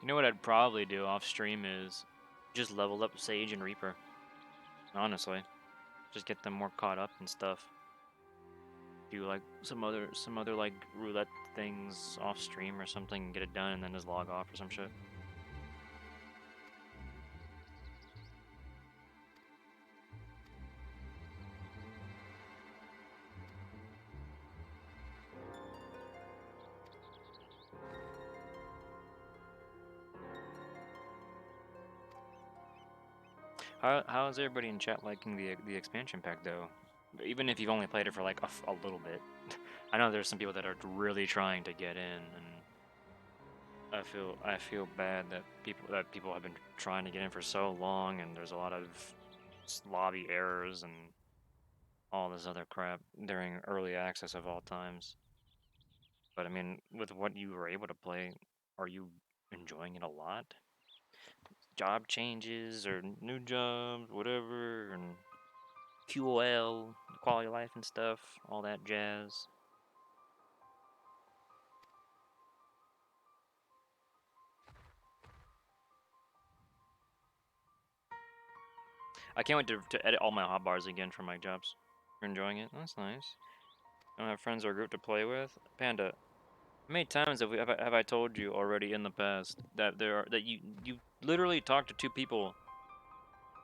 You know what I'd probably do off stream is just level up Sage and Reaper. Honestly, just get them more caught up and stuff. Do like some other like roulette things off stream or something, and get it done, and then just log off or some shit. How is everybody in chat liking the expansion pack though? Even if you've only played it for like a little bit. I know there's some people that are really trying to get in, and I feel bad that people have been trying to get in for so long, and there's a lot of lobby errors and all this other crap during early access of all times. But I mean, with what you were able to play, are you enjoying it a lot? Job changes or new jobs, whatever, and QOL, quality of life and stuff, all that jazz. I can't wait to edit all my hotbars again for my jobs. You're enjoying it? That's nice. I don't have friends or group to play with. Panda, how many times have I told you already in the past that you literally talked to 2 people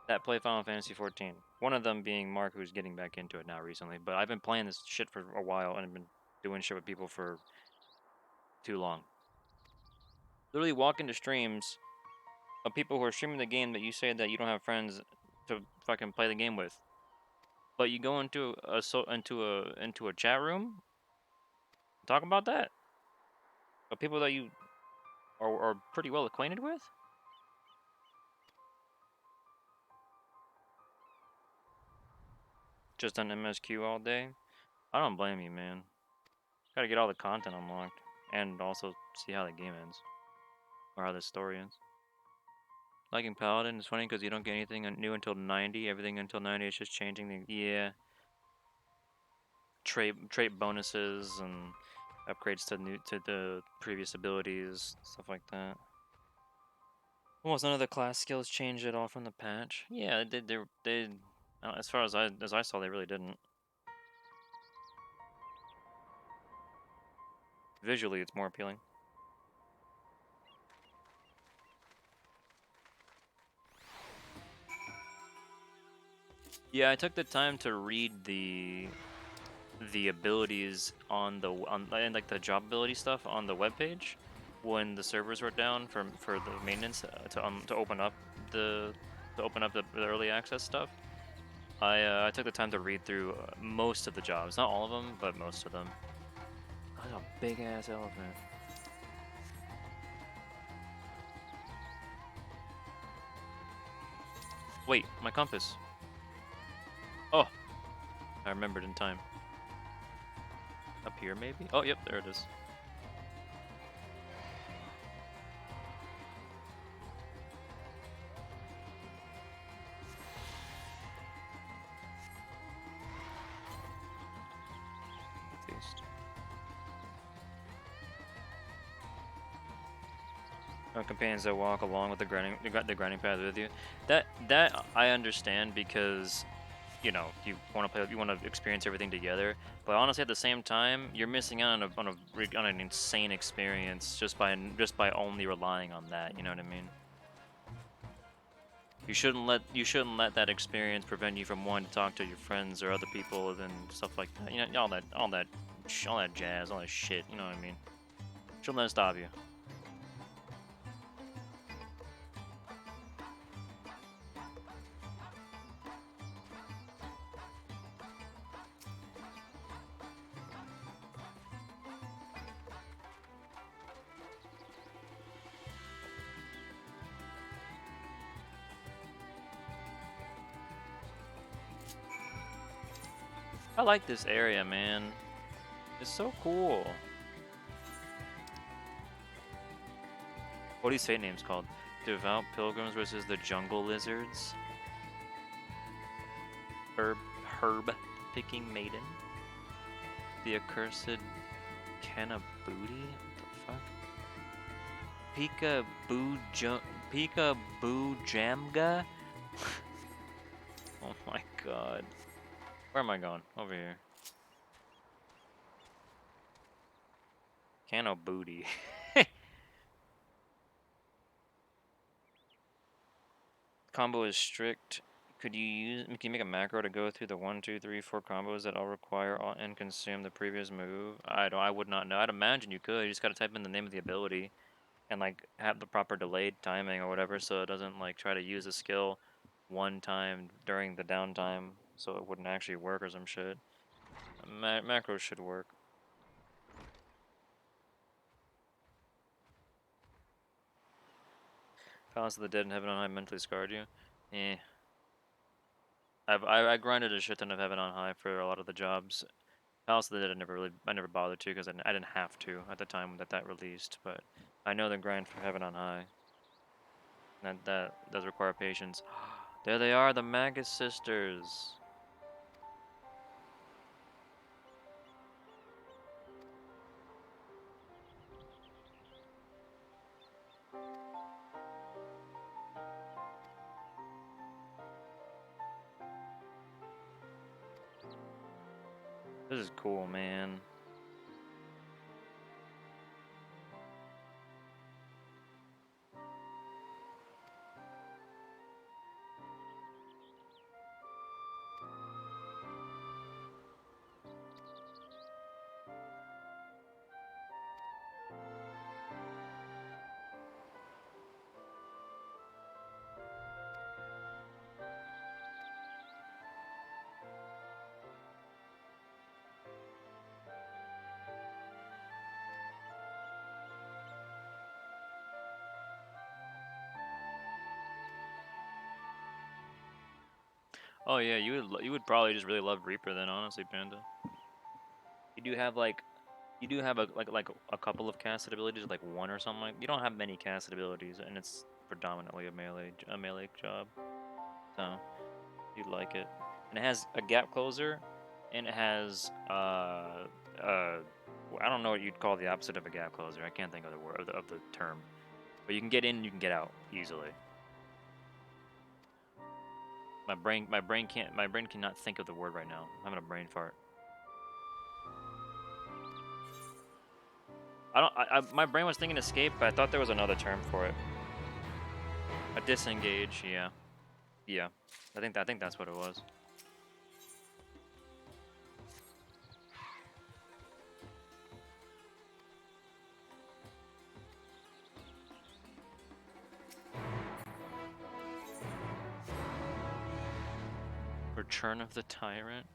that play Final Fantasy 14. One of them being Mark, who's getting back into it now recently. But I've been playing this shit for a while, and I've been doing shit with people for too long. Literally walk into streams of people who are streaming the game that you say that you don't have friends to fucking play the game with. But you go into a chat room, talk about that. Of people that you are pretty well acquainted with. Just on MSQ all day. I don't blame you, man. Gotta get all the content unlocked, and also see how the game ends, or how the story ends. Liking Paladin is funny because you don't get anything new until 90. Everything until 90 is just changing the trait bonuses and upgrades to the previous abilities, stuff like that. Almost none of the class skills changed at all from the patch. Yeah, they as far as I saw, they really didn't. Visually, it's more appealing. Yeah, I took the time to read the the abilities on the and like the job ability stuff on the webpage when the servers were down for the maintenance to open up the early access stuff. I took the time to read through most of the jobs, not all of them, but most of them. That's a big ass elephant. Wait, my compass. Oh, I remembered in time. Up here, maybe? Oh, yep, there it is. Companions that walk along with the grinding path with you. That I understand because, you know, you want to play, you want to experience everything together. But honestly, at the same time, you're missing out on an insane experience just by only relying on that. You know what I mean? You shouldn't let that experience prevent you from wanting to talk to your friends or other people and stuff like that. You know, all that jazz, all that shit. You know what I mean? Shouldn't let it stop you. I like this area, man. It's so cool. What are these fate names called? Devout Pilgrims versus the Jungle Lizards. Herb Picking Maiden. The Accursed Canaboody? What the fuck? Peekaboo Jamga? Oh my god. Where am I going? Over here. Cano booty. Combo is strict. Can you make a macro to go through the 1, 2, 3, 4 combos that all require and consume the previous move? I would not know. I'd imagine you could. You just gotta type in the name of the ability and like have the proper delayed timing or whatever, so it doesn't like try to use a skill one time during the downtime, so it wouldn't actually work or some shit. Macros should work. Palace of the Dead and Heaven on High mentally scarred you? Eh. I grinded a shit ton of Heaven on High for a lot of the jobs. Palace of the Dead I never bothered to because I didn't have to at the time that released, but I know the grind for Heaven on High. That does require patience. There they are, the Magus sisters. This is cool, man. Oh yeah, you would probably just really love Reaper then, honestly, Panda. You do have a couple of casted abilities, like one or something. You don't have many casted abilities, and it's predominantly a melee job. So you'd like it, and it has a gap closer, and it has I don't know what you'd call the opposite of a gap closer. I can't think of the word of the term, but you can get in, you can get out easily. My brain cannot think of the word right now. I'm having a brain fart. My brain was thinking escape, but I thought there was another term for it. A disengage, yeah. I think that's what it was. Return of the Tyrant.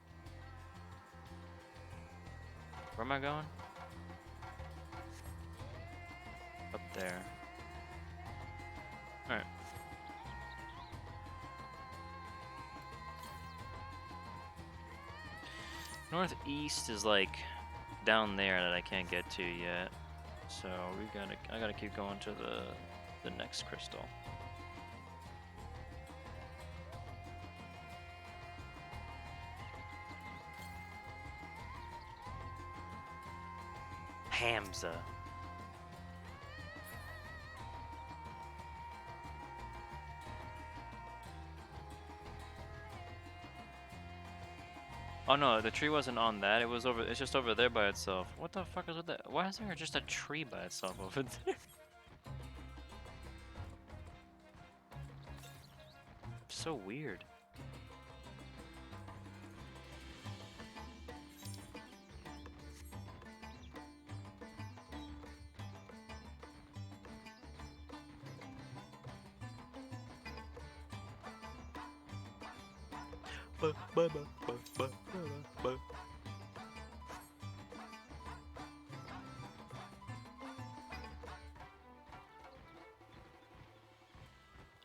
Where am I going? Up there. Alright. Northeast is like down there that I can't get to yet. So I gotta keep going to the next crystal. Hamza. Oh no, the tree wasn't on that. It's just over there by itself. What the fuck is with that? Why is there just a tree by itself over there? So weird.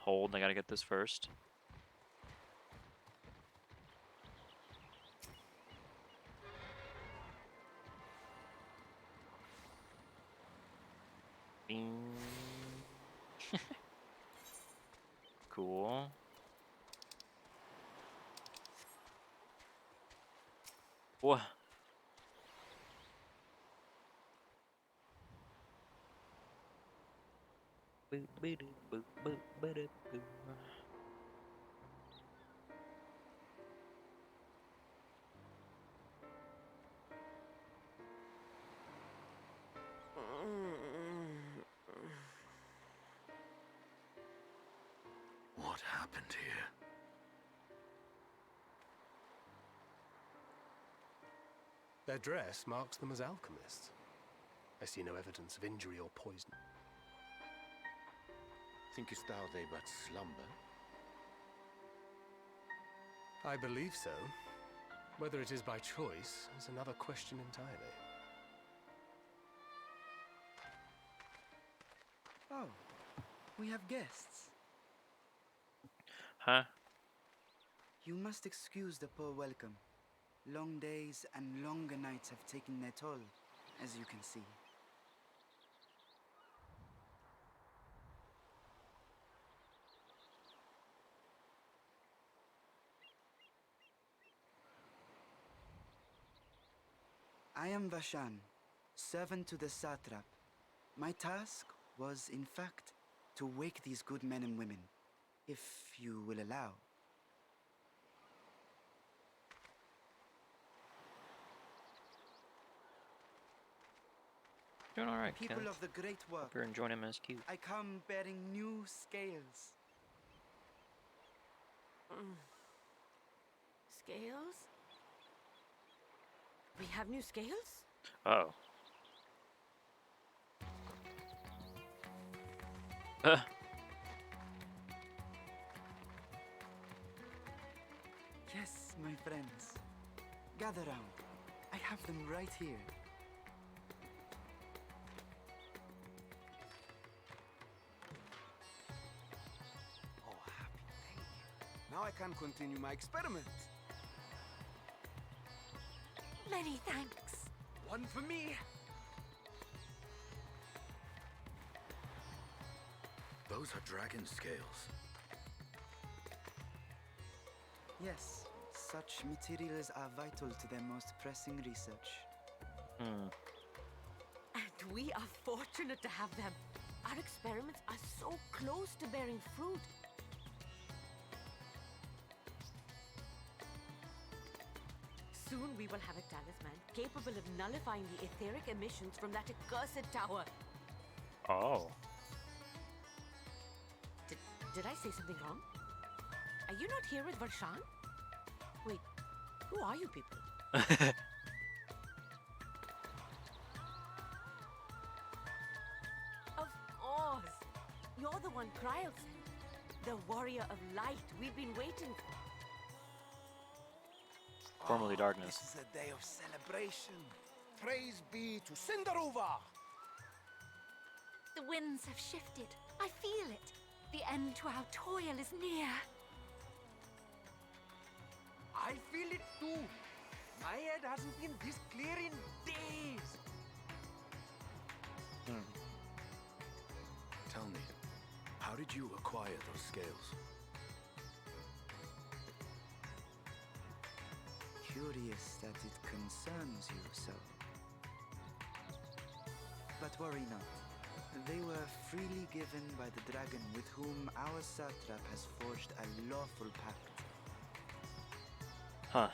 Hold, I gotta get this first. Bing. Cool. What?
What happened here?
Their dress marks them as alchemists. I see no evidence of injury or poison.
Thinkest thou they but slumber?
I believe so. Whether it is by choice is another question entirely.
Oh, we have guests.
Huh?
You must excuse the poor welcome. Long days and longer nights have taken their toll, as you can see. I am Vashan, servant to the satrap. My task was, in fact, to wake these good men and women, if you will allow.
Doing alright,
People
Kenneth.
of the great work.
Hope you're enjoying MSQ.
I come bearing new scales.
Scales? We have new scales?
Oh.
Yes, my friends. Gather round. I have them right here.
Oh, happy day. Now I can continue my experiment.
Many thanks.
One for me.
Those are dragon scales.
Yes, such materials are vital to their most pressing research.
Hmm.
And we are fortunate to have them. Our experiments are so close to bearing fruit. Soon we will have a talisman capable of nullifying the etheric emissions from that accursed tower.
Oh.
Did I say something wrong? Are you not here with Varshan? Wait, who are you people? Of course! You're the one Kryl sent. The warrior of light we've been waiting for.
Formerly darkness.
This is a day of celebration. Praise be to Cinderuva!
The winds have shifted. I feel it. The end to our toil is near.
I feel it too. My head hasn't been this clear in days.
Tell me, how did you acquire those scales?
Curious that it concerns you so. But worry not. They were freely given by the dragon with whom our satrap has forged a lawful pact.
Huh.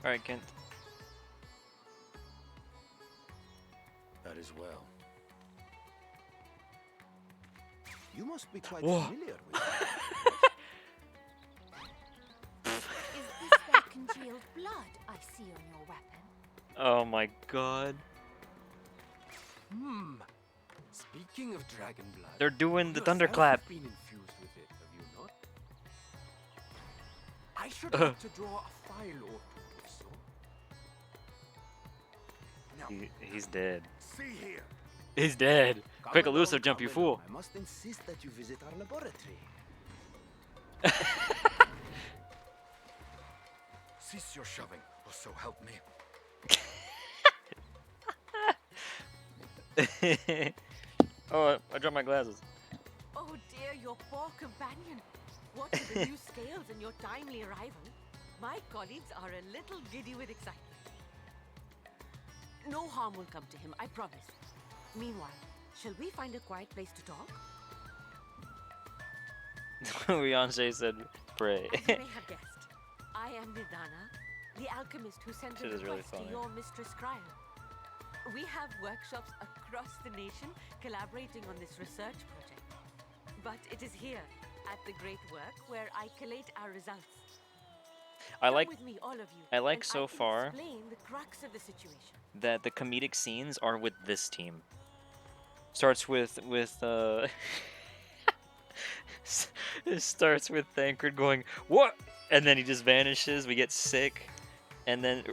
Alright, Kent.
That is well.
You must be quite
Whoa.
familiar with
Is this their congealed blood I see on your weapon?
Oh my god.
Speaking of dragon blood,
They're doing the
yourself
thunderclap.
have been infused with it, have you not? I should like to draw a file or two, if so.
He's dead.
See here.
He's dead.
Come
Quick
along,
elusive jump,
come
you
along.
fool.
I must insist that you visit our laboratory.
Cease your shoving, or so help me.
Oh, I dropped my glasses.
Oh dear, your poor companion. What with the new scales and your timely arrival, my colleagues are a little giddy with excitement. No harm will come to him, I promise. Meanwhile, shall we find a quiet place to talk?
Rianche said, pray.
As you may have guessed, I am Nidana, the alchemist who sent a
Shit is really
request to
funny.
your mistress Cryo. We have workshops across the nation collaborating on this research project. But it is here, at the great work, where I collate our results.
I
Come
like
with me, all of you,
I like
and
so
can
far
explain the crux of the situation.
that the comedic scenes are with this team. Starts with it starts with Thancred going, "What?" And then he just vanishes. We get sick. And then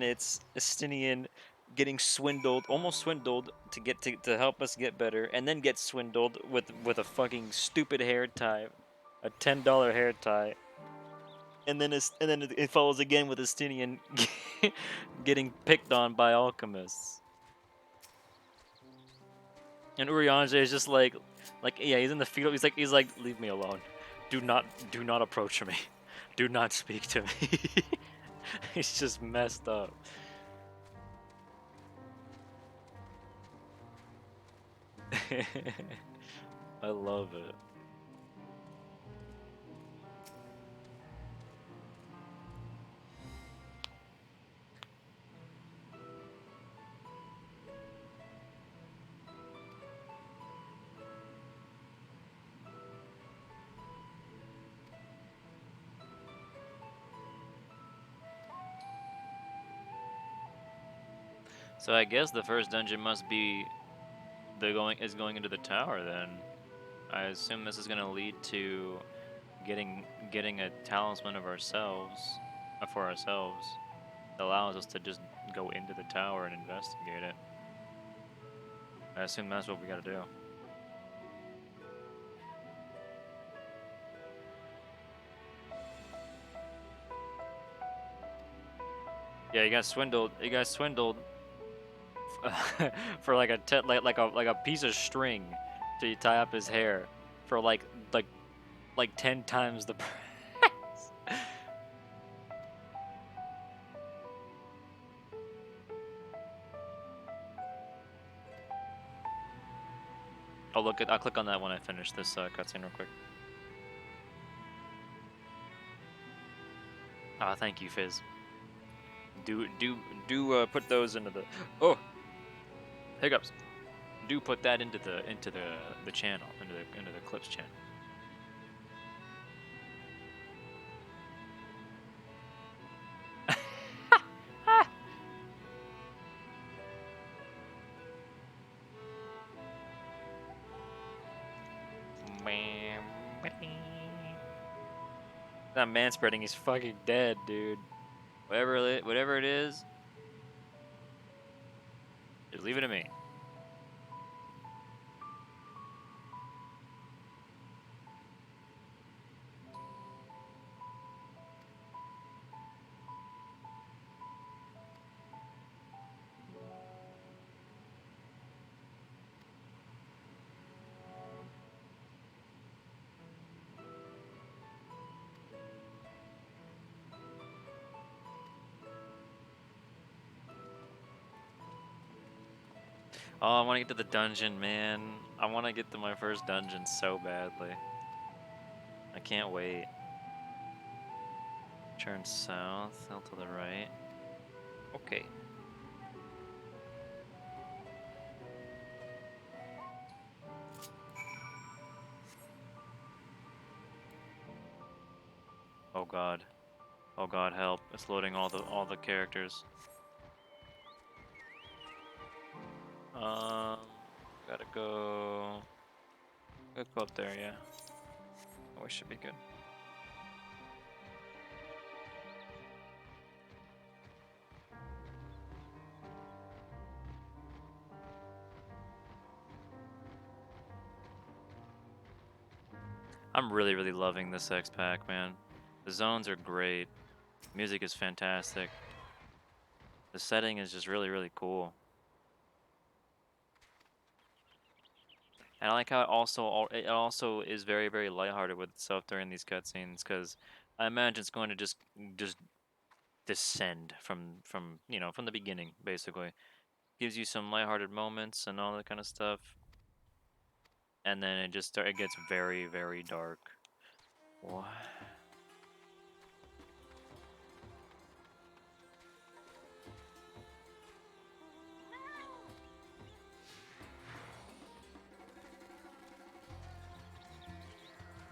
it's Estinian getting swindled, almost swindled to help us get better, and then gets swindled with a fucking stupid hair tie, a $10 hair tie. And then it follows again with Estinian getting picked on by alchemists. And Urianger is just like yeah, he's in the field. He's like, leave me alone. Do not approach me. Do not speak to me. He's just messed up. I love it. So I guess the first dungeon must be going into the tower then. I assume this is gonna lead to getting a talisman of ourselves for ourselves that allows us to just go into the tower and investigate it. I assume that's what we gotta do. Yeah, you got swindled. You got swindled for like a piece of string to tie up his hair for like 10 times the price. I'll click on that when I finish this cutscene real quick. Ah, thank you, Fizz. Do put those into the hiccups. Do put that into the channel, into the clips channel. Not man spreading. He's fucking dead, dude. Whatever it is, just leave it to me. Oh, I want to get to the dungeon, man. I want to get to my first dungeon so badly. I can't wait. Turn south, out to the right. Okay. Oh god. Oh god, help. It's loading all the characters. Gotta go. Gotta go up there, yeah. Oh, we should be good. I'm really, really loving this X pack, man. The zones are great. Music is fantastic. The setting is just really, really cool. And I like how it also is very, very lighthearted with itself during these cutscenes, because I imagine it's going to just descend from from the beginning, basically. Gives you some lighthearted moments and all that kind of stuff, and then it gets very, very dark. What?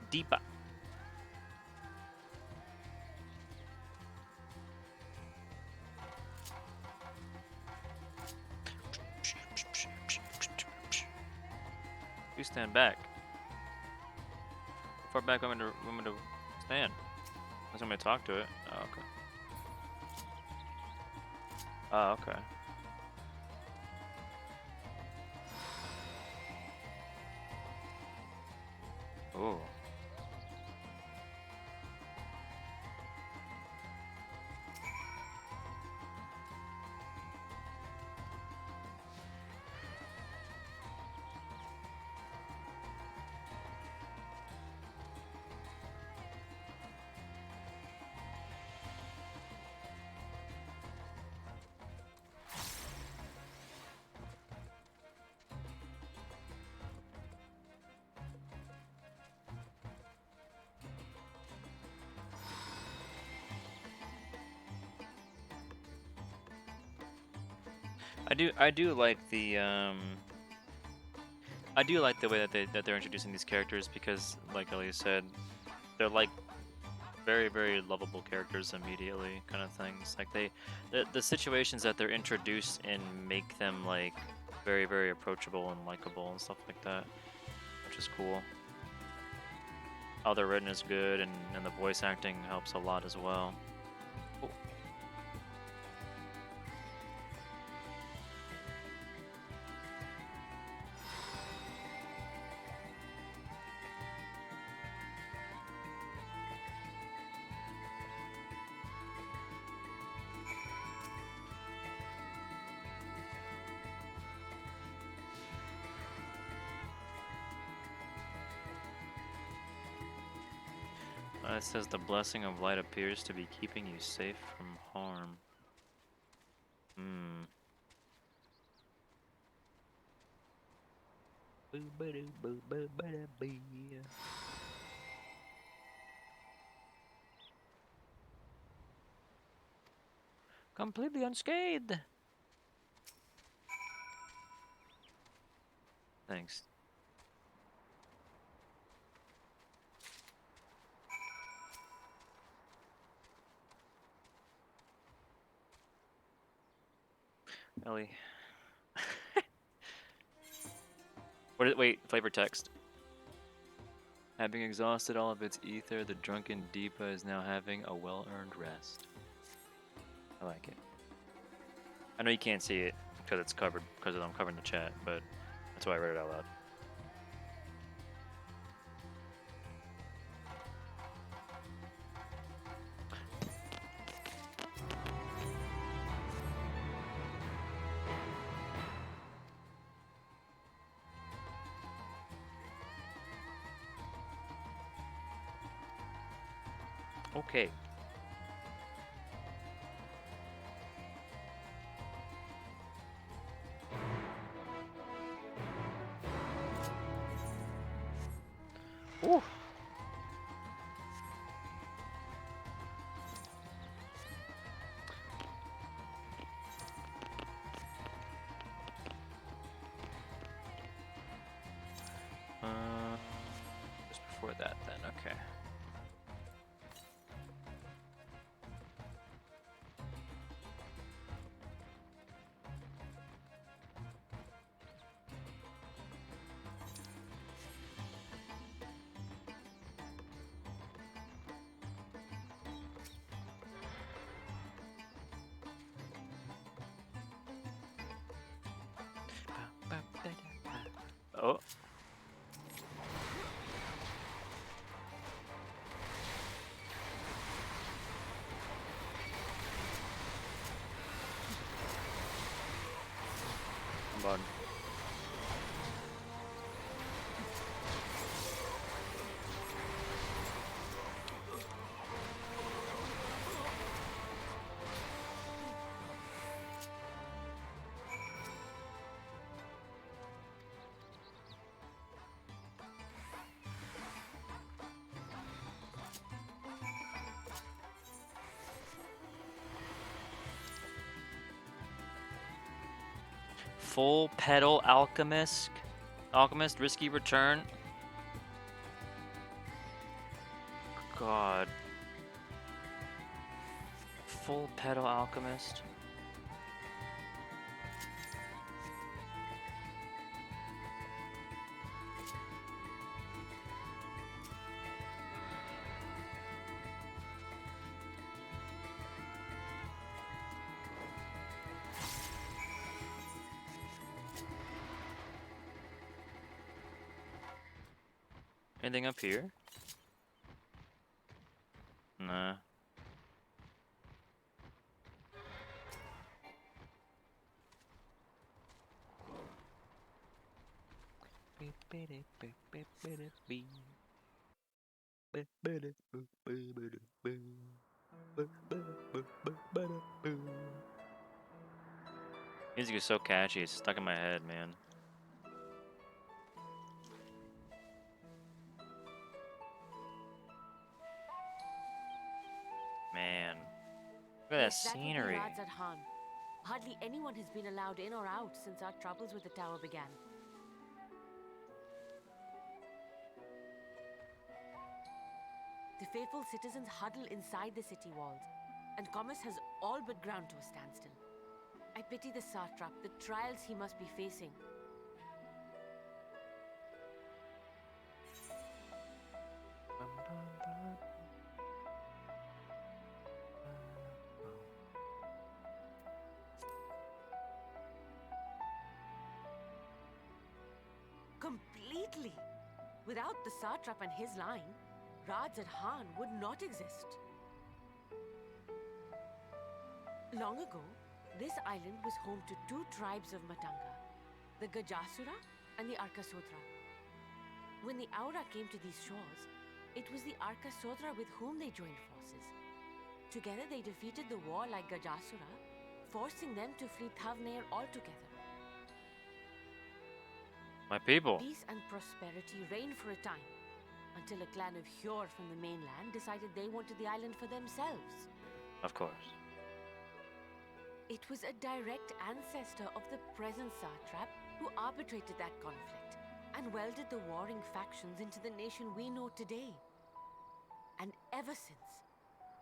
Deepa. You stand back. How far back want me to stand? Unless I'm gonna talk to it. Oh, okay. Oh, okay. Ooh. I do like the I do like the way that they're introducing these characters, because like Ellie said, they're like very, very lovable characters immediately, kind of things. Like the situations that they're introduced in make them like very, very approachable and likable and stuff like that, which is cool. How they're written is good, and the voice acting helps a lot as well. Cool. It says the blessing of light appears to be keeping you safe from harm. Hmm. Completely unscathed. Thanks. Ellie. Wait, flavor text. Having exhausted all of its ether, the drunken Deepa is now having a well-earned rest. I like it. I know you can't see it because it's covered, because I'm covering the chat, but that's why I read it out loud. Okay. Ooh. Just before that, then, okay. Oh. Come on. Full Pedal Alchemist. Alchemist, risky return. God. Full Pedal Alchemist. Anything up here? Nah. Music is so catchy, it's stuck in my head, man. Man. Look at that
Yes, that would be
scenery.
Rad's at Han. Hardly anyone has been allowed in or out since our troubles with the tower began. The faithful citizens huddle inside the city walls, and commerce has all but ground to a standstill. I pity the satrap, the trials he must be facing. Completely! Without the satrap and his line, Rad's at Han would not exist. Long ago, this island was home to two tribes of Matanga, the Gajasura and the Arkasodra. When the Aura came to these shores, it was the Arkasodra with whom they joined forces. Together they defeated the warlike Gajasura, forcing them to flee Thavnair altogether.
My people.
Peace and prosperity reigned for a time, until a clan of Hjor from the mainland decided they wanted the island for themselves.
Of course.
It was a direct ancestor of the present satrap who arbitrated that conflict and welded the warring factions into the nation we know today. And ever since,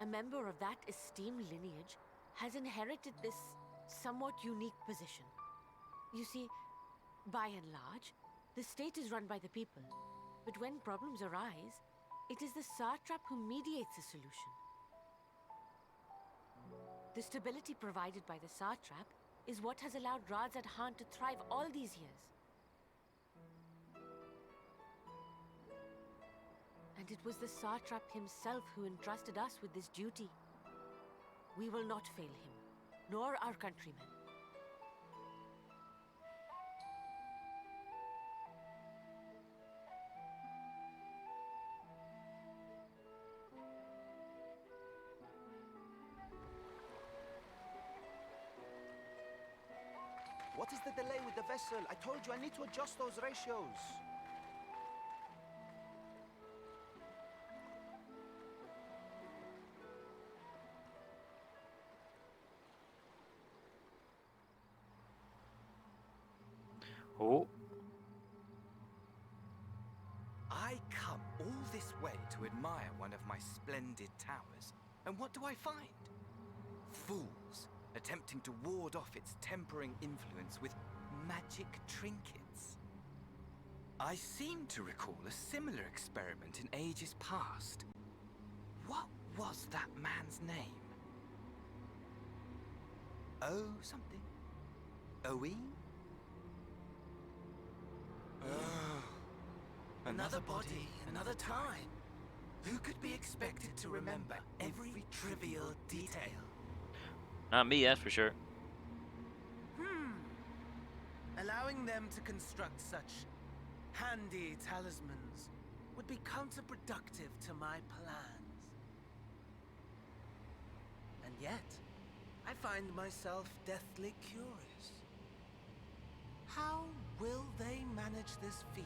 a member of that esteemed lineage has inherited this somewhat unique position. You see, by and large, the state is run by the people, But when problems arise, it is the satrap who mediates a solution. The stability provided by the satrap is what has allowed Radzad Khan to thrive all these years. And it was the satrap himself who entrusted us with this duty. We will not fail him, nor our countrymen.
What is the delay with the vessel? I told you I need to adjust those ratios.
Oh.
I come all this way to admire one of my splendid towers, and what do I find? Fools attempting to ward off its tempering influence with magic trinkets. I seem to recall a similar experiment in ages past. What was that man's name? Oh, something. Owe? Another body, another time. Who could be expected to remember every trivial detail?
Not me, that's for sure.
Allowing them to construct such handy talismans would be counterproductive to my plans. And yet, I find myself deathly curious. How will they manage this feat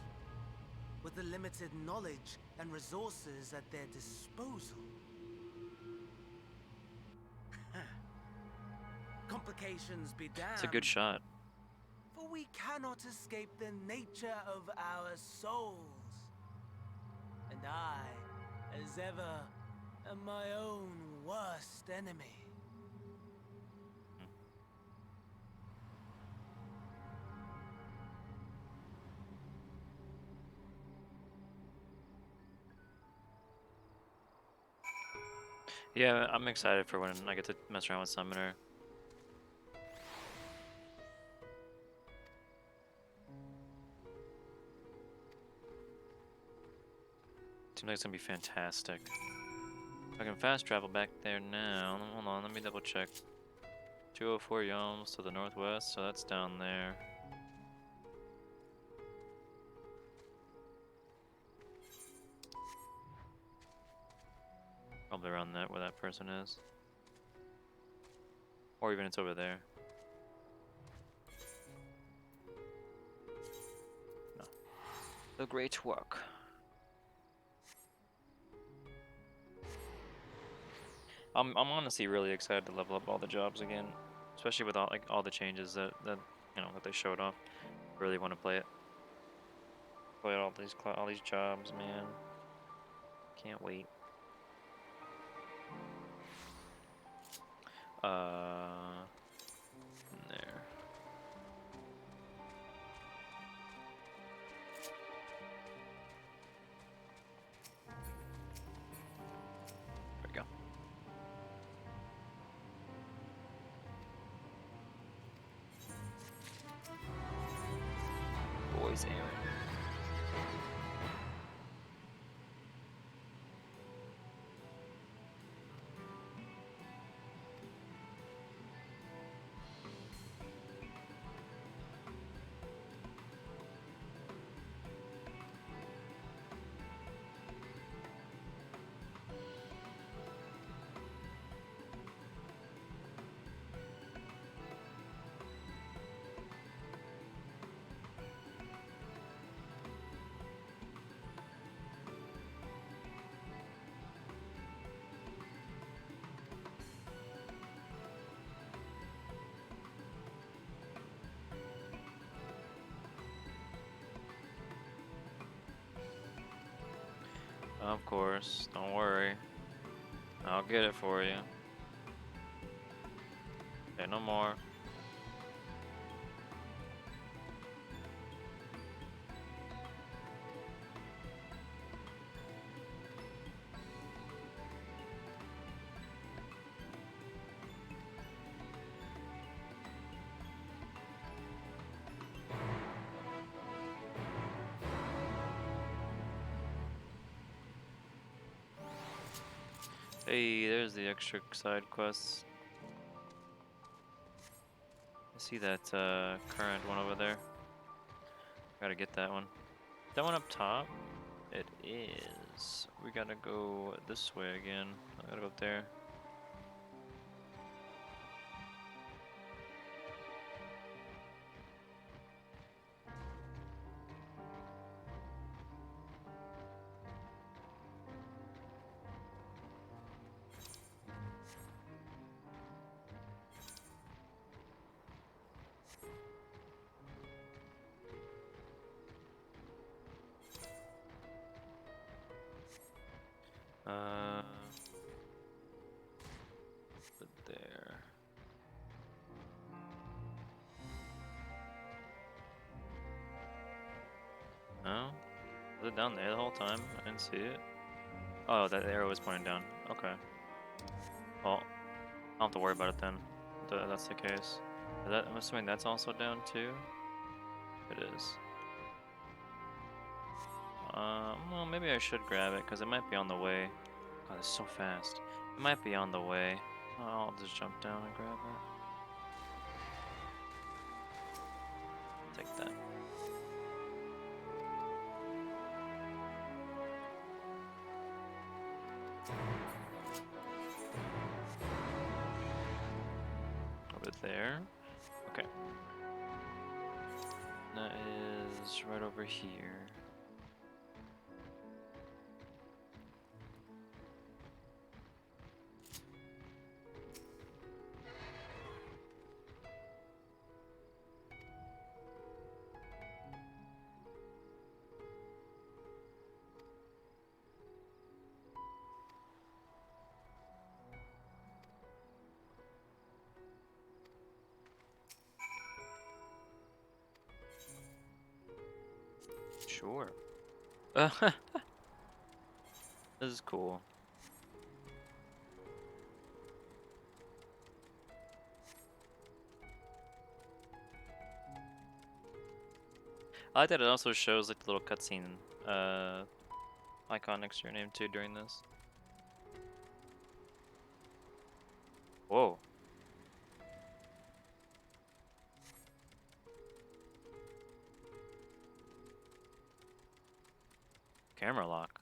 with the limited knowledge and resources at their disposal? Complications be damned.
It's a good shot.
For we cannot escape the nature of our souls. And I, as ever, am my own worst enemy.
Yeah, I'm excited for when I get to mess around with Summoner. Seems like it's gonna be fantastic. I can fast travel back there now. Hold on, let me double check. 204 Yoms to the northwest, so that's down there. Probably around that where that person is. Or even it's over there. No. The great work. I'm honestly really excited to level up all the jobs again, especially with all the changes that you know that they showed off. Really want to play it. Play all these jobs, man. Can't wait. There. There we go. Boys, Aaron. Of course, don't worry. I'll get it for you. Say no more. Hey, there's the extra side quests. I see that current one over there. Gotta get that one. That one up top? It is. We gotta go this way again. I gotta go up there. Put there. No? Was it down there the whole time? I didn't see it. Oh, that arrow was pointing down. Okay. Well, I don't have to worry about it then. That's the case. I'm assuming that's also down too? It is. Well, maybe I should grab it, because it might be on the way. God, it's so fast. It might be on the way. I'll just jump down and grab it. Take that. Over there. Okay. That is right over here. Sure. This is cool. I like that it also shows like the little cutscene icon next to your name too during this. Whoa. Camera lock.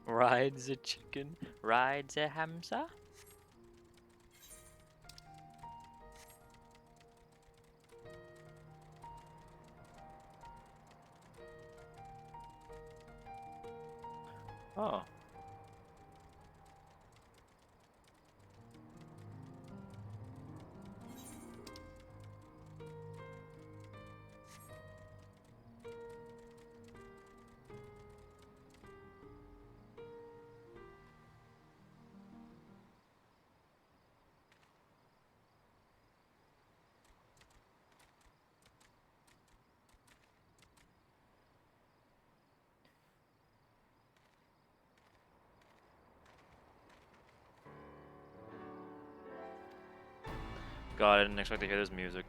Rides a chicken, rides a hamster. Oh. God, I didn't expect to hear this music.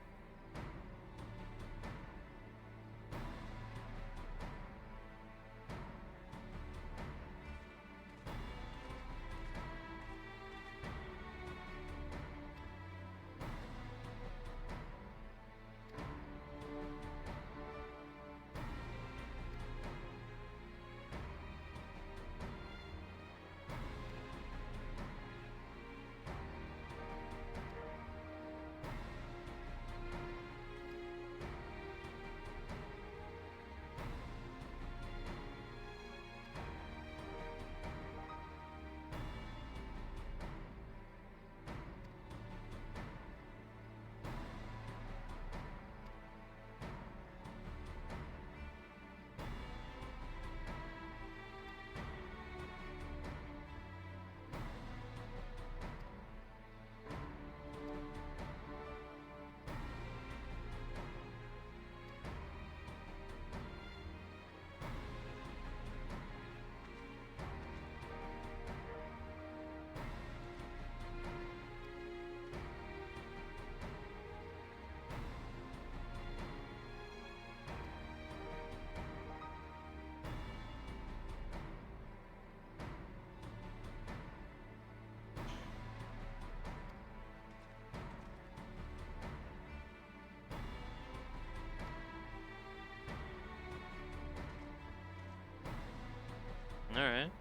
Alright.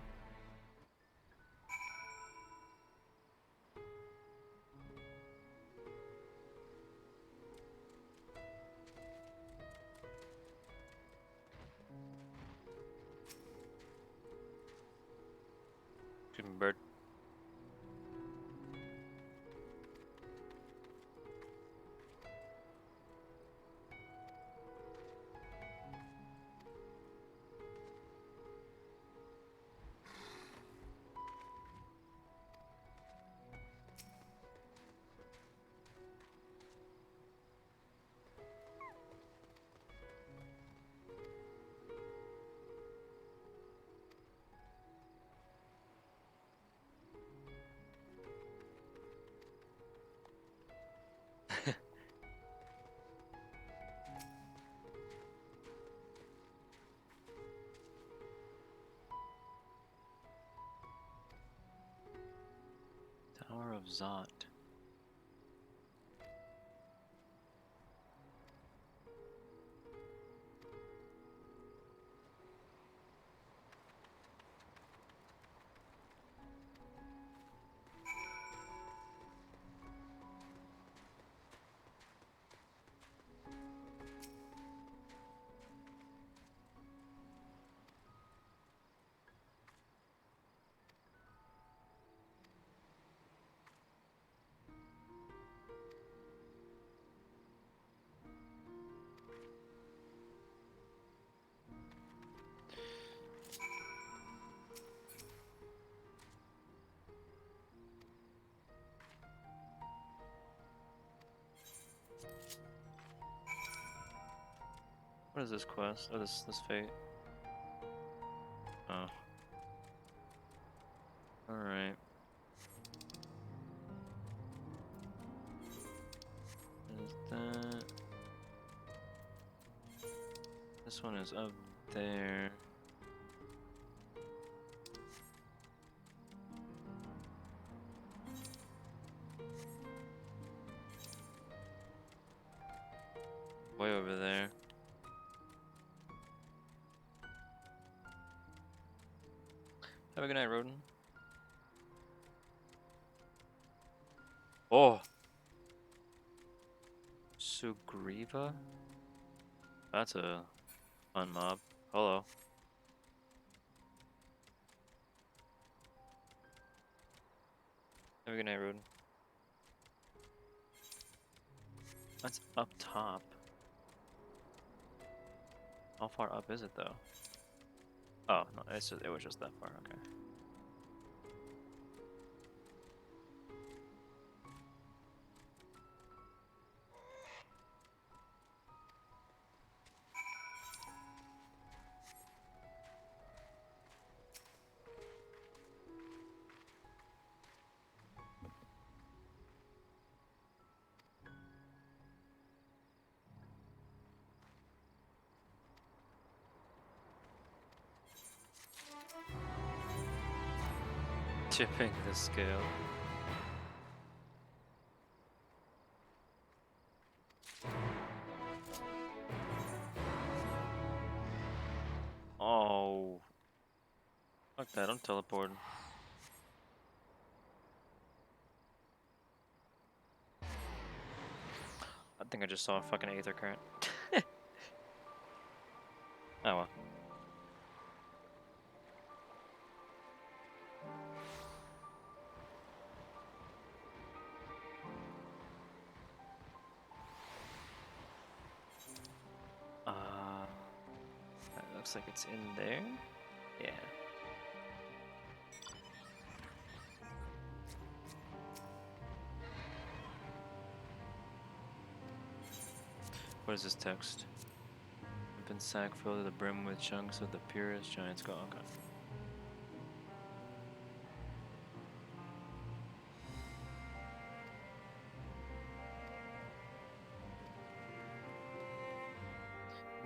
Good bird. Tower of Zot. What is this quest? Oh, this fate. Oh. Alright. There's that. This one is up there. Way over there. Have a good night, Rodin. Oh! Sugriva? That's a fun mob. Hello. Have a good night, Rodin. That's up top. How far up is it, though? Oh, no, it was just that far, okay. Tipping the scale. Oh. Fuck that, I'm teleporting. I think I just saw a fucking aether current. Oh well. That looks like it's in there. Yeah. What is this text? Open sack filled to the brim with chunks of the purest giant skull. Okay.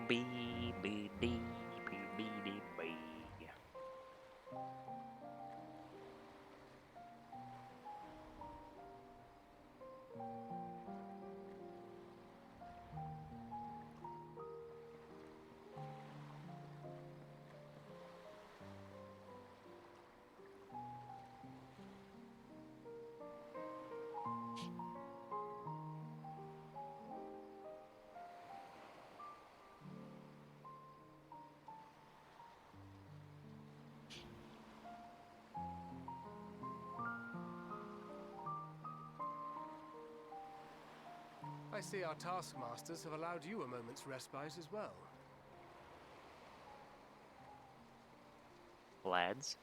Bee, bee, dee, bee, bee, dee, bee.
see our taskmasters have allowed you a moment's respite as well.
Lads?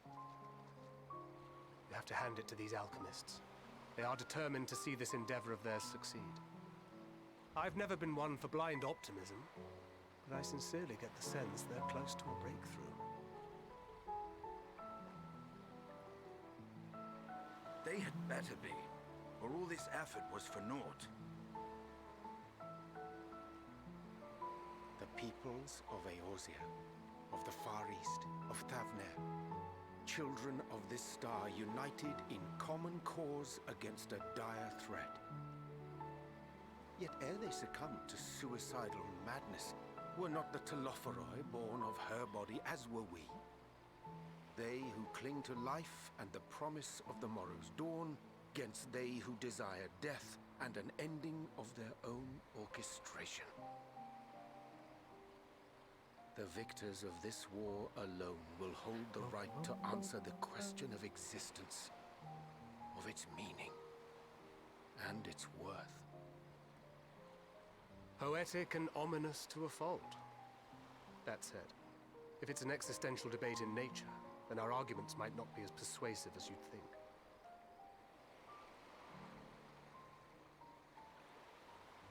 You have to hand it to these alchemists. They are determined to see this endeavor of theirs succeed. I've never been one for blind optimism, but I sincerely get the sense they're close to a breakthrough.
They had better be, or all this effort was for naught.
The peoples of Eorzea, of the Far East, of Thavner, children of this star united in common cause against a dire threat. Yet ere they succumbed to suicidal madness, were not the Telophoroi born of her body as were we? They who cling to life and the promise of the morrow's dawn, against they who desire death and an ending of their own orchestration. The victors of this war alone will hold the right to answer the question of existence, of its meaning, and its worth.
Poetic and ominous to a fault. That said, if it's an existential debate in nature, then our arguments might not be as persuasive as you'd think.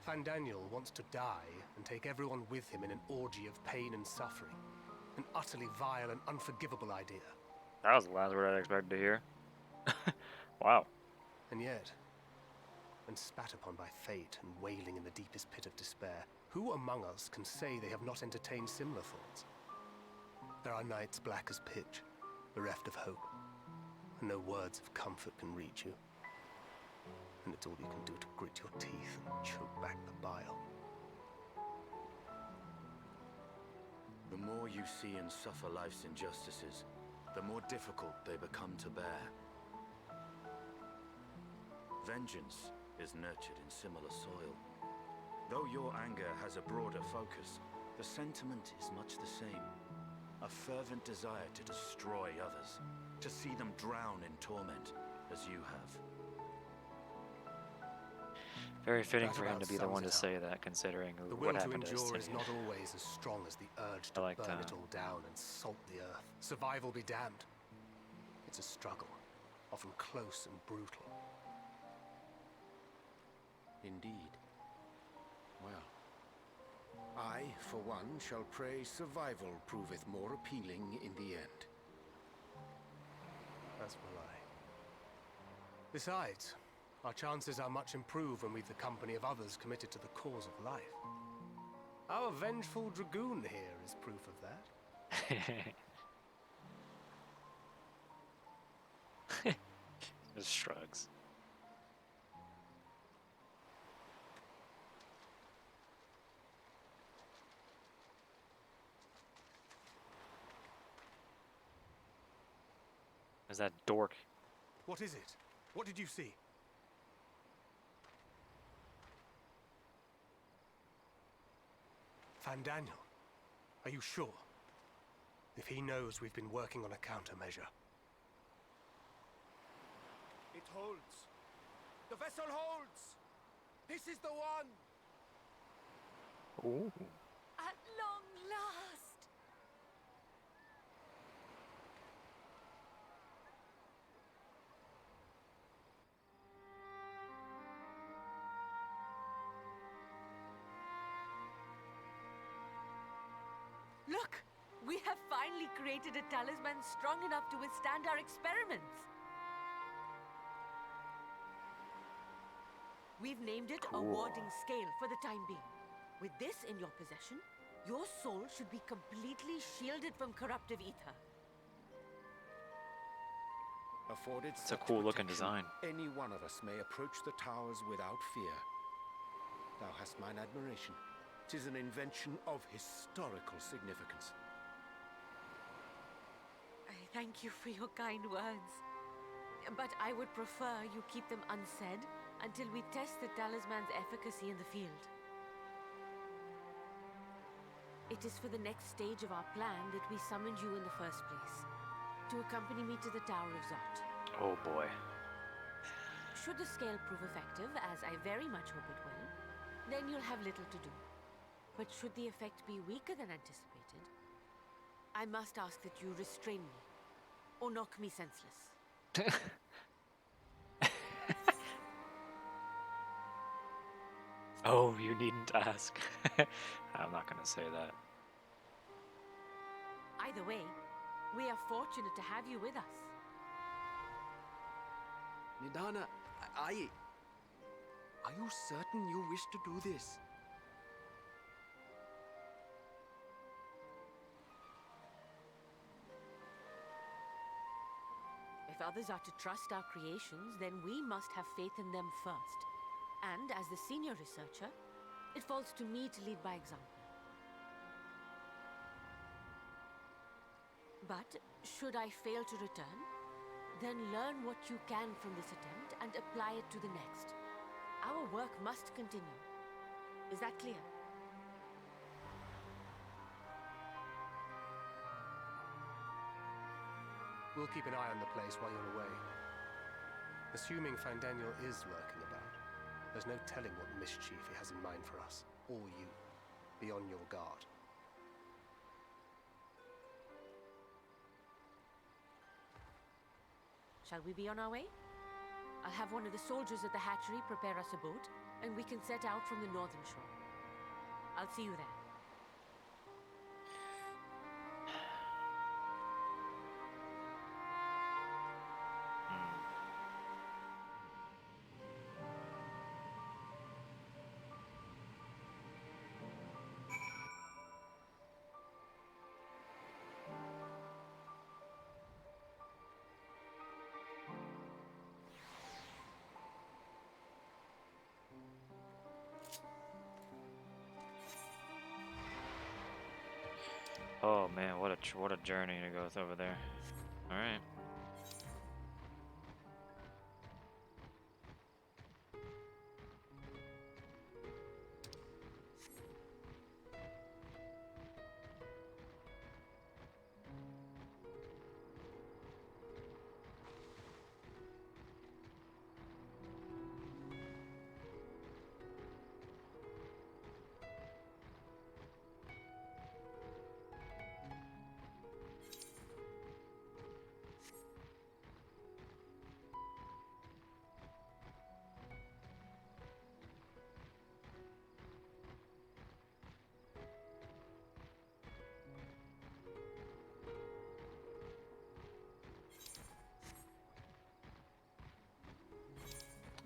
Fandaniel wants to die and take everyone with him in an orgy of pain and suffering. An utterly vile and unforgivable idea.
That was the last word I expected to hear. Wow.
And yet, when spat upon by fate and wailing in the deepest pit of despair, who among us can say they have not entertained similar thoughts? There are nights black as pitch, bereft of hope, and no words of comfort can reach you. And it's all you can do to grit your teeth and choke back the bile.
The more you see and suffer life's injustices, the more difficult they become to bear. Vengeance is nurtured in similar soil. Though your anger has a broader focus, the sentiment is much the same. A fervent desire to destroy others, to see them drown in torment, as you have.
Very fitting for him to be the one to say that, considering what happened to us
The will to endure
today.
is not always as strong as the urge to
like
burn
that.
it all down and salt the earth. Survival be damned. It's a struggle, often close and brutal.
Indeed. Well, I, for one, shall pray survival proveth more appealing in the end.
As will I. Besides, our chances are much improved when we've the company of others committed to the cause of life. Our vengeful dragoon here is proof of that.
Just shrugs. There's that dork.
What is it? What did you see? Fandaniel, are you sure? If he knows we've been working on a countermeasure.
It holds. The vessel holds. This is the one.
Ooh.
At long last! Look! We have finally created a talisman strong enough to withstand our experiments! We've named it a warding scale for the time being. With this in your possession, your soul should be completely shielded from corruptive ether.
Afforded
It's a
such
cool looking
protection,
design.
any one of us may approach the towers without fear. Thou hast mine admiration. 'Tis an invention of historical significance.
I thank you for your kind words. But I would prefer you keep them unsaid until we test the talisman's efficacy in the field. It is for the next stage of our plan that we summoned you in the first place. To accompany me to the Tower of Zot.
Oh boy.
Should the scale prove effective, as I very much hope it will, then you'll have little to do. But should the effect be weaker than anticipated, I must ask that you restrain me, or knock me senseless.
Oh, you needn't ask. I'm not gonna say that.
Either way, we are fortunate to have you with us.
Nidana, are you certain you wish to do this?
If others are to trust our creations, then we must have faith in them first. And as the senior researcher, it falls to me to lead by example. But should I fail to return, then learn what you can from this attempt and apply it to the next. Our work must continue. Is that clear?
We'll keep an eye on the place while you're away. Assuming Fandaniel is lurking about, there's no telling what mischief he has in mind for us, or you. Be on your guard.
Shall we be on our way? I'll have one of the soldiers at the hatchery prepare us a boat, and we can set out from the northern shore. I'll see you there.
Oh man, what a journey to go over there. All right.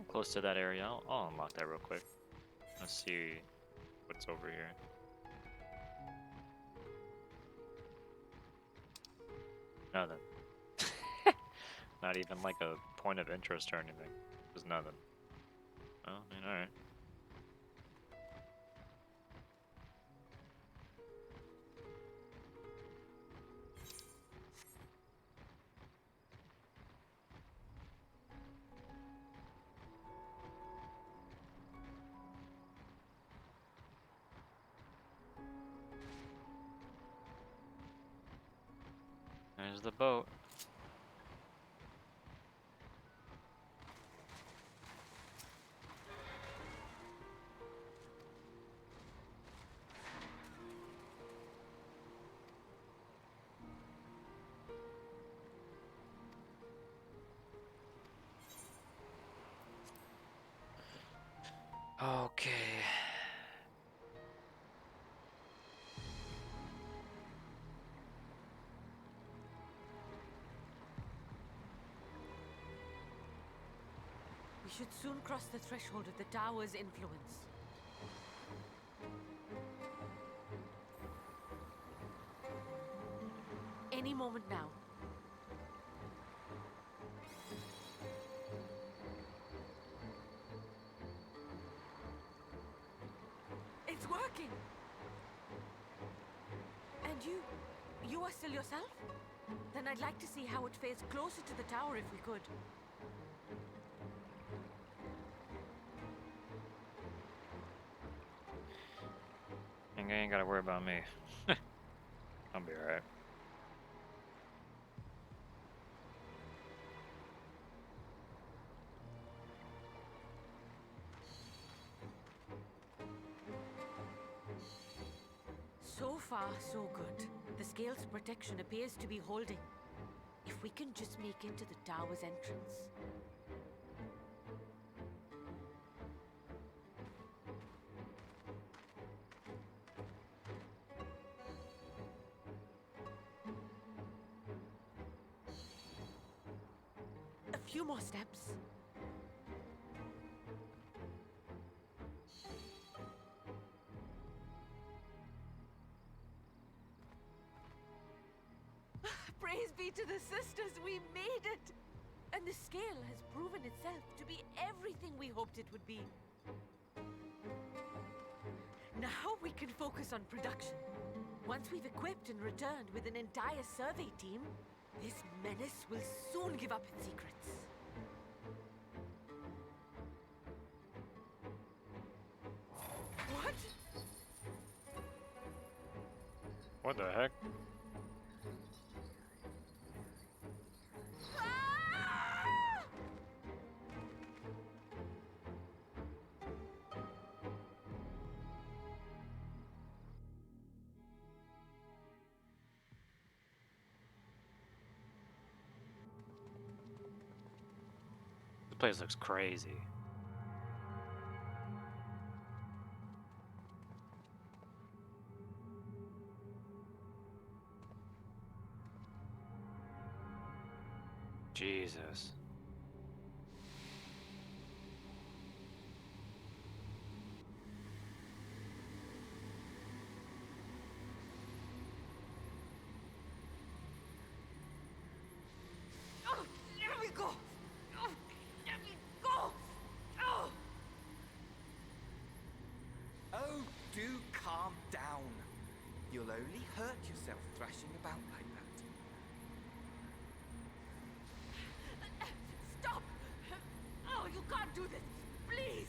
Close to that area. I'll unlock that real quick. Let's see what's over here. Nothing. Not even like a point of interest or anything. Just nothing. Oh, I mean, alright. There's the boat. Okay.
We should soon cross the threshold of the tower's influence. Any moment now. It's working! And you are still yourself? Then I'd like to see how it fares closer to the tower if we could.
You ain't gotta worry about me. I'll be alright.
So far, so good. The scale's protection appears to be holding. If we can just make it to the tower's entrance. A few more steps. Praise be to the sisters, we made it! And the scale has proven itself to be everything we hoped it would be. Now we can focus on production. Once we've equipped and returned with an entire survey team, this menace will soon give up its secrets. What?
What the heck? This place looks crazy. Jesus.
Oh, let me go! Oh, let me go! Oh!
Oh, do calm down. You'll only hurt yourself thrashing about like that.
Stop! Oh, you can't do this! Please!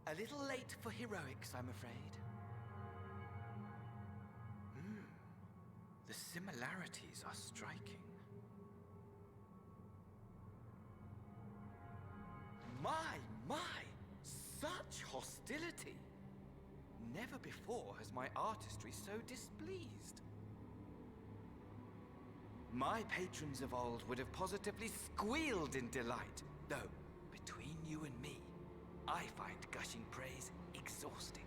A little late for heroics, I'm afraid. The similarities are striking. My! Such hostility! Never before has my artistry so displeased. My patrons of old would have positively squealed in delight, though, between you and me, I find gushing praise exhausting.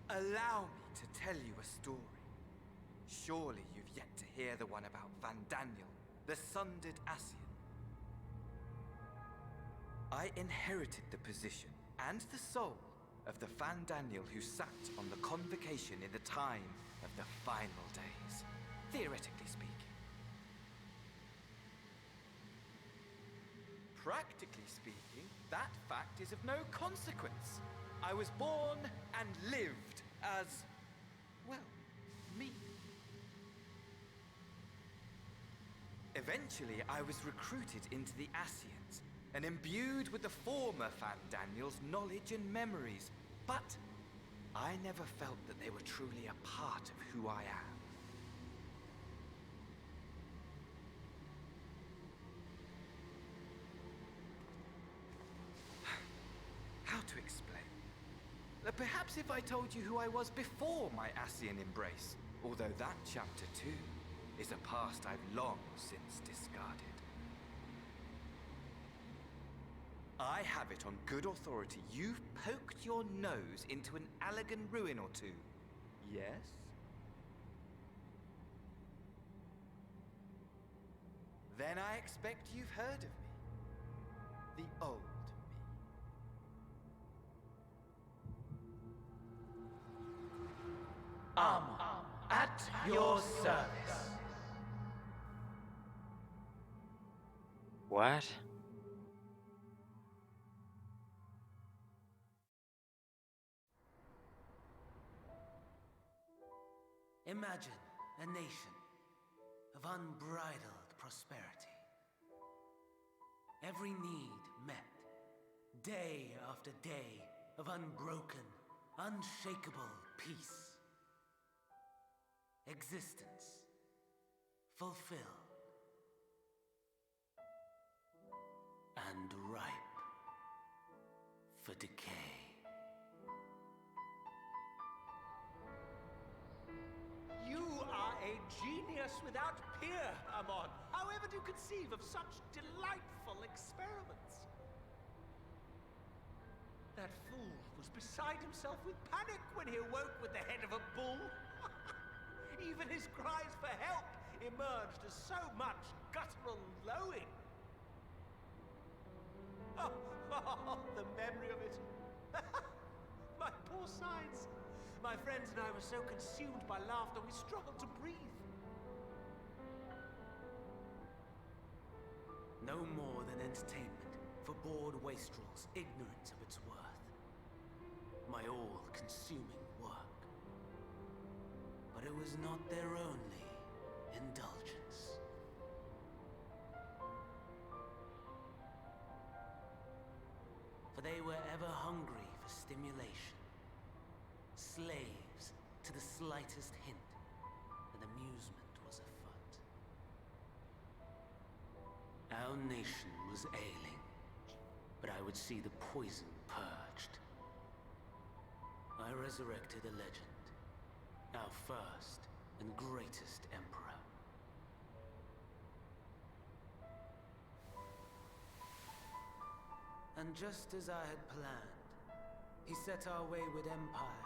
Allow me to tell you a story. Surely you've yet to hear the one about Van Daniel, the sundered Ascian. I inherited the position and the soul of the Van Daniel who sat on the convocation in the time of the final days, theoretically speaking. Practically speaking, that fact is of no consequence. I was born and lived as, well, me. Eventually, I was recruited into the Ascians and imbued with the former Van Daniel's knowledge and memories, but I never felt that they were truly a part of who I am. How to explain? Perhaps if I told you who I was before my Ascian embrace, although that chapter too is a past I've long since discarded. I have it on good authority you've poked your nose into an Allegan ruin or two. Yes? Then I expect you've heard of me. The old me.
Armor.
At your service.
What?
Imagine a nation of unbridled prosperity. Every need met, day after day of unbroken, unshakable peace. Existence fulfilled and ripe for decay.
You are a genius without peer, Amon. However do you conceive of such delightful experiments? That fool was beside himself with panic when he awoke with the head of a bull. Even his cries for help emerged as so much guttural lowing. Oh, the memory of it. My poor sides. My friends and I were so consumed by laughter we struggled to breathe.
No more than entertainment for bored wastrels ignorant of its worth. My all-consuming work. But it was not their only indulgence. For they were ever hungry for stimulation. Slaves to the slightest hint that amusement was afoot. Our nation was ailing, but I would see the poison purged. I resurrected a legend, our first and greatest emperor. And just as I had planned, he set our wayward empire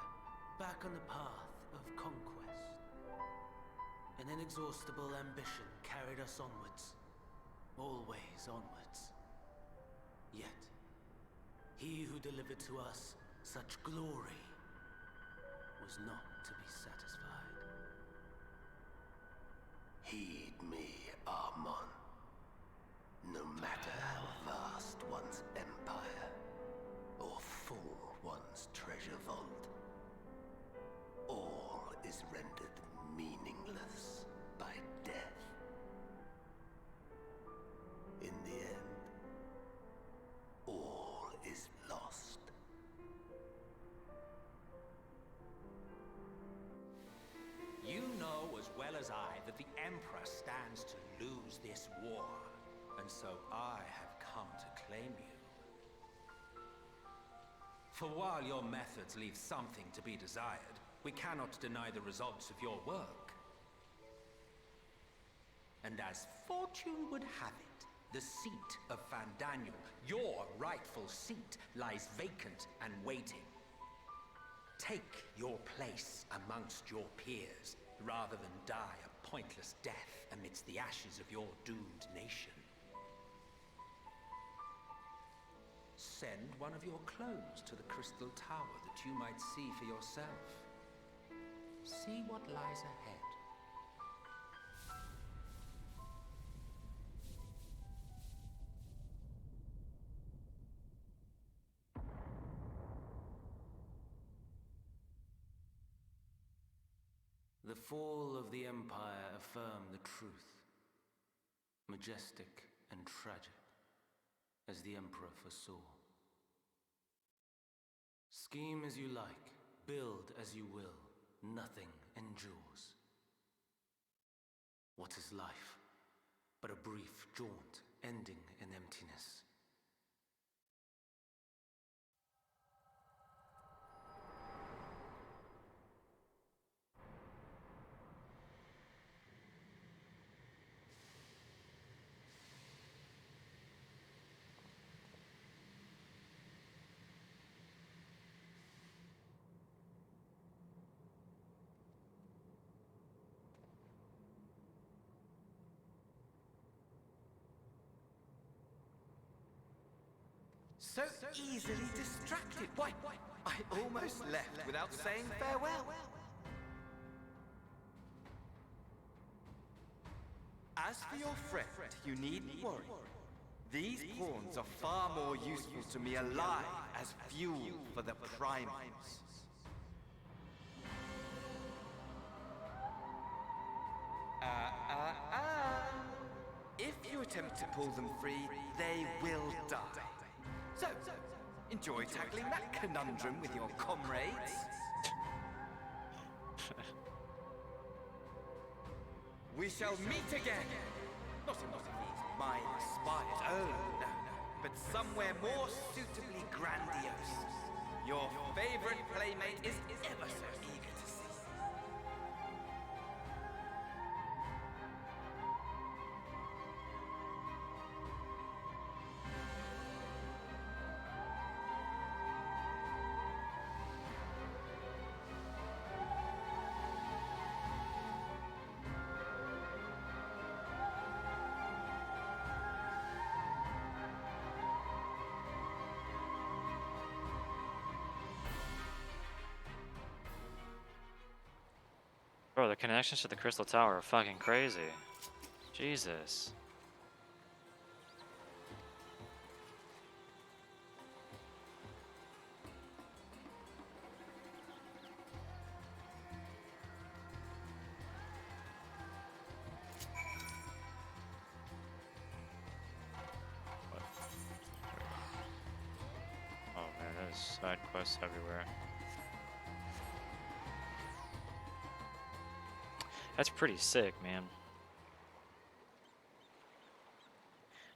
back on the path of conquest. An inexhaustible ambition carried us onwards, always onwards. Yet, he who delivered to us such glory was not to be satisfied.
Heed me, Amon. No matter how vast one's empire, or full one's treasure vault, all is rendered meaningless by death. In the end, all is lost.
You know as well as I that the Emperor stands to lose this war, and so I have come to claim you. For while your methods leave something to be desired, we cannot deny the results of your work. And as fortune would have it, the seat of Fandaniel, your rightful seat, lies vacant and waiting. Take your place amongst your peers, rather than die a pointless death amidst the ashes of your doomed nation. Send one of your clones to the Crystal Tower that you might see for yourself. See what lies ahead.
The fall of the Empire affirmed the truth. Majestic and tragic, as the Emperor foresaw. Scheme as you like, build as you will, nothing endures. What is life but a brief jaunt ending in emptiness?
So easily distracted. Why, I almost left without saying farewell. As for your friend, you needn't worry. These pawns are far more useful to me alive as fuel for the primals. If you attempt to pull them free, they will die. So, enjoy tackling that conundrum with your comrades. We shall meet again! Not in one of these mine-inspired, oh no, but somewhere more suitably grandiose. Your favorite playmate is ever so eager to see.
Bro, the connections to the Crystal Tower are fucking crazy. Jesus. Oh man, there's side quests everywhere. That's pretty sick, man.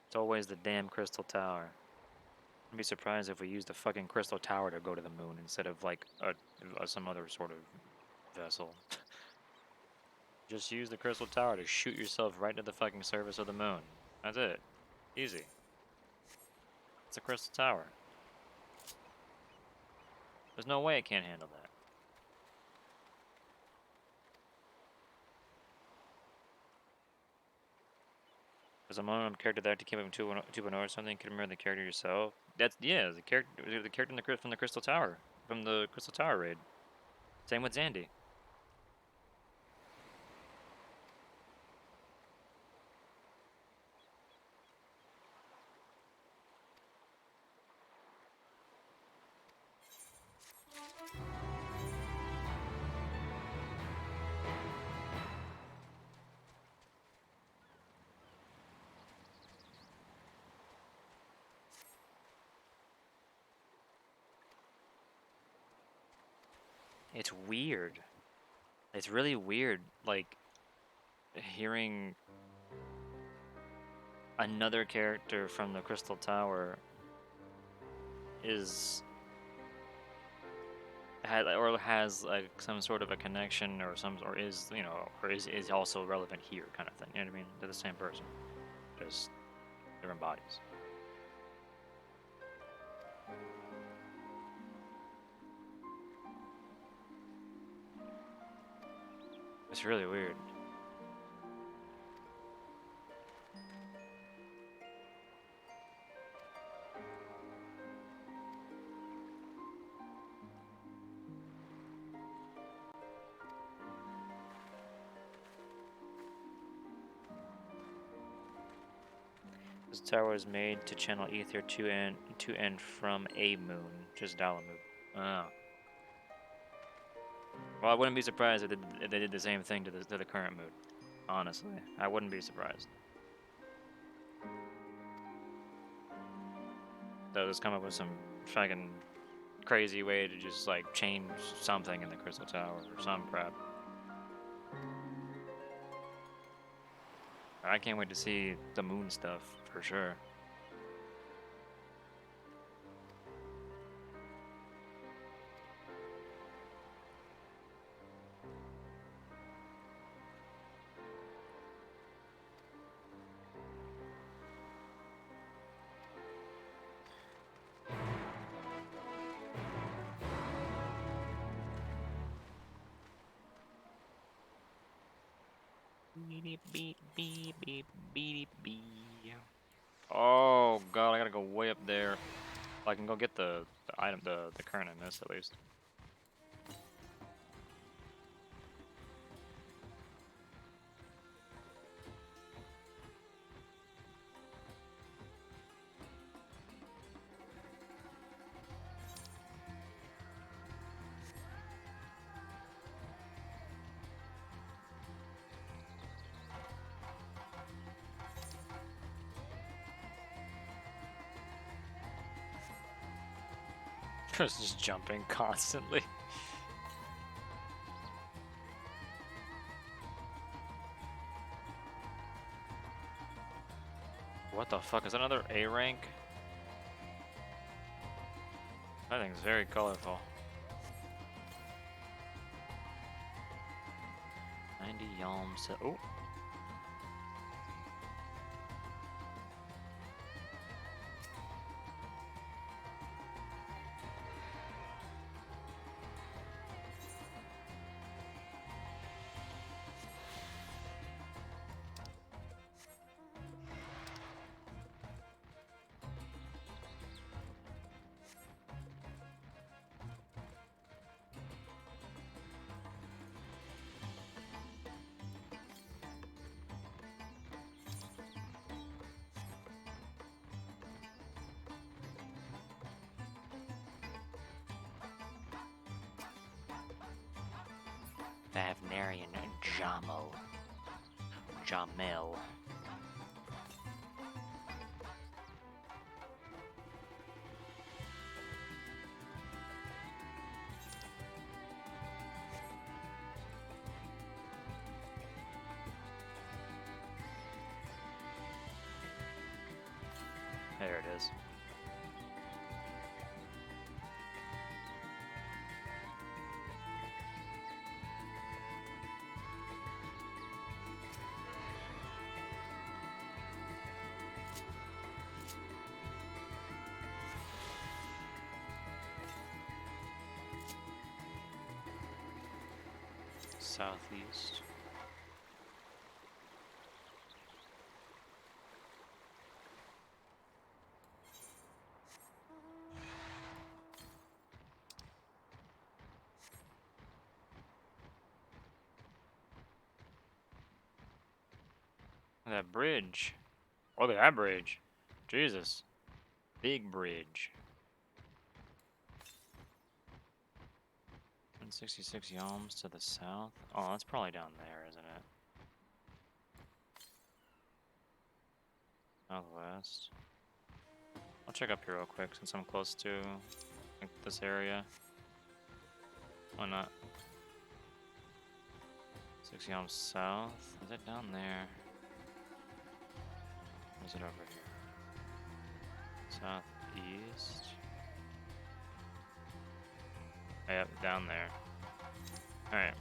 It's always the damn Crystal Tower. I'd be surprised if we used the fucking Crystal Tower to go to the moon instead of like some other sort of vessel. Just use the Crystal Tower to shoot yourself right to the fucking surface of the moon. That's it. Easy. It's a Crystal Tower. There's no way it can't handle that. There's a moment character that to keep him 2-0 or something. You can remember the character yourself. That's the character in from the Crystal Tower, from the Crystal Tower raid. Same with Zandy. It's weird. It's really weird, like, hearing another character from the Crystal Tower has like some sort of a connection or is also relevant here, kind of thing. You know what I mean? They're the same person, just different bodies. It's really weird. This tower was made to channel ether to and from a moon, just Dalamud. Oh. Well, I wouldn't be surprised if they did the same thing to the current moon. Honestly, I wouldn't be surprised. They'll just come up with some fucking crazy way to just like change something in the Crystal Tower or some crap. I can't wait to see the moon stuff for sure. Oh god, I gotta go way up there. I can go get the item, the current I missed at least. Just jumping constantly. What the fuck? Is that another A rank? That thing's very colorful. 90 yalms. Oh. Lavren Jamel. There it is. Southeast. That bridge. Look at that bridge. Jesus. Big bridge. 166 yalms to the south. Oh, that's probably down there, isn't it? Southwest. I'll check up here real quick since I'm close to like, this area. Why not? 6 yalms south. Is it down there? Or is it over here? Southeast. Yep, down there. Alright.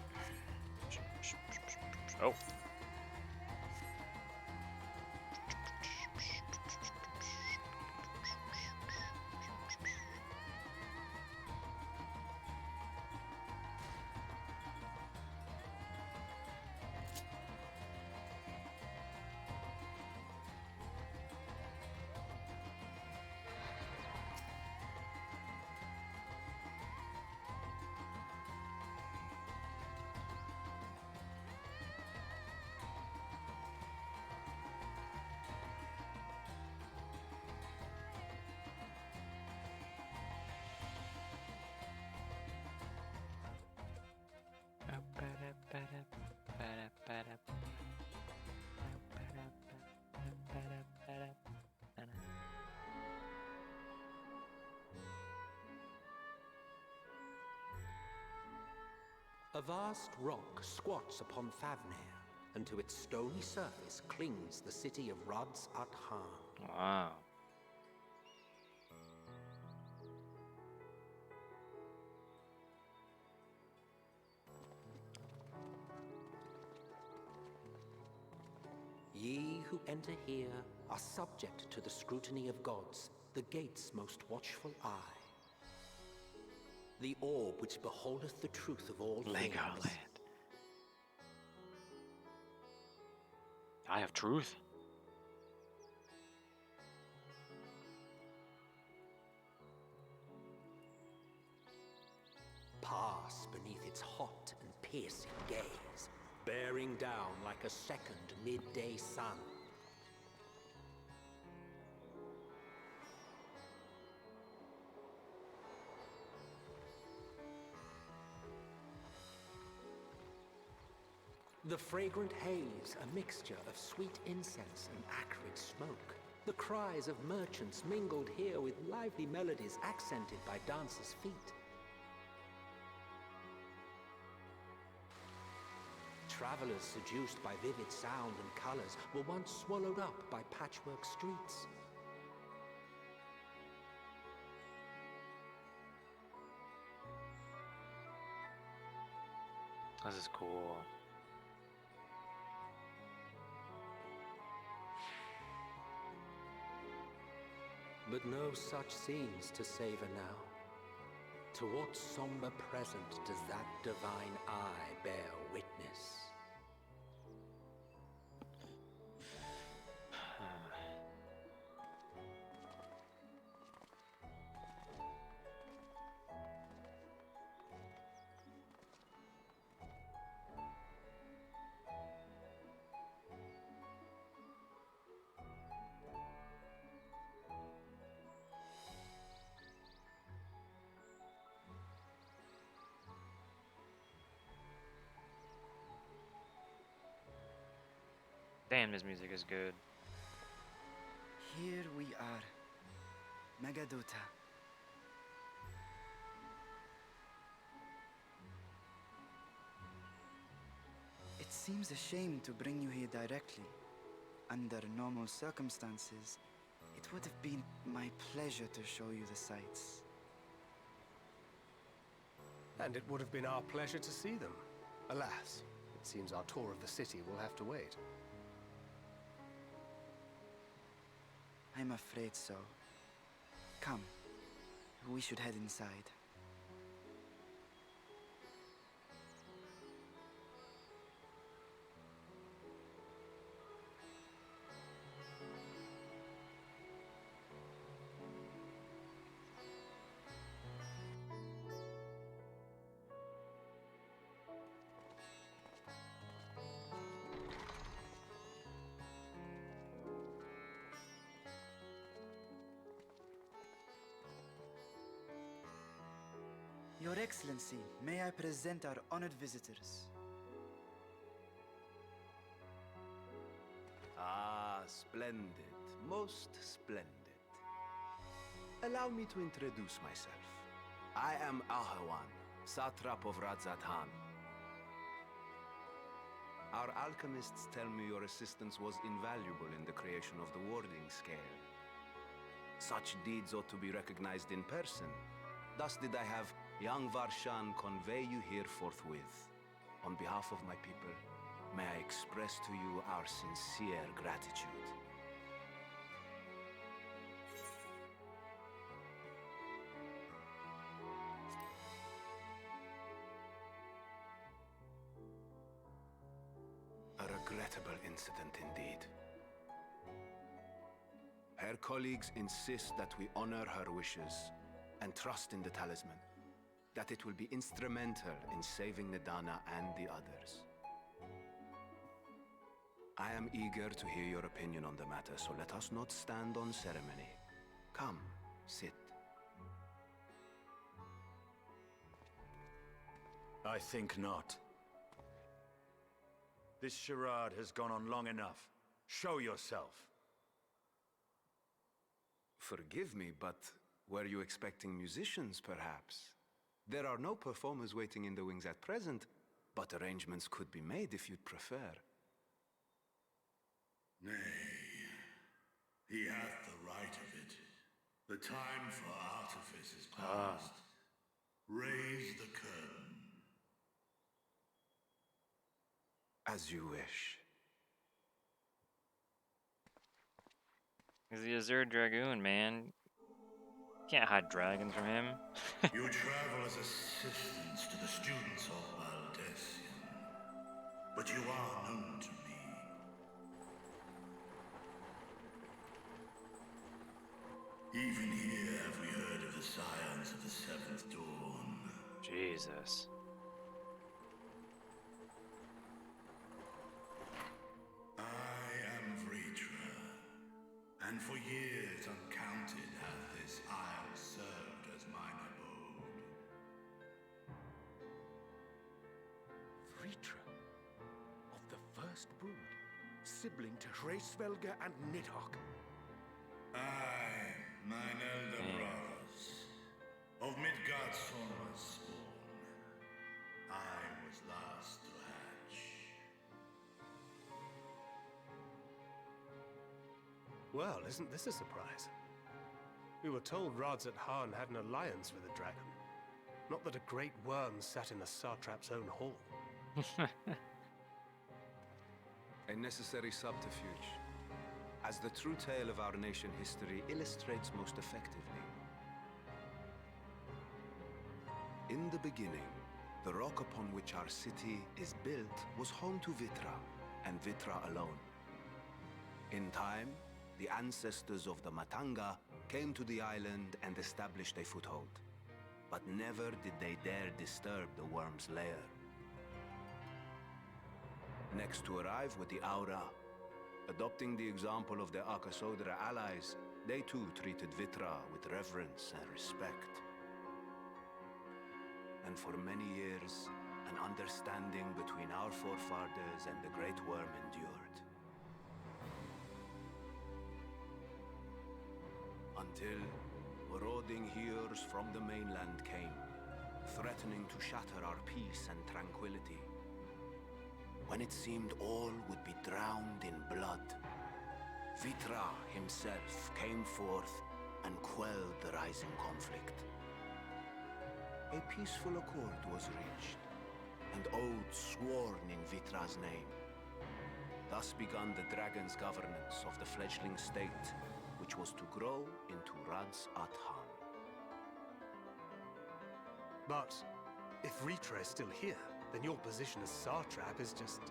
Oh.
A vast rock squats upon Favnir, and to its stony surface clings the city of Rads at Han.
Wow.
Ye who enter here are subject to the scrutiny of gods, the gate's most watchful eye. The orb which beholdeth the truth of all things.
I have truth.
Pass beneath its hot and piercing gaze, bearing down like a second midday sun. The fragrant haze, a mixture of sweet incense and acrid smoke, The cries of merchants mingled here with lively melodies accented by dancers' feet. Travelers seduced by vivid sound and colors were once swallowed up by patchwork streets.
This is cool.
But no such scenes to savor now. To what somber present does that divine eye bear witness?
Damn, this music is good.
Here we are, Megaduta. It seems a shame to bring you here directly. Under normal circumstances, it would have been my pleasure to show you the sights.
And it would have been our pleasure to see them. Alas, it seems our tour of the city will have to wait.
I'm afraid so. Come, we should head inside. Your Excellency, may I present our honored visitors?
Ah, splendid. Most splendid. Allow me to introduce myself. I am Ahawan, satrap of Radzatan. Our alchemists tell me your assistance was invaluable in the creation of the warding scale. Such deeds ought to be recognized in person. Thus did I have young Varshan convey you here forthwith. On behalf of my people, may I express to you our sincere gratitude. A regrettable incident indeed. Her colleagues insist that we honor her wishes and trust in the talisman, that it will be instrumental in saving Nidana and the others. I am eager to hear your opinion on the matter, so let us not stand on ceremony. Come, sit.
I think not. This charade has gone on long enough. Show yourself.
Forgive me, but were you expecting musicians, perhaps? There are no performers waiting in the wings at present, but arrangements could be made if you'd prefer.
Nay, he hath the right of it. The time for artifice is past. Raise the curtain.
As you wish.
He's the Azure Dragoon, man. Can't hide dragons from him.
You travel as assistants to the students of Valdesian, but you are known to me. Even here have we heard of the scions of the Seventh Dawn.
Jesus.
I am Vritra, and for years uncounted hath this isle served as mine abode.
Vritra, of the First Brood, sibling to Hraesvelga and Nidhogg.
Mine elder
Damn.
brothers, of Midgard's former spawn, I was last to hatch.
Well, isn't this a surprise? We were told Radzat Han had an alliance with a dragon. Not that a great worm sat in the satrap's own hall.
A necessary subterfuge, as the true tale of our nation history illustrates most effectively. In the beginning, the rock upon which our city is built was home to Vitra, and Vitra alone. In time, the ancestors of the Matanga came to the island and established a foothold. But never did they dare disturb the worm's lair. Next to arrive with the Aura, adopting the example of their Akasodra allies, they too treated Vitra with reverence and respect. And for many years, an understanding between our forefathers and the Great Worm endured. Until marauding heroes from the mainland came, threatening to shatter our peace and tranquility. When it seemed all would be drowned in blood, Vitra himself came forth and quelled the rising conflict. A peaceful accord was reached, and oaths sworn in Vitra's name. Thus began the dragon's governance of the fledgling state, which was to grow into Radzat Han.
But if Ritra is still here, then your position as satrap is just...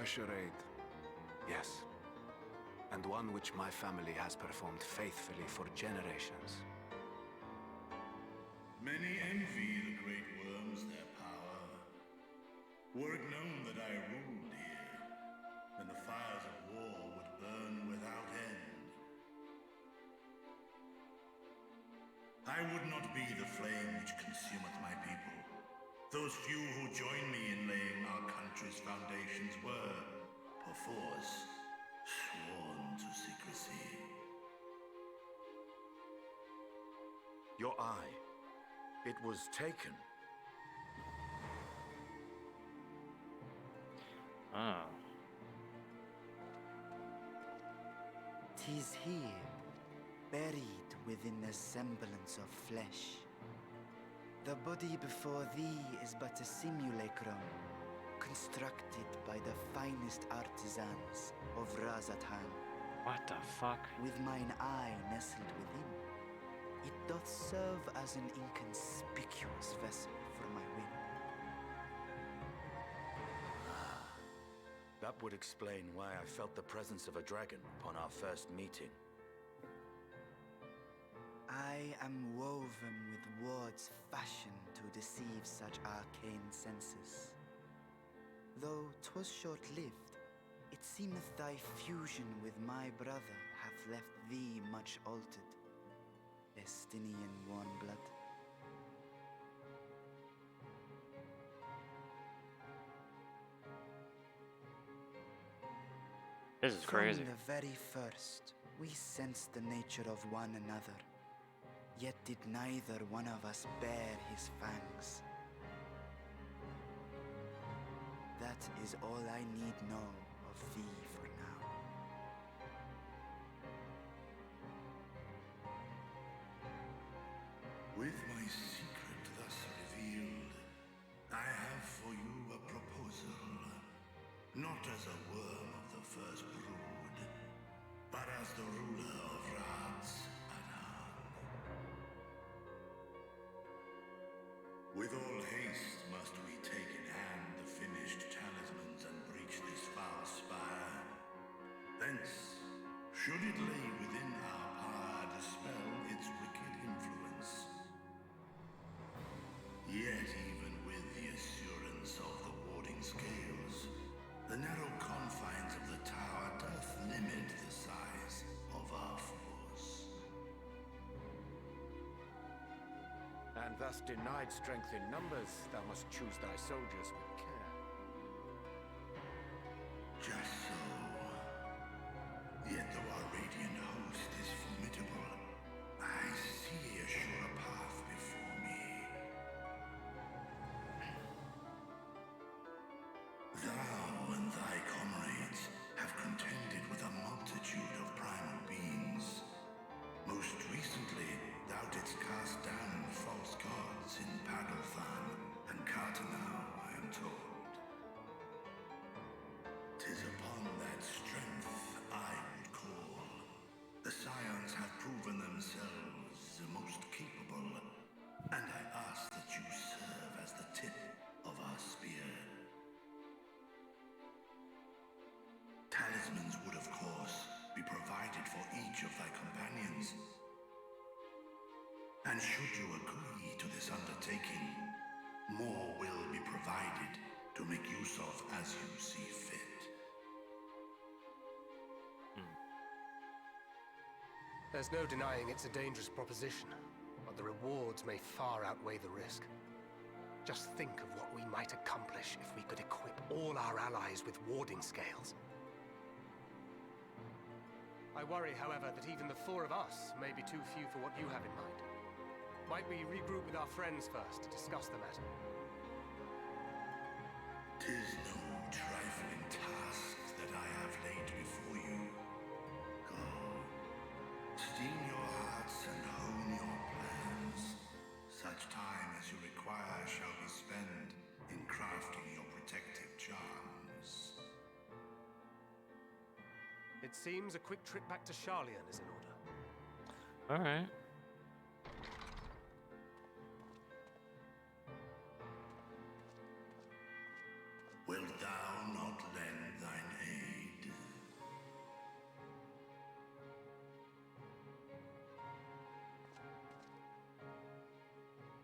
A charade, yes. And one which my family has performed faithfully for generations.
Many envy the Great Worms their power. Were it known that I ruled here, then the fires of war would burn without end. I would not be the flame which consumeth my people. Those few who join me in laying our country's foundations were, perforce, sworn to secrecy.
Your eye. It was taken.
Oh.
'Tis here, buried within the semblance of flesh. The body before thee is but a simulacrum, constructed by the finest artisans of Radzat Han.
What the fuck?
With mine eye nestled within, it doth serve as an inconspicuous vessel for my whim.
That would explain why I felt the presence of a dragon upon our first meeting.
I am woven with words fashioned to deceive such arcane senses. Though 'twas short-lived, it seemeth thy fusion with my brother hath left thee much altered, Estinian warm blood.
This is crazy.
From the very first, we sensed the nature of one another. Yet did neither one of us bare his fangs. That is all I need know of thee for now.
With my secret thus revealed, I have for you a proposal. Not as a worm of the first brood, but as the ruler of Radzat Han. With all haste must we take in hand the finished talismans and breach this foul spire. Thence, should it lay within our power, dispel its wicked influence. Yet even with the assurance of the warding scales, the narrow confines of the tower doth limit the size of our force.
And thus denied strength in numbers, thou must choose thy soldiers with care.
Just so. Yet though our And should you agree to this undertaking, more will be provided to make use of as you see fit.
There's no denying it's a dangerous proposition, but the rewards may far outweigh the risk. Just think of what we might accomplish if we could equip all our allies with warding scales. I worry, however, that even the four of us may be too few for what you have in mind. Might we regroup with our friends first to discuss the matter?
'Tis no trifling task that I have laid before you. Go, steam your hearts and hone your plans. Such time as you require shall be spent in crafting your protective charms.
It seems a quick trip back to Sharlayan is in order.
All right.
Wilt thou not lend thine aid?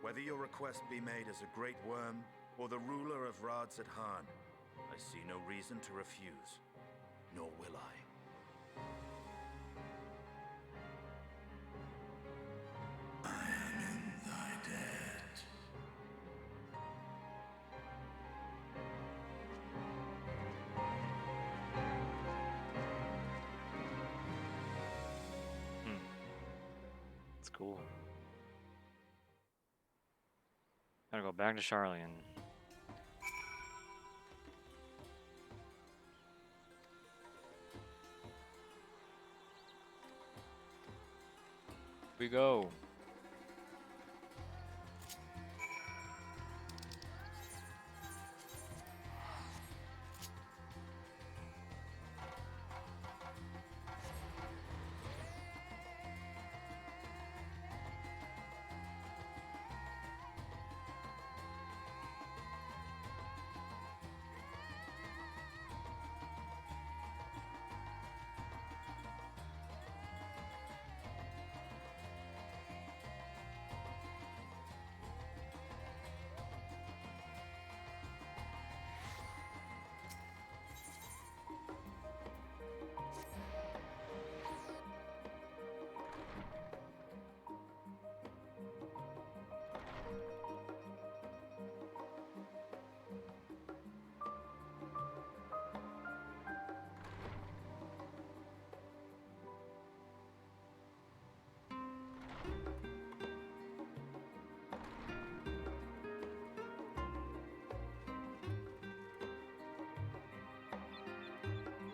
Whether your request be made as a great worm or the ruler of Rads at Han, I see no reason to refuse, nor will I.
I am in thy debt.
It's cool. Gotta go back to Sharlayan. We go.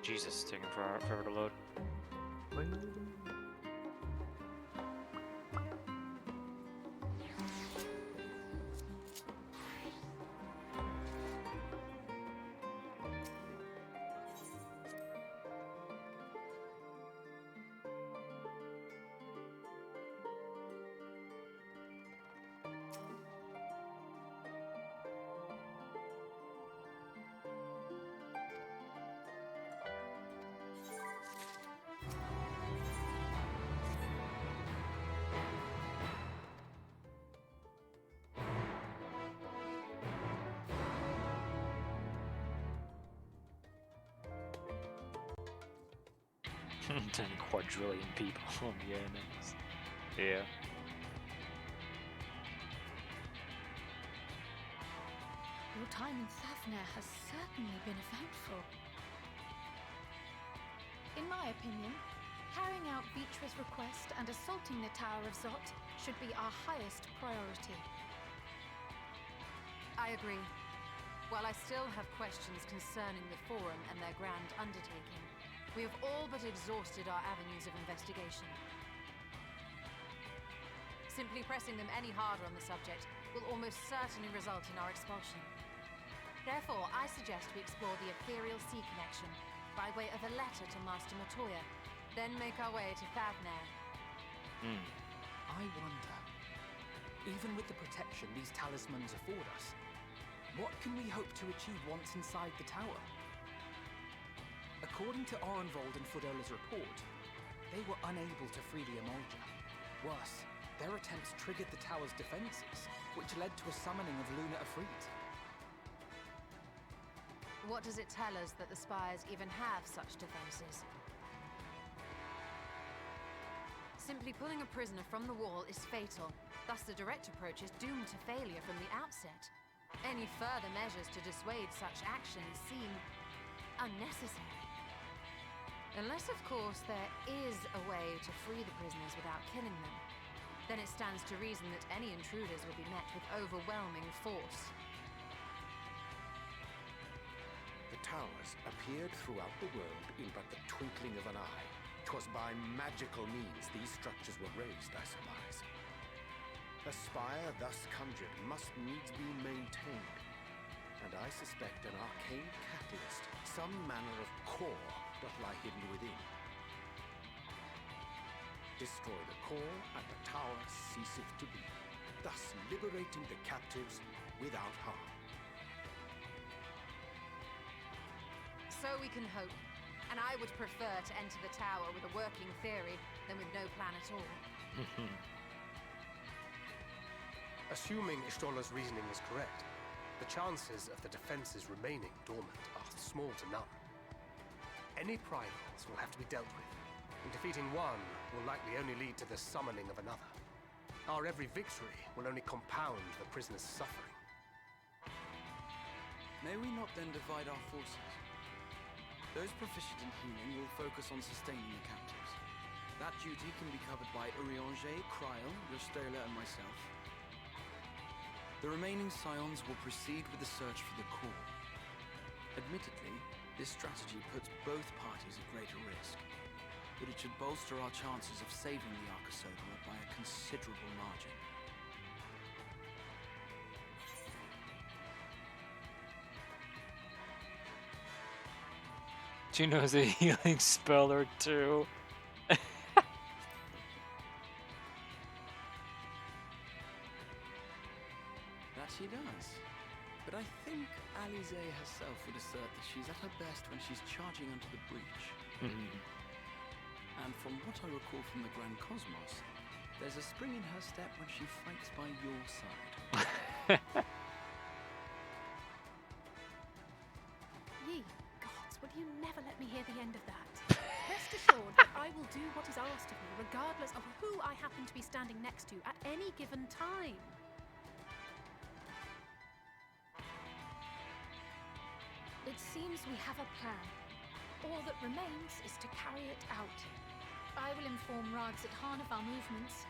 Jesus, it's taking forever to load. Ten quadrillion people. Yeah, nice. Yeah.
Your time in Thafnir has certainly been eventful. In my opinion, carrying out Vitra's request and assaulting the Tower of Zot should be our highest priority.
I agree. While I still have questions concerning the Forum and their grand undertaking, we have all but exhausted our avenues of investigation. Simply pressing them any harder on the subject will almost certainly result in our expulsion. Therefore, I suggest we explore the Ethereal Sea connection by way of a letter to Master Matoya, then make our way to Thafnir.
I wonder, even with the protection these talismans afford us, what can we hope to achieve once inside the tower? According to Orenvold and Fudola's report, they were unable to free the Emolja. Worse, Their attempts triggered the tower's defenses, which led to a summoning of Luna Afrit.
What does it tell us that the Spires even have such defenses? Simply pulling a prisoner from the wall is fatal. Thus the direct approach is doomed to failure from the outset. Any further measures to dissuade such actions seem unnecessary. Unless, of course, there is a way to free the prisoners without killing them. Then it stands to reason that any intruders will be met with overwhelming force.
The towers appeared throughout the world in but the twinkling of an eye. 'Twas by magical means these structures were raised, I surmise. A spire thus conjured must needs be maintained, and I suspect an arcane catalyst, some manner of core, doth lie hidden within. Destroy the core, and the tower ceaseth to be, thus liberating the captives without harm.
So we can hope. And I would prefer to enter the tower with a working theory than with no plan at all.
Assuming Ishtola's reasoning is correct, the chances of the defenses remaining dormant are small to none. Any primals will have to be dealt with, and defeating one will likely only lead to the summoning of another. Our every victory will only compound the prisoner's suffering.
May we not then divide our forces? Those proficient in healing will focus on sustaining the captives. That duty can be covered by Urianger, Kryl, Yostola, and myself. The remaining scions will proceed with the search for the core. Admittedly, this strategy puts both parties at greater risk, but it should bolster our chances of saving the Arcasodra by a considerable margin.
She knows a healing spell or two.
That she does. But I think Alize herself would assert that she's at her best when she's charging onto the breach. And from what I recall from the Grand Cosmos, there's a spring in her step when she fights by your side.
Ye gods, will you never let me hear the end of that? Rest assured that I will do what is asked of me, regardless of who I happen to be standing next to at any given time.
It seems we have a plan. All that remains is to carry it out. I will inform Ragzit Khan of our movements,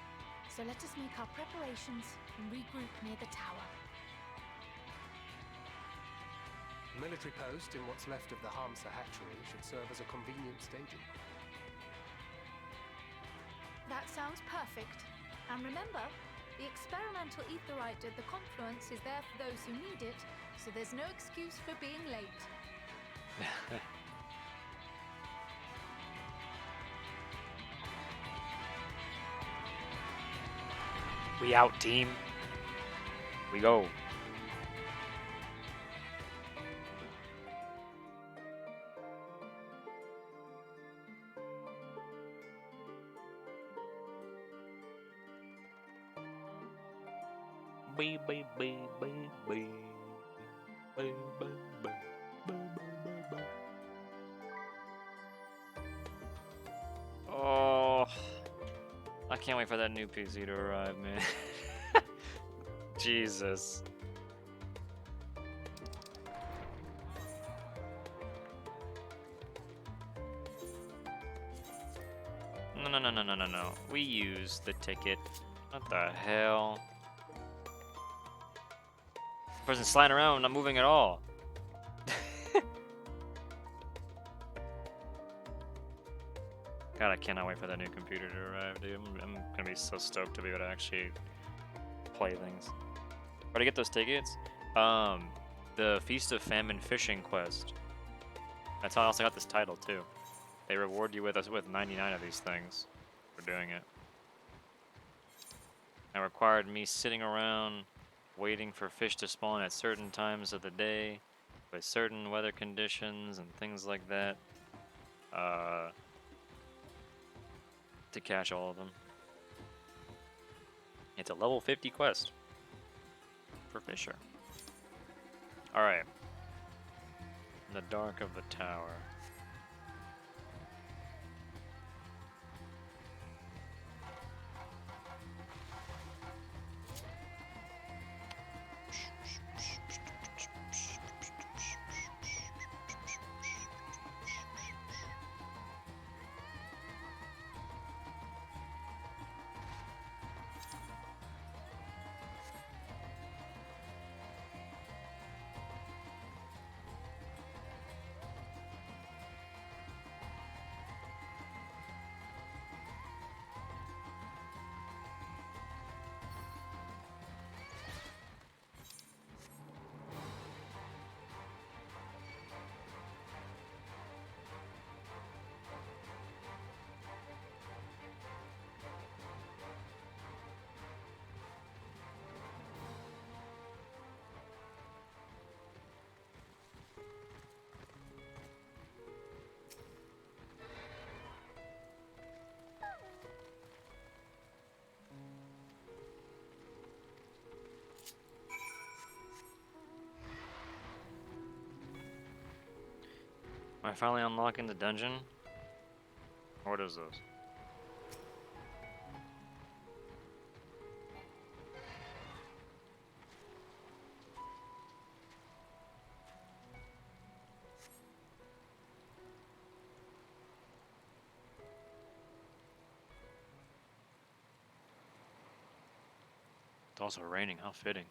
so let us make our preparations and regroup near the tower.
A military post in what's left of the Hamsa hatchery should serve as a convenient staging.
That sounds perfect. And remember, the experimental etherite at the confluence is there for those who need it, so there's no excuse for being late.
We out, team. We go. Bee, bee, bee, bee, bee. Bee, bee, bee. Oh, I can't wait for that new PC to arrive, man. Jesus. No. We use the ticket. What the hell? The person's sliding around, not moving at all. God, I cannot wait for that new computer to arrive, dude. I'm gonna be so stoked to be able to actually play things. Where to get those tickets? The Feast of Famine fishing quest. That's how I also got this title too. They reward you with 99 of these things for doing it. It required me sitting around waiting for fish to spawn at certain times of the day with certain weather conditions and things like that. To catch all of them. It's a level 50 quest for Fisher. Alright. The dark of the tower. Am I finally unlocking the dungeon? What is this? It's also raining, how fitting.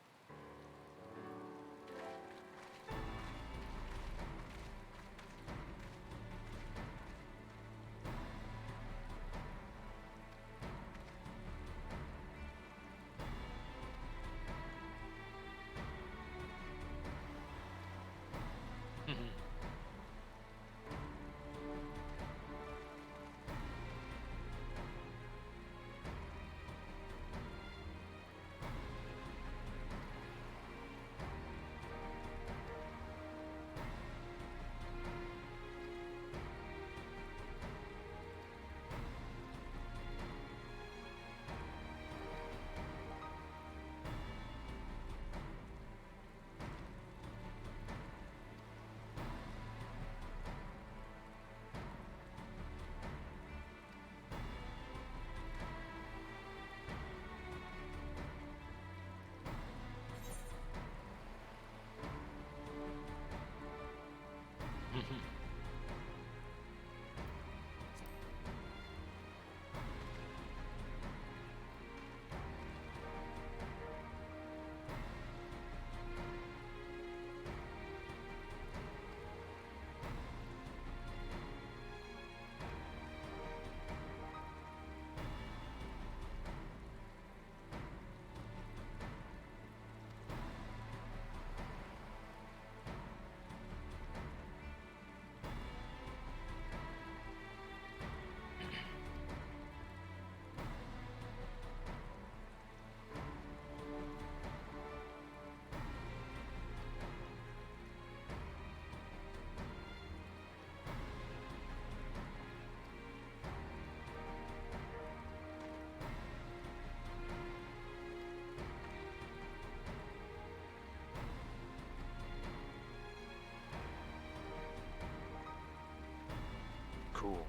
Cool.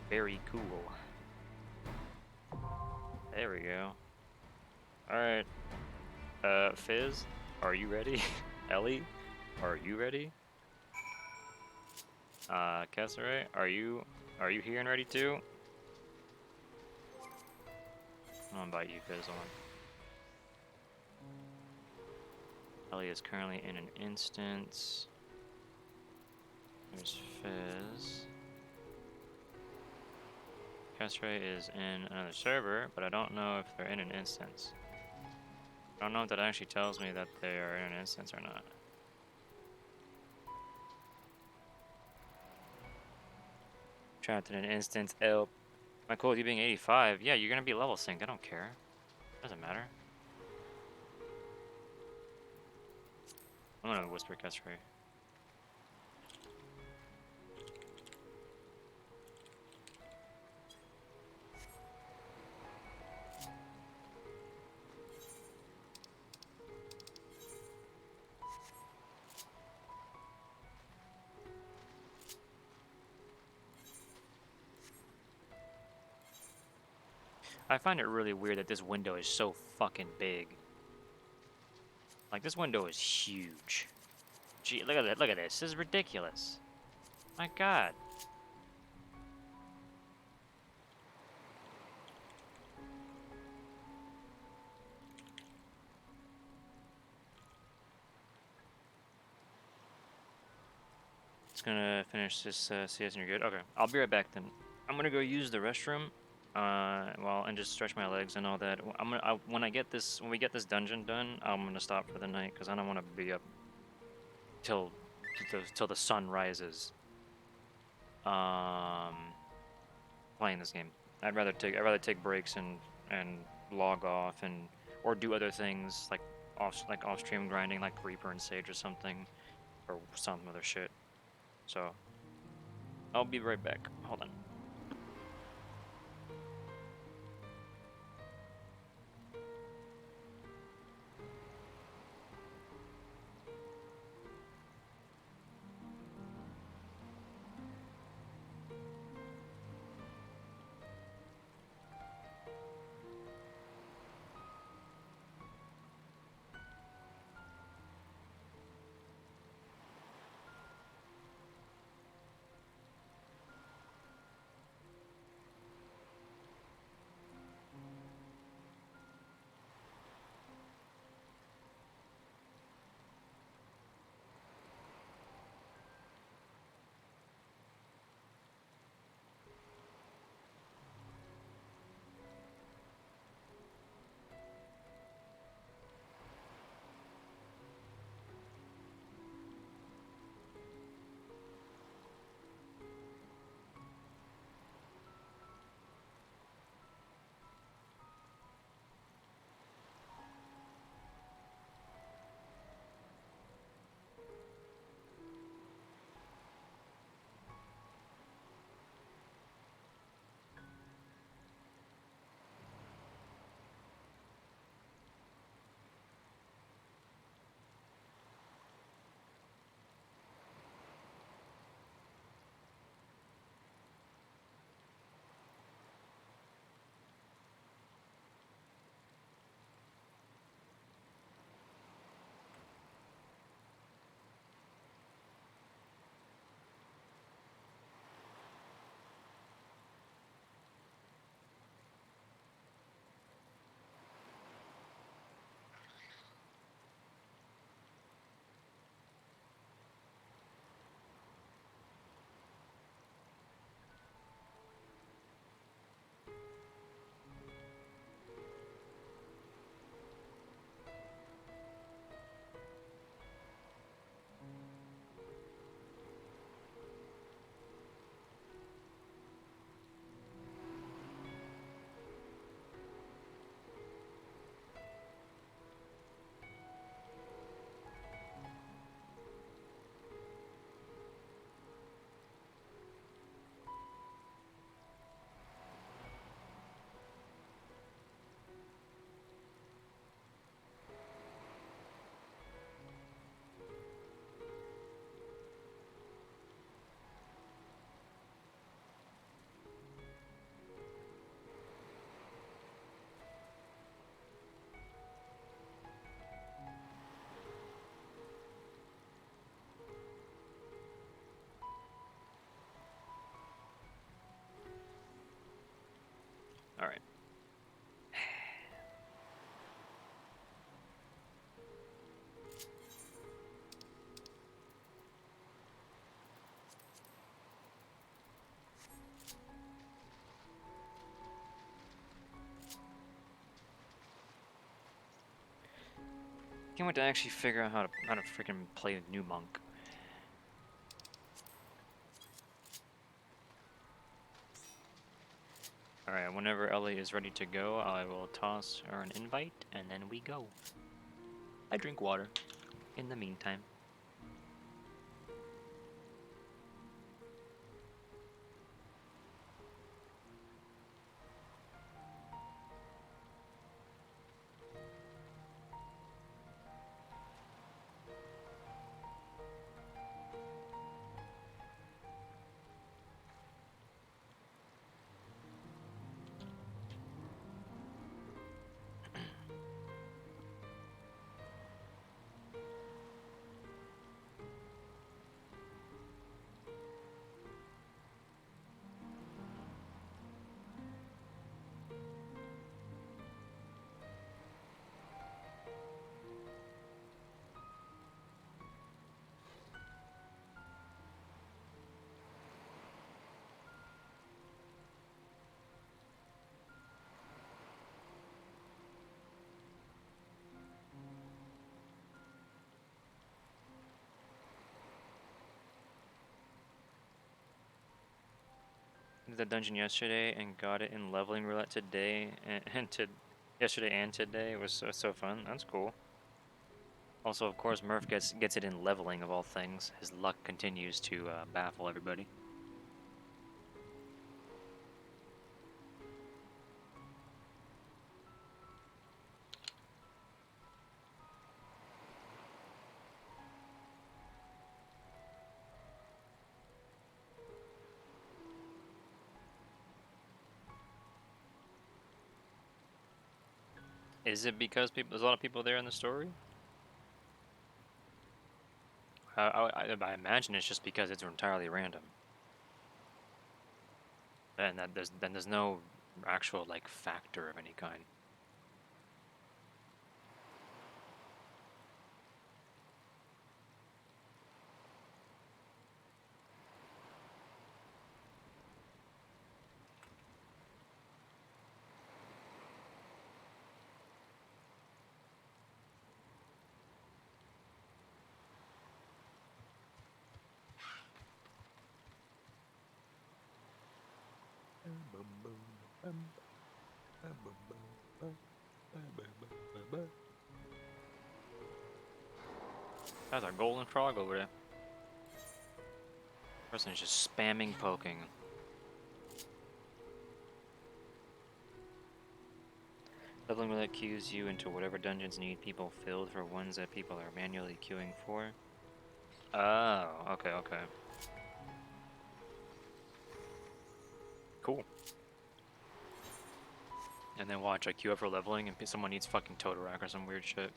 Very cool. There we go. Alright. Fizz, are you ready? Ellie, are you ready? Kessere, are you here and ready too? I'm gonna invite you, Fizz, on. Ellie is currently in an instance. There's Fizz. Kessere is in another server, but I don't know if they're in an instance. I don't know if that actually tells me that they are in an instance or not. Trapped in an instance. Am I cool with you being 85? Yeah, you're gonna be level synced. I don't care. Doesn't matter. I'm gonna whisper Kessere. I find it really weird that this window is so fucking big. Like, this window is huge. Gee, look at that. Look at this. This is ridiculous. My God. Just gonna finish this CS and you're good? Okay. I'll be right back then. I'm gonna go use the restroom. Well, and just stretch my legs and all that. When we get this dungeon done, I'm gonna stop for the night because I don't want to be up till the sun rises. Playing this game. I'd rather take breaks and log off or do other things like off stream grinding like Reaper and Sage or something or some other shit. So I'll be right back. Hold on. All right. Can't wait to actually figure out how to freaking play a new monk. Alright, whenever Ellie is ready to go, I will toss her an invite, and then we go. I drink water in the meantime. the dungeon yesterday and got it in leveling roulette today yesterday and today. It was so fun. That's cool. Also, of course, Murph gets it in leveling of all things. His luck continues to baffle everybody. Is it because there's a lot of people there in the story? I imagine it's just because it's entirely random. And that there's no actual like factor of any kind. That's a golden frog over there. Person is just spamming poking. Leveling roulette queues you into whatever dungeons need people filled for ones that people are manually queuing for. Oh, okay. Cool. And then watch, I queue up for leveling and someone needs fucking Totorak or some weird shit.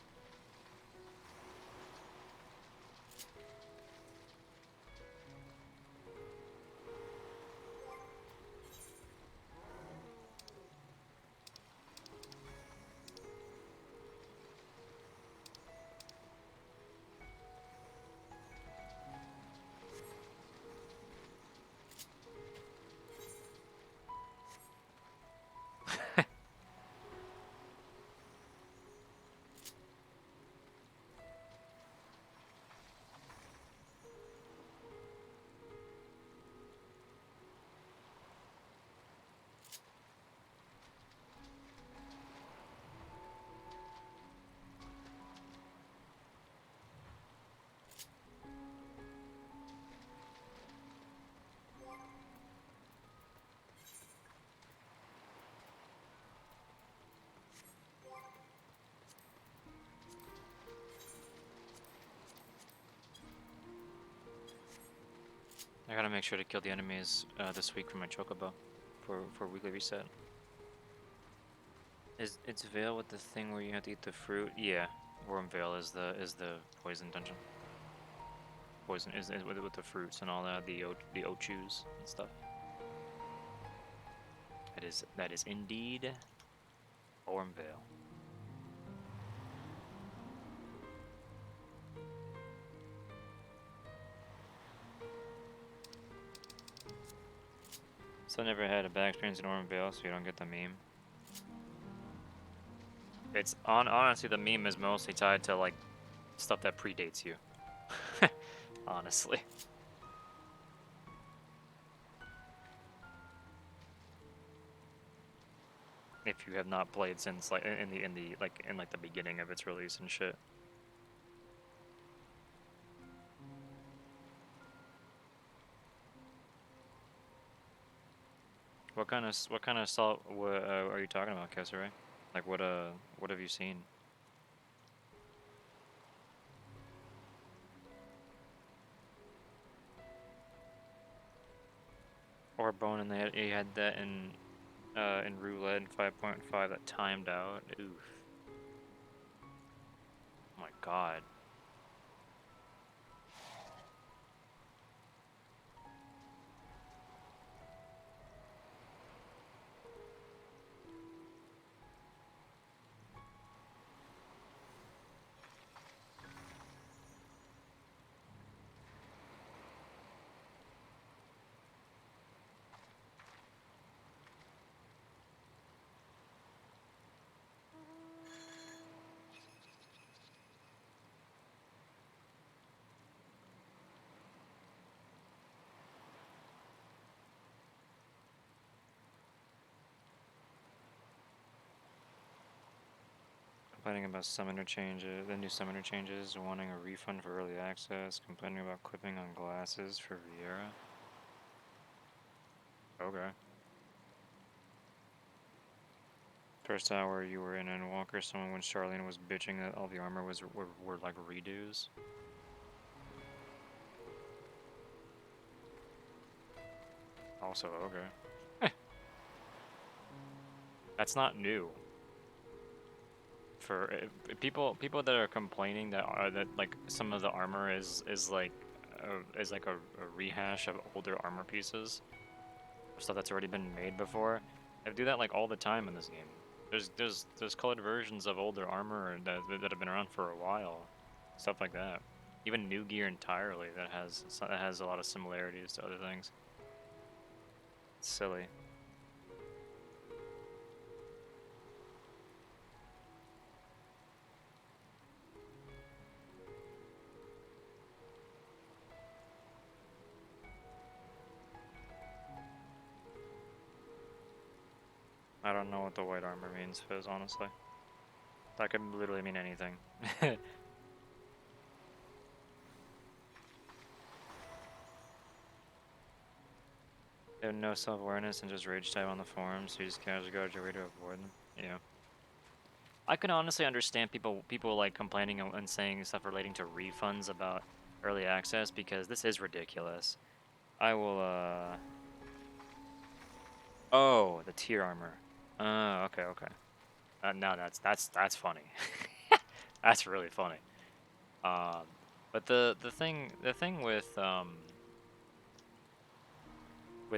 I gotta make sure to kill the enemies this week for my chocobo, for weekly reset. It's Vale with the thing where you have to eat the fruit? Yeah, Worm Vale is the poison dungeon. Poison is with the fruits and all that, the ochus and stuff. That is indeed Worm Vale. Still never had a bad experience in Orm Vale, so you don't get the meme. It's honestly, the meme is mostly tied to like stuff that predates you. Honestly. If you have not played since like in the beginning of its release and shit. What kind of salt are you talking about, Kesseray? Like what have you seen? Or bone, and he had that in roulette 5.5 that timed out. Oof. Oh my god. Complaining about summoner changes, the new summoner changes, wanting a refund for early access, complaining about clipping on glasses for Vieira. Okay. First hour you were in Endwalker, someone when Charlene was bitching that all the armor were like redos. Also, okay. That's not new. For people that are complaining that like some of the armor is like a rehash of older armor pieces, stuff that's already been made before. They do that like all the time in this game. There's colored versions of older armor that have been around for a while, stuff like that. Even new gear entirely that has a lot of similarities to other things. It's silly. I don't know what the white armor means, Fizz, honestly. That could literally mean anything. They have no self-awareness and just rage type on the forums, so you just casually go out your way to avoid them. Yeah. I can honestly understand people like complaining and saying stuff relating to refunds about early access because this is ridiculous. I will, Oh, the tier armor. Okay, okay. Now that's funny. That's really funny. But the thing with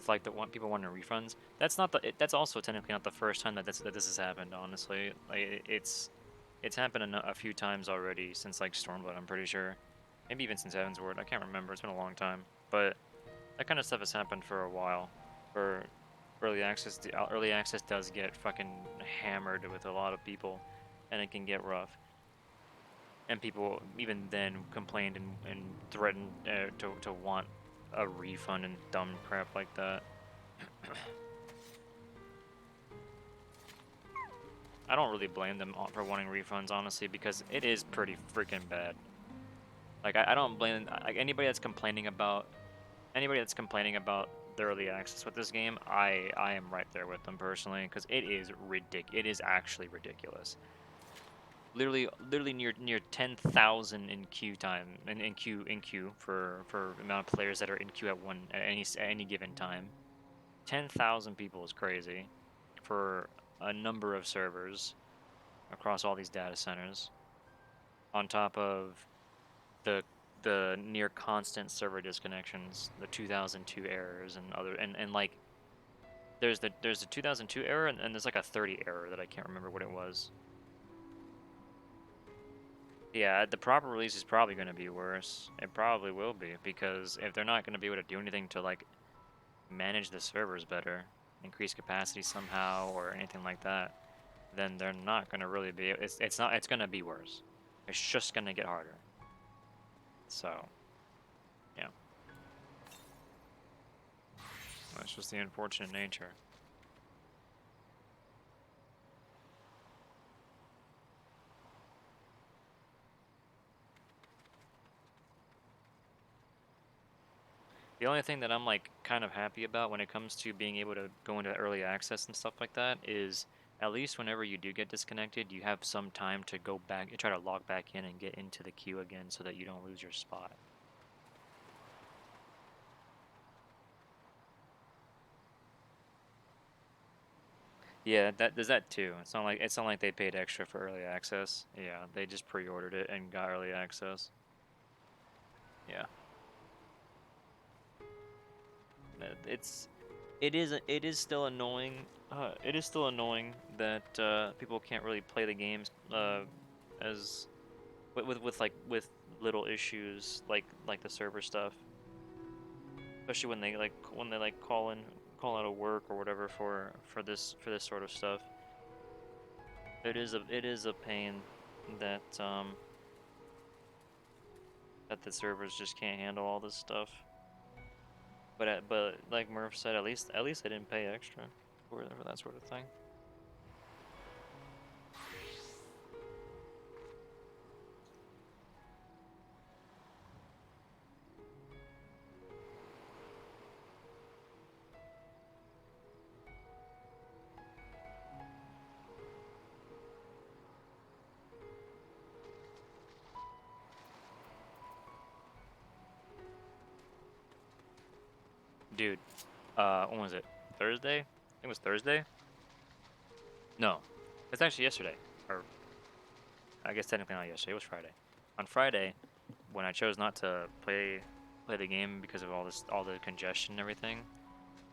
like the one people wanting refunds, that's not that's also technically not the first time that this has happened. Honestly, like it's happened a few times already since like Stormblood. I'm pretty sure, maybe even since Heavensward. I can't remember. It's been a long time, but that kind of stuff has happened for a while. For early access, early access does get fucking hammered with a lot of people, and it can get rough. And people even then complained and threatened to want a refund and dumb crap like that. I don't really blame them for wanting refunds, honestly, because it is pretty freaking bad. Like I don't blame like anybody that's complaining about the early access with this game. I am right there with them personally because it is It is actually ridiculous. Literally near 10,000 in queue time in queue for the amount of players that are in queue at any given time. 10,000 people is crazy for a number of servers across all these data centers. On top of the near constant server disconnections, the 2002 errors and other and like there's the 2002 error and there's like a 30 error that I can't remember what it was. Yeah, the proper release is probably going to be worse. It probably will be, because if they're not going to be able to do anything to like manage the servers better, increase capacity somehow or anything like that, then they're not going to really be, it's going to be worse. It's just going to get harder. So, yeah. That's just the unfortunate nature. The only thing that I'm like kind of happy about when it comes to being able to go into early access and stuff like that is at least whenever you do get disconnected, you have some time to go back and try to log back in and get into the queue again so that you don't lose your spot. Yeah, there's that too. It's not like they paid extra for early access. Yeah, they just pre-ordered it and got early access. Yeah. It is still annoying. It is still annoying that people can't really play the games as with little issues like the server stuff. Especially when they call out of work or whatever for this sort of stuff. It is a pain that that the servers just can't handle all this stuff. But like Murph said, at least they didn't pay extra for that sort of thing. Dude, when was it? Thursday? I think it was Thursday. No, it's actually yesterday, or I guess technically not yesterday. It was Friday. On Friday, when I chose not to play the game because of all the congestion and everything,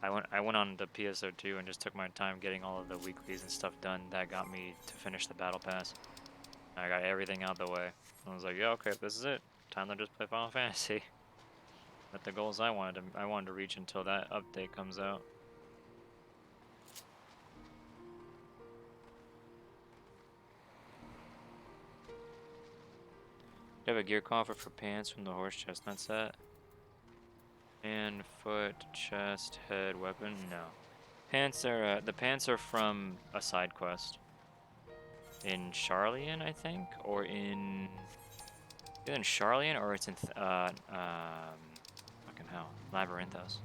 I went on the PSO2 and just took my time getting all of the weeklies and stuff done. That got me to finish the battle pass. I got everything out the way. I was like, yeah, okay, this is it. Time to just play Final Fantasy. But the goals I wanted to reach until that update comes out. Do you have a gear coffer for pants from the horse chestnut set? And foot, chest, head, weapon? No. Pants are the pants are from a side quest in Charlian, I think, or in either in Charlian or it's in fucking hell, Labyrinthos.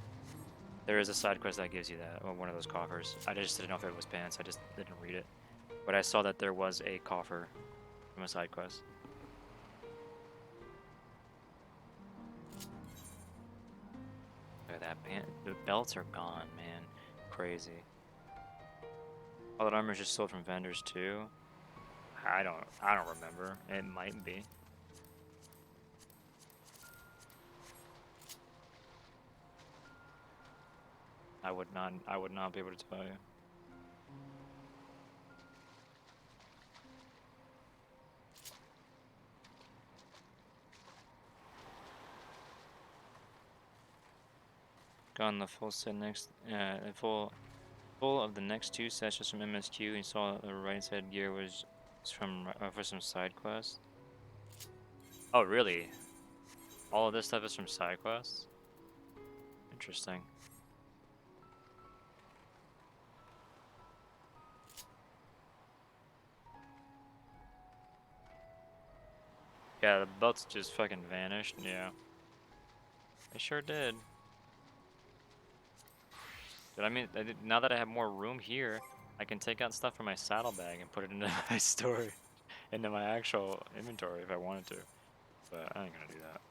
There is a side quest that gives you that, or one of those coffers. I just didn't know if it was pants. I just didn't read it, but I saw that there was a coffer from a side quest. Look at that pant. The belts are gone, man. Crazy. All that armor is just sold from vendors too. I don't remember. It might be. I would not be able to tell you. Got the full set next full of the next two sessions from MSQ, and saw the right side gear was from for some side quests. Oh really? All of this stuff is from side quests? Interesting. Yeah, the belts just fucking vanished. Yeah, they sure did. But I mean, now that I have more room here, I can take out stuff from my saddlebag and put it into my store, into my actual inventory if I wanted to. But I ain't gonna do that.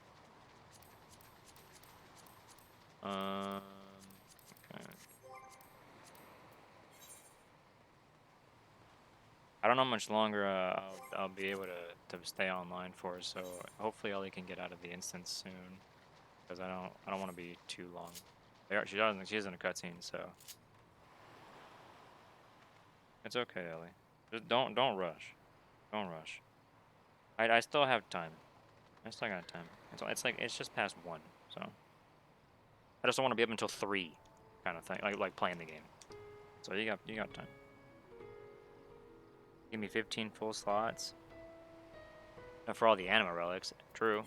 Okay. I don't know how much longer I'll be able to stay online for, so hopefully Ellie can get out of the instance soon, because I don't want to be too long. She's in a cutscene, so it's okay, Ellie. Just don't rush. Don't rush. I still have time. I still got time. It's just past 1, so I just don't want to be up until 3, kind of thing, like playing the game. So you got time. Give me 15 full slots. For all the anima relics, true.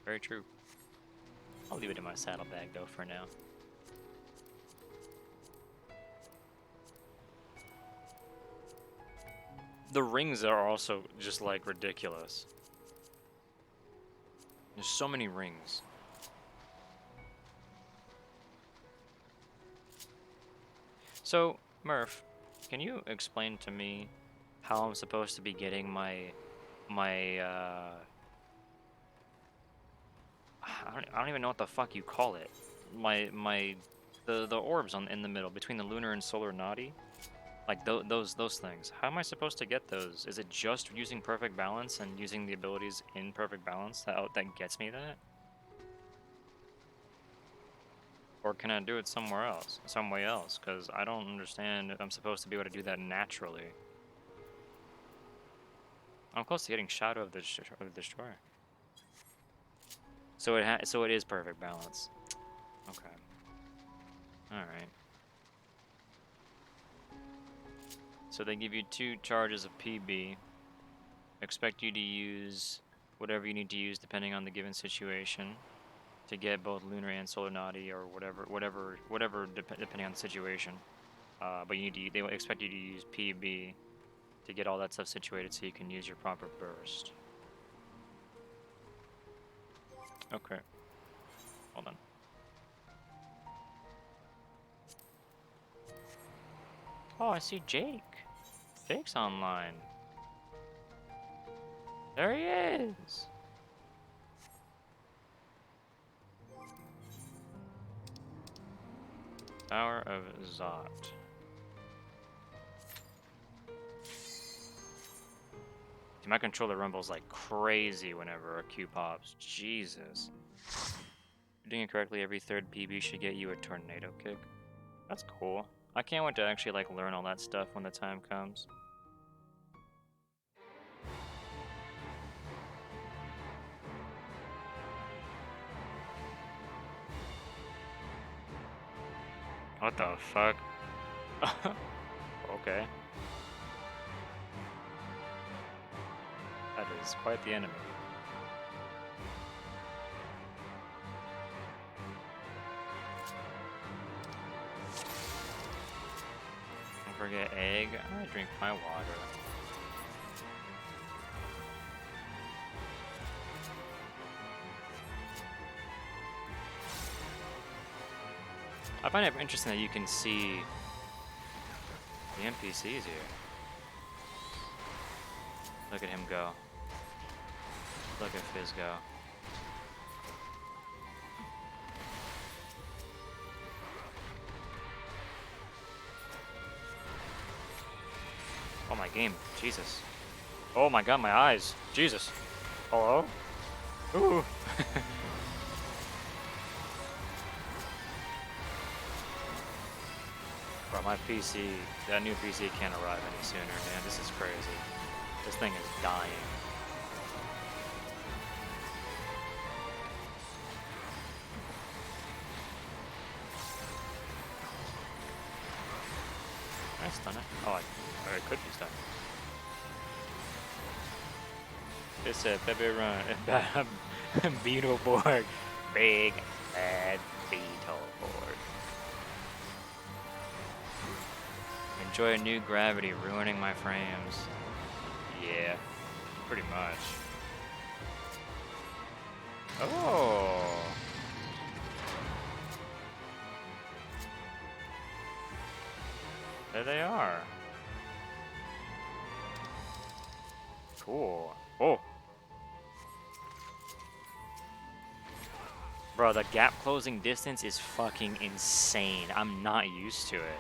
Very true. I'll leave it in my saddlebag though for now. The rings are also just like ridiculous. There's so many rings. So, Murph, can you explain to me how I'm supposed to be getting my I don't even know what the fuck you call it. The orbs in the middle between the lunar and solar nadi? Like those things. How am I supposed to get those? Is it just using perfect balance and using the abilities in perfect balance that gets me that? Or can I do it somewhere else, some way else? Because I don't understand if I'm supposed to be able to do that naturally. I'm close to getting Shadow of the Destroyer. So it is perfect balance. Okay. All right. So they give you 2 charges of PB. Expect you to use whatever you need to use depending on the given situation to get both lunar and solar nadi, or whatever depending on the situation. But they will expect you to use PB to get all that stuff situated so you can use your proper burst. Okay. Hold on. Oh, I see Jake. Jake's online. There he is. Tower of Zot. My controller rumbles like crazy whenever a Q pops. Jesus. Doing it correctly, every third PB should get you a tornado kick. That's cool. I can't wait to actually like learn all that stuff when the time comes. What the fuck? Okay. That is quite the enemy. Don't forget egg. I drink my water. I find it interesting that you can see the NPCs here. Look at him go. Look at Fizz go. Oh my game, Jesus. Oh my god, my eyes. Jesus. Hello? Ooh. Bro, my PC, that new PC can't arrive any sooner, man. This is crazy. This thing is dying. Can I stun it? Oh, I could be stunned. It's a baby run. Beetleborg. Big bad Beetleborg. Enjoy a new gravity ruining my frames. Yeah, pretty much. Oh. There they are. Cool. Oh. Bro, the gap closing distance is fucking insane. I'm not used to it.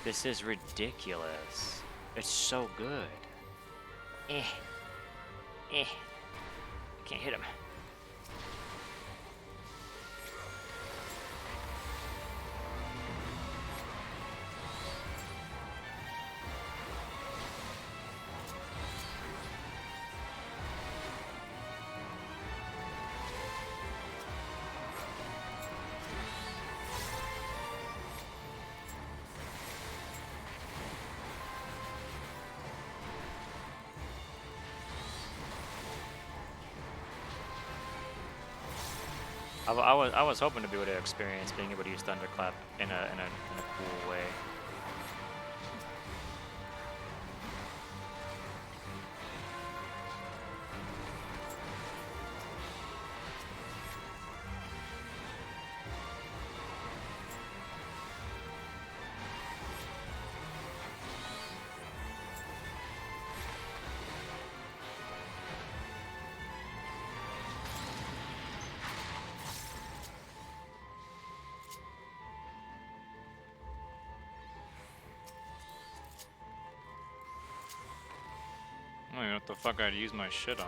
This is ridiculous. It's so good. Can't hit him. I was hoping to be able to experience being able to use Thunderclap in a cool way. I don't even know what the fuck I'd use my shit on.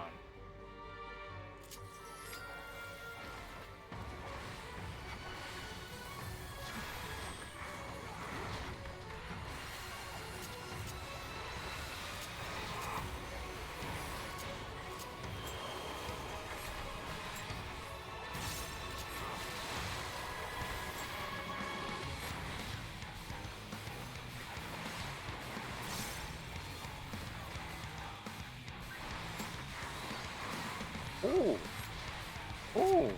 Ooh. Ooh.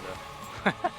Matanga.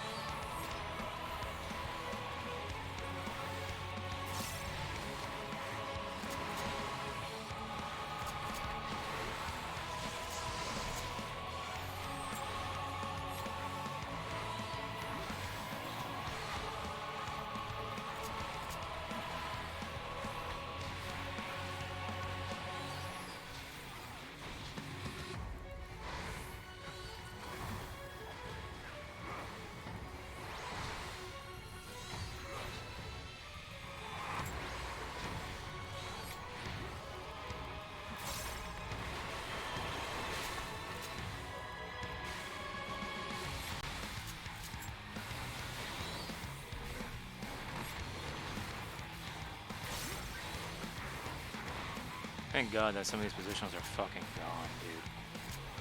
Thank God that some of these positions are fucking gone,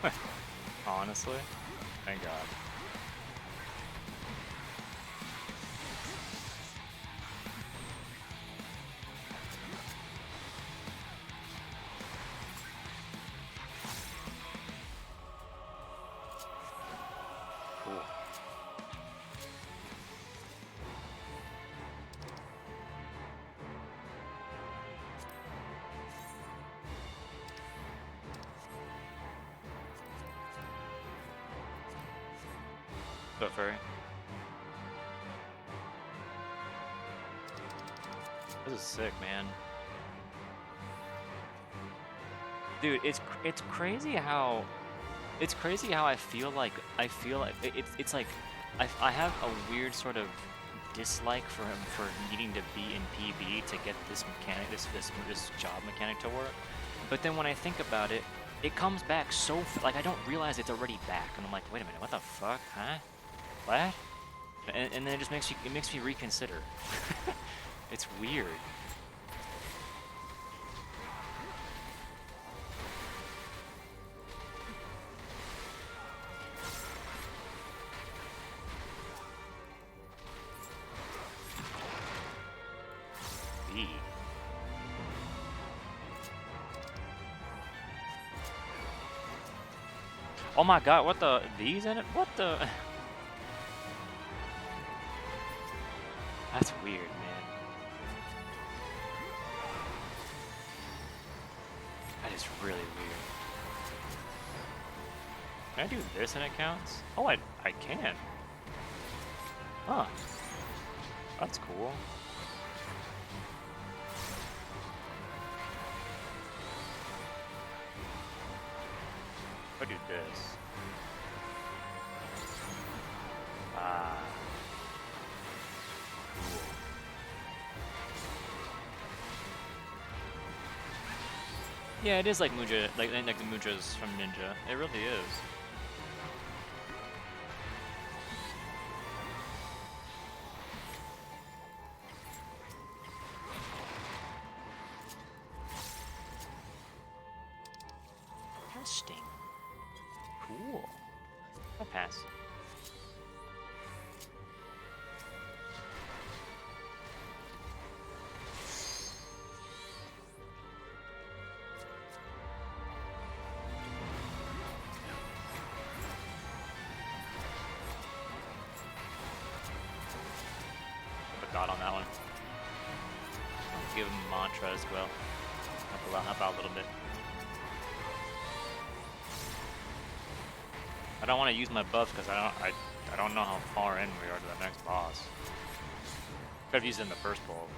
dude. Honestly, thank God. Cool. But furry. This is sick, man. Dude, it's crazy how I feel like it's like I have a weird sort of dislike for him for needing to be in PB to get this mechanic, this job mechanic to work. But then when I think about it, it comes back so like I don't realize it's already back, and I'm like, wait a minute, what the fuck, huh? What? And then it makes me reconsider. It's weird. Oh my God, what the, these in it? What the? That's weird, man. That is really weird. Can I do this and it counts? Oh, I can. Huh. That's cool. I do this. Ah. Cool. Yeah, it is like Muja, like the Mujas from Ninja. It really is. Testing. Cool. I'll pass. Put God on that one. I'll give him mantra as well. Help out a little bit. I don't want to use my buffs because I don't know how far in we are to the next boss. Could have used it in the first bowl,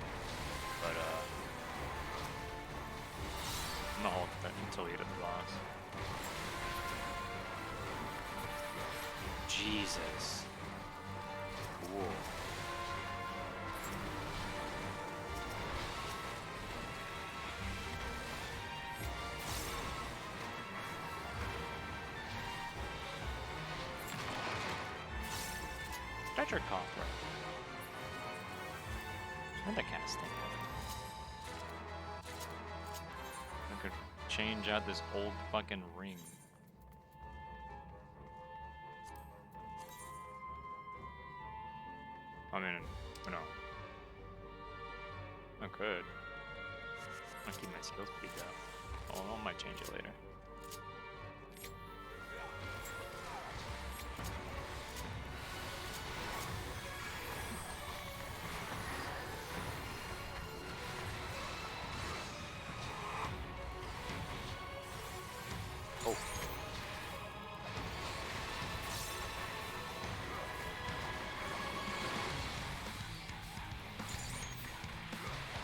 but I'm gonna hold it until we get to the boss. Jesus. Cool. Treasure coffer. And the casting. I could change out this old fucking ring. I mean, no. I could. I'll keep my skills peaked up. Oh, I might change it later.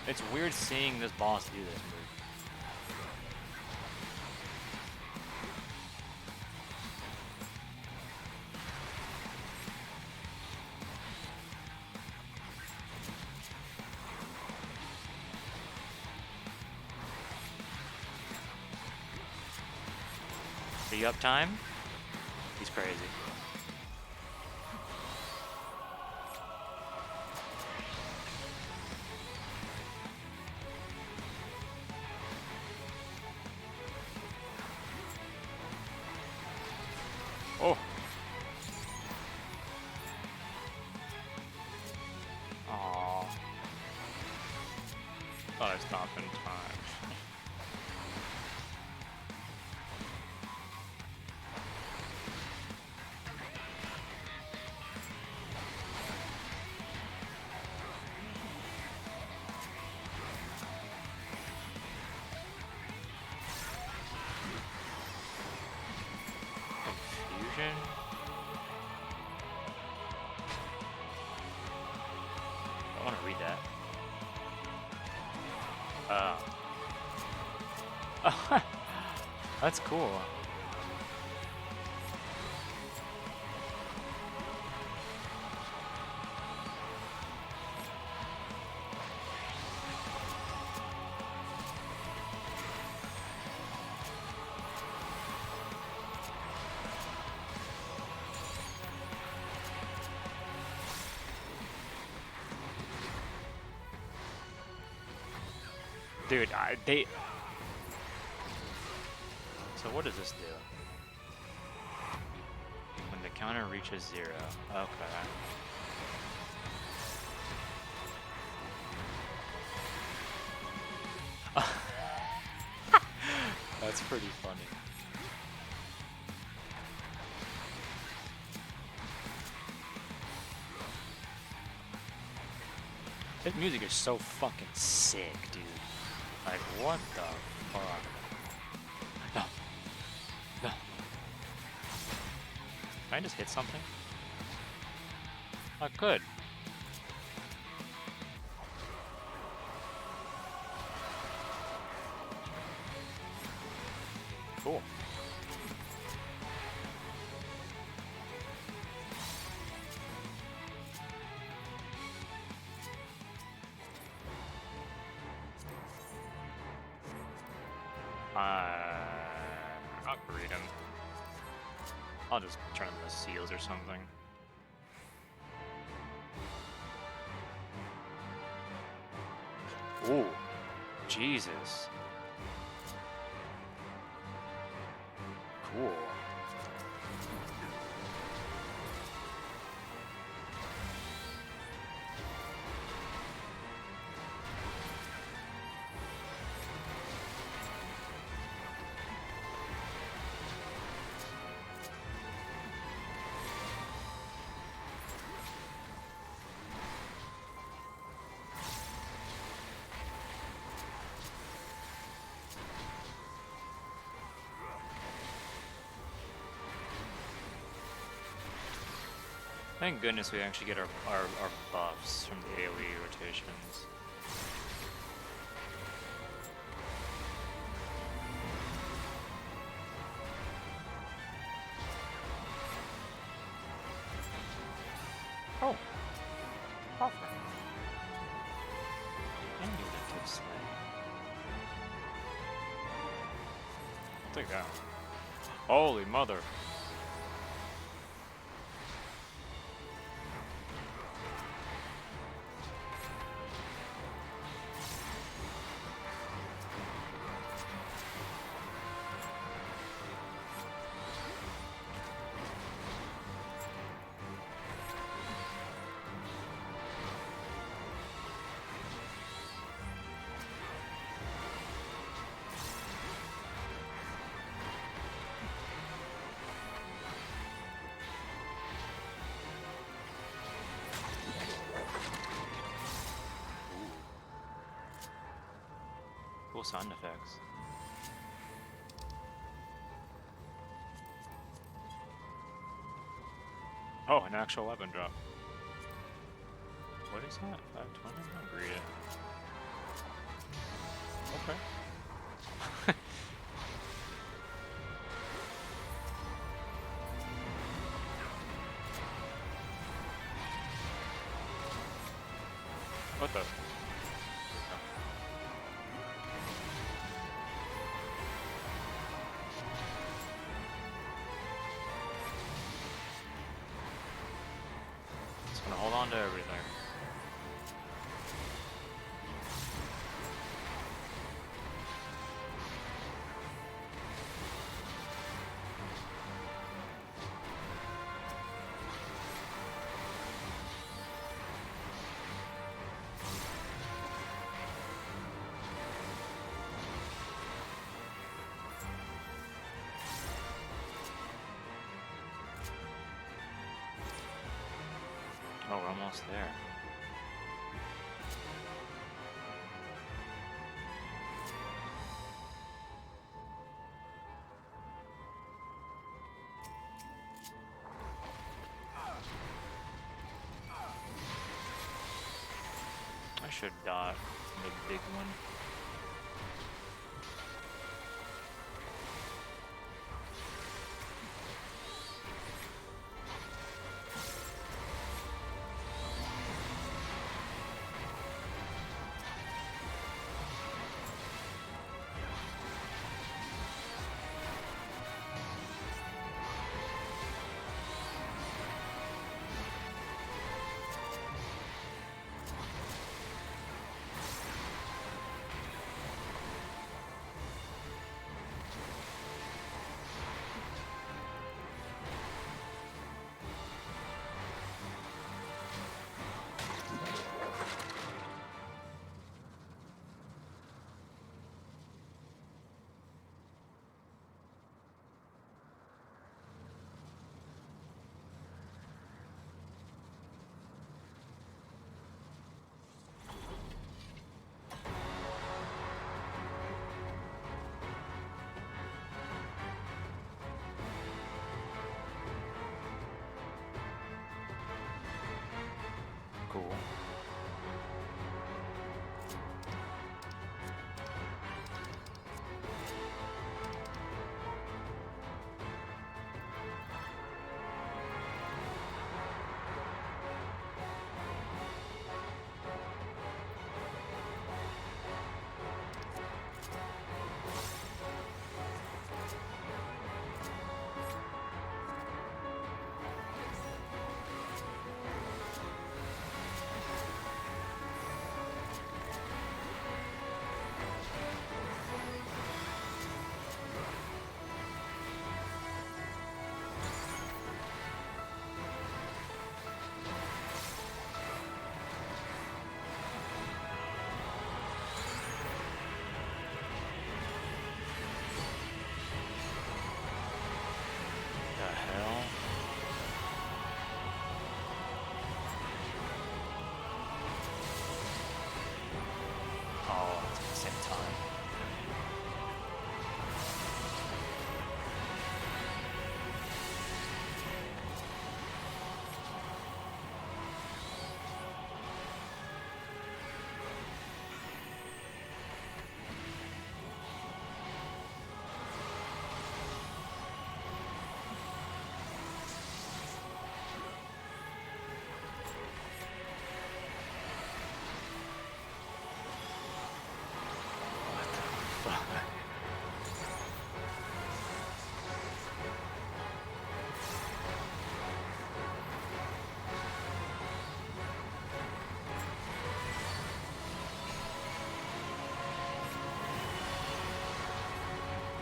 It's weird seeing this boss do this move. The uptime? He's crazy. Oh. Aww. Thought I stopped in time. Confusion? I want to read that. That's cool. Dude, So what does this do? When the counter reaches 0. Okay. That's pretty funny. This music is so fucking sick, dude. Like, what the fuck? No. No. Can I just hit something? I could. Cool. Upgrade him. I'll just turn them to seals or something. Ooh, Jesus. Cool. Thank goodness we actually get our buffs from the AoE rotations. Oh. Lavren. And you did slay. I'll take that one. Holy mother. Cool sound effects. Oh, an actual weapon drop. What is that? 520? I'll read it. Okay. What the? Just gonna hold on to everything. Oh, we're almost there. I should dot the big one. Cool.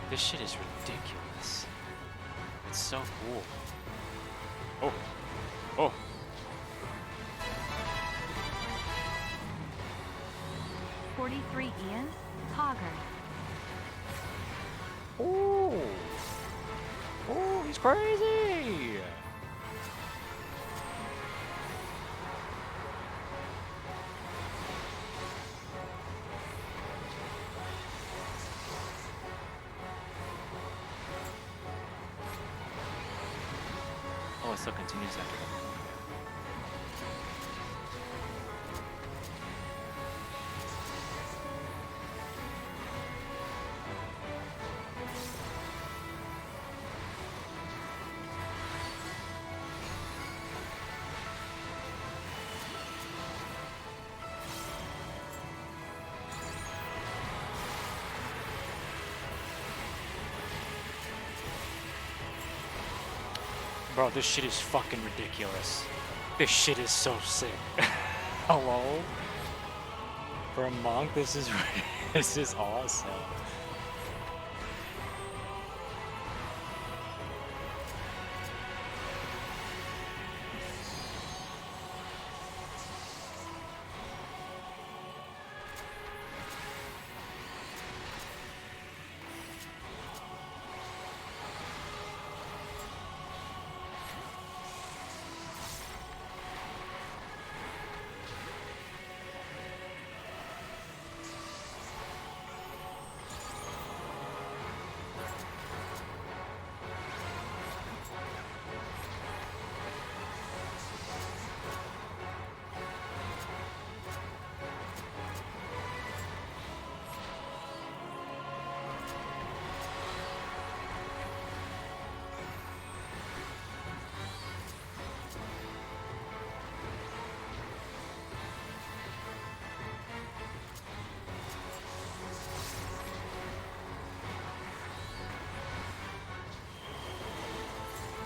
This shit is ridiculous. It's so cool. Oh. Oh.
Ian Hogger.
Oh. Oh, he's crazy. Oh, it still continues after that. Bro, this shit is fucking ridiculous. This shit is so sick. Hello? For a monk, this is this is awesome.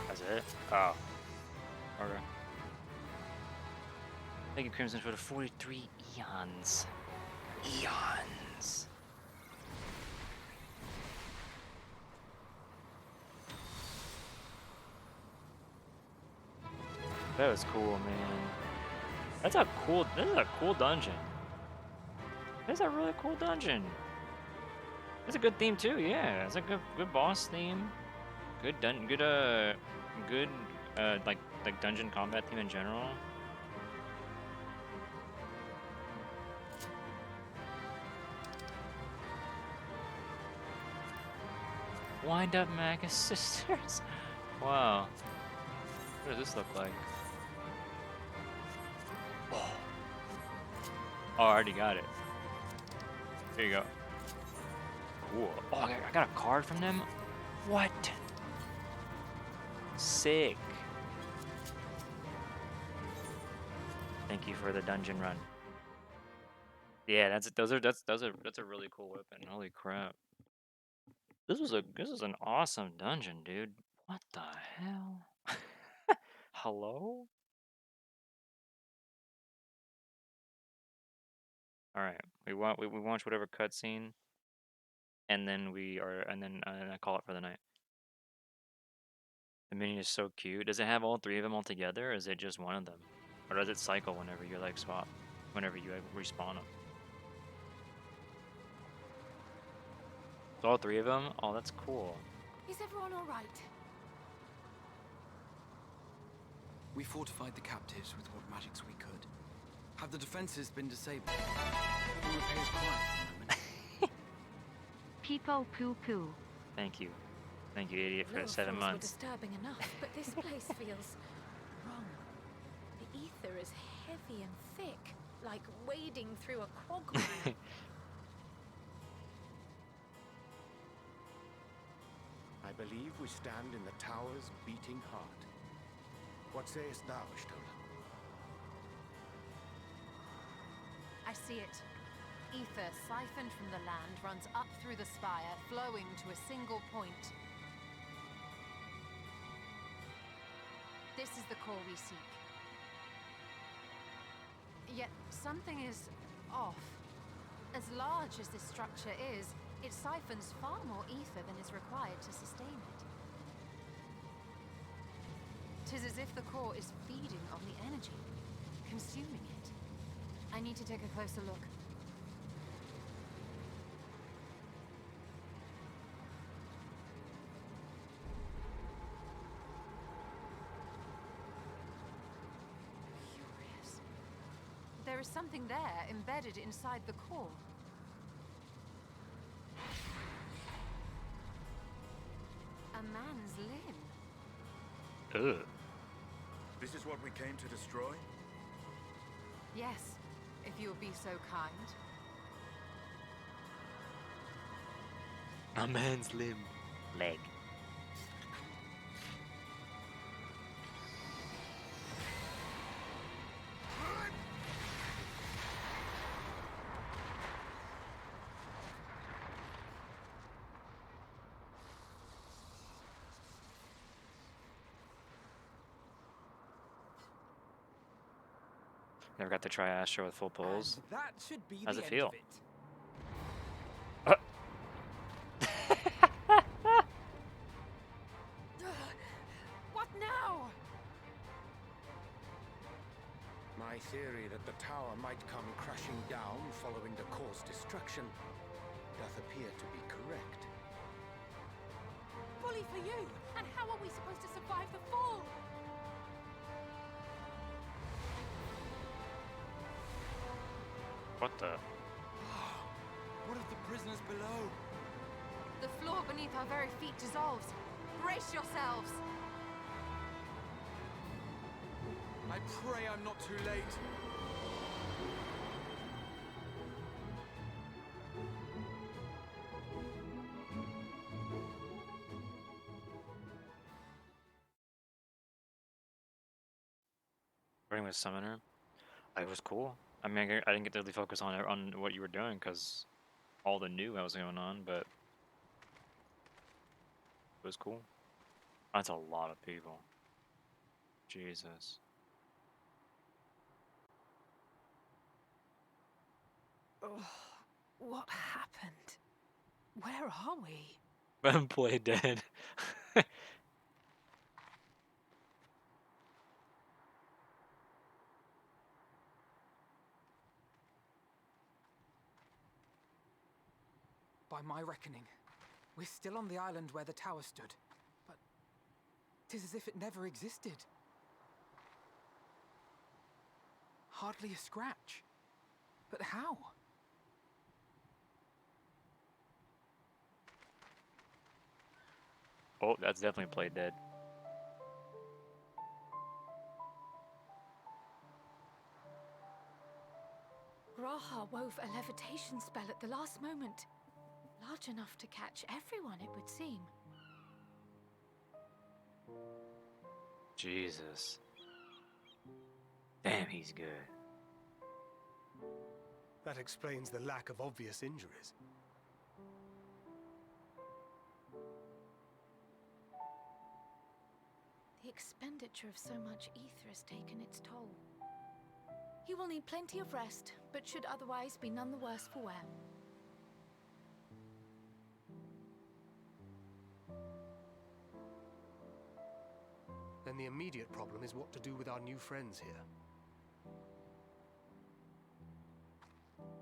That's it? Oh. Okay. Thank you, Crimson, for the 43 eons. Eons. That was cool, man. That's a cool. This is a cool dungeon. This is a really cool dungeon. It's a good theme too. Yeah, it's a good boss theme. Good like dungeon combat theme in general. Wind up Magus Sisters. Wow. What does this look like? Oh, I already got it. There you go. Cool. Oh, I got a card from them? What? Sick. Thank you for the dungeon run. Yeah, that's a really cool weapon. Holy crap. This is an awesome dungeon, dude. What the hell? Hello? All right. We watch whatever cutscene, and then I call it for the night. The mini is so cute. Does it have all three of them all together, or is it just one of them? Or does it cycle whenever you like swap, whenever you respawn them? All three of them? Oh, that's cool.
Is everyone all right?
We fortified the captives with what magics we could. Have the defenses been disabled? Will repairs quiet for a moment?
People poo-poo.
Thank you. Thank you, idiot, for
Little
the 7
frogs were
months.
disturbing enough, but this place feels wrong. The ether is heavy and thick, like wading through a quagmire.
I believe we stand in the tower's beating heart. What sayest thou, Stola?
I see it. Ether siphoned from the land runs up through the spire, flowing to a single point. This is the core we seek. Yet something is off. As large as this structure is, it siphons far more ether than is required to sustain it. 'Tis as if the core is feeding on the energy, consuming it. I need to take a closer look. Curious. There is something there embedded inside the core. A man's limb.
Ugh.
This is what we came to destroy?
Yes, if you will be so kind.
A man's limb. Leg. Never got to try Astro with full pulls.
And that should be
How's
the
it
end
feel?
of it.
What now?
My theory that the tower might come crashing down following the core's destruction doth appear to be correct.
Bully for you! And how are we supposed to survive the fall?
What the?
What of the prisoners below?
The floor beneath our very feet dissolves. Brace yourselves!
I pray I'm not too late.
Starting with Summoner. It was cool. I mean, I didn't get to really focus on what you were doing because all the new that was going on, but it was cool. That's a lot of people. Jesus.
Oh, what happened? Where are we?
Play dead.
By my reckoning, we're still on the island where the tower stood. But 'tis as if it never existed. Hardly a scratch. But how?
Oh, that's definitely Play Dead.
Raha wove a levitation spell at the last moment. Large enough to catch everyone, it would seem.
Jesus. Damn, he's good.
That explains the lack of obvious injuries.
The expenditure of so much ether has taken its toll. He will need plenty of rest, but should otherwise be none the worse for wear.
Then the immediate problem is what to do with our new friends here.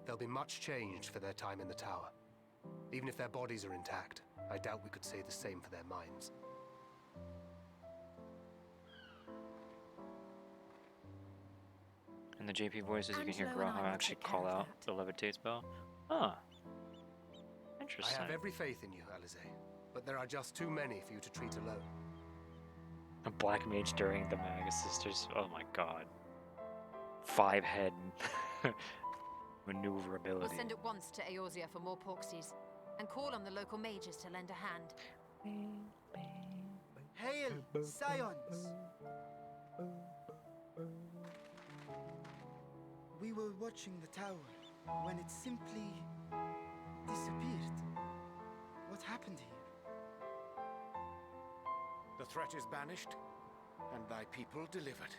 They'll be much changed for their time in the tower. Even if their bodies are intact, I doubt we could say the same for their minds.
In the JP voices, you can hear
Angelo and I
Graha
will
actually
take care
call
of
out the levitate spell. Huh.
I
Interesting.
have every faith in you, Alize, but there are just too many for you to treat alone.
A black mage during the Magus Sisters. Oh my god. 5-head maneuverability.
We'll send at once to Eorzea for more Porksies, and call on the local mages to lend a hand.
Hail, Scions! We were watching the tower when it simply disappeared. What happened here?
The threat is banished, and thy people delivered.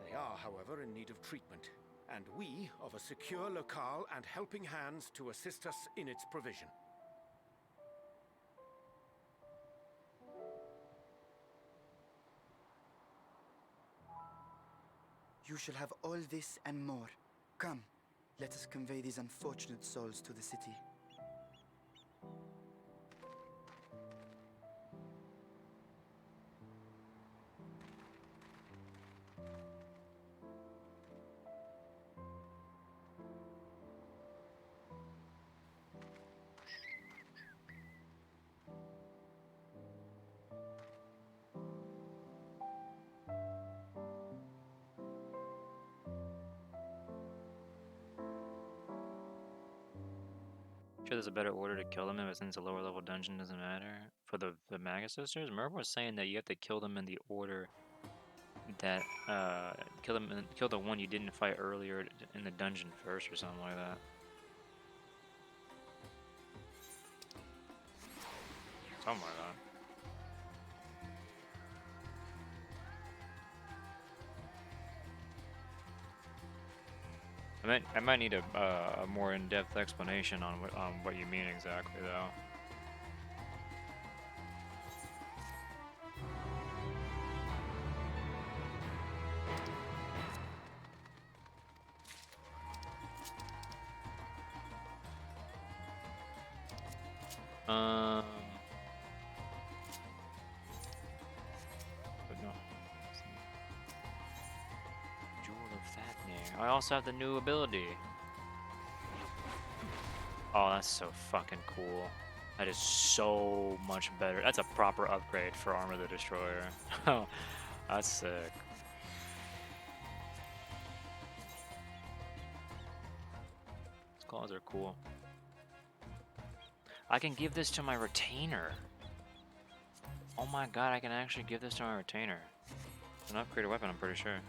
They are, however, in need of treatment, and we of a secure locale and helping hands to assist us in its provision.
You shall have all this and more. Come, let us convey these unfortunate souls to the city.
Sure, there's a better order to kill them if it's in a lower level dungeon, doesn't matter. For the Magus Sisters, Merv was saying that you have to kill them in the order that kill the one you didn't fight earlier in the dungeon first or something like that. Something like that. I might need a more in-depth explanation on what you mean exactly, though. But no. Jewel of Fafnir. I also have the new ability. Oh, that's so fucking cool. That is so much better. That's a proper upgrade for Armor the Destroyer. Oh, that's sick. These claws are cool. I can give this to my retainer. Oh my god, I can actually give this to my retainer. It's an upgraded weapon, I'm pretty sure.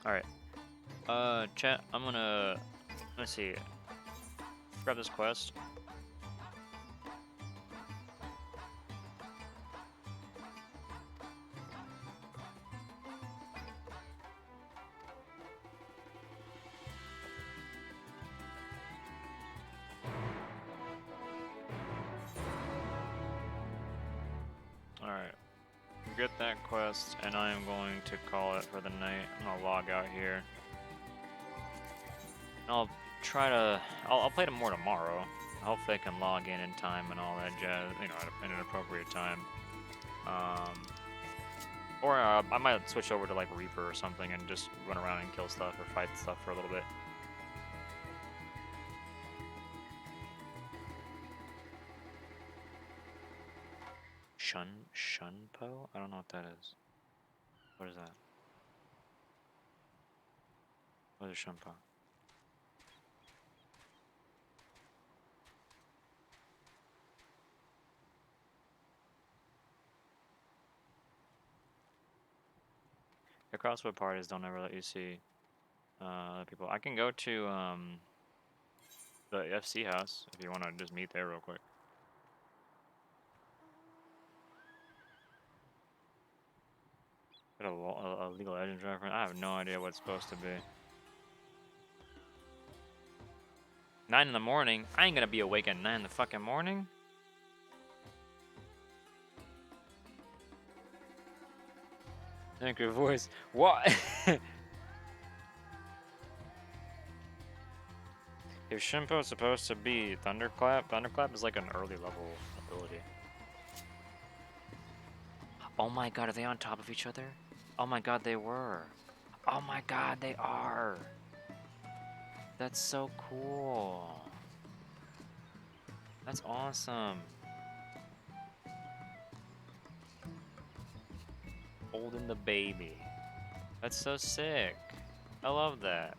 Alright. Chat, I'm gonna... Let's see. Grab this quest. Alright. Get that quest, and I am going to call it for the night. I'm gonna log out here. I'll try to... I'll play more tomorrow. Hopefully I can log in time and all that jazz, you know, at an appropriate time. Or I might switch over to like Reaper or something and just run around and kill stuff or fight stuff for a little bit. Shunpo? I don't know what that is. What is that? What is Shunpo? The crossword parties don't ever let you see other people. I can go to the FC house if you want to just meet there real quick. Got a Legal Legends reference. I have no idea what it's supposed to be. 9 in the morning? I ain't gonna be awake at 9 in the fucking morning. Thank your voice. What? If Shimpo is supposed to be Thunderclap, Thunderclap is like an early level ability. Oh my god, are they on top of each other? Oh my god, they were. Oh my god, they are. That's so cool. That's awesome. Holding the baby. That's so sick. I love that.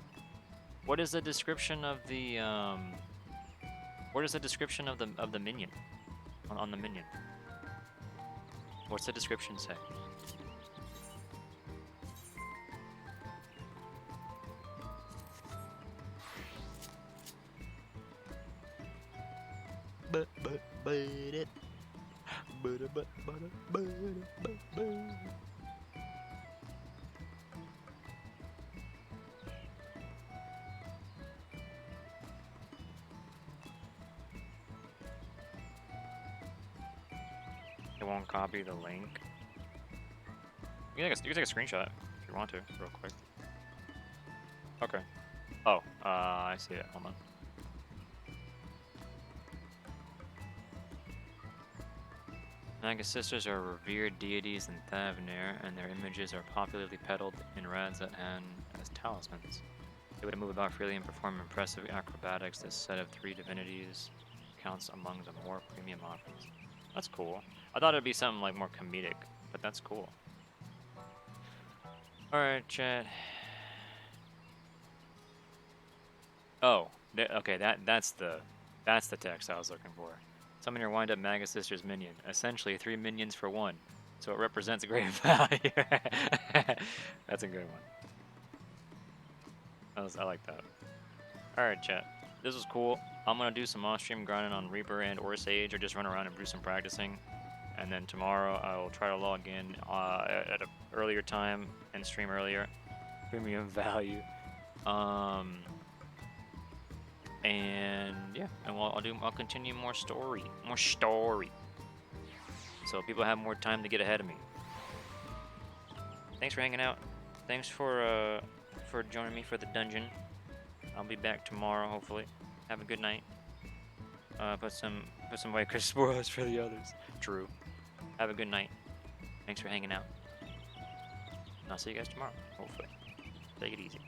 What is the description of the what is the description of the minion? On the minion? What's the description say? It won't copy the link. You can take a screenshot if you want to, real quick. Okay. Oh, I see it. Hold on. Naga sisters are revered deities in Thavnir, and their images are popularly peddled in Radzat-Han as talismans. They would move about freely and perform impressive acrobatics. This set of 3 divinities counts among the more premium offerings. That's cool. I thought it'd be something like more comedic, but that's cool. Alright, chat. Oh, okay, that's the text I was looking for. Summon your wind-up Maga Sisters minion. Essentially 3 minions for 1. So it represents great value. That's a good one. I like that. Alright, chat. This was cool. I'm gonna do some off-stream grinding on Reaper and or Sage, or just run around and do some practicing. and then tomorrow I will try to log in at an earlier time and stream earlier. Premium value. And yeah, and I'll continue more story. So people have more time to get ahead of me. Thanks for hanging out. Thanks for joining me for the dungeon. I'll be back tomorrow, hopefully. Have a good night. Put some White Crisporos for the others. True. Have a good night. Thanks for hanging out. And I'll see you guys tomorrow, hopefully. Take it easy.